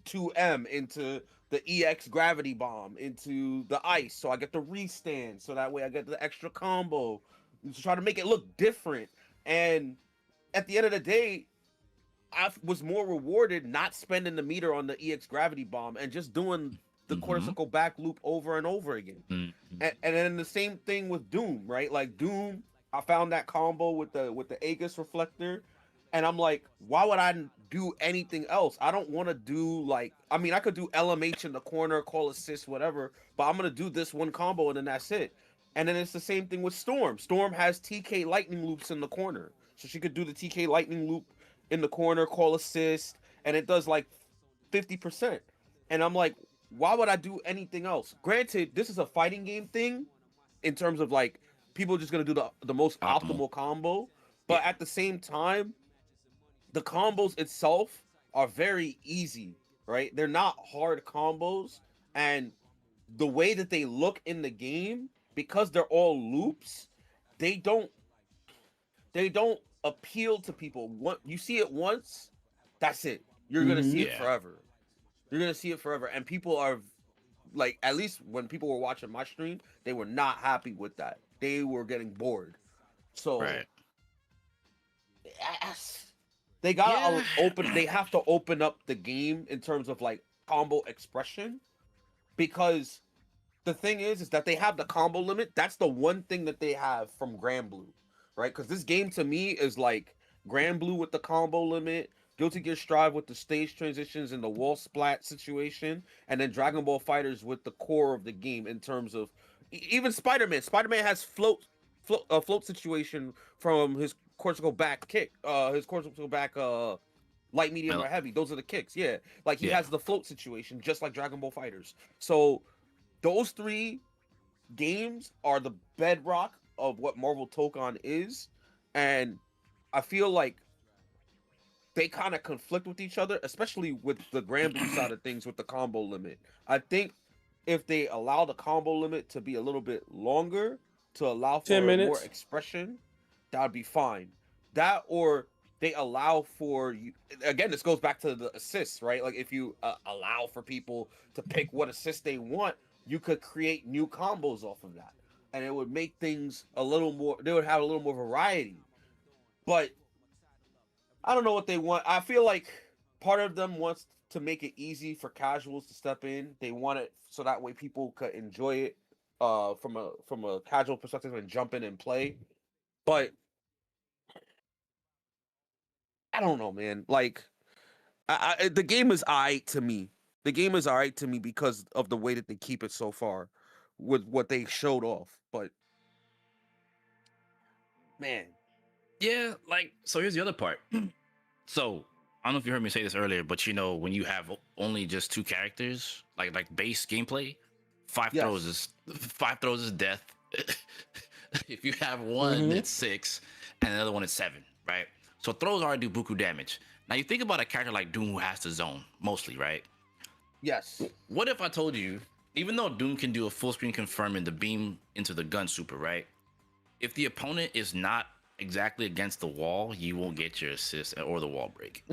2M into the EX gravity bomb into the ice, so I get the restand, so that way I get the extra combo to try to make it look different. And at the end of the day, I was more rewarded not spending the meter on the EX gravity bomb and just doing the quarter circle back loop over and over again. And then the same thing with Doom, right? Like Doom, I found that combo with the Aegis reflector, and I'm like, why would I do anything else? I don't want to do like, I mean, I could do LMH in the corner, call assist, whatever, but I'm gonna do this one combo and then that's it. And then it's the same thing with Storm. Storm has TK lightning loops in the corner, so she could do the TK lightning loop in the corner, call assist, and it does like 50%. And I'm like, why would I do anything else? Granted, this is a fighting game thing in terms of like people are just gonna do the most optimal combo, but at the same time, the combos itself are very easy, right? They're not hard combos, and the way that they look in the game, because they're all loops, they don't appeal to people. You see it once, that's it. You're gonna see it forever. You're gonna see it forever, and people are like, at least when people were watching my stream, they were not happy with that. They were getting bored. So they gotta open. They have to open up the game in terms of like combo expression, because the thing is that they have the combo limit. That's the one thing that they have from Grand Blue, right? Because this game to me is like Grand Blue with the combo limit, Guilty Gear Strive with the stage transitions and the wall splat situation, and then Dragon Ball Fighters with the core of the game in terms of even Spider-Man. Spider-Man has float situation from his cortical back kick, his cortical back light, medium, or heavy. Those are the kicks. Yeah, like he has the float situation just like Dragon Ball Fighters. So those three games are the bedrock of what Marvel Tokon is, and I feel like they kind of conflict with each other, especially with the Grand Blue side of things with the combo limit. I think if they allow the combo limit to be a little bit longer to allow for 10 minutes. more expression, that would be fine. That, or they allow for you, again, this goes back to the assists, right? Like if you allow for people to pick what assist they want, you could create new combos off of that, and it would make things a little more, they would have a little more variety. But I don't know what they want. I feel like part of them wants to make it easy for casuals to step in. They want it so that way people could enjoy it from a casual perspective and jump in and play. But I don't know, man. Like the game is alright to me. The game is alright to me because of the way that they keep it so far with what they showed off. But man, yeah, like, so here's the other part. So I don't know if you heard me say this earlier, but you know, when you have only just two characters, like base gameplay, five throws is death. If you have one, it's 6, and another one is 7, right? So throws already do buku damage. Now you think about a character like Doom who has to zone mostly, right? yes. What if I told you, even though Doom can do a full screen confirm and the beam into the gun super, right? If the opponent is not exactly against the wall, you won't get your assist or the wall break.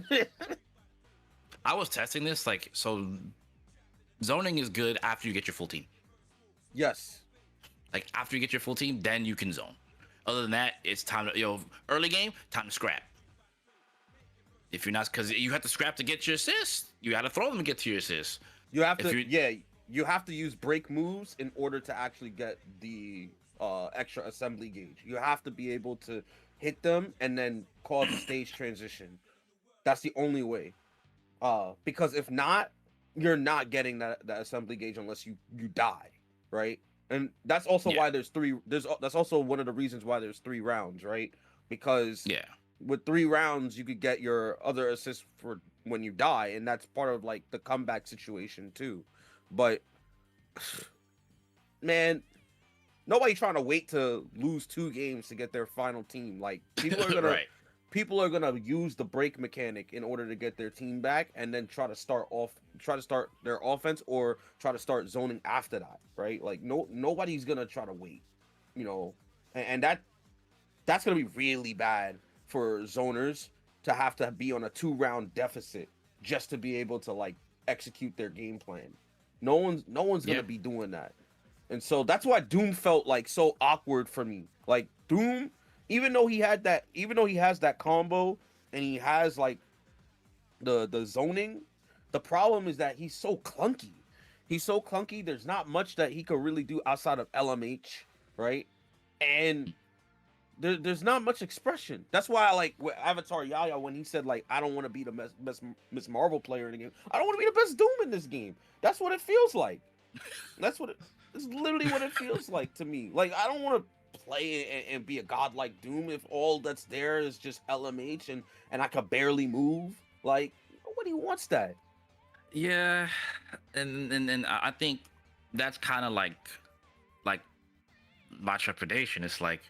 I was testing this, like, so zoning is good after you get your full team. Yes. Like after you get your full team, then you can zone. Other than that, it's time to, early game, time to scrap. If you're not, because you have to scrap to get your assist. You got to throw them to get to your assist. You have to, you have to use break moves in order to actually get the extra assembly gauge. You have to be able to hit them and then cause a stage transition. That's the only way. Because if not, you're not getting that assembly gauge unless you die, right? And that's also why that's also one of the reasons why there's 3 rounds, right? Because with 3 rounds you could get your other assist for when you die, and that's part of like the comeback situation too. But man, nobody trying to wait to lose 2 games to get their final team. Like people are gonna people are gonna use the break mechanic in order to get their team back, and then try to start their offense or try to start zoning after that, right? Like nobody's gonna try to wait, and that's gonna be really bad for zoners to have to be on a 2-round deficit just to be able to like execute their game plan. No one's gonna be doing that. And so that's why Doom felt like so awkward for me. Like Doom, even though he has that combo and he has like the zoning, the problem is that he's so clunky. He's so clunky. There's not much that he could really do outside of LMH, right? And there's not much expression. That's why I like with Avataryaya when he said like I don't want to be the best Miss Marvel player in the game. I don't want to be the best Doom in this game. That's what it feels like. It's literally what it feels like to me. Like I don't want to play and be a godlike Doom if all that's there is just LMH and I could barely move. Like nobody wants that. Yeah, and I think that's kind of like my trepidation. It's like,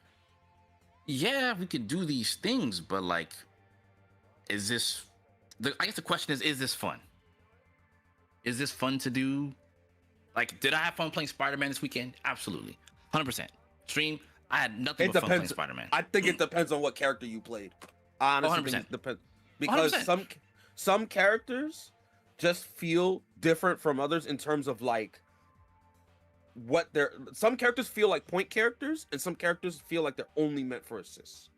yeah, we could do these things, but like, is this? I guess the question is this fun? Is this fun to do? Like, did I have fun playing Spider-Man this weekend? Absolutely, 100%. Stream, I had nothing but fun playing Spider-Man. I think it depends on what character you played. Honestly, 100%. It depends because 100%. some characters just feel different from others in terms of like what they're. Some characters feel like point characters, and some characters feel like they're only meant for assists.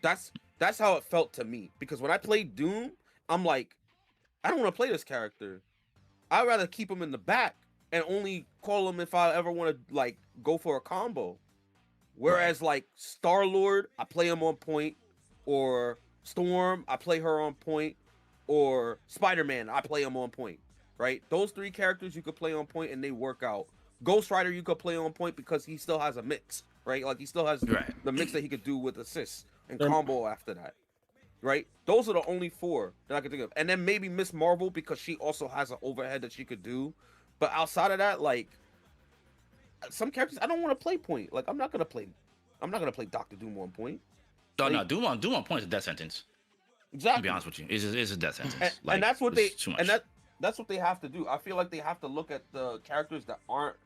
That's how it felt to me. Because when I played Doom, I'm like, I don't want to play this character. I'd rather keep him in the back and only call him if I ever want to like go for a combo. Whereas like Star-Lord, I play him on point, or Storm, I play her on point, or Spider-Man, I play him on point. Right? Those three characters you could play on point and they work out. Ghost Rider you could play on point because he still has a mix, right? Like he still has the mix that he could do with assists and combo after that, right? Those are the only four that I could think of. And then maybe Miss Marvel because she also has an overhead that she could do. But outside of that, like some characters, I don't want to play point. Like I'm not gonna play Dr. Doom on point. No, Doom on point is a death sentence. Exactly. To be honest with you, it's a death sentence. And that's what that's what they have to do. I feel like they have to look at the characters that aren't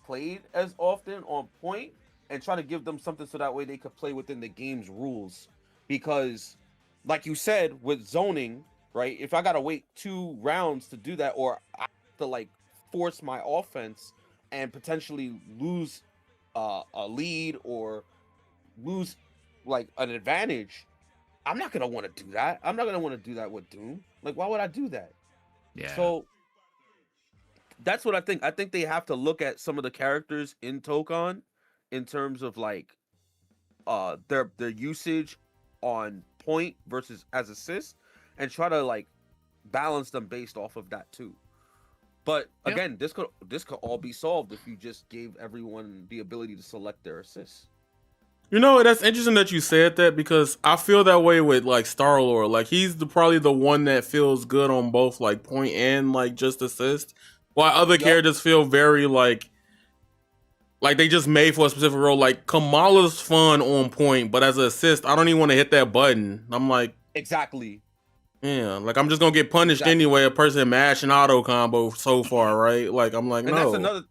played as often on point and try to give them something so that way they could play within the game's rules. Because, like you said, with zoning, right? If I gotta wait 2 rounds to do that, or I have to like force my offense and potentially lose a lead or lose like an advantage, I'm not gonna want to do that. I'm not gonna want to do that with Doom. Like, why would I do that? Yeah. So that's what I think. I think they have to look at some of the characters in Tokon in terms of like their usage on point versus as assist, and try to like balance them based off of that too. But again, this could all be solved if you just gave everyone the ability to select their assists. You know, that's interesting that you said that, because I feel that way with like Star-Lord. Like he's probably the one that feels good on both like point and like just assist, while other characters feel very like they just made for a specific role. Like Kamala's fun on point, but as an assist, I don't even want to hit that button. I'm like, exactly. Yeah, like I'm just gonna get punished anyway. A person mashing auto combo so far, right? Like I'm like, and no.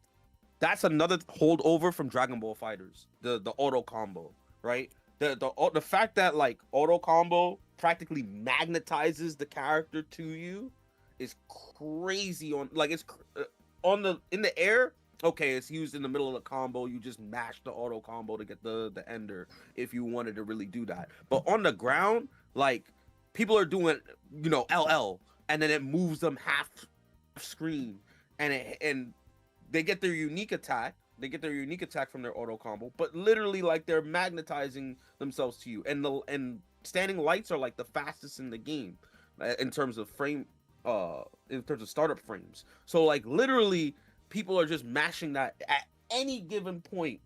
That's another holdover from Dragon Ball Fighters, the auto combo, right? The fact that like auto combo practically magnetizes the character to you is crazy. On like it's in the air. Okay, it's used in the middle of the combo. You just mash the auto combo to get the ender if you wanted to really do that. But on the ground, like people are doing, LL, and then it moves them half screen, and they get their unique attack. They get their unique attack from their auto combo, but literally like they're magnetizing themselves to you. And standing lights are like the fastest in the game in terms of in terms of startup frames. So like literally people are just mashing that at any given point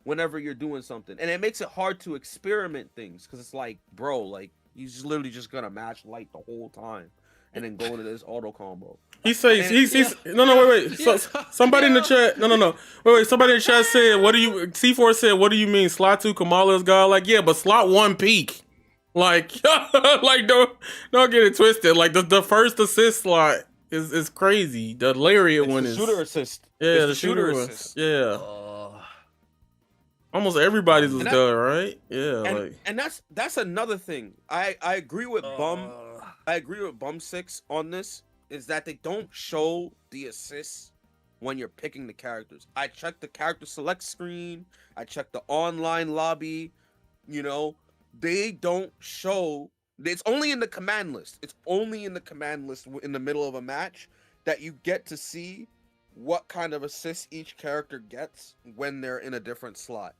whenever you're doing something. And it makes it hard to experiment things because it's like, bro, like he's literally just gonna mash light the whole time and then go into this auto combo. Wait. Somebody in the chat. Wait. Somebody in the chat said, "What do you?" C4 said, "What do you mean? Slot 2 Kamala's god?" Like, yeah, but slot 1 peak. Like, like don't get it twisted. Like the first assist slot is crazy. The lariat one is shooter assist. Yeah, the shooter assist. Yeah. Almost everybody's is good, right? Yeah, and that's another thing. I agree with Bum. I agree with Bum6 on this, is that they don't show the assists when you're picking the characters. I checked the character select screen, I checked the online lobby, you know, they don't show, it's only in the command list. It's only in the command list in the middle of a match that you get to see what kind of assists each character gets when they're in a different slot.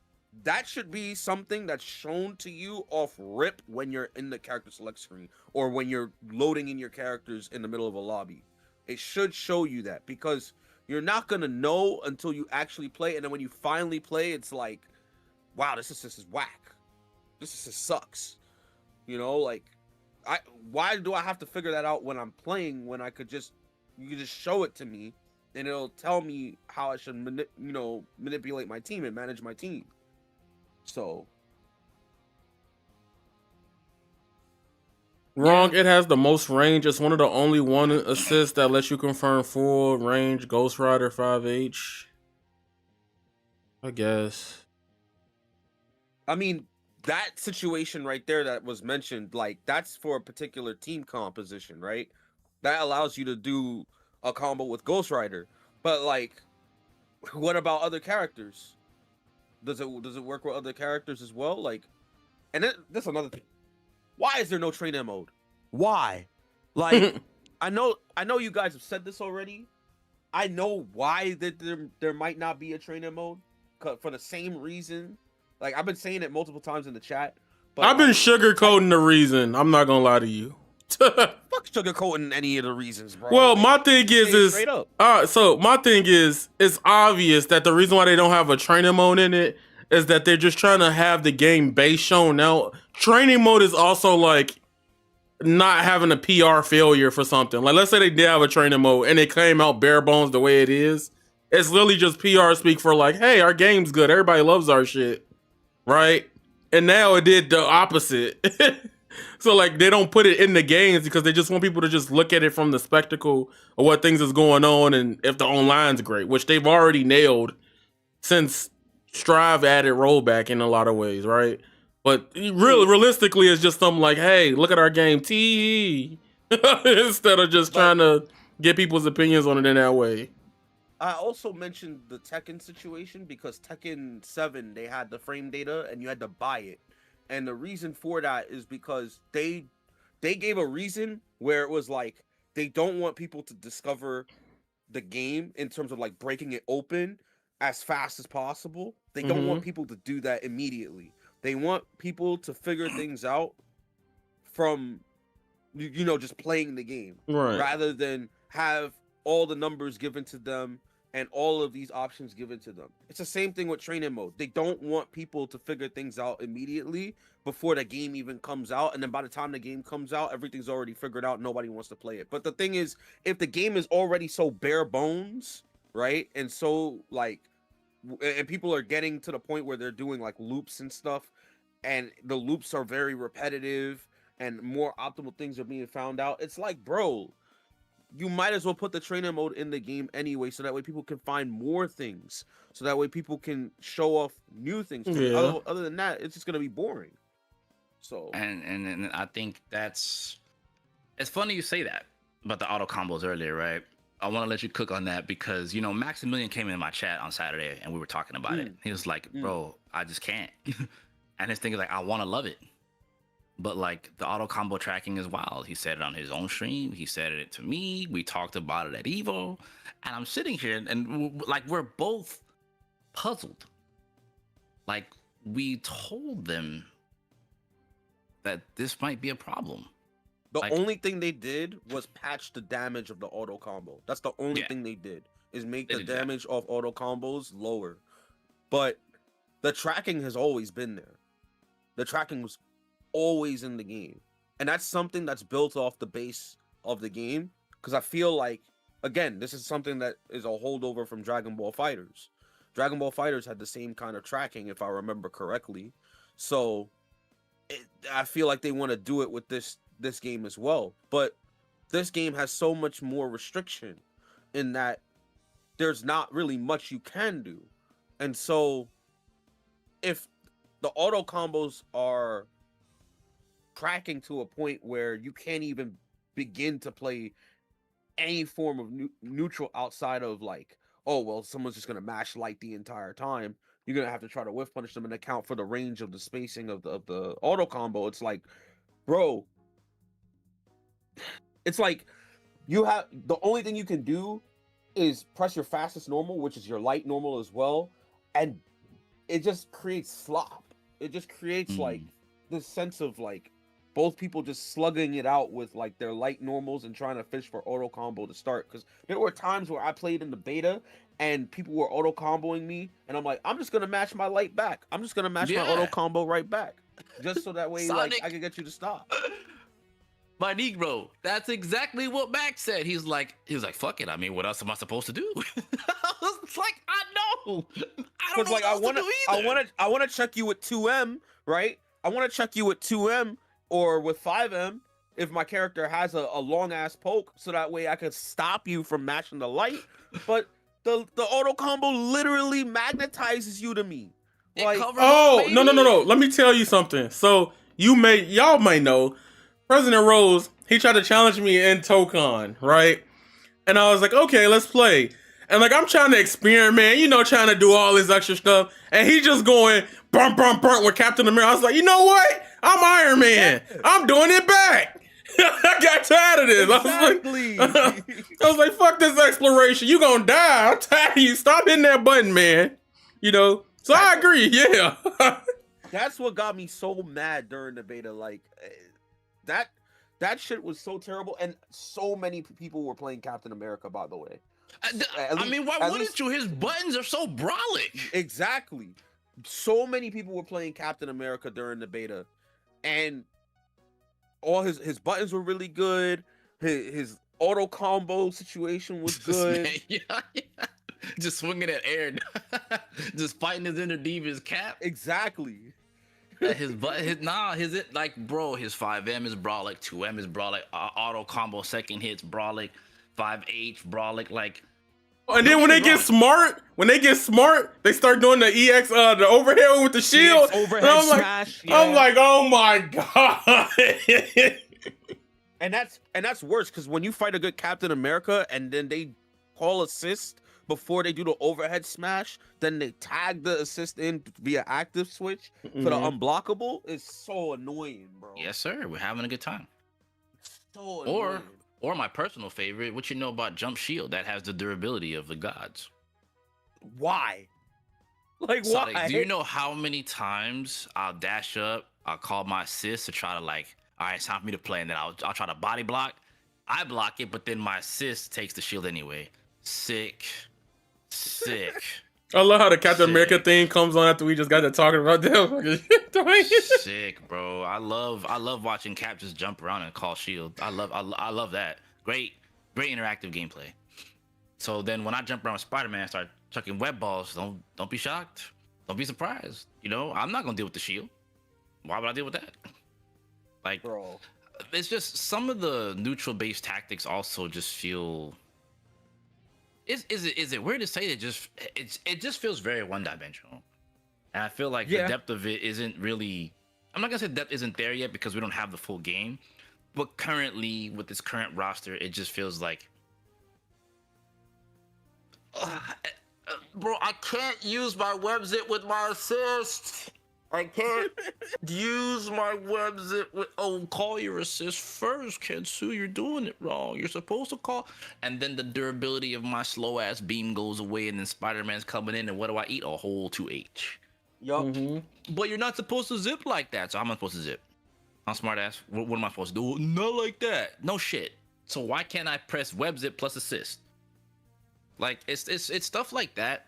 That should be something that's shown to you off rip when you're in the character select screen or when you're loading in your characters in the middle of a lobby. It should show you that, because you're not going to know until you actually play. And then when you finally play, it's like, wow, this assist is whack. This assist sucks. You know, like, why do I have to figure that out when I'm playing, when I could just, you could just show it to me and it'll tell me how I should manipulate my team and manage my team. So Wrong. It has the most range. It's one of the only one assists that lets you confirm full range Ghost Rider 5H. I guess. I mean, that situation right there that was mentioned, like, that's for a particular team composition, right? That allows you to do a combo with Ghost Rider. But like, what about other characters? Does it work with other characters as well? Like, and that's another thing. Why is there no trainer mode? Why? Like, I know you guys have said this already. I know why there might not be a trainer mode, for the same reason. Like, I've been saying it multiple times in the chat. But I've been sugarcoating the reason. I'm not gonna lie to you. fuck sugarcoating any of the reasons, bro. Well, my thing is straight up. So my thing is, it's obvious that the reason why they don't have a training mode in it is that they're just trying to have the game base shown. Now, training mode is also like not having a PR failure for something. Like, let's say they did have a training mode and it came out bare bones the way it is. It's literally just PR speak for like, hey, our game's good. Everybody loves our shit, right? And now it did the opposite. So like, they don't put it in the games because they just want people to just look at it from the spectacle of what things is going on and if the online's great, which they've already nailed since Strive added rollback in a lot of ways, right? But realistically, it's just something like, hey, look at our game, T, instead of just trying to get people's opinions on it in that way. I also mentioned the Tekken situation because Tekken 7, they had the frame data and you had to buy it. And the reason for that is because they gave a reason where it was like, they don't want people to discover the game in terms of like breaking it open as fast as possible. They don't want people to do that immediately. They want people to figure things out from, just playing the game, right? Rather than have all the numbers given to them and all of these options given to them. It's the same thing with training mode. They don't want people to figure things out immediately before the game even comes out. And then by the time the game comes out, everything's already figured out. Nobody wants to play it. But the thing is, if the game is already so bare bones, right? And so like, and people are getting to the point where they're doing like loops and stuff, and the loops are very repetitive and more optimal things are being found out. It's like, bro, you might as well put the trainer mode in the game anyway, so that way people can find more things, so that way people can show off new things. Yeah. Other than that, it's just gonna be boring. So and I think it's funny you say that about the auto combos earlier, right? I want to let you cook on that because Maximilian came in my chat on Saturday and we were talking about it. He was like, "Bro, I just can't," and his thing is like, "I want to love it." But like, the auto combo tracking is wild. He said it on his own stream. He said it to me. We talked about it at Evo, and I'm sitting here and like, we're both puzzled. Like, we told them that this might be a problem. The only thing they did was patch the damage of the auto combo. That's the only thing they did, is make the damage of auto combos lower. But the tracking has always been there. The tracking was always in the game, and that's something that's built off the base of the game, because I feel like, again, this is something that is a holdover from Dragon Ball Fighters. Dragon Ball Fighters had the same kind of tracking, if I remember correctly. So I feel like they want to do it with this game as well, but this game has so much more restriction in that there's not really much you can do. And so if the auto combos are cracking to a point where you can't even begin to play any form of neutral outside of like, oh well, someone's just gonna mash light the entire time. You're gonna have to try to whiff punish them and account for the range of the spacing of the auto combo. It's like, bro, it's like you have the only thing you can do is press your fastest normal, which is your light normal as well, and it just creates slop. It just creates like this sense of like both people just slugging it out with like their light normals and trying to fish for auto combo to start. Because there were times where I played in the beta and people were auto comboing me, and I'm like, I'm just gonna match my light back. I'm just gonna match my auto combo right back, just so that way Sonic. like I can get you to stop. My Negro, that's exactly what Max said. He was like, fuck it. I mean, what else am I supposed to do? I was like, I know. I don't know like what else to do either. I wanna check you with 2M, right? I wanna check you with 2M or with 5M if my character has a long ass poke, so that way I can stop you from matching the light. But the auto combo literally magnetizes you to me. Like, oh no. Let me tell you something. So y'all may know, President Rose, he tried to challenge me in Tokon, right? And I was like, okay, let's play. And like I'm trying to experiment, you know, trying to do all this extra stuff, and he just going burnt with Captain America. I was like, you know what? I'm Iron Man. I'm doing it back. I got tired of this. Exactly. I was like, fuck this exploration. You gonna die. I'm tired of you. Stop hitting that button, man. You know. So I agree. Yeah. That's what got me so mad during the beta. Like that shit was so terrible, and so many people were playing Captain America. By the way. I mean, why wouldn't you? His buttons are so brolic. Exactly. So many people were playing Captain America during the beta, and all his buttons were really good. His auto combo situation was good. yeah. Just swinging at air, just fighting his inner diva's cap. Exactly. His 5M is brolic, 2M is brolic, auto combo second hits brolic, 5H brolic, like. And then when they get smart, they start doing the EX, the overhead with the shield. Overhead smash. I'm like, oh my god. And that's worse, because when you fight a good Captain America and then they call assist before they do the overhead smash, then they tag the assist in via active switch for the unblockable. It's so annoying, bro. Yes, sir. We're having a good time. So annoying. Or my personal favorite, what you know about Jump Shield that has the durability of the gods? Why? Like, Sonic, why? do you know how many times I'll dash up, I'll call my assist to try to like, all right, it's time for me to play, and then I'll try to body block. I block it, but then my assist takes the shield anyway. Sick. I love how the Captain America thing comes on after we just got to talking about them. Sick, bro. I love watching Cap just jump around and call shield. I love that. Great interactive gameplay. So then when I jump around with Spider-Man and start chucking web balls, don't be shocked. Don't be surprised. You know, I'm not gonna deal with the shield. Why would I deal with that? Like, Bro. It's just some of the neutral based tactics also just feel. Is it weird to say that it just feels very one-dimensional, and I feel like the depth of it isn't really. I'm not gonna say depth isn't there yet because we don't have the full game, but currently with this current roster, it just feels like, bro, I can't use my web zip with my assist. I can't use my web zip with. Oh, call your assist first, Kensu. You're doing it wrong. You're supposed to call. And then the durability of my slow ass beam goes away, and then Spider-Man's coming in, and what do I eat? A whole 2H. Yup. But you're not supposed to zip like that. So how am I supposed to zip? I'm smart ass. What am I supposed to do? Not like that. No shit. So why can't I press web zip plus assist? Like it's stuff like that.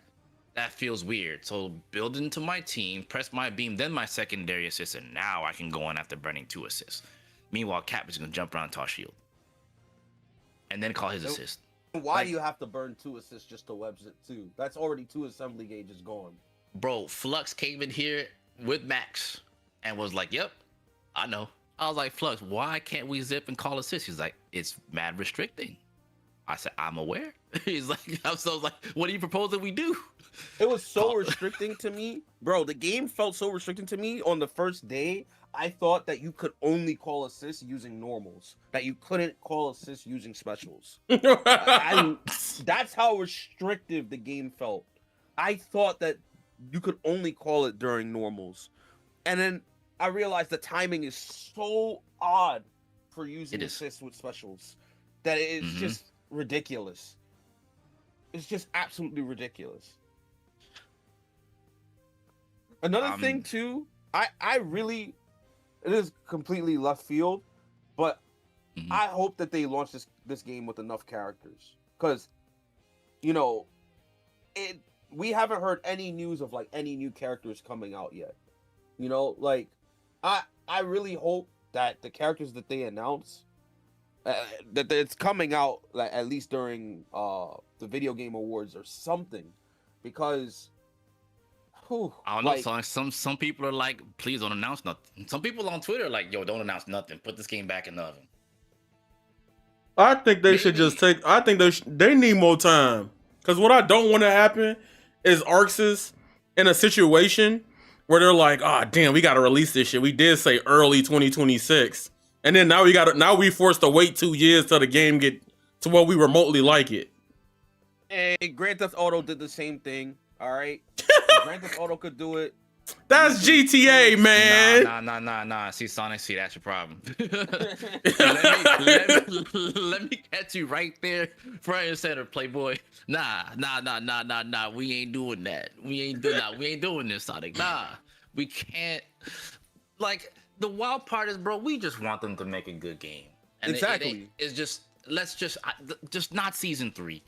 That feels weird. So build into my team, press my beam, then my secondary assist, and now I can go on after burning 2 assists. Meanwhile, Cap is gonna jump around and toss shield, and then call his assist. Why do you have to burn 2 assists just to web zip 2? That's already 2 assembly gauges gone. Bro, Flux came in here with Max and was like, "Yep, I know." I was like, "Flux, why can't we zip and call assist?" He's like, "It's mad restricting." I said, I'm aware. He's like, I'm so like, what do you propose that we do? It was so restricting to me, bro. The game felt so restricting to me on the first day. I thought that you could only call assists using normals, that you couldn't call assists using specials. That's how restrictive the game felt. I thought that you could only call it during normals, and then I realized the timing is so odd for using assists with specials that it's just ridiculous. It's just absolutely ridiculous. Another thing too, I really, it is completely left field, but I hope that they launch this game with enough characters, because, you know, we haven't heard any news of like any new characters coming out yet. You know, like I really hope that the characters that they announce, that it's coming out like at least during the video game awards or something, because I don't know. Like, some people are like, please don't announce nothing. Some people on Twitter are like, yo, don't announce nothing. Put this game back in the oven. I think they should just take. I think they need more time, because what I don't want to happen is ArcSys in a situation where they're like, ah, oh, damn, we got to release this shit. We did say early 2026, and then now we forced to wait 2 years till the game get to where we remotely like it. Hey, Grand Theft Auto did the same thing. All right, Grand Theft Auto could do it. That's GTA, man. Nah. See, Sonic, see, that's your problem. let me catch you right there, front and center, Playboy. Nah. We ain't doing that. We ain't doing this, Sonic. Nah, we can't. Like, the wild part is, bro, we just want them to make a good game. And exactly. It's just, let's just not season 3.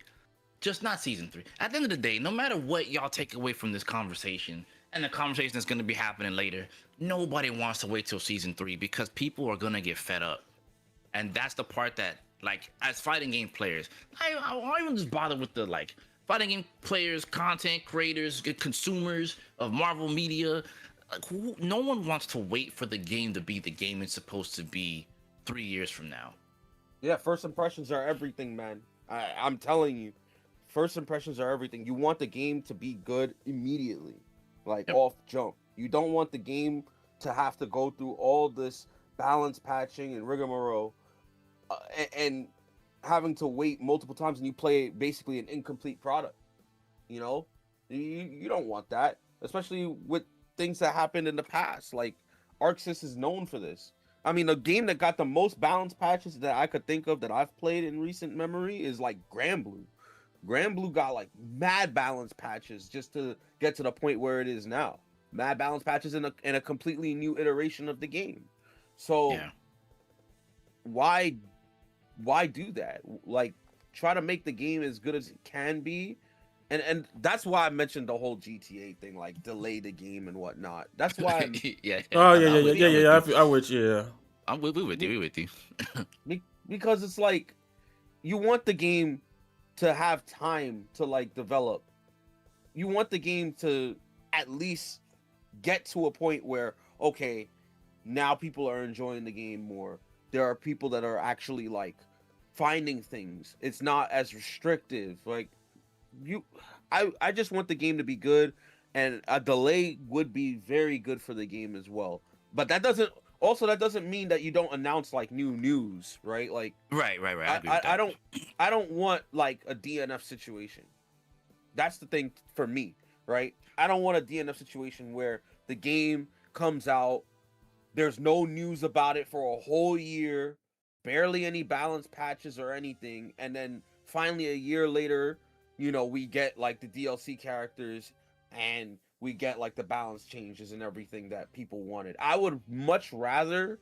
Just not season 3. At the end of the day, no matter what y'all take away from this conversation, and the conversation is going to be happening later, nobody wants to wait till season 3, because people are going to get fed up. And that's the part that, like, as fighting game players, I won't even just bother with the, like, fighting game players, content creators, consumers of Marvel media. Like, no one wants to wait for the game to be the game it's supposed to be 3 years from now. Yeah, first impressions are everything, man. I'm telling you, first impressions are everything. You want the game to be good immediately. Like, off jump. You don't want the game to have to go through all this balance patching and rigmarole and having to wait multiple times, and you play basically an incomplete product. You know, you don't want that, especially with things that happened in the past. Like, ArcSys is known for this. I mean, the game that got the most balance patches that I could think of that I've played in recent memory is like Granblue. Granblue got like mad balance patches just to get to the point where it is now. Mad balance patches in a completely new iteration of the game. So why do that? Like, try to make the game as good as it can be. And that's why I mentioned the whole GTA thing, like delay the game and whatnot. That's why I'm, I would, yeah. We with you. Because it's like, you want the game to have time to like develop. You want the game to at least get to a point where, okay, now people are enjoying the game more. There are people that are actually like finding things. It's not as restrictive. Like, I just want the game to be good, and a delay would be very good for the game as well. But that doesn't mean that you don't announce like new news, right? Like, right. I don't want like a DNF situation. That's the thing for me, right? I don't want a DNF situation where the game comes out, there's no news about it for a whole year, barely any balance patches or anything, and then finally a year later, you know, we get like the DLC characters and we get like the balance changes and everything that people wanted. I would much rather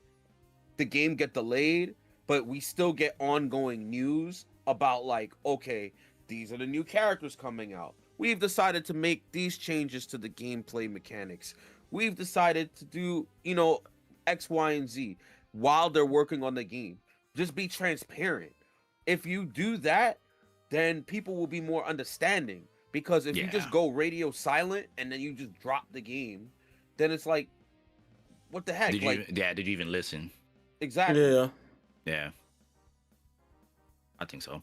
the game get delayed, but we still get ongoing news about like, okay, these are the new characters coming out. We've decided to make these changes to the gameplay mechanics. We've decided to do, you know, X, Y, and Z while they're working on the game. Just be transparent. If you do that, then people will be more understanding. Because if you just go radio silent and then you just drop the game, then it's like, what the heck? Did you even listen? Exactly. Yeah. I think so.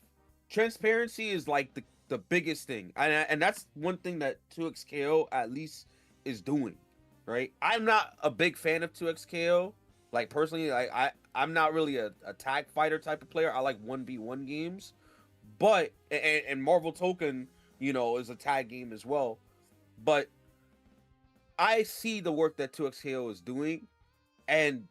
transparency is like the biggest thing, and that's one thing that 2xKO at least is doing, right? I'm not a big fan of 2xKO, like personally. I'm not really a tag fighter type of player. I like 1v1 games, but and Marvel Token, you know, is a tag game as well. But I see the work that 2xKO is doing, and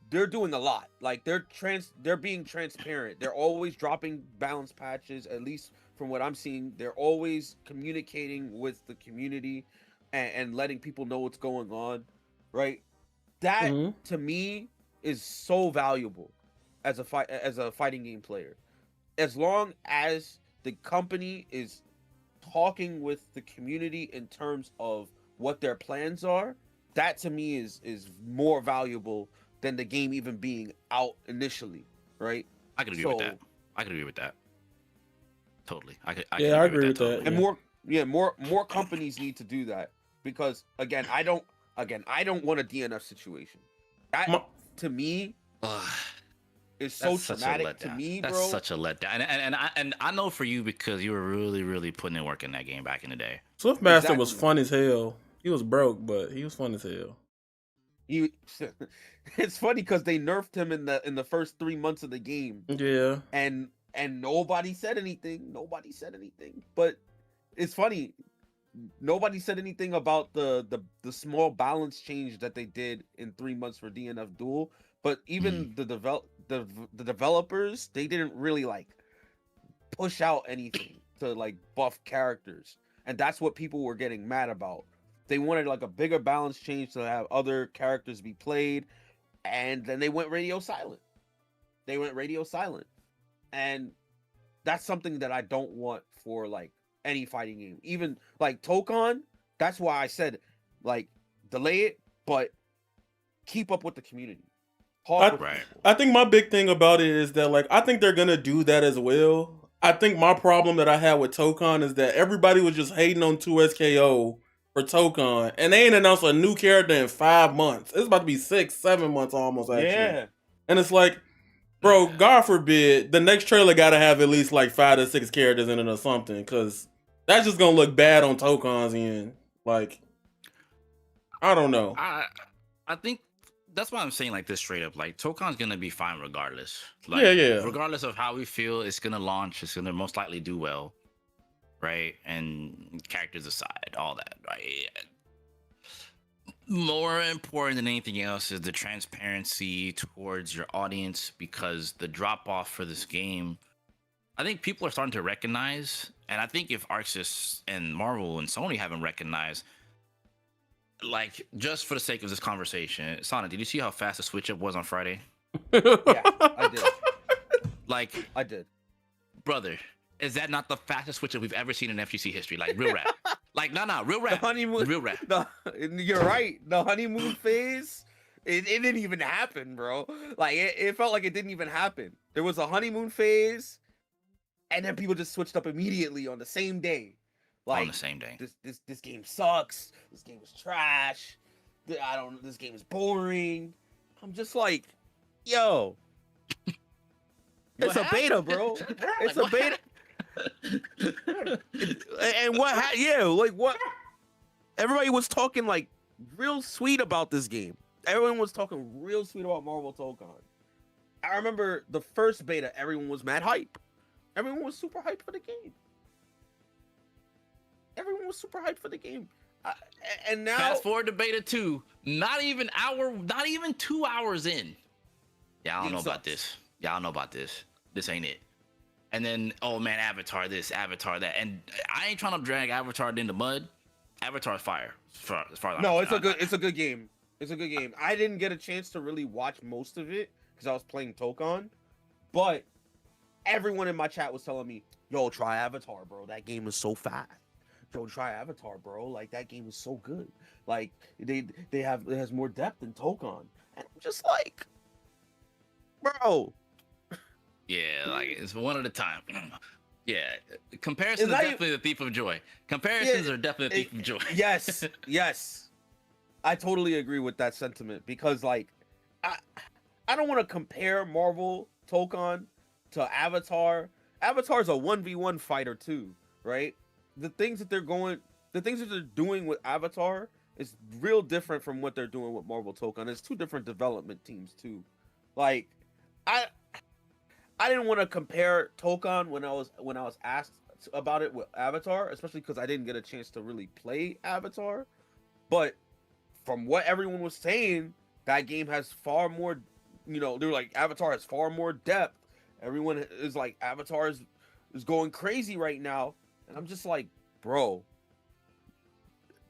they're doing a lot. Like they're being transparent. They're always dropping balance patches, at least from what I'm seeing. They're always communicating with the community and letting people know what's going on, right? That to me is so valuable as a fighting game player. As long as the company is talking with the community in terms of what their plans are, that to me is more valuable than the game even being out initially, right? I could agree with that. I could agree with that. Totally. I agree with that. totally. And more companies need to do that, because again, I don't want a DNF situation. That to me is so traumatic to me, bro. That's such a letdown. And I know for you, because you were really, really putting in work in that game back in the day. Swiftmaster was fun as hell. He was broke, but he was fun as hell. It's funny because they nerfed him in the first 3 months of the game. Yeah. And nobody said anything. Nobody said anything. But it's funny. Nobody said anything about the small balance change that they did in 3 months for DNF Duel. But even the developers, they didn't really like push out anything to like buff characters. And that's what people were getting mad about. They wanted like a bigger balance change to have other characters be played, and then they went radio silent. And that's something that I don't want for like any fighting game. Even like Tokon, that's why I said like delay it, but keep up with the community. I think my big thing about it is that like I think they're gonna do that as well. I think my problem that I had with Tokon is that everybody was just hating on 2SKO for Tokon, and they ain't announced a new character in 5 months. It's about to be 6-7 months almost, actually. Yeah. And it's like, bro, God forbid, the next trailer gotta have at least like 5 to 6 characters in it or something, because that's just gonna look bad on Tokon's end. Like, I don't know. I think that's why I'm saying like this straight up. Like, Tokon's gonna be fine regardless. Like, yeah. Regardless of how we feel, it's gonna launch. It's gonna most likely do well, right? And characters aside, all that, right? More important than anything else is the transparency towards your audience, because the drop off for this game, I think people are starting to recognize, and I think if ArcSys and Marvel and Sony haven't recognized, like, just for the sake of this conversation, Sonic, did you see how fast the switch up was on Friday? Yeah, I did. Like, I did. Brother, is that not the fastest switch up we've ever seen in FGC history? Like, real rap. Like, no, real rap. The honeymoon, real rap. You're right. The honeymoon phase, it didn't even happen, bro. Like, it felt like it didn't even happen. There was a honeymoon phase, and then people just switched up immediately on the same day. Like, on the same day. This game sucks. This game is trash. This game is boring. I'm just like, yo. It's a beta, bro. It's a beta. And what? Everybody was talking like real sweet about this game. Everyone was talking real sweet about Marvel Tokon. I remember the first beta, everyone was mad hype. Everyone was super hyped for the game. And now, fast forward to beta 2, not even 2 hours in. Yeah, I don't know about this. This ain't it. And then, oh man, Avatar this, Avatar that. And I ain't trying to drag Avatar in the mud. Avatar's fire. It's a good game. It's a good game. I didn't get a chance to really watch most of it because I was playing Tokon, but everyone in my chat was telling me, yo, try Avatar, bro. That game is so fast. Yo, try Avatar, bro. Like, that game is so good. Like, it has more depth than Tokon. And I'm just like, bro. Yeah, like, it's one at a time. Yeah, comparisons are definitely the thief of joy. Comparisons are definitely the thief of joy. Yes. I totally agree with that sentiment, because, like, I don't want to compare Marvel Tokon to Avatar Avatar's a 1v1 fighter too, right? The things that they're doing with Avatar is real different from what they're doing with Marvel Token. It's two different development teams too. Like, I didn't want to compare Token when I was asked about it with Avatar, especially because I didn't get a chance to really play Avatar. But from what everyone was saying, that game has far more, they're like, Avatar has far more depth. Everyone is like, Avatar is going crazy right now. And I'm just like, bro,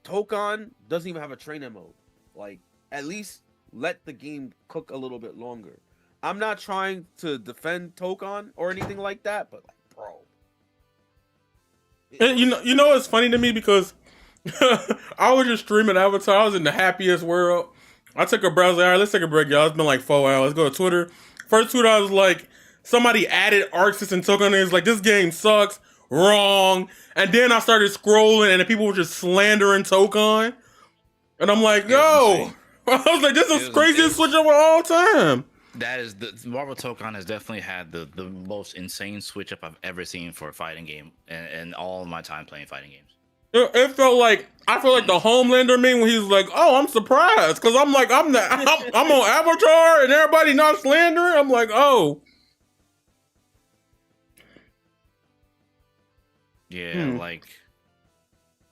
Token doesn't even have a training mode. Like, at least let the game cook a little bit longer. I'm not trying to defend Token or anything like that, but like, bro. And you know it's funny to me because I was just streaming Avatar. I was in the happiest world. I took a browser. All right, let's take a break, y'all. It's been like 4 hours. Go to Twitter. First tweet I was like, somebody added ArcSys and Token. It's like, this game sucks. Wrong. And then I started scrolling and the people were just slandering Token. And I'm like, yo. I was like, this is craziest switch up of all time. That is the Marvel Token has definitely had the most insane switch up I've ever seen for a fighting game and all of my time playing fighting games. It felt like, I feel like the Homelander meme when he was like, oh, I'm surprised. Cause I'm like, I'm on Avatar and everybody not slandering. I'm like, oh. Yeah, like,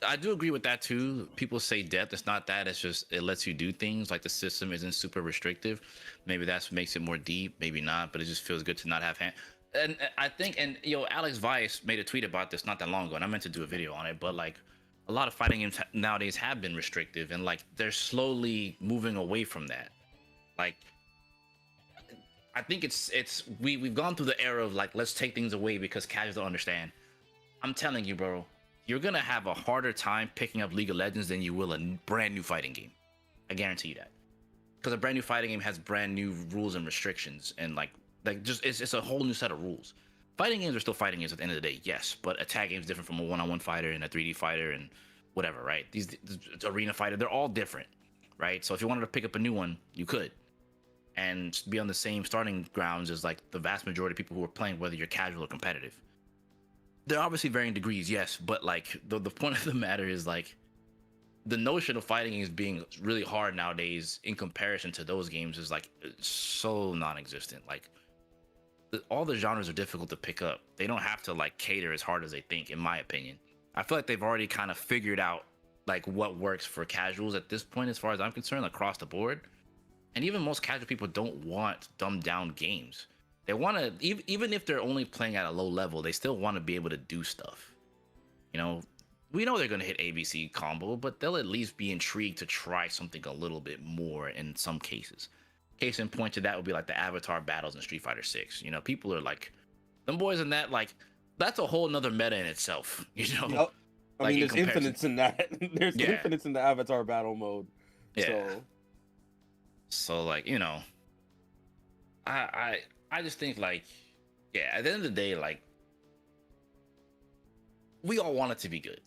I do agree with that too. People say depth. It's not that. It's just, it lets you do things. Like, the system isn't super restrictive. Maybe that's what makes it more deep. Maybe not, but it just feels good to not have hand. And I think, and Alex Weiss made a tweet about this not that long ago, and I meant to do a video on it, but like, a lot of fighting games nowadays have been restrictive, and like, they're slowly moving away from that. Like, I think we've gone through the era of like, let's take things away because casuals don't understand. I'm telling you, bro, you're gonna have a harder time picking up League of Legends than you will a brand new fighting game. I guarantee you that, because a brand new fighting game has brand new rules and restrictions, and like just it's a whole new set of rules. Fighting games are still fighting games at the end of the day, yes, but a tag game is different from a one-on-one fighter and a 3D fighter and whatever, right? These arena fighter, they're all different, right? So if you wanted to pick up a new one, you could, and be on the same starting grounds as like the vast majority of people who are playing, whether you're casual or competitive. There are obviously varying degrees, yes, but like the point of the matter is like, the notion of fighting games being really hard nowadays in comparison to those games is like so non-existent. Like, all the genres are difficult to pick up. They don't have to like cater as hard as they think, in my opinion. I feel like they've already kind of figured out like what works for casuals at this point, as far as I'm concerned, across the board. And even most casual people don't want dumbed down games. They want to, even if they're only playing at a low level, they still want to be able to do stuff. We know they're going to hit ABC combo, but they'll at least be intrigued to try something a little bit more in some cases. Case in point to that would be like the Avatar battles in Street Fighter 6. People are like, them boys in that, like, that's a whole nother meta in itself. Yep. I mean, there's infinites in that. There's infinites in the Avatar battle mode. Yeah. So like, I just think like, yeah, at the end of the day, like, we all want it to be good.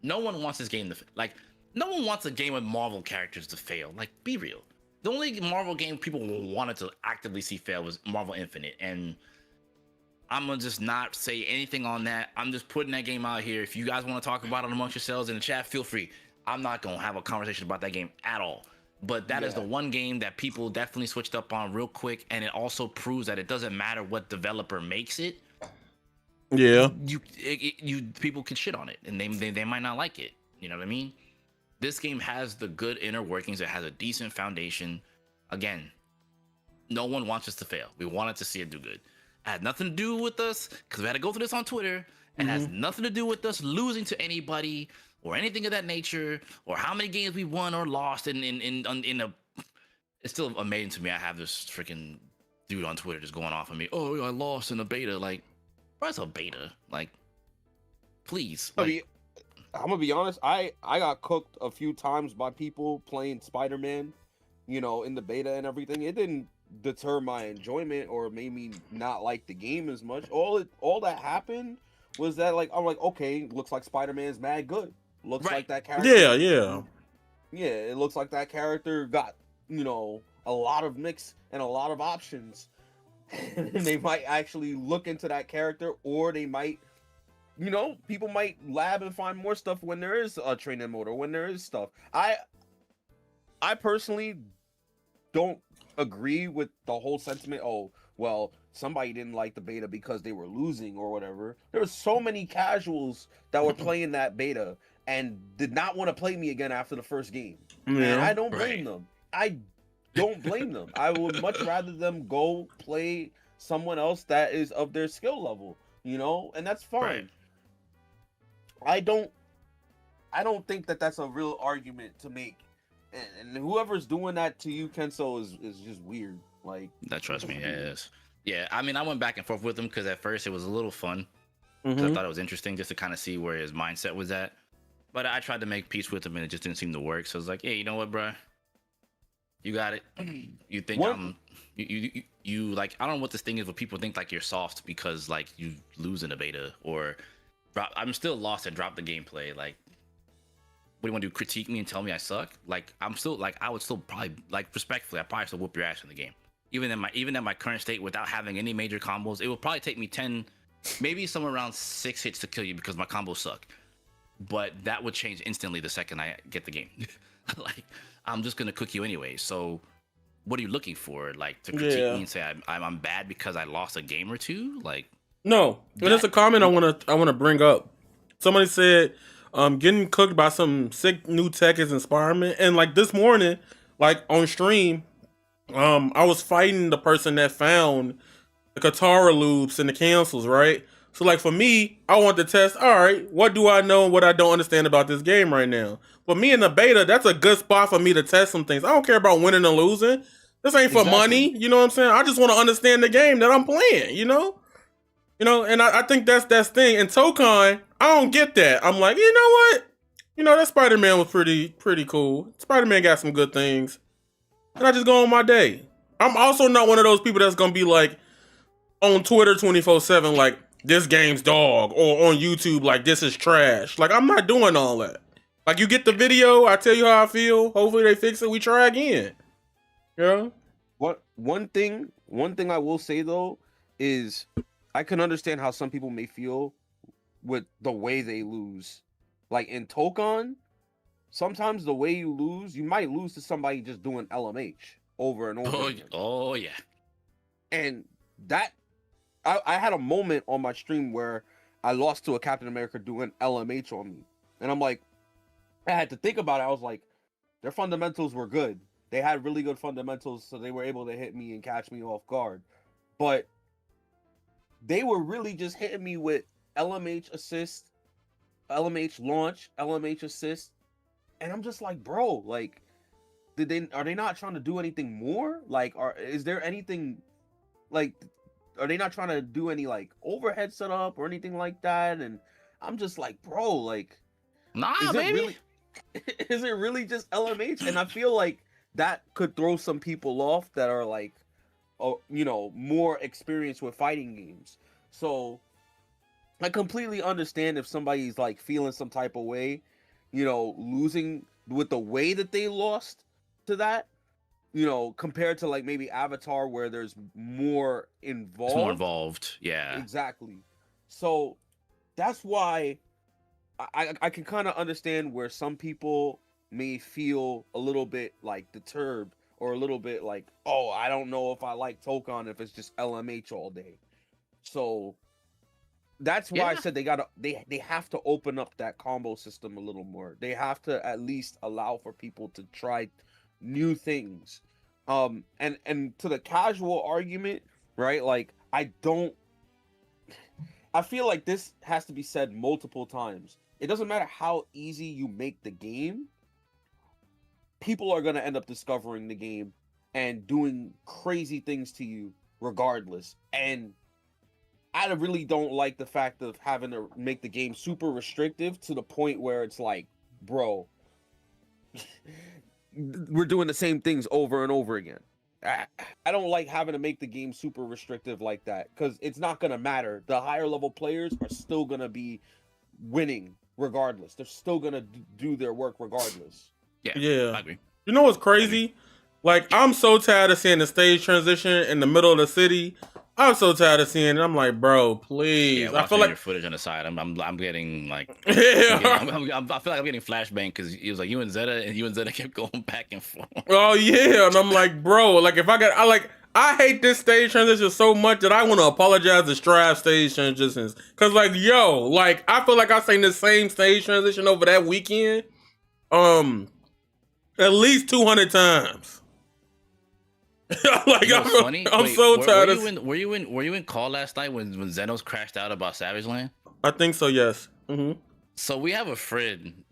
No one wants this game to, like, no one wants a game with Marvel characters to fail. Like, be real. The only Marvel game people wanted to actively see fail was Marvel Infinite, and I'm gonna just not say anything on that. I'm just putting that game out here. If you guys want to talk about it amongst yourselves in the chat, feel free. I'm not gonna have a conversation about that game at all. But that is the one game that people definitely switched up on real quick, and it also proves that it doesn't matter what developer makes it. Yeah, people can shit on it, and they might not like it. You know what I mean? This game has the good inner workings. It has a decent foundation. Again, no one wants us to fail. We wanted to see it do good. It had nothing to do with us, because we had to go through this on Twitter, and has nothing to do with us losing to anybody or anything of that nature, or how many games we won or lost in a. It's still amazing to me. I have this freaking dude on Twitter just going off on me. Oh, I lost in a beta. Like, what's a beta? Like, please. Like, I mean, I'm gonna be honest. I got cooked a few times by people playing Spider-Man, in the beta and everything. It didn't deter my enjoyment or made me not like the game as much. All that happened was that, like, I'm like, okay, looks like Spider-Man's mad good. Looks like that character. Yeah. It looks like that character got, a lot of mix and a lot of options. and they might actually look into that character, or they might, people might lab and find more stuff when there is a training mode or when there is stuff. I personally don't agree with the whole sentiment. Oh, well, somebody didn't like the beta because they were losing or whatever. There were so many casuals that were playing that beta and did not want to play me again after the first game. And I don't blame them. I don't blame them. I would much rather them go play someone else that is of their skill level, and that's fine. I don't think that that's a real argument to make. And whoever's doing that to you, Kenso, is just weird. Like that. Trust me, it is. Yeah, I mean, I went back and forth with him because at first it was a little fun. I thought it was interesting just to kind of see where his mindset was at. But I tried to make peace with him and it just didn't seem to work. So I was like, hey, you know what, bro? You got it. You think you like, I don't know what this thing is, but people think like you're soft because like you lose in a beta or I'm still lost and drop the gameplay. Like, what do you want to do? Critique me and tell me I suck? Like, I'm still like, I would still probably like respectfully, I probably still whoop your ass in the game. Even in my current state without having any major combos, it will probably take me 10, maybe somewhere around 6 hits to kill you because my combos suck. But that would change instantly the second I get the game. Like, I'm just gonna cook you anyway. So, what are you looking for? Like to critique me and say I'm bad because I lost a game or two? Like, no. There's a comment I wanna bring up. Somebody said, getting cooked by some sick new tech is inspiring. And like this morning, like on stream, I was fighting the person that found the Katara loops and the cancels, right? So like for me, I want to test, all right, what do I know and what I don't understand about this game right now? For me in the beta, that's a good spot for me to test some things. I don't care about winning or losing. This ain't for money, you know what I'm saying? I just want to understand the game that I'm playing, and I think that's thing. And Tokon, I don't get that. I'm like, you know what? That Spider-Man was pretty cool. Spider-Man got some good things. And I just go on my day. I'm also not one of those people that's gonna be like on Twitter 24/7 like this game's dog, or on YouTube like this is trash. Like I'm not doing all that. Like you get the video, I tell you how I feel. Hopefully they fix it. We try again. Yeah. One thing I will say though is I can understand how some people may feel with the way they lose. Like in Tokon, sometimes the way you lose, you might lose to somebody just doing LMH over and over again. Oh yeah. And that I had a moment on my stream where I lost to a Captain America doing LMH on me. And I'm like, I had to think about it. I was like, their fundamentals were good. They had really good fundamentals, so they were able to hit me and catch me off guard. But they were really just hitting me with LMH assist, LMH launch, LMH assist. And I'm just like, bro, like, are they not trying to do anything more? Like, is there anything, like, are they not trying to do any, like, overhead setup or anything like that? And I'm just like, bro, like, is it really just LMH? And I feel like that could throw some people off that are, like, more experienced with fighting games. So I completely understand if somebody's, like, feeling some type of way, losing with the way that they lost to that, compared to like maybe Avatar where there's more involved. It's more involved, yeah. Exactly. So that's why I can kind of understand where some people may feel a little bit like deterred or a little bit like, oh, I don't know if I like Tokon if it's just LMH all day. So that's why I said they have to open up that combo system a little more. They have to at least allow for people to try new things. And to the casual argument, right? Like I feel like this has to be said multiple times. It doesn't matter how easy you make the game. People are going to end up discovering the game and doing crazy things to you regardless. And I really don't like the fact of having to make the game super restrictive to the point where it's like, bro, we're doing the same things over and over again. I don't like having to make the game super restrictive like that because it's not going to matter. The higher level players are still going to be winning regardless. They're still going to do their work regardless. Yeah, I agree. You know what's crazy? Like, I'm so tired of seeing the stage transition in the middle of the city I'm so tired of seeing it. I'm like, bro, please. Yeah, I watching feel like your footage on the side, I'm getting like, yeah. I feel like I'm getting flashbang because it was like you and Zeta kept going back and forth. Oh yeah, and I'm like, bro, like if I hate this stage transition so much that I want to apologize to Strive stage transitions. Cause like, yo, like I feel like I seen the same stage transition over that weekend, at least 200 times. Like You know what's funny? I'm Wait, so were tired you of. were you in call last night when Zenos crashed out about Savage Land? I think so. Yes. So we have a friend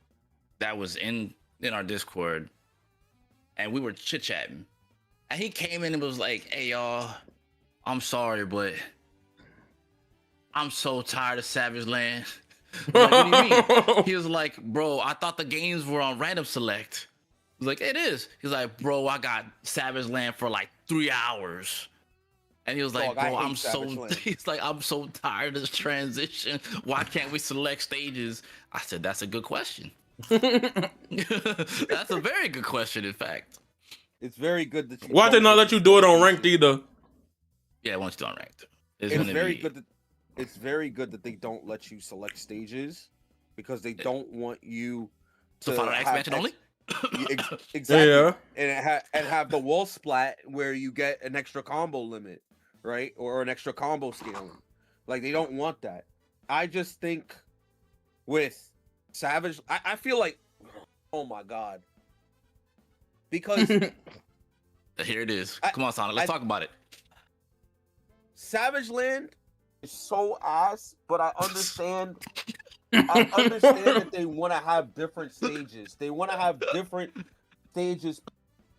that was in our Discord, and we were chit chatting, and he came in and was like, "Hey y'all, I'm sorry, but I'm so tired of Savage Land." I was like, what do you mean? He was like, "Bro, I thought the games were on random select." I was like, "It is." He's like, "Bro, I got Savage Land for like 3 hours." And he was like, Dog, I "Bro, hate I'm so," Savage Land. he's like, "I'm so tired of this transition. Why can't we select stages?" I said, "That's a good question." That's a very good question, in fact. It's very good that you. Why they don't not get let to you do it on select ranked stages. either? Yeah, once it's unranked, It's very good that it's very good that they don't let you select stages because they don't want you So to final have expansion only. exactly Yeah. and have the wall splat where you get an extra combo limit, right, or an extra combo scaling. Like they don't want that. I just think with Savage, I feel like, oh my god, because Here it is. I- Come on, Sonic. Let's I- talk about it. Savage Land is so ass, but I understand. I understand that they want to have different stages. They want to have different stages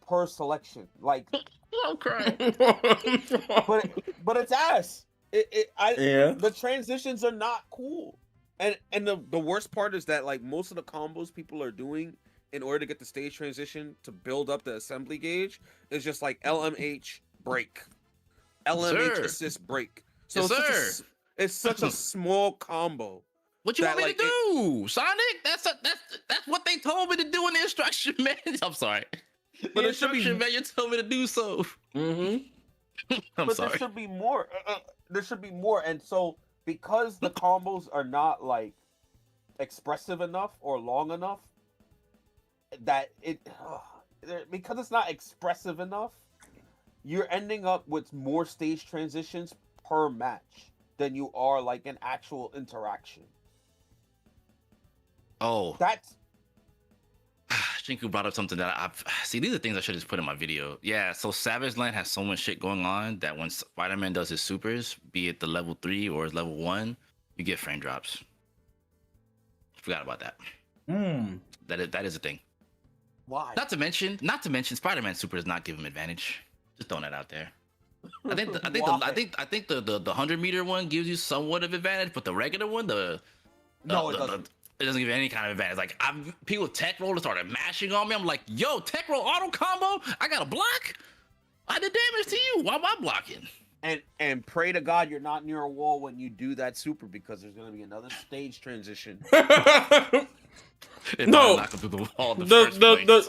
per selection. Like, I'm crying. but it's ass. Yeah. The transitions are not cool. And the worst part is that like most of the combos people are doing in order to get the stage transition to build up the assembly gauge is just like LMH break. LMH Sir. assist break. So Yes, sir. it's such a small combo. What you that, want me like, to do, Sonic? That's what they told me to do in the instruction manual. I'm sorry. But The it should be- instruction manual told me to do so. Mm-hmm. I'm But sorry. there should be more. There should be more. And so because the combos are not like expressive enough or long enough, that because it's not expressive enough, you're ending up with more stage transitions per match than you are like an actual interaction. Oh, That's Shinku brought up something that I've see. These are things I should just put in my video. Yeah, so Savage Land has so much shit going on that when Spider-Man does his supers, be it the level 3 or level 1, you get frame drops. Forgot about that. That is a thing. why. Not to mention, Spider-Man super does not give him advantage. Just throwing that out there. I think the 100-meter one gives you somewhat of advantage, but the regular one, No, it doesn't. It doesn't give you any kind of advantage. Like people tech roll started mashing on me. I'm like, yo, tech roll auto combo. I got a block. I did damage to you. Why am I blocking? And pray to God you're not near a wall when you do that super because there's gonna be another stage transition. If No. I knock him through the wall. In the first place.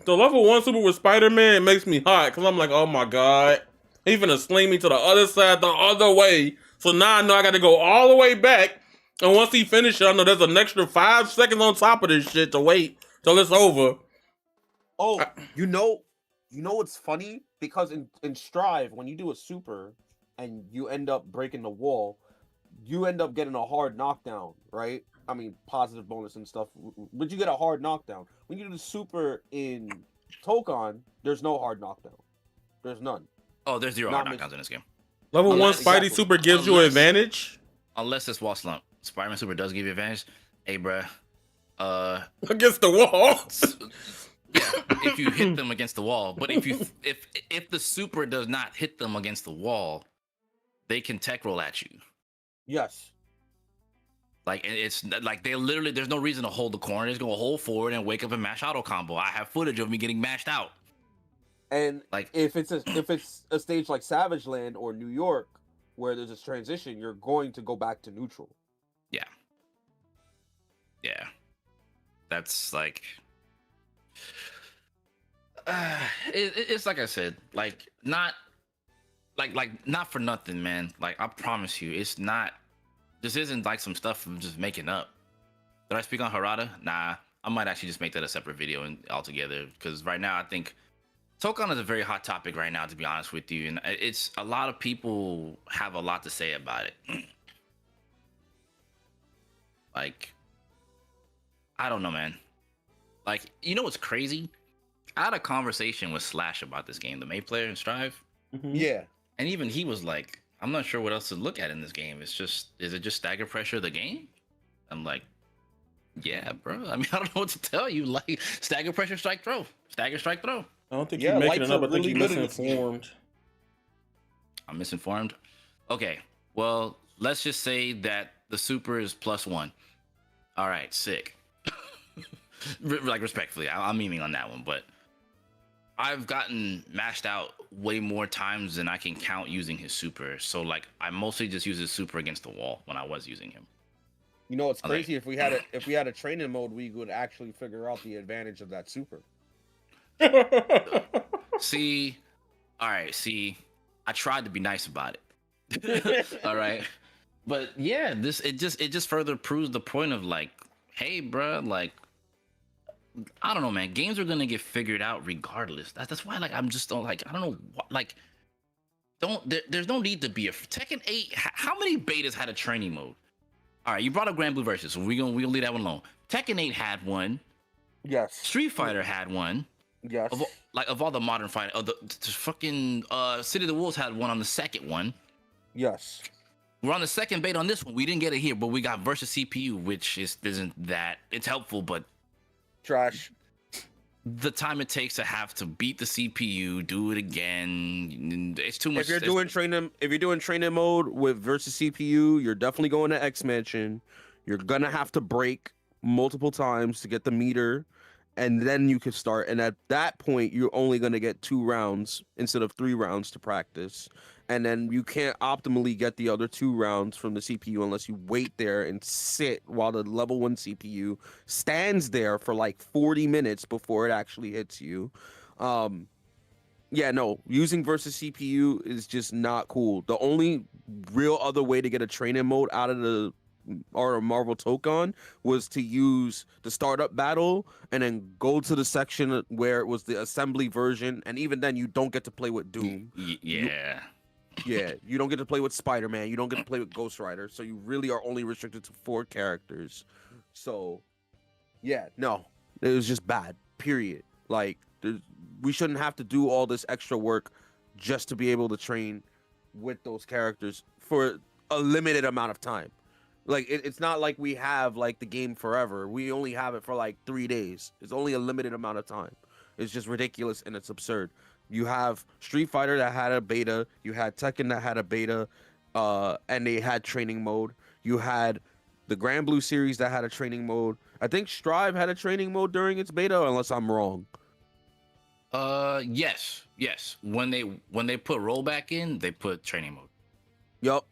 The level 1 super with Spider-Man makes me hot because I'm like, oh my god, he's gonna sling me to the other side the other way. So now I know I got to go all the way back. And once he finishes, I know there's an extra 5 seconds on top of this shit to wait till it's over. Oh, you know what's funny? Because in Strive, when you do a super and you end up breaking the wall, you end up getting a hard knockdown, right? I mean, positive bonus and stuff, but you get a hard knockdown. When you do the super in Tokon, there's no hard knockdown. There's none. Oh, there's 0 Not hard knockdowns in this game. Level 1 Unless- Spidey exactly. super gives you an Unless- advantage Unless it's wall slump. Spider-Man super does give you advantage. Hey, bruh. against the wall. Yeah, if you hit them against the wall. But if the super does not hit them against the wall, they can tech roll at you. Yes. Like it's like they literally there's no reason to hold the corner. They're just gonna hold forward and wake up and mash auto combo. I have footage of me getting mashed out. And Like if it's a stage like Savage Land or New York where there's this transition, you're going to go back to neutral. yeah. That's like it's like I said, like like not for nothing, man. Like I promise you, it's not. This isn't like some stuff I'm just making up. Did I speak on Harada? Nah, I might actually just make that a separate video and altogether because right now I think Tokon is a very hot topic right now, to be honest with you, and it's a lot of people have a lot to say about it. Like, I don't know, man. Like, you know what's crazy? I had a conversation with Slash about this game, the May player in Strive. Yeah. And even he was like, I'm not sure what else to look at in this game. Is it just stagger pressure the game? I'm like, yeah, bro. I mean, I don't know what to tell you. Like, stagger pressure, strike, throw. Stagger, strike, throw. I don't think Yeah, you're making lights it up. are I think really you're good in this game. misinformed. I'm misinformed. Okay, well, let's just say that the super is +1. All right, sick. Like, respectfully, I'm memeing on that one, but I've gotten mashed out way more times than I can count using his super. So, like, I mostly just use his super against the wall when I was using him. You know what's I like- crazy? If we had a training mode, we would actually figure out the advantage of that super. See, all right, I tried to be nice about it. All right, but yeah, it just further proves the point of like, hey, bruh, like, I don't know, man. Games are gonna get figured out regardless. That's why, like, I'm just don't like. I don't know, like, there's no need to be a Tekken 8. How many betas had a training mode? All right, you brought up Grand Blue Versus, so we'll leave that one alone. Tekken 8 had one. Yes. Street Fighter had one. Yes. Of all the modern fighting, the fucking City of the Wolves had one on the second one. Yes. We're on the second beta on this one. We didn't get it here, but we got versus CPU, which isn't that. It's helpful, but Trash. the time it takes to have to beat the CPU, do it again, it's too much. If you're doing training mode with versus CPU, you're definitely going to X Mansion. You're gonna have to break multiple times to get the meter, and then you can start. And at that point, you're only gonna get 2 rounds instead of 3 rounds to practice. And then you can't optimally get the other 2 rounds from the CPU unless you wait there and sit while the level 1 CPU stands there for like 40 minutes before it actually hits you. Yeah, no, using versus CPU is just not cool. The only real other way to get a training mode out of the Marvel Tokon was to use the startup battle and then go to the section where it was the assembly version, and even then you don't get to play with Doom. Yeah. Yeah, you don't get to play with Spider-Man, you don't get to play with Ghost Rider, so you really are only restricted to 4 characters. So, yeah, no, it was just bad, period. Like, we shouldn't have to do all this extra work just to be able to train with those characters for a limited amount of time. Like, it's not like we have, like, the game forever. We only have it for, like, 3 days. It's only a limited amount of time. It's just ridiculous and it's absurd. You have Street Fighter that had a beta. You had Tekken that had a beta, and they had training mode. You had the Grand Blue series that had a training mode. I think Strive had a training mode during its beta, unless I'm wrong. Yes. When they put rollback in, they put training mode. Yup.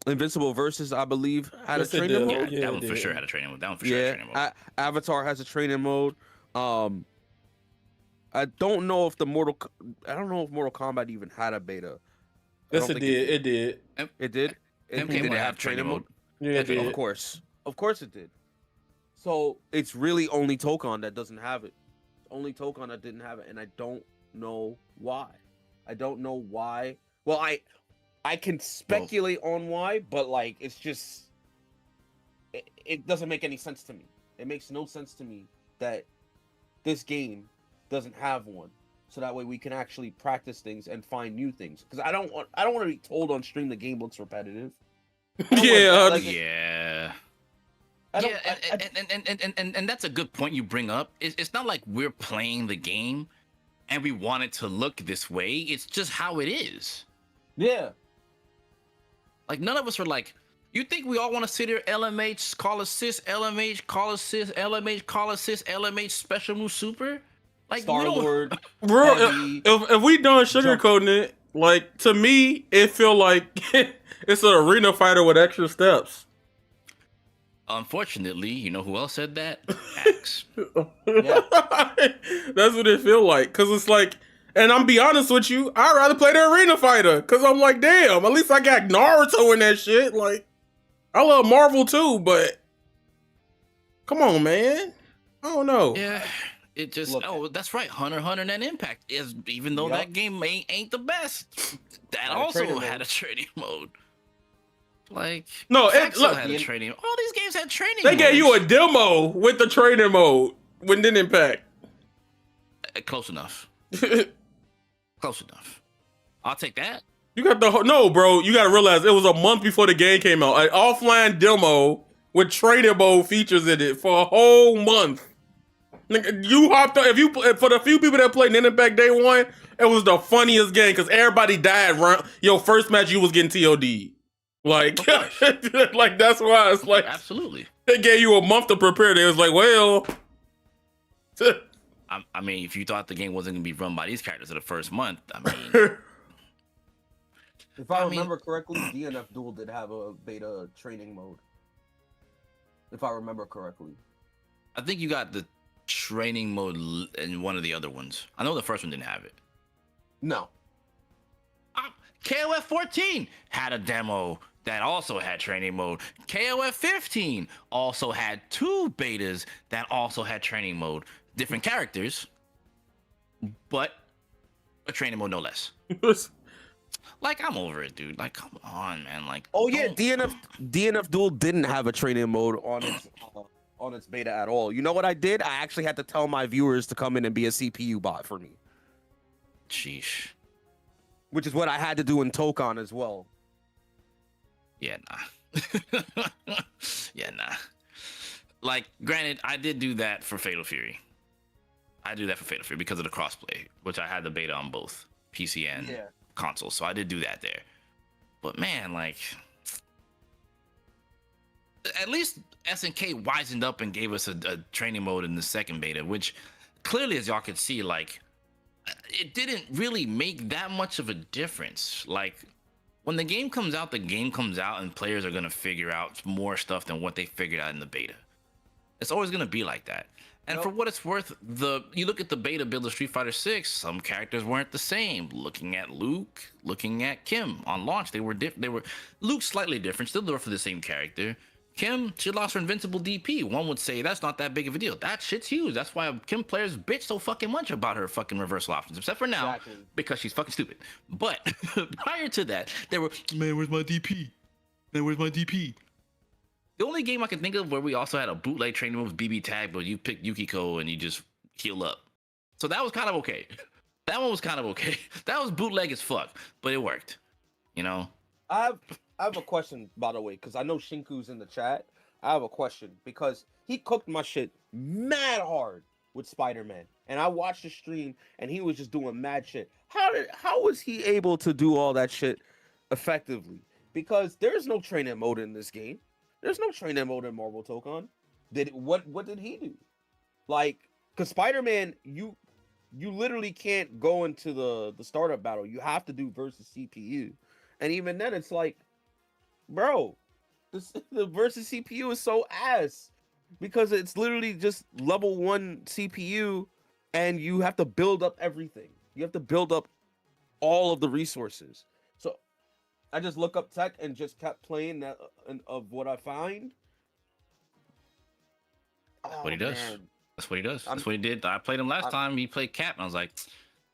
Invincible Versus, I believe, had Yes, a it training did. mode. Yeah, that it one for did. sure had a training mode. That one for sure had a training mode. Avatar has a training mode. I don't know if Mortal Kombat even had a beta. Yes, it did. It did. It did. MK Did it might have training mode? Yeah, it did. Of course it did. So it's really only Tokon that doesn't have it. Only Tokon that didn't have it, and I don't know why. Well, I can speculate on why, but like it's just it doesn't make any sense to me. It makes no sense to me that this game doesn't have one, so that way we can actually practice things and find new things. Because I don't want to be told on stream the game looks repetitive. Yeah. I don't, And that's a good point you bring up. It's not like we're playing the game and we want it to look this way. It's just how it is. yeah. Like, none of us are like, you think we all want to sit here, LMH, call assist, LMH, call assist, LMH, call assist, LMH, special move super? Like, Star-Lord, Bro, Heavy, if we done sugarcoating it, like, to me, it feel like it's an arena fighter with extra steps. Unfortunately, you know who else said that? Axe. Yeah. That's what it feel like. Cause it's like And I'm be honest with you, I'd rather play the arena fighter because I'm like, damn, at least I got Naruto in that shit. Like, I love Marvel too, but come on, man. I don't know. Yeah, it just Look, that's right. Hunter x Hunter and Impact is even though Yup. that game ain't the best, that Had a also training had mode. a training mode. Like No, it Faxo look. had a training. All these games had training. They gave you a modes. demo with the training mode when didn't Impact. Close enough. Close enough. I'll take that. You got the no, bro. You got to realize it was a month before the game came out. An offline demo with training mode features in it for a whole month. Nigga, you hopped on. If you for the few people that played Impact Day One, it was the funniest game because everybody died. Your first match, you was getting TOD. Like, like that's why it's like Absolutely. they gave you a month to prepare. They was like, well. I mean, if you thought the game wasn't gonna be run by these characters in the first month, I mean, If I remember correctly, DNF Duel did have a beta training mode. If I remember correctly. I think you got the training mode in one of the other ones. I know the first one didn't have it. No. KOF 14 had a demo that also had training mode. KOF 15 also had 2 betas that also had training mode. Different characters, but a training mode no less. Like, I'm over it, dude. Like, come on, man. Like, Oh yeah, DNF Duel didn't have a training mode on its beta at all. You know what I did? I actually had to tell my viewers to come in and be a CPU bot for me, sheesh. which is what I had to do in Tokon as well. Yeah, nah. Yeah, nah. Like, granted, I did do that for Fatal Fury. I do that for Fatal Fury because of the crossplay, which I had the beta on both PC and console. So I did do that there. But man, like, at least SNK wisened up and gave us a training mode in the second beta, which clearly, as y'all could see, like, it didn't really make that much of a difference. Like, when the game comes out, and players are gonna figure out more stuff than what they figured out in the beta. It's always gonna be like that. And for what it's worth, you look at the beta build of Street Fighter 6, some characters weren't the same. Looking at Luke, looking at Kim on launch, they were Luke slightly different, still for the same character. Kim, she lost her invincible DP. One would say that's not that big of a deal. That shit's huge. That's why Kim players bitch so fucking much about her fucking reversal options, except for now, because she's fucking stupid. But prior to that, they were, man, where's my DP? Man, where's my DP? The only game I can think of where we also had a bootleg training move was BBTag, but you pick Yukiko and you just heal up. So that was kind of okay. That one was kind of okay. That was bootleg as fuck, but it worked. You know? I have a question, by the way, because I know Shinku's in the chat. I have a question because he cooked my shit mad hard with Spider-Man, and I watched the stream and he was just doing mad shit. How was he able to do all that shit effectively? Because there's no training mode in this game. There's no training mode in Marvel Tokon. What did he do? Like, because Spider-Man, you literally can't go into the startup battle. You have to do versus CPU, and even then, it's like, bro, the versus CPU is so ass because it's literally just level 1 CPU, and you have to build up everything. You have to build up all of the resources. So I just look up tech and just kept playing that of what I find. What he does. Man. That's what he does. That's what he did. I played him last time. He played Cap, and I was like,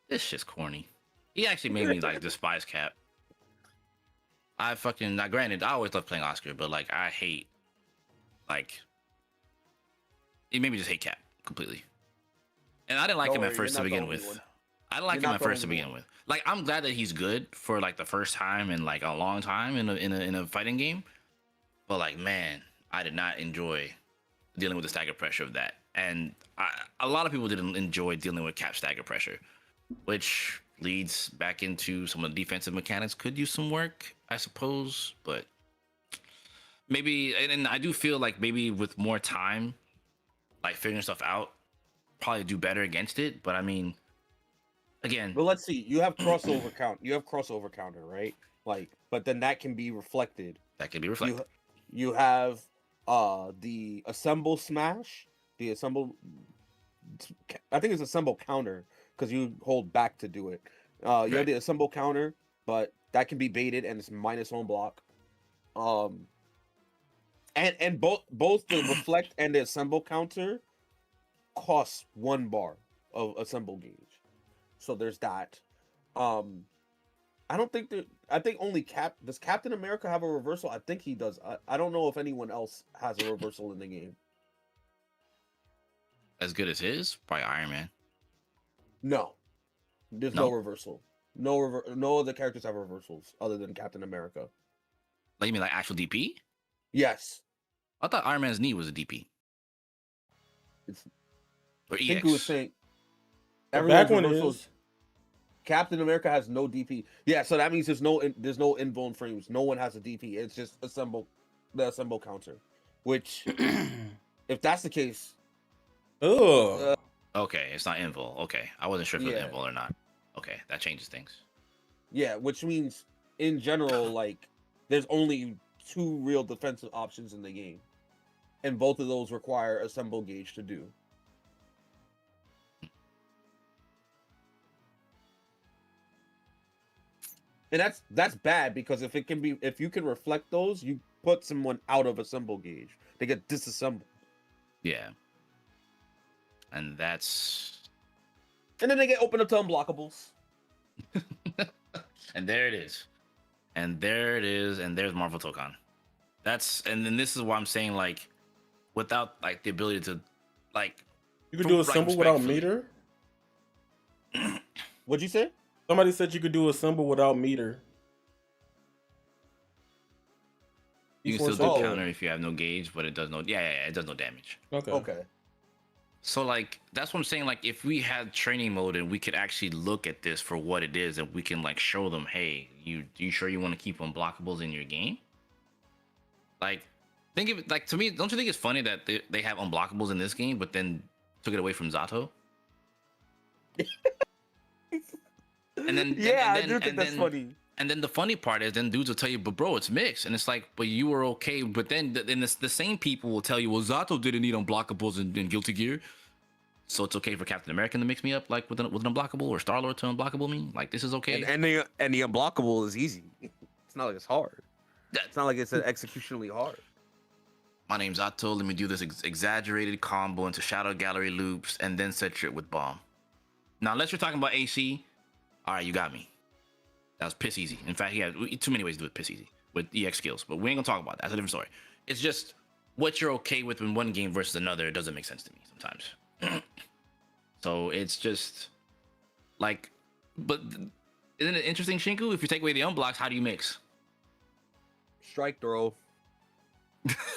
this shit's corny. He actually made me like despise Cap. I fucking, now granted, I always love playing Oscar, but like I hate, like, it made me just hate Cap completely. And I didn't like him at first to begin with. I didn't like him at first to begin with. Like, I'm glad that he's good for like the first time in like a long time in a fighting game. But like, man, I did not enjoy dealing with the stagger pressure of that. And a lot of people didn't enjoy dealing with Cap stagger pressure, which leads back into some of the defensive mechanics could use some work, I suppose. But maybe, and I do feel like maybe with more time, like figuring stuff out, probably do better against it. But I mean, again, but let's see. You have crossover count. You have crossover counter, right? Like, but then that can be reflected. That can be reflected. You have the assemble smash, the assemble. I think it's assemble counter. because you hold back to do it. You have Right. the assemble counter, but that can be baited and it's minus on block. And both the reflect and the assemble counter costs 1 bar of assemble gauge. So there's that. I don't think that. I think only does Captain America have a reversal? I think he does. I don't know if anyone else has a reversal in the game. As good as his? Probably Iron Man. No, there's no reversal. No other characters have reversals other than Captain America. Like you mean like actual DP? Yes, I thought Iron Man's knee was a DP. it's. Or I think EX. who was saying. The Everyone's back one reversals. is. Captain America has no DP. Yeah, so that means there's no invuln frames. No one has a DP. It's just the assemble counter. Which, if that's the case, Ugh. Okay, it's not invul. Okay, I wasn't sure if it was Yeah. invul or not. Okay, that changes things. yeah, which means in general, like there's only 2 real defensive options in the game, and both of those require assemble gauge to do. And that's bad because if you can reflect those, you put someone out of assemble gauge. They get disassembled. Yeah. And that's And then they get opened up to unblockables. and there it is. And there it is, and there's Marvel Tokan. And then this is why I'm saying like without like the ability to like You could do a right, symbol without respectfully. meter. What'd you say? Somebody said you could do a symbol without meter. You can Before still do symbol. counter if you have no gauge, but it does no it does no damage. Okay. So like that's what I'm saying. Like if we had training mode and we could actually look at this for what it is, and we can like show them, hey, you sure you want to keep unblockables in your game? Like think of it like to me, don't you think it's funny that they have unblockables in this game, but then took it away from Zato? And then Yeah, and I then, do think and that's then, funny. And then the funny part is, then dudes will tell you, but bro, it's mixed, and it's like, but you were okay. But then the same people will tell you, well, Zato didn't need unblockables in Guilty Gear, so it's okay for Captain America to mix me up like with an unblockable, or Star Lord to unblockable me. Like this is okay. And the unblockable is easy. It's not like it's hard. That- It's not like it's executionally hard. My name's Zato. Let me do this exaggerated combo into Shadow Gallery loops, and then set trip with bomb. Now, unless you're talking about AC, all right, you got me. That was piss easy. In fact, he had too many ways to do it piss easy with EX skills, but we ain't gonna talk about that. That's a different story. It's just what you're okay with in one game versus another. It doesn't make sense to me sometimes. So it's just like, but isn't it interesting, Shinku? If you take away the unblocks, how do you mix? Strike throw.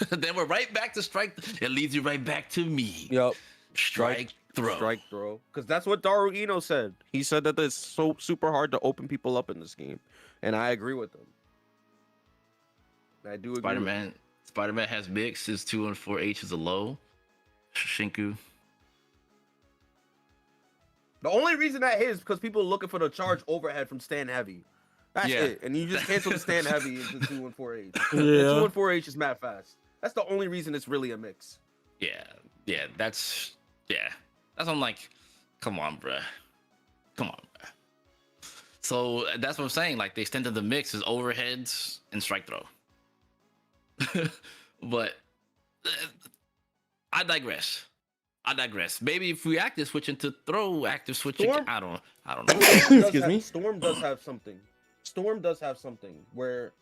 Then we're right back to strike. It leads you right back to me. Yep. Strike throw. Strike throw. Because that's what Daru Ino said. He said that it's so super hard to open people up in this game. And I agree with him. I do agree. Spider-Man has mix. His 2 and 4H is a low. Shinku. The only reason that is because people are looking for the charge overhead from Stand Heavy. That's Yeah. it. And you just cancel the Stand Heavy into 2 and 4H. Yeah. The 2 and 4H is mad fast. That's the only reason it's really a mix. Yeah. That's what I'm like. Come on, bruh. So that's what I'm saying. Like the extent of the mix is overheads and strike throw. But I digress. Maybe if we active switch into throw, active switching, Storm? I don't know. Excuse me? Storm does have something. Where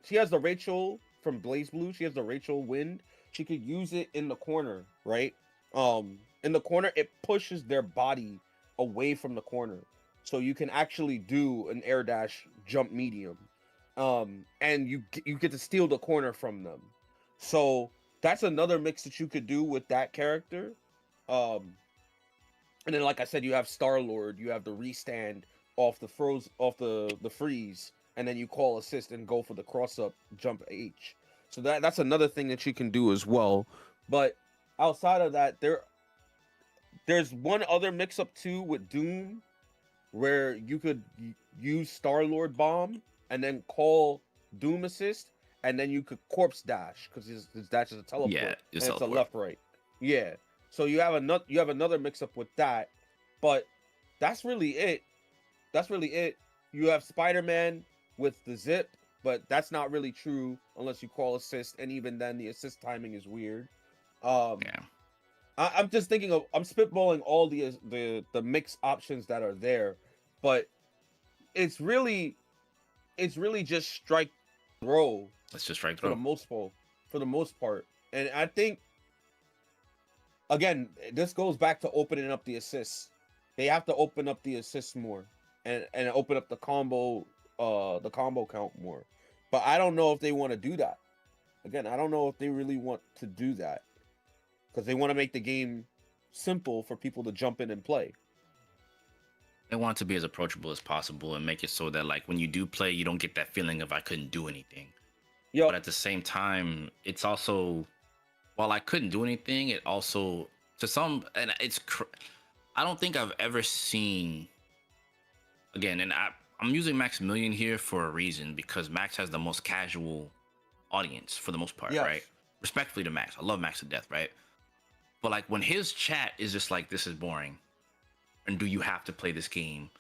she has the Rachel from Blaze Blue. She has the Rachel Wind. She could use it in the corner, right? In the corner, it pushes their body away from the corner, so you can actually do an air dash jump medium, and you get to steal the corner from them. So that's another mix that you could do with that character. And then, like I said, you have Star Lord. You have the restand off the freeze, and then you call assist and go for the cross up jump H. So that's another thing that you can do as well. But outside of that, there's one other mix up too with Doom, where you could use Star Lord bomb and then call Doom assist, and then you could corpse dash because his dash is a teleport. Yeah, it's a teleport. left right. Yeah. So you have another mix up with that, But that's really it. You have Spider-Man with the zip, but that's not really true unless you call assist, and even then the assist timing is weird. Yeah. I'm just thinking of, I'm spitballing all the mix options that are there, but it's really just strike throw Let's just strike for the throw. most part. And I think, again, this goes back to opening up the assists. They have to open up the assists more, and open up the combo count more. But I don't know if they want to do that. Again, I don't know if they really want to do that, because they want to make the game simple for people to jump in and play. They want it to be as approachable as possible and make it so that like when you do play, you don't get that feeling of I couldn't do anything. Yo, But at the same time, it's also, while I couldn't do anything, it also to some, and I don't think I've ever seen, again, and I'm using Maximilian here for a reason, because Max has the most casual audience for the most part, yes. right? Respectfully to Max, I love Max to death, right? But like when his chat is just like, this is boring, and do you have to play this game?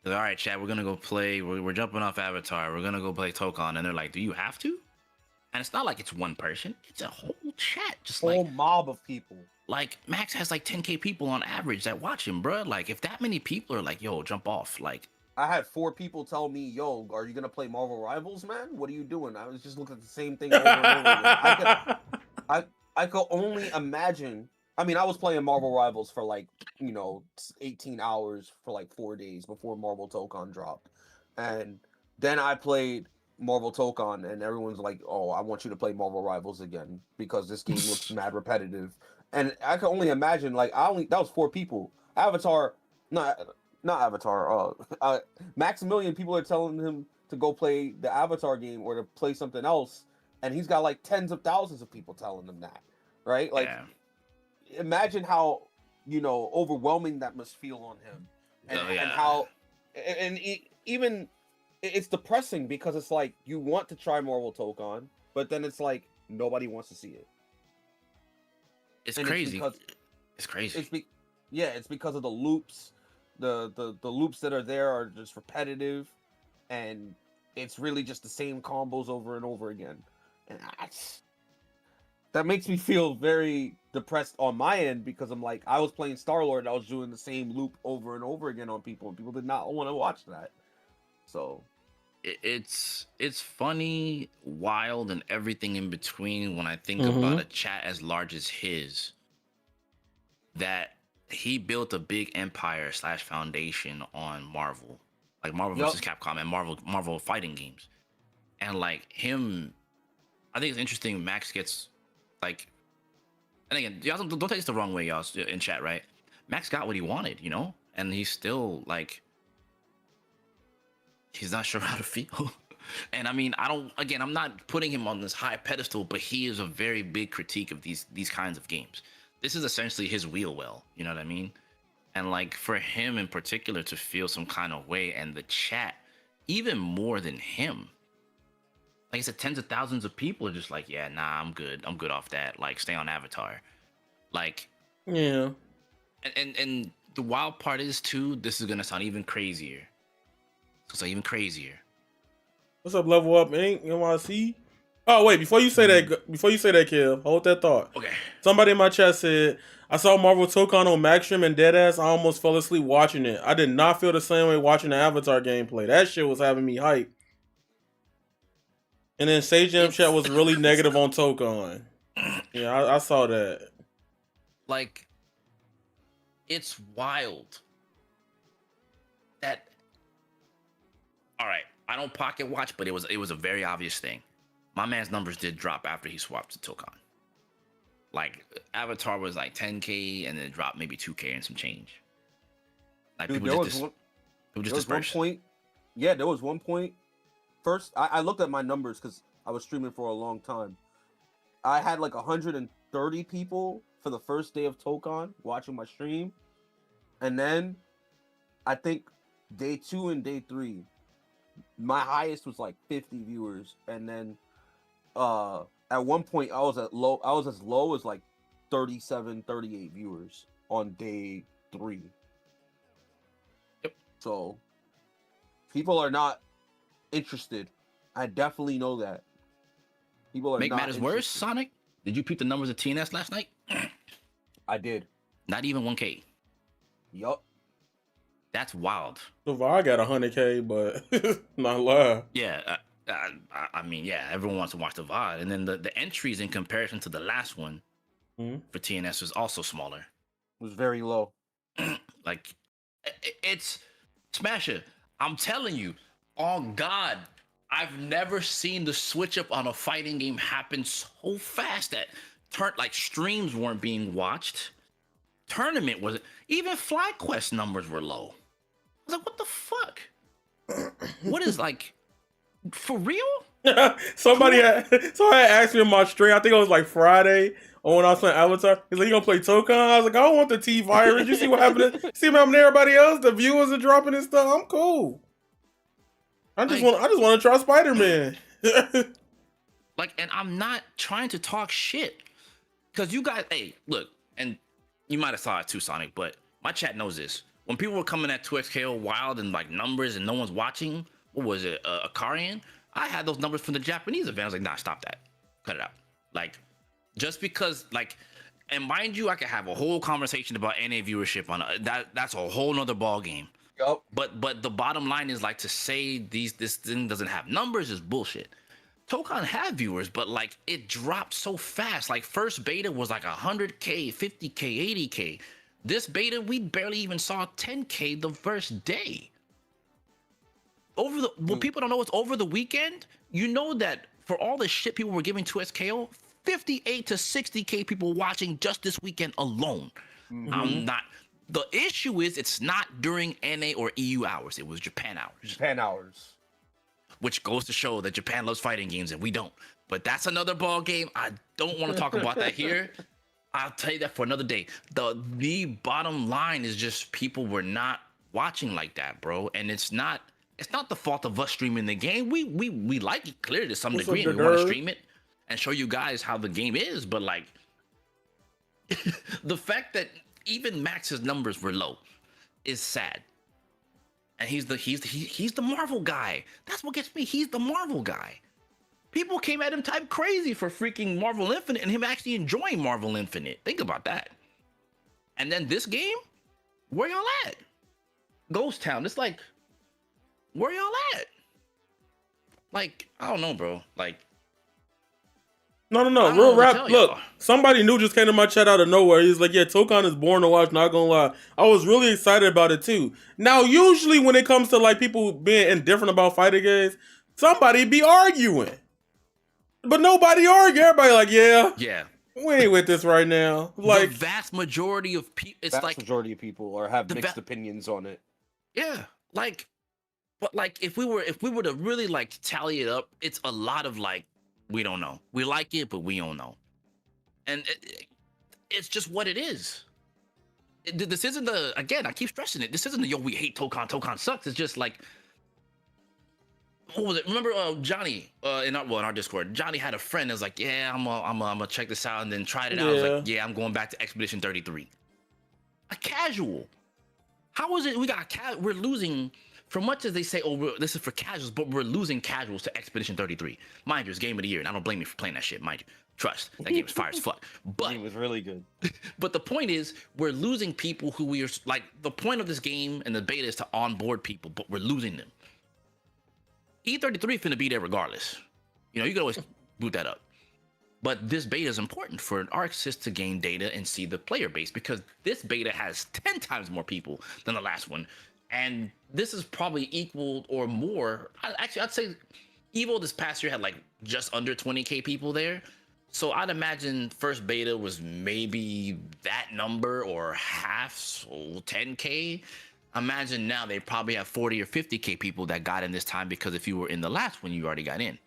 They're, all right, chat, we're gonna go play. We're jumping off Avatar. We're gonna go play Tokon, and they're like, do you have to? And it's not like it's one person; it's a whole chat, just Whole like mob of people. like Max has like 10K people on average that watch him, bro. Like if that many people are like, yo, jump off, like I had 4 people tell me, "Yo, are you gonna play Marvel Rivals, man? What are you doing?" I was just looking at the same thing over and over again. I could only imagine. I mean, I was playing Marvel Rivals for like 18 hours for like 4 days before Marvel Tokon dropped, and then I played Marvel Tokon, and everyone's like, "Oh, I want you to play Marvel Rivals again because this game looks mad repetitive." And I can only imagine, like, that was 4 people. Avatar, not Avatar. Maximilian, people are telling him to go play the Avatar game or to play something else, and he's got like tens of thousands of people telling him that, right? Like, yeah, imagine how overwhelming that must feel on him, and oh, yeah. and how, even it's depressing because it's like you want to try Marvel Tokon, but then it's like nobody wants to see it. It's And crazy. because It's crazy. it's because of the loops. The loops that are there are just repetitive, and it's really just the same combos over and over again, and that makes me feel very depressed on my end, because I'm like, I was playing Star-Lord, I was doing the same loop over and over again on people, and people did not want to watch that. So It's funny, wild, and everything in between when I think Mhm. about a chat as large as his, that he built a big empire / foundation on Marvel, like Marvel Yup. versus Capcom and Marvel fighting games. And like him, I think it's interesting Max gets like, and again, y'all don't take this the wrong way, y'all in chat, right? Max got what he wanted, and he's still like, he's not sure how to feel. And I mean, I'm not putting him on this high pedestal, but he is a very big critique of these kinds of games. This is essentially his wheel well, you know what I mean? And like for him in particular to feel some kind of way, and the chat, even more than him, like I said, tens of thousands of people are just like, yeah, nah, I'm good off that. Like, stay on Avatar. Like, Yeah. and the wild part is too, this is gonna sound even crazier. So even crazier. What's up, level up, man? You want to see? Oh wait, before you say that, Kev, hold that thought. Okay. Somebody in my chat said, I saw Marvel Tokon on Maxstream and deadass, I almost fell asleep watching it. I did not feel the same way watching the Avatar gameplay. That shit was having me hyped. And then Sage Jam chat was really negative on Tokon. Yeah, I saw that. Like, it's wild that, all right, I don't pocket watch, but it was a very obvious thing. My man's numbers did drop after he swapped to Tokon. Like, Avatar was like 10K, and then it dropped maybe 2K and some change. Like, dude, people there just was one dispersed. point. Yeah, there was one point. First, I looked at my numbers because I was streaming for a long time. I had like 130 people for the first day of Tokon watching my stream, and then I think day 2 and day 3, my highest was like 50 viewers, and then at one point I was as low as like 37, 38 viewers on day 3. So people are not interested. I definitely know that. People are Make not matters worse, interested. Sonic. Did you peep the numbers of TNS last night? I did. Not even 1K. Yup. That's wild. So far, I got 100K, but not lie. Yeah, I mean, yeah, everyone wants to watch the VOD. And then the entries in comparison to the last one for TNS was also smaller. It was very low. Like, it's Smasher. I'm telling you, on God, I've never seen the switch up on a fighting game happen so fast that like streams weren't being watched. Tournament wasn't. Even FlyQuest numbers were low. I was like, what the fuck? What is like, for real? Somebody asked me in my stream, I think it was like Friday, or when I was playing Avatar. He's like, you gonna play Tokan? I was like, I don't want the T virus. You see what happened? See what happened to everybody else? The viewers are dropping and stuff. I'm cool. I just want to try Spider-Man. Like, and I'm not trying to talk shit. Because you guys, hey, look, and you might have saw it too, Sonic, but my chat knows this. When people were coming at 2XKO wild and like numbers and no one's watching, what was it, Akarian? I had those numbers from the Japanese event. I was like, nah, stop that. Cut it out. Like, just because, like, and mind you, I could have a whole conversation about NA viewership on that's a whole nother ball game. Yup. But the bottom line is, like, to say this thing doesn't have numbers is bullshit. Tokan had viewers, but like it dropped so fast. Like first beta was like 100K, 50K, 80K. This beta, we barely even saw 10K the first day. What people don't know is over the weekend, you know that for all the shit people were giving to SKO, 58 to 60K people watching just this weekend alone. I'm not. The issue is it's not during NA or EU hours. It was Japan hours. Japan hours. Which goes to show that Japan loves fighting games and we don't. But that's another ball game. I don't want to talk about that here. I'll tell you that for another day. The bottom line is just people were not watching like that, bro. And it's not the fault of us streaming the game. We like it clearly to some degree, and we want to stream it and show you guys how the game is. But like the fact that even Max's numbers were low is sad. And he's the Marvel guy. That's what gets me. He's the Marvel guy. People came at him type crazy for freaking Marvel Infinite and him actually enjoying Marvel Infinite. Think about that. And then this game, where y'all at? Ghost Town. It's like, where y'all at? Like, I don't know, bro. Like, No. Real rap. Look, somebody new just came to my chat out of nowhere. He's like, yeah, Tokan is born to watch, not gonna lie. I was really excited about it too. Now, usually when it comes to like people being indifferent about fighting games, somebody be arguing. But nobody argue. Everybody like, yeah, we ain't with this right now. Like the vast majority of people, Majority of people have mixed opinions on it. Yeah, like, but like if we were to really like tally it up, it's a lot of like, we don't know. We like it, but we don't know. And it's just what it is. This isn't again, I keep stressing it. This isn't yo, we hate Tokan sucks. It's just like, what was it? Remember Johnny in our Discord? Johnny had a friend that was like, yeah, I'm gonna check this out, and then tried it out. I was like, yeah, I'm going back to Expedition 33. A casual. How is it we're losing, for much as they say, oh, this is for casuals, but we're losing casuals to Expedition 33. Mind you, it's game of the year, and I don't blame you for playing that shit, mind you. Trust, that game is fire as fuck. But it was really good. But the point is, we're losing people who we are, like, the point of this game and the beta is to onboard people, but we're losing them. E33 finna be there regardless. You know, you can always boot that up. But this beta is important for an ArcSys to gain data and see the player base, because this beta has 10 times more people than the last one. And this is probably equal or more. Actually, I'd say Evo this past year had like just under 20K people there. So I'd imagine first beta was maybe that number or half, so 10K. Imagine now they probably have 40 or 50K people that got in this time, because if you were in the last one, you already got in.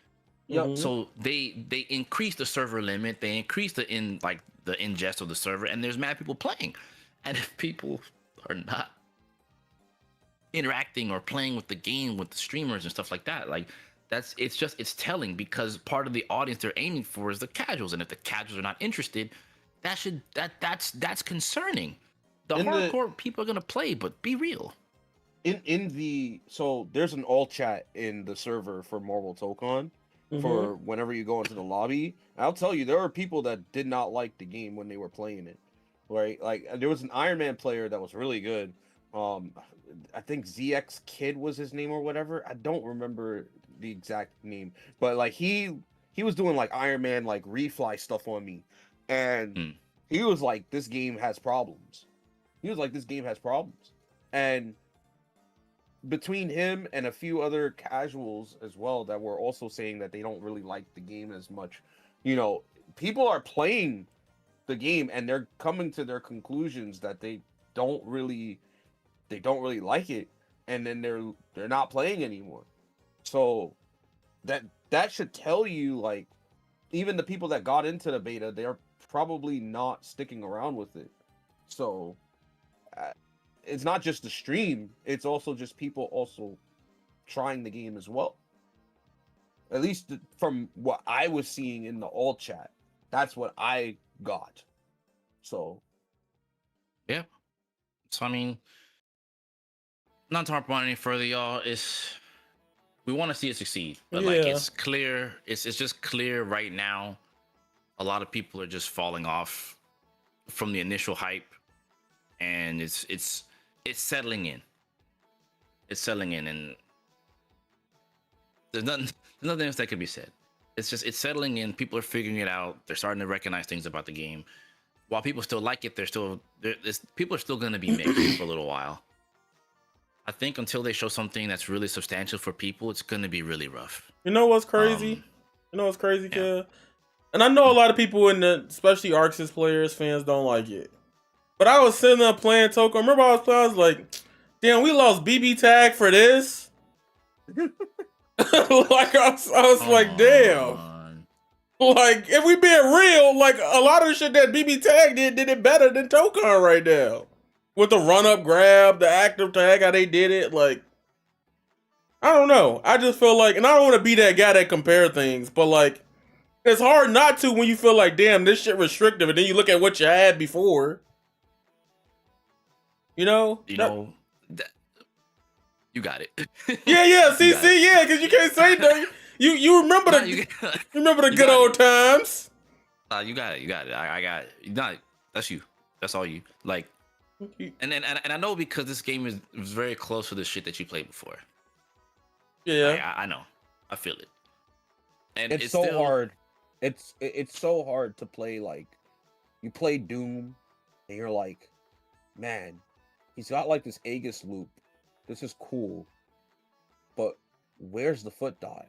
Yep. So they increased the server limit, they increased the ingest of the server, and there's mad people playing. And if people are not interacting or playing with the game with the streamers and stuff like that, like it's telling, because part of the audience they're aiming for is the casuals, and if the casuals are not interested, that's concerning. The hardcore people are gonna play, but be real. in the so there's an all chat in the server for Marvel Tokon for whenever you go into the lobby. I'll tell you, there are people that did not like the game when they were playing it. Right? Like there was an Iron Man player that was really good. I think ZX Kid was his name or whatever. I don't remember the exact name, but like he was doing like Iron Man like refly stuff on me, and he was like, "This game has problems." He was like, "This game has problems," and between him and a few other casuals as well that were also saying that they don't really like the game as much, people are playing the game and they're coming to their conclusions that they don't really like it, and then they're not playing anymore. So that should tell you, like, even the people that got into the beta, they're probably not sticking around with it. So it's not just the stream, it's also just people also trying the game as well. At least from what I was seeing in the all chat, that's what I got. So yeah. So I mean, not to harp on any further, y'all. We want to see it succeed, but like it's clear, it's just clear right now. A lot of people are just falling off from the initial hype, and it's settling in. It's settling in, and there's nothing else that could be said. It's settling in. People are figuring it out. They're starting to recognize things about the game. While people still like it, people are still going to be mixed for a little while. I think until they show something that's really substantial for people, it's going to be really rough. You know what's crazy? Kid? And I know a lot of people especially ArcSys players, fans, don't like it. But I was sitting there playing Toko. Remember I was like, damn, we lost BBTag for this? Like, I was like, damn. Like, if we being real, like, a lot of the shit that BBTag did it better than Tokon right now. With the run-up grab, the active tag, how they did it, like, I don't know. I just feel like, and I don't want to be that guy that compare things, but like, it's hard not to when you feel like, damn, this shit restrictive, and then you look at what you had before. You know? You got it. Yeah, CC, because you can't say nothing. You remember the good old times. You got it. I got it. That's you. That's all you. Like, and I know because this game was very close to the shit that you played before. Yeah, I know. I feel it. And it's so still hard. It's so hard to play. Like, you play Doom, and you're like, man, he's got like this Aegis loop. This is cool, but where's the foot dive?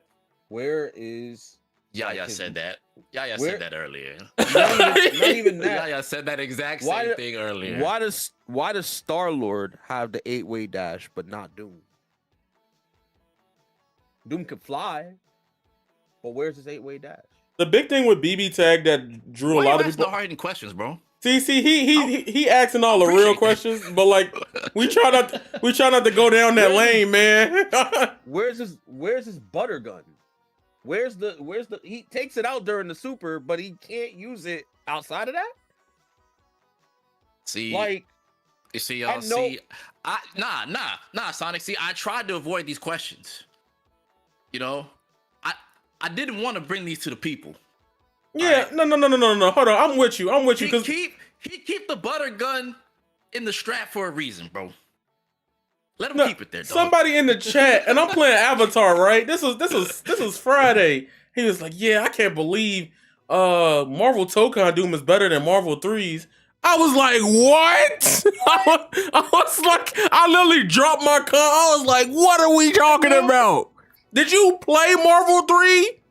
Where is Yaya said that. Yaya said that earlier. Not even that. Yaya said that exact same thing earlier. Why does Star-Lord have the 8-way dash but not Doom? Doom could fly, but where's his 8-way dash? The big thing with BBTag that drew a lot of people. No hard questions, bro. See, he asking all the real questions, but like we try not to go down that lane, man. Where's his butter gun? Where's the he takes it out during the super, but he can't use it outside of that? See, like, you see, y'all nah, Sonic. See, I tried to avoid these questions. You know, I didn't want to bring these to the people. Yeah, right? No. Hold on, I'm with you. Because he keep the butter gun in the strap for a reason, bro. Let him keep it there, dog. Somebody in the chat, and I'm playing Avatar, right? This was Friday. He was like, "Yeah, I can't believe Marvel Tokon Doom is better than Marvel 3's." I was like, "What?" I was like, I literally dropped my car. I was like, "What are we talking about? Did you play Marvel 3?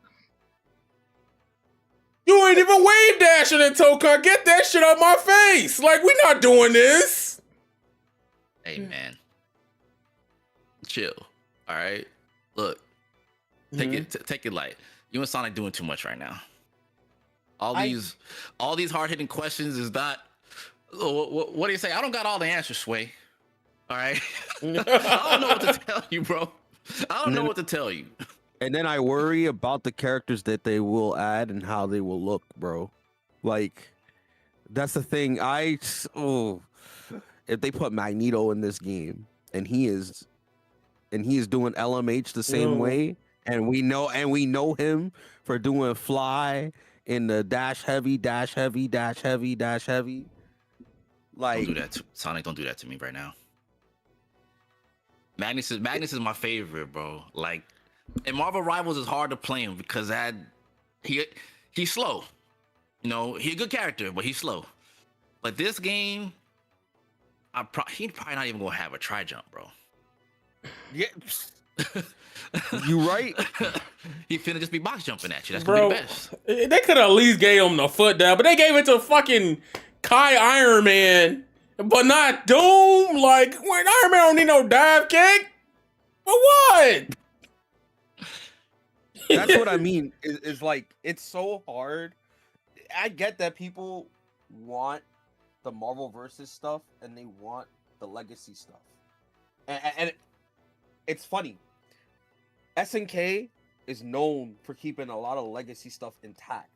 You ain't even wave dashing in Tokon. Get that shit out my face. Like, we not doing this." Hey, man. Chill. All right. Look. Take it light. You and Sonic doing too much right now. All these hard-hitting questions is not. What do you say? I don't got all the answers, Sway. All right. I don't know what to tell you, bro. I don't know what to tell you. And then I worry about the characters that they will add and how they will look, bro. Like, that's the thing. If they put Magneto in this game and he is and he's doing LMH the same Yo. way, and we know him for doing fly in the dash heavy, dash heavy, dash heavy, dash heavy. Like, Don't do that to Sonic. Don't do that to me right now. Magnus is my favorite, bro. Like, in Marvel Rivals, it's hard to play him because he's slow. You know, he's a good character, but he's slow. But this game, he's probably not even gonna have a tri jump, bro. yeah, you right. He finna just be box jumping at you. That's Bro, gonna be the best. they could at least gave him the foot down, but they gave it to fucking Kai Iron Man, but not Doom. Like, wait, Iron Man don't need no dive kick. For what? That's what I mean. Is like, it's so hard. I get that people want the Marvel versus stuff and they want the legacy stuff, and it's funny. SNK is known for keeping a lot of legacy stuff intact,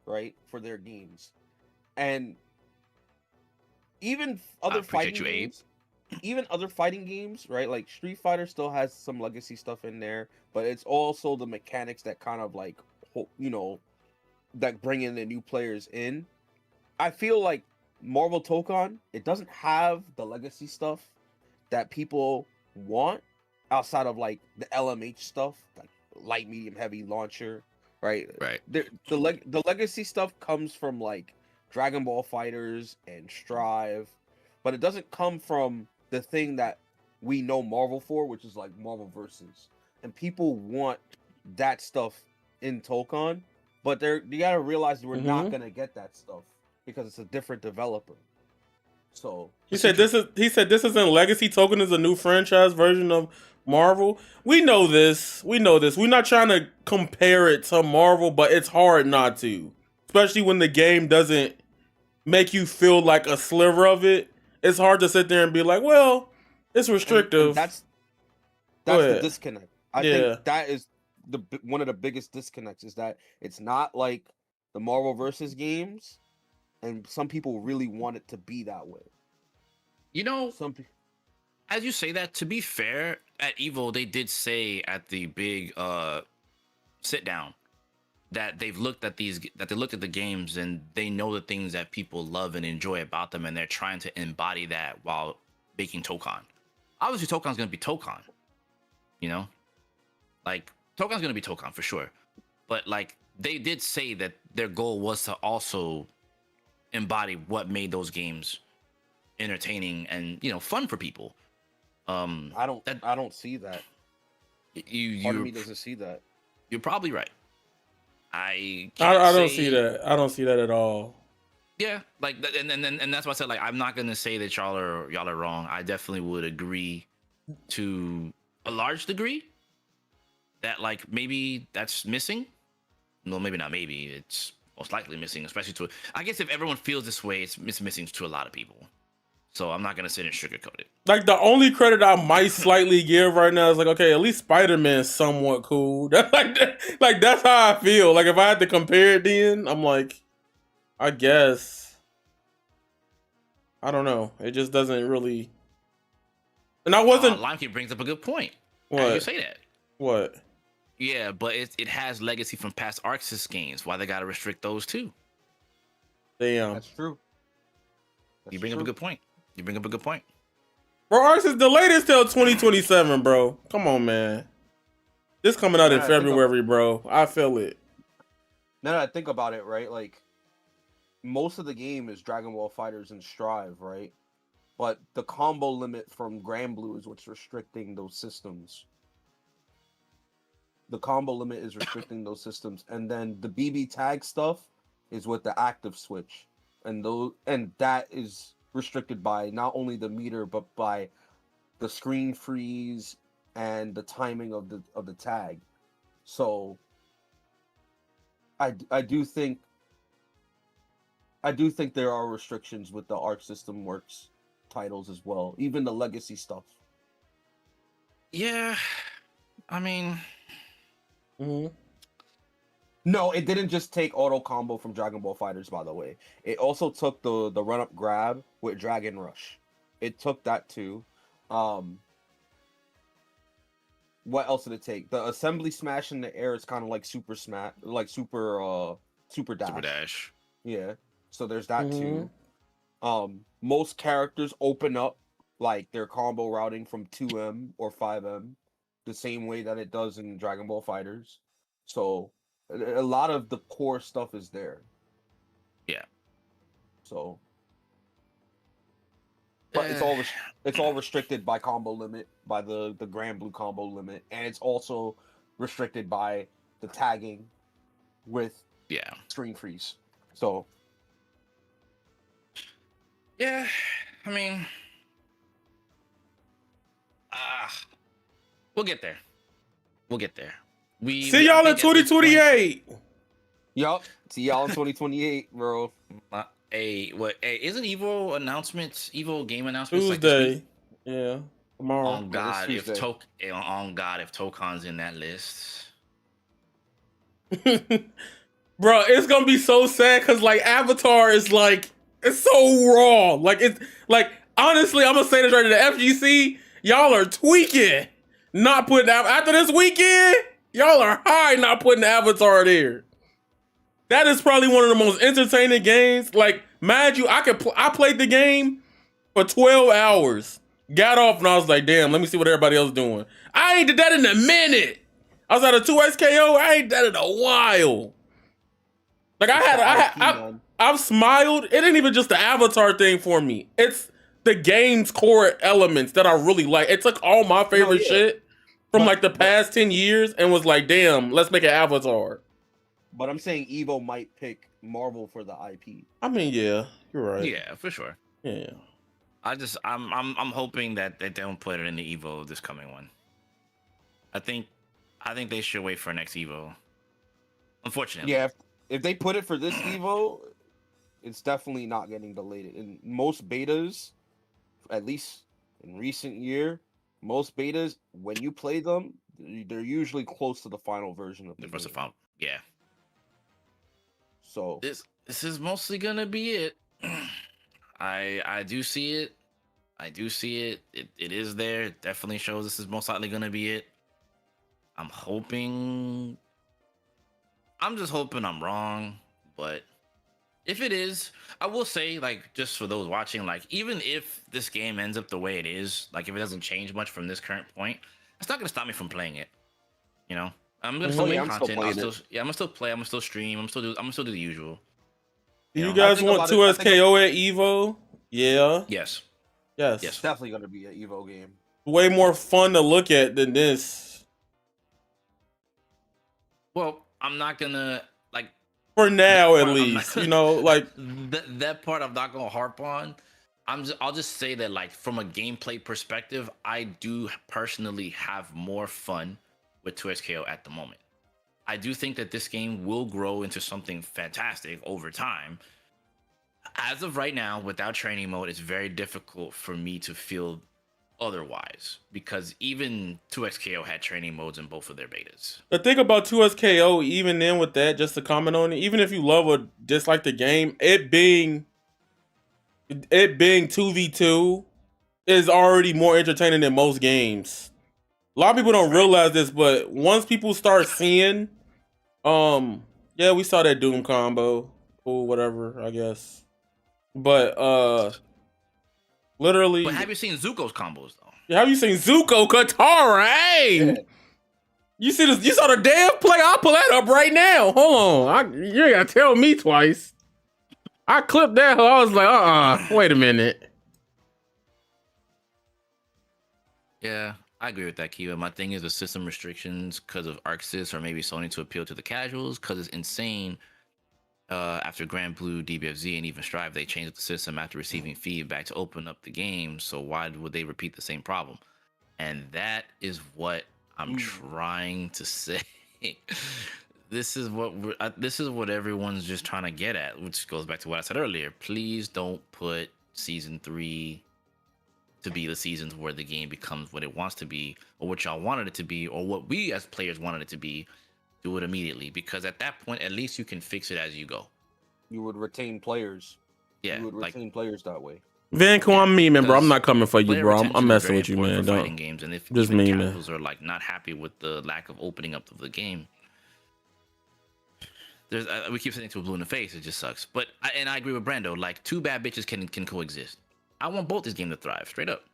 right, for their games, and even other fighting you, Abe. games. Even other fighting games, right? Like Street Fighter still has some legacy stuff in there, but it's also the mechanics that kind of like, you know, that bring in the new players in. I feel like Marvel Tokon, it doesn't have the legacy stuff that people want outside of like the LMH stuff, like light, medium, heavy launcher, right? Right. The legacy stuff comes from like Dragon Ball Fighters and Strive, but it doesn't come from the thing that we know Marvel for, which is like Marvel versus. And people want that stuff in Tokon, but you gotta realize we're not gonna get that stuff because it's a different developer. So He said this isn't Legacy. Token is a new franchise version of Marvel. We know this. We're not trying to compare it to Marvel, but it's hard not to. Especially when the game doesn't make you feel like a sliver of it. It's hard to sit there and be like, well, it's restrictive. And that's the disconnect. I think that is one of the biggest disconnects, is that it's not like the Marvel versus games, and some people really want it to be that way. You know, as you say that, to be fair, at Evo they did say at the big sit down that they looked at the games and they know the things that people love and enjoy about them, and they're trying to embody that while making Tokon. Obviously, Tokon's gonna be Tokon, you know, like Tokon's gonna be Tokon for sure. But like they did say that their goal was to also embody what made those games entertaining and, you know, fun for people. I don't see that. Part of me doesn't see that. You're probably right. I don't see that. I don't see that at all. Yeah, like, and that's why I said, like, I'm not gonna say that y'all are wrong. I definitely would agree to a large degree that, like, maybe that's missing. Well, maybe not. Maybe it's most likely missing, especially to. I guess if everyone feels this way, it's missing to a lot of people. So I'm not gonna sit and sugarcoat it. Like, the only credit I might slightly give right now is like, okay, at least Spider-Man's somewhat cool. That's like that's how I feel. Like, if I had to compare it, then I'm like, I guess I don't know. It just doesn't really. And I wasn't. Limekey brings up a good point. What? How you say that? What? Yeah, but it has legacy from past ArcSys games. Why they gotta restrict those too? Damn. That's true. You bring up a good point. Bro, ArcSys delayed it till 2027, bro. Come on, man. This coming out in February, bro. I feel it. Now that I think about it, right? Like, most of the game is Dragon Ball Fighters and Strive, right? But the combo limit from Grand Blue is what's restricting those systems. The combo limit is restricting those systems, and then the BBTag stuff is with the active switch, and that is restricted by not only the meter but by the screen freeze and the timing of the tag. So I do think there are restrictions with the Arc System Works titles as well, even the legacy stuff. Yeah, I mean, no, it didn't just take auto combo from Dragon Ball Fighters, by the way. It also took the run up grab with Dragon Rush. It took that too. what else did it take? The assembly smash in the air is kind of like super smash, like super dash. Super dash. Yeah. So there's that Mhm. too. Most characters open up like their combo routing from 2M or 5M, the same way that it does in Dragon Ball Fighters. So a lot of the core stuff is there. Yeah. So, but it's all restricted by combo limit, by the Grand Blue combo limit, and it's also restricted by the tagging with Yeah. screen freeze. So Yeah. I mean, we'll get there. We'll get there. See y'all in 2028. yup. See y'all in 2028, bro. Hey, isn't Evo game announcements like this Tuesday. week? Yeah. Tomorrow. On God, if Tuesday. Tokon's in that list. Bro, it's gonna be so sad because like Avatar is like it's so raw. Like it's like honestly, I'm gonna say this right to the FGC. Y'all are tweaking, not putting after this weekend. Y'all are high not putting Avatar there. That is probably one of the most entertaining games. Like, mind you, I played the game for 12 hours. Got off and I was like, damn, let me see what everybody else doing. I ain't did that in a minute. I was at a 2SKO. I ain't done it in a while. Like I've smiled. It ain't even just the Avatar thing for me. It's the game's core elements that I really like. It took all my favorite shit from like the past 10 years and was like, damn, let's make an Avatar. But I'm saying Evo might pick Marvel for the IP. I mean, yeah, you're right. Yeah, for sure. Yeah. I'm hoping that they don't put it in the Evo this coming one. I think they should wait for next Evo. Unfortunately. Yeah, if they put it for this Evo, it's definitely not getting delayed. In most betas, at least in recent year, most betas, when you play them, they're usually close to the final version of the game. Yeah. So This is mostly gonna be it. I do see it. It is there. It definitely shows this is most likely gonna be it. I'm just hoping I'm wrong, but if it is, I will say, like, just for those watching, like, even if this game ends up the way it is, like, if it doesn't change much from this current point, it's not gonna stop me from playing it. You know, I'm gonna still make content. I'm gonna still play. I'm gonna still stream. I'm gonna still do the usual. Do you guys want 2SKO at Evo? Yeah. Yes. It's definitely gonna be an Evo game. Way more fun to look at than this. Well, I'm not gonna for now, at least. You know, like that part I'm not gonna harp on. I'll just say that, like, from a gameplay perspective, I do personally have more fun with 2SKO at the moment. I do think that this game will grow into something fantastic over time. As of right now, without training mode, it's very difficult for me to feel otherwise, because even 2XKO had training modes in both of their betas. The thing about 2SKO, even then with that, just to comment on it, even if you love or dislike the game, it being 2v2 is already more entertaining than most games. A lot of people don't realize this, but once people start seeing, yeah, we saw that Doom combo, cool, whatever, I guess. But literally. But have you seen Zuko's combos though? Yeah, have you seen Zuko Katara? Hey, yeah. You see this? You saw the dev play? I'll pull that up right now. Hold on, you ain't gotta tell me twice. I clipped that. I was like, wait a minute. Yeah, I agree with that, Kiva. My thing is the system restrictions because of ArcSys, or maybe Sony to appeal to the casuals, because it's insane. After Grand Blue, DBFZ, and even Strive, they changed the system after receiving feedback to open up the game. So why would they repeat the same problem? And that is what I'm trying to say. This is what everyone's just trying to get at, which goes back to what I said earlier. Please don't put season 3 to be the seasons where the game becomes what it wants to be, or what y'all wanted it to be, or what we as players wanted it to be. Do it immediately, because at that point, at least you can fix it as you go. You would retain players. Yeah, you would retain players that way. Vanco, I'm memeing, bro. I'm not coming for you, Player bro. retention I'm is messing very with you, important man. for Don't fighting games, and if just even memeing. casuals are like not happy with the lack of opening up of the game, there's we keep saying to a blue in the face. It just sucks. But I agree with Brando. Like, two bad bitches can coexist. I want both these games to thrive, straight up.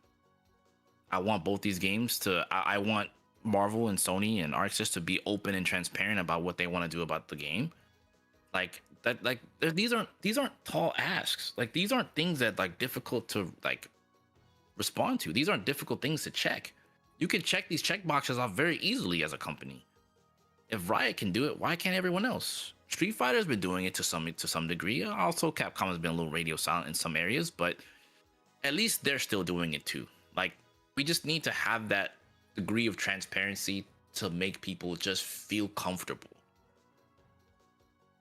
I want both these games to. I want Marvel and Sony and ArcSys to be open and transparent about what they want to do about the game. Like that. Like these aren't tall asks. Like, these aren't things that like difficult to like respond to. These aren't difficult things to check. You can check these check boxes off very easily as a company. If Riot can do it, why can't everyone else? Street Fighter's been doing it to some degree. Also, Capcom has been a little radio silent in some areas, but at least they're still doing it too. Like, we just need to have that degree of transparency to make people just feel comfortable.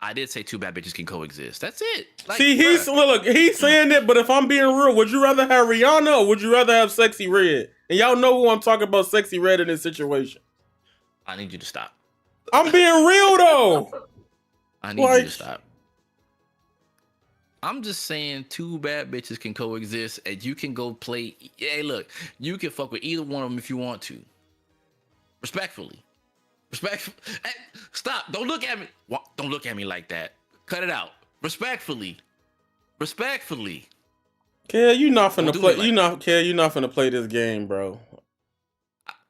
I did say two bad bitches can coexist. That's it. Like, See, he's saying it, but if I'm being real, would you rather have Rihanna or would you rather have Sexy Red? And y'all know who I'm talking about, Sexy Red, in this situation. I need you to stop. I'm being real though. I need you to stop. I'm just saying two bad bitches can coexist, and you can go play. Hey, look, you can fuck with either one of them if you want to. Respectfully. Hey, stop. Don't look at me. Don't look at me like that. Cut it out. Respectfully. Kale, you not finna play. Like, you're not finna play this game, bro.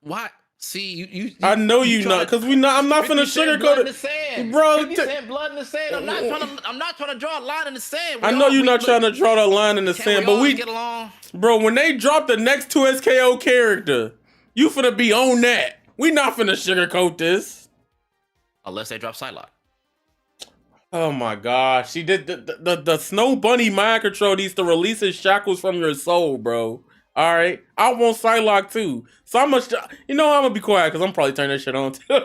Why? See, you I know you not, cause I'm not finna sugarcoat it, bro. You saying blood in the sand. I'm not trying to draw a line in the sand. I know you're not trying to draw the line in the sand, but we get along, bro. When they drop the next 2 SKO character, you finna be on that. We not finna sugarcoat this, unless they drop Psylocke. Oh my gosh, she did the Snow Bunny mind control needs to release his shackles from your soul, bro. All right, I want Psylocke too. So I'm gonna be quiet because I'm probably turning that shit on too. Okay.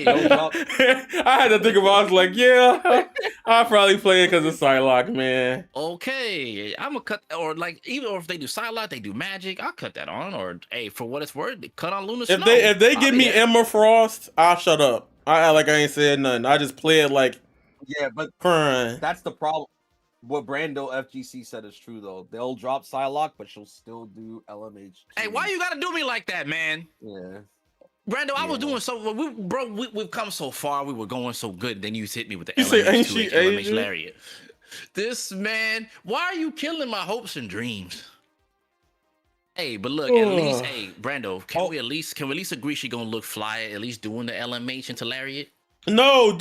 I had to think about it. I was like, yeah, I'll probably play it because of Psylocke, man. Okay, I'm gonna cut, or like, even or if they do Psylocke, they do magic, I'll cut that on. Or hey, for what it's worth, cut on Luna Snow. If they give me Emma Frost, I'll shut up. I act like I ain't said nothing. I just play it like, yeah, but crying. That's the problem. What Brando FGC said is true though. They'll drop Psylocke, but she'll still do LMH. Hey, why you gotta do me like that, man? Yeah, Brando, I was doing so. We've come so far. We were going so good. Then you hit me with the You say, ain't LMH she LMH lariat. This man, why are you killing my hopes and dreams? Hey, but look, at least, hey, Brando, can we at least agree she gonna look fly at least doing the LMH into lariat? No,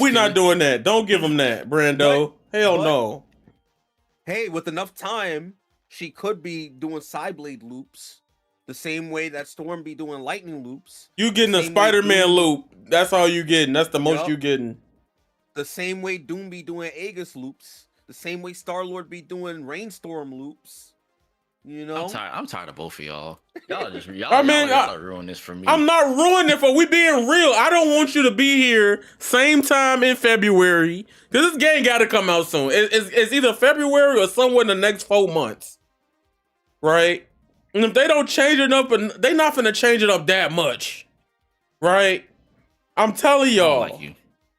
we're not doing that. Don't give him that, Brando. Hell no. Hey, with enough time, she could be doing Psyblade loops the same way that Storm be doing lightning loops. You getting a Spider-Man loop. That's all you getting. That's the most you getting. The same way Doom be doing Aegis loops. The same way Star-Lord be doing Rainstorm loops. You know? I'm tired of both of y'all. Y'all ruin this for me. I'm not ruining it for we being real. I don't want you to be here same time in February. Because this game got to come out soon. It's either February or somewhere in the next 4 months. Right? And if they don't change it up, and they not finna change it up that much. Right? I'm telling y'all.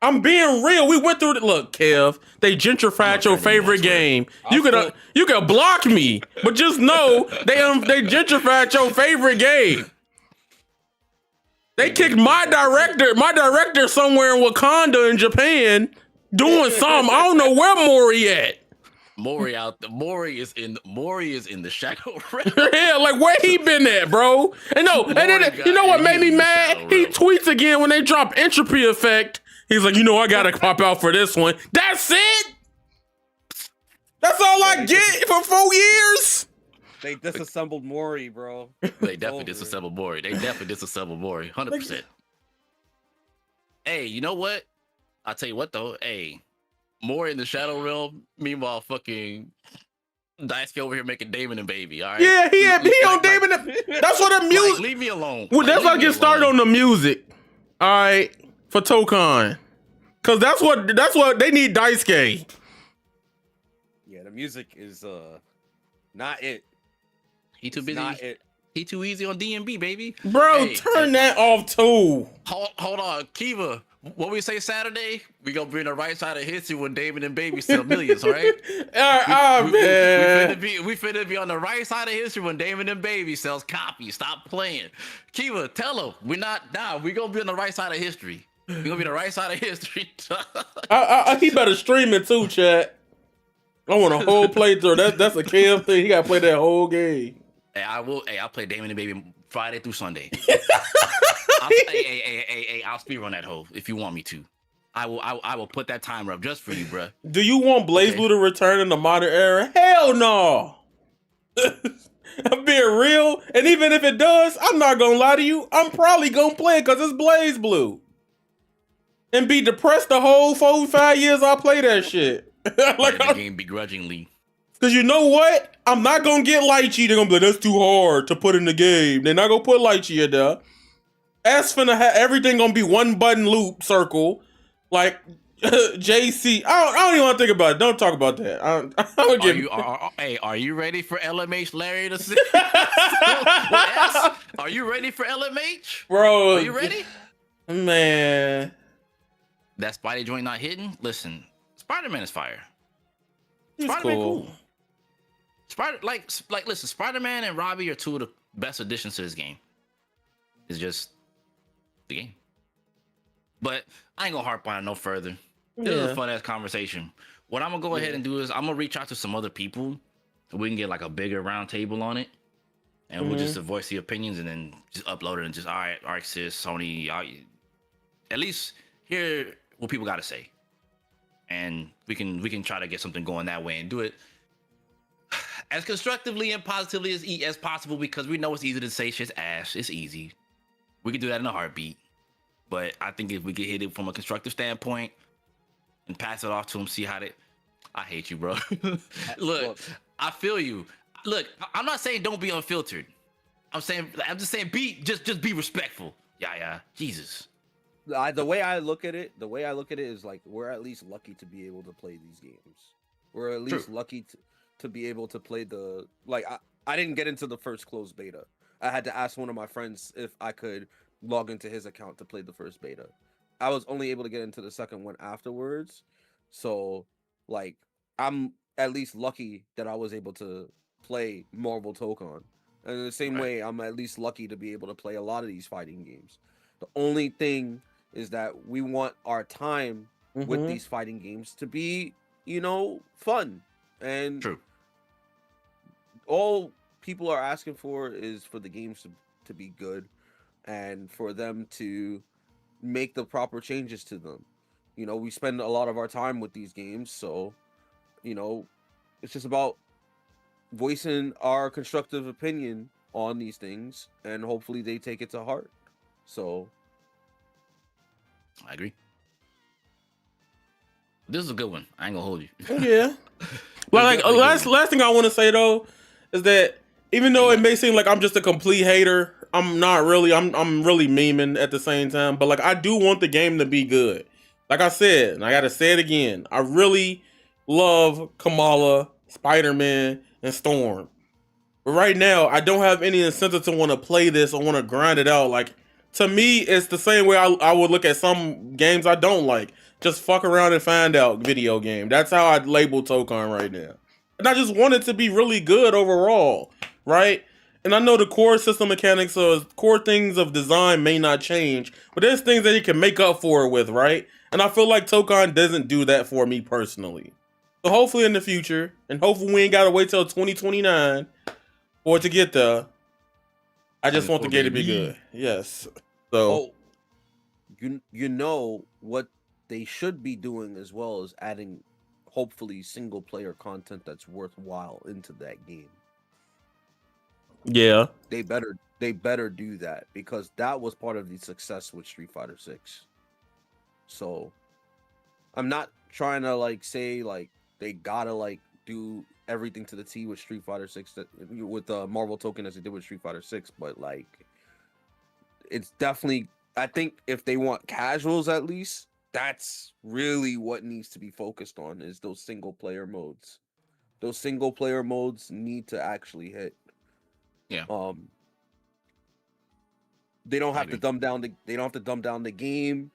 I'm being real. We went through it. Look, Kev, they gentrified your favorite game. You could block me, but just know they gentrified your favorite game. They kicked my director somewhere in Wakanda in Japan doing something. I don't know where Mori at. Mori is in the shadow realm. Yeah, like where he been at, bro? And then you know what made me mad? He tweets again when they drop entropy effect. He's like, I gotta pop out for this one. That's it. That's all I get for 4 years. They disassembled Mori, bro. They definitely disassembled Mori. 100%. Hey, you know what? I'll tell you what though. Hey, Mori in the Shadow Realm. Meanwhile, fucking Daisuke over here making Damon and Baby. All right. Yeah, he on Damon. That's what the music. Leave me alone. Well, that's why I get started on the music. All right. For Tokon, cause that's what they need. Daisuke. Yeah, the music is not it. He too busy. Not it. He too easy on DMB, baby. Bro, turn that off too. Hold on, Kiva. what we say Saturday? We gonna be on the right side of history when David and Baby sell millions, all right? Man. We finna be on the right side of history when David and Baby sells copies. Stop playing. Kiva, tell them we gonna be on the right side of history. We gonna be on the right side of history. He better stream it too, chat. I want a whole playthrough. That's a Cam thing. He gotta play that whole game. Hey, I'll play Damon and Baby Friday through Sunday. I'll speedrun that hoe if you want me to. I will put that timer up just for you, bruh. Do you want BlazBlue to return in the modern era? Hell no. I'm being real, and even if it does, I'm not gonna lie to you. I'm probably gonna play it because it's BlazBlue, and be depressed the whole 4-5 years I play that shit. Like the game begrudgingly. Because you know what? I'm not going to get Lychee. They're going to be like, that's too hard to put in the game. They're not going to put Lychee in there. That's finna have everything going to be one button loop circle. Like JC. I don't even want to think about it. Don't talk about that. Are you ready for LMH Larry to see? Are you ready for LMH? Bro. Are you ready? Man. That Spidey joint not hitting? Listen. Spider-Man is fire. He's Spider-Man cool. Listen, Spider-Man and Robbie are two of the best additions to this game. It's just the game. But I ain't gonna harp on it no further. This is a fun ass conversation. What I'm gonna go ahead and do is I'm gonna reach out to some other people so we can get like a bigger round table on it. And we'll just voice the opinions and then just upload it and just, all right, ArcSys, Sony, at least hear what people gotta say. And we can try to get something going that way and do it as constructively and positively as possible, because we know it's easy to say shit's ass. It's easy. We can do that in a heartbeat. But I think if we get hit it from a constructive standpoint and pass it off to them, see how they... I hate you, bro. Look, I feel you. Look, I'm not saying don't be unfiltered. I'm just saying just be respectful. Yeah. Jesus. The way I look at it is like we're at least lucky to be able to play these games. We're at least lucky to be able to play the I didn't get into the first closed beta. I had to ask one of my friends if I could log into his account to play the first beta. I was only able to get into the second one afterwards. So like I'm at least lucky that I was able to play Marvel Tokon. And in the same way, I'm at least lucky to be able to play a lot of these fighting games. The only thing is that we want our time with these fighting games to be, fun. And all people are asking for is for the games to be good and for them to make the proper changes to them. We spend a lot of our time with these games, so, it's just about voicing our constructive opinion on these things, and hopefully they take it to heart. So I agree. This is a good one. I ain't gonna hold you. Yeah. Last thing I want to say though is that even though it may seem like I'm just a complete hater, I'm not really. I'm really memeing at the same time. But I do want the game to be good. Like I said, and I gotta say it again. I really love Kamala, Spider-Man, and Storm. But right now, I don't have any incentive to want to play this or want to grind it out. To me, it's the same way I would look at some games I don't like. Just fuck around and find out video game. That's how I'd label Tokon right now. And I just want it to be really good overall, right? And I know the core system mechanics or core things of design may not change, but there's things that you can make up for it with, right? And I feel like Tokon doesn't do that for me personally. So hopefully in the future, and hopefully we ain't got to wait till 2029 for it to get there. I just want the game to be good. Yes. So, you know what they should be doing as well as adding, hopefully, single player content that's worthwhile into that game. Yeah, they better do that, because that was part of the success with Street Fighter 6. So, I'm not trying to say they gotta do everything to the T with Street Fighter 6 with the Marvel Token as they did with Street Fighter 6, but it's definitely, I think if they want casuals at least, that's really what needs to be focused on, is those single player modes. Those single player modes need to actually hit. Yeah. They don't have to dumb down the game.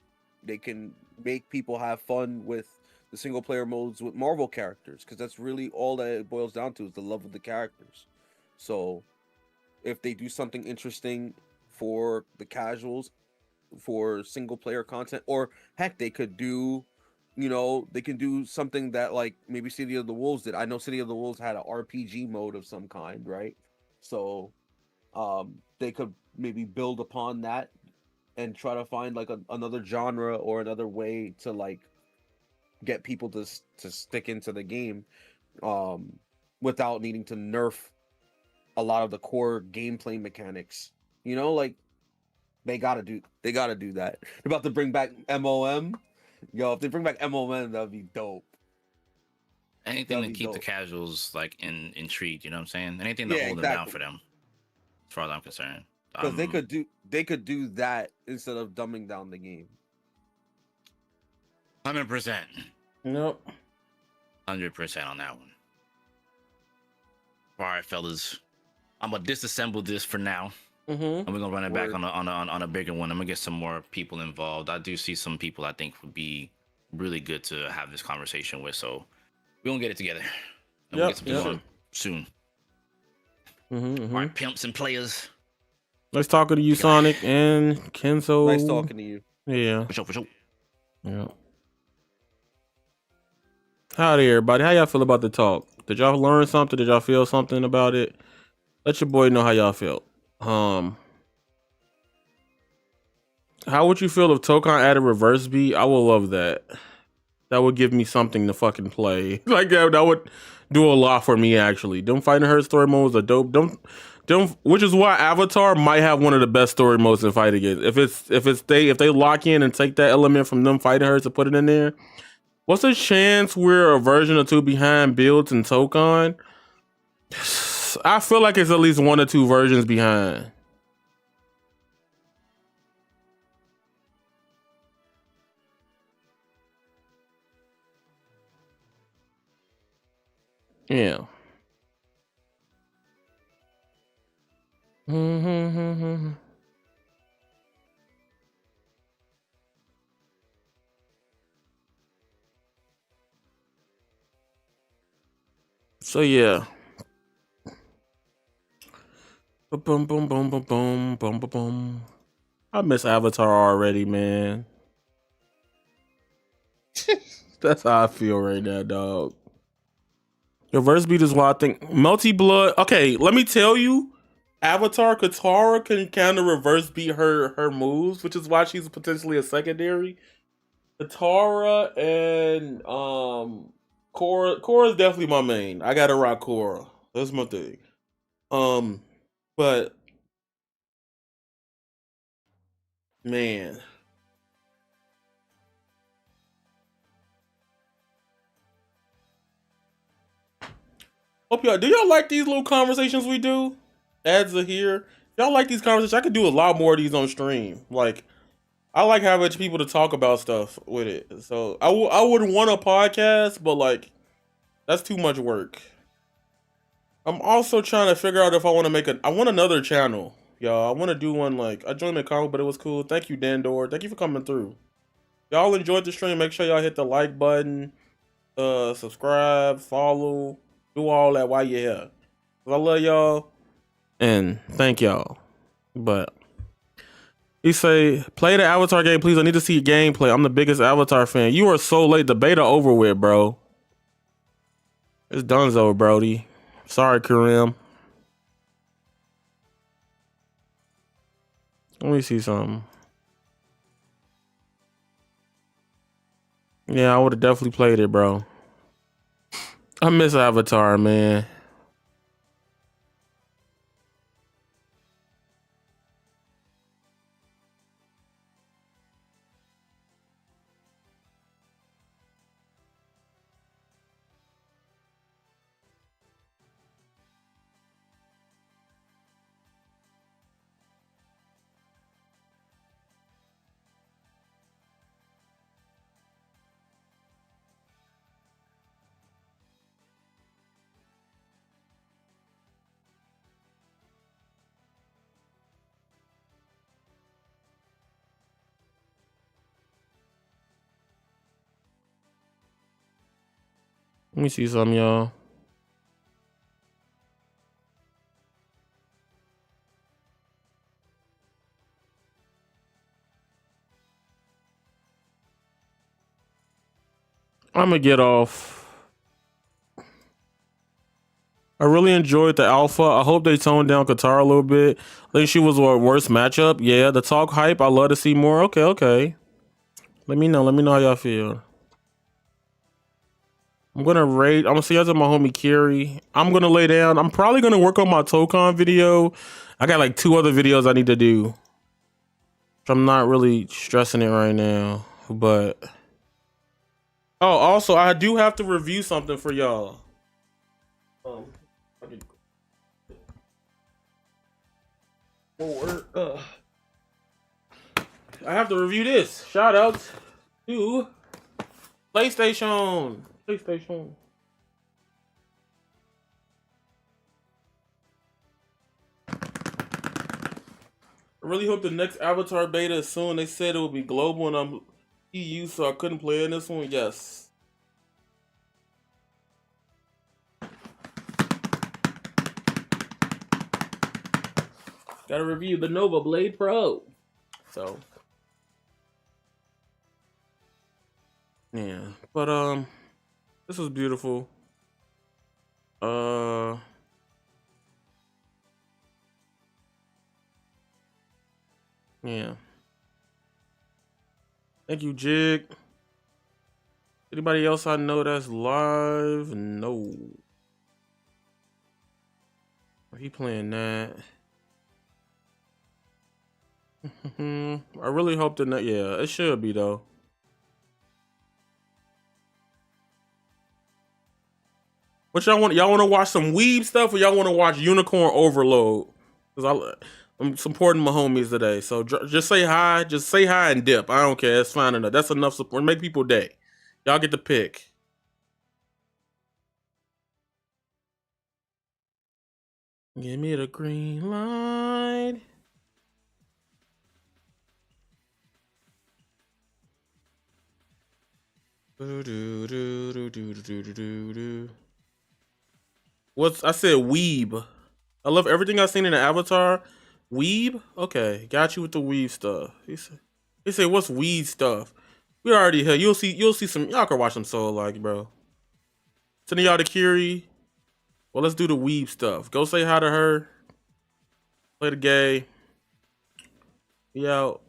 they can make people have fun with the single player modes with Marvel characters, because that's really all that it boils down to, is the love of the characters. So if they do something interesting for the casuals, for single player content, or heck, they could do, they can do something that like maybe City of the Wolves did. I know City of the Wolves had an RPG mode of some kind, right? So they could maybe build upon that and try to find like another genre or another way to like get people to stick into the game, um without needing to nerf a lot of the core gameplay mechanics. Like they gotta do that. They're about to bring back MOM. Yo, if they bring back MOM, that'd be dope. Anything to That'd be keep the dope. casuals like intrigued, you know what I'm saying? Anything to Yeah, hold them down exactly. for them, as far as I'm concerned. Because they could do that instead of dumbing down the game. 100%. Nope. 100% on that one. All right, fellas. I'm gonna disassemble this for now, Mm-hmm. and we're gonna run it back Word. on a bigger one. I'm gonna get some more people involved. I do see some people I think would be really good to have this conversation with. So we're gonna get it together. And we'll get something going soon. Mm-hmm. All right, pimps and players. Nice talking to you, Sonic and Kenzo. Nice talking to you. Yeah. For sure. Yeah. Howdy, everybody. How y'all feel about the talk? Did y'all learn something? Did y'all feel something about it? Let your boy know how y'all felt. How would you feel if Tokan added reverse beat? I would love that. That would give me something to fucking play. Like that would do a lot for me actually. Them Fighting Herd story modes are dope. Them, which is why Avatar might have one of the best story modes in fighting games. If they lock in and take that element from them Fighting Herds and put it in there. What's the chance we're a version or two behind builds in Tokan? I feel like it's at least 1 or 2 versions behind. Yeah. So yeah. Boom, boom, boom, boom, boom, boom, boom, boom. I miss Avatar already, man. That's how I feel right now, dog. Your verse beat is why I think Multi Blood. Okay, let me tell you, Avatar Katara can kind of reverse beat her moves, which is why she's potentially a secondary. Katara and Korra is definitely my main. I gotta rock Korra. That's my thing. But man. Hope y'all do y'all like these little conversations we do? Ads are here. Y'all like these conversations? I could do a lot more of these on stream. Like, I like having people to talk about stuff with it. So I would want a podcast, but like, that's too much work. I'm also trying to figure out if I want to I want another channel, y'all. I want to do one like, I joined the comment, but it was cool. Thank you, Dandor. Thank you for coming through. Y'all enjoyed the stream. Make sure y'all hit the like button, subscribe, follow, do all that while you're here. I love y'all and thank y'all. But he say, play the Avatar game, please. I need to see gameplay. I'm the biggest Avatar fan. You are so late. The beta over with, bro. It's donezo, Brody. Sorry, Kareem. Let me see something. Yeah, I would have definitely played it, bro. I miss Avatar, man. Let me see something, y'all. I'm gonna get off. I really enjoyed the alpha. I hope they toned down Katara a little bit. I think she was our worst matchup. Yeah, the talk hype. I love to see more. Okay, okay. Let me know. Let me know how y'all feel. I'm gonna rate. I'm gonna see y'all to my homie Kiri. I'm gonna lay down. I'm probably gonna work on my Tokon video. I got like 2 other videos I need to do. I'm not really stressing it right now, but oh, also I do have to review something for y'all. I have to review this. Shout out to PlayStation. PlayStation. I really hope the next Avatar beta is soon. They said it will be global and I'm EU, so I couldn't play in this one. Yes. Gotta review the Nova Blade Pro. So yeah. But this was beautiful. Yeah. Thank you, Jig. Anybody else I know that's live? No. He playing that. I really hope that. Yeah, it should be though. What y'all want? Y'all want to watch some weeb stuff, or y'all want to watch Unicorn Overload? Because I'm supporting my homies today. So just say hi. Just say hi and dip. I don't care. It's fine enough. That's enough support. Make people day. Y'all get to pick. Give me the green light. What's I said weeb. I love everything I've seen in the Avatar. Weeb? Okay, got you with the weeb stuff. He said what's weed stuff? We already here. You'll see some y'all can watch some soul like, bro. Sending y'all to Kiri. Well, let's do the weeb stuff. Go say hi to her. Play the gay. Be out.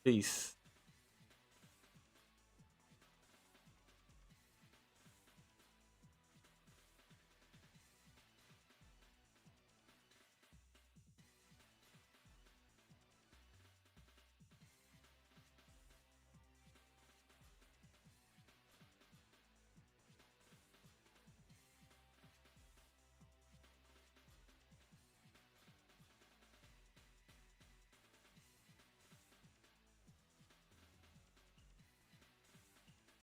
Peace.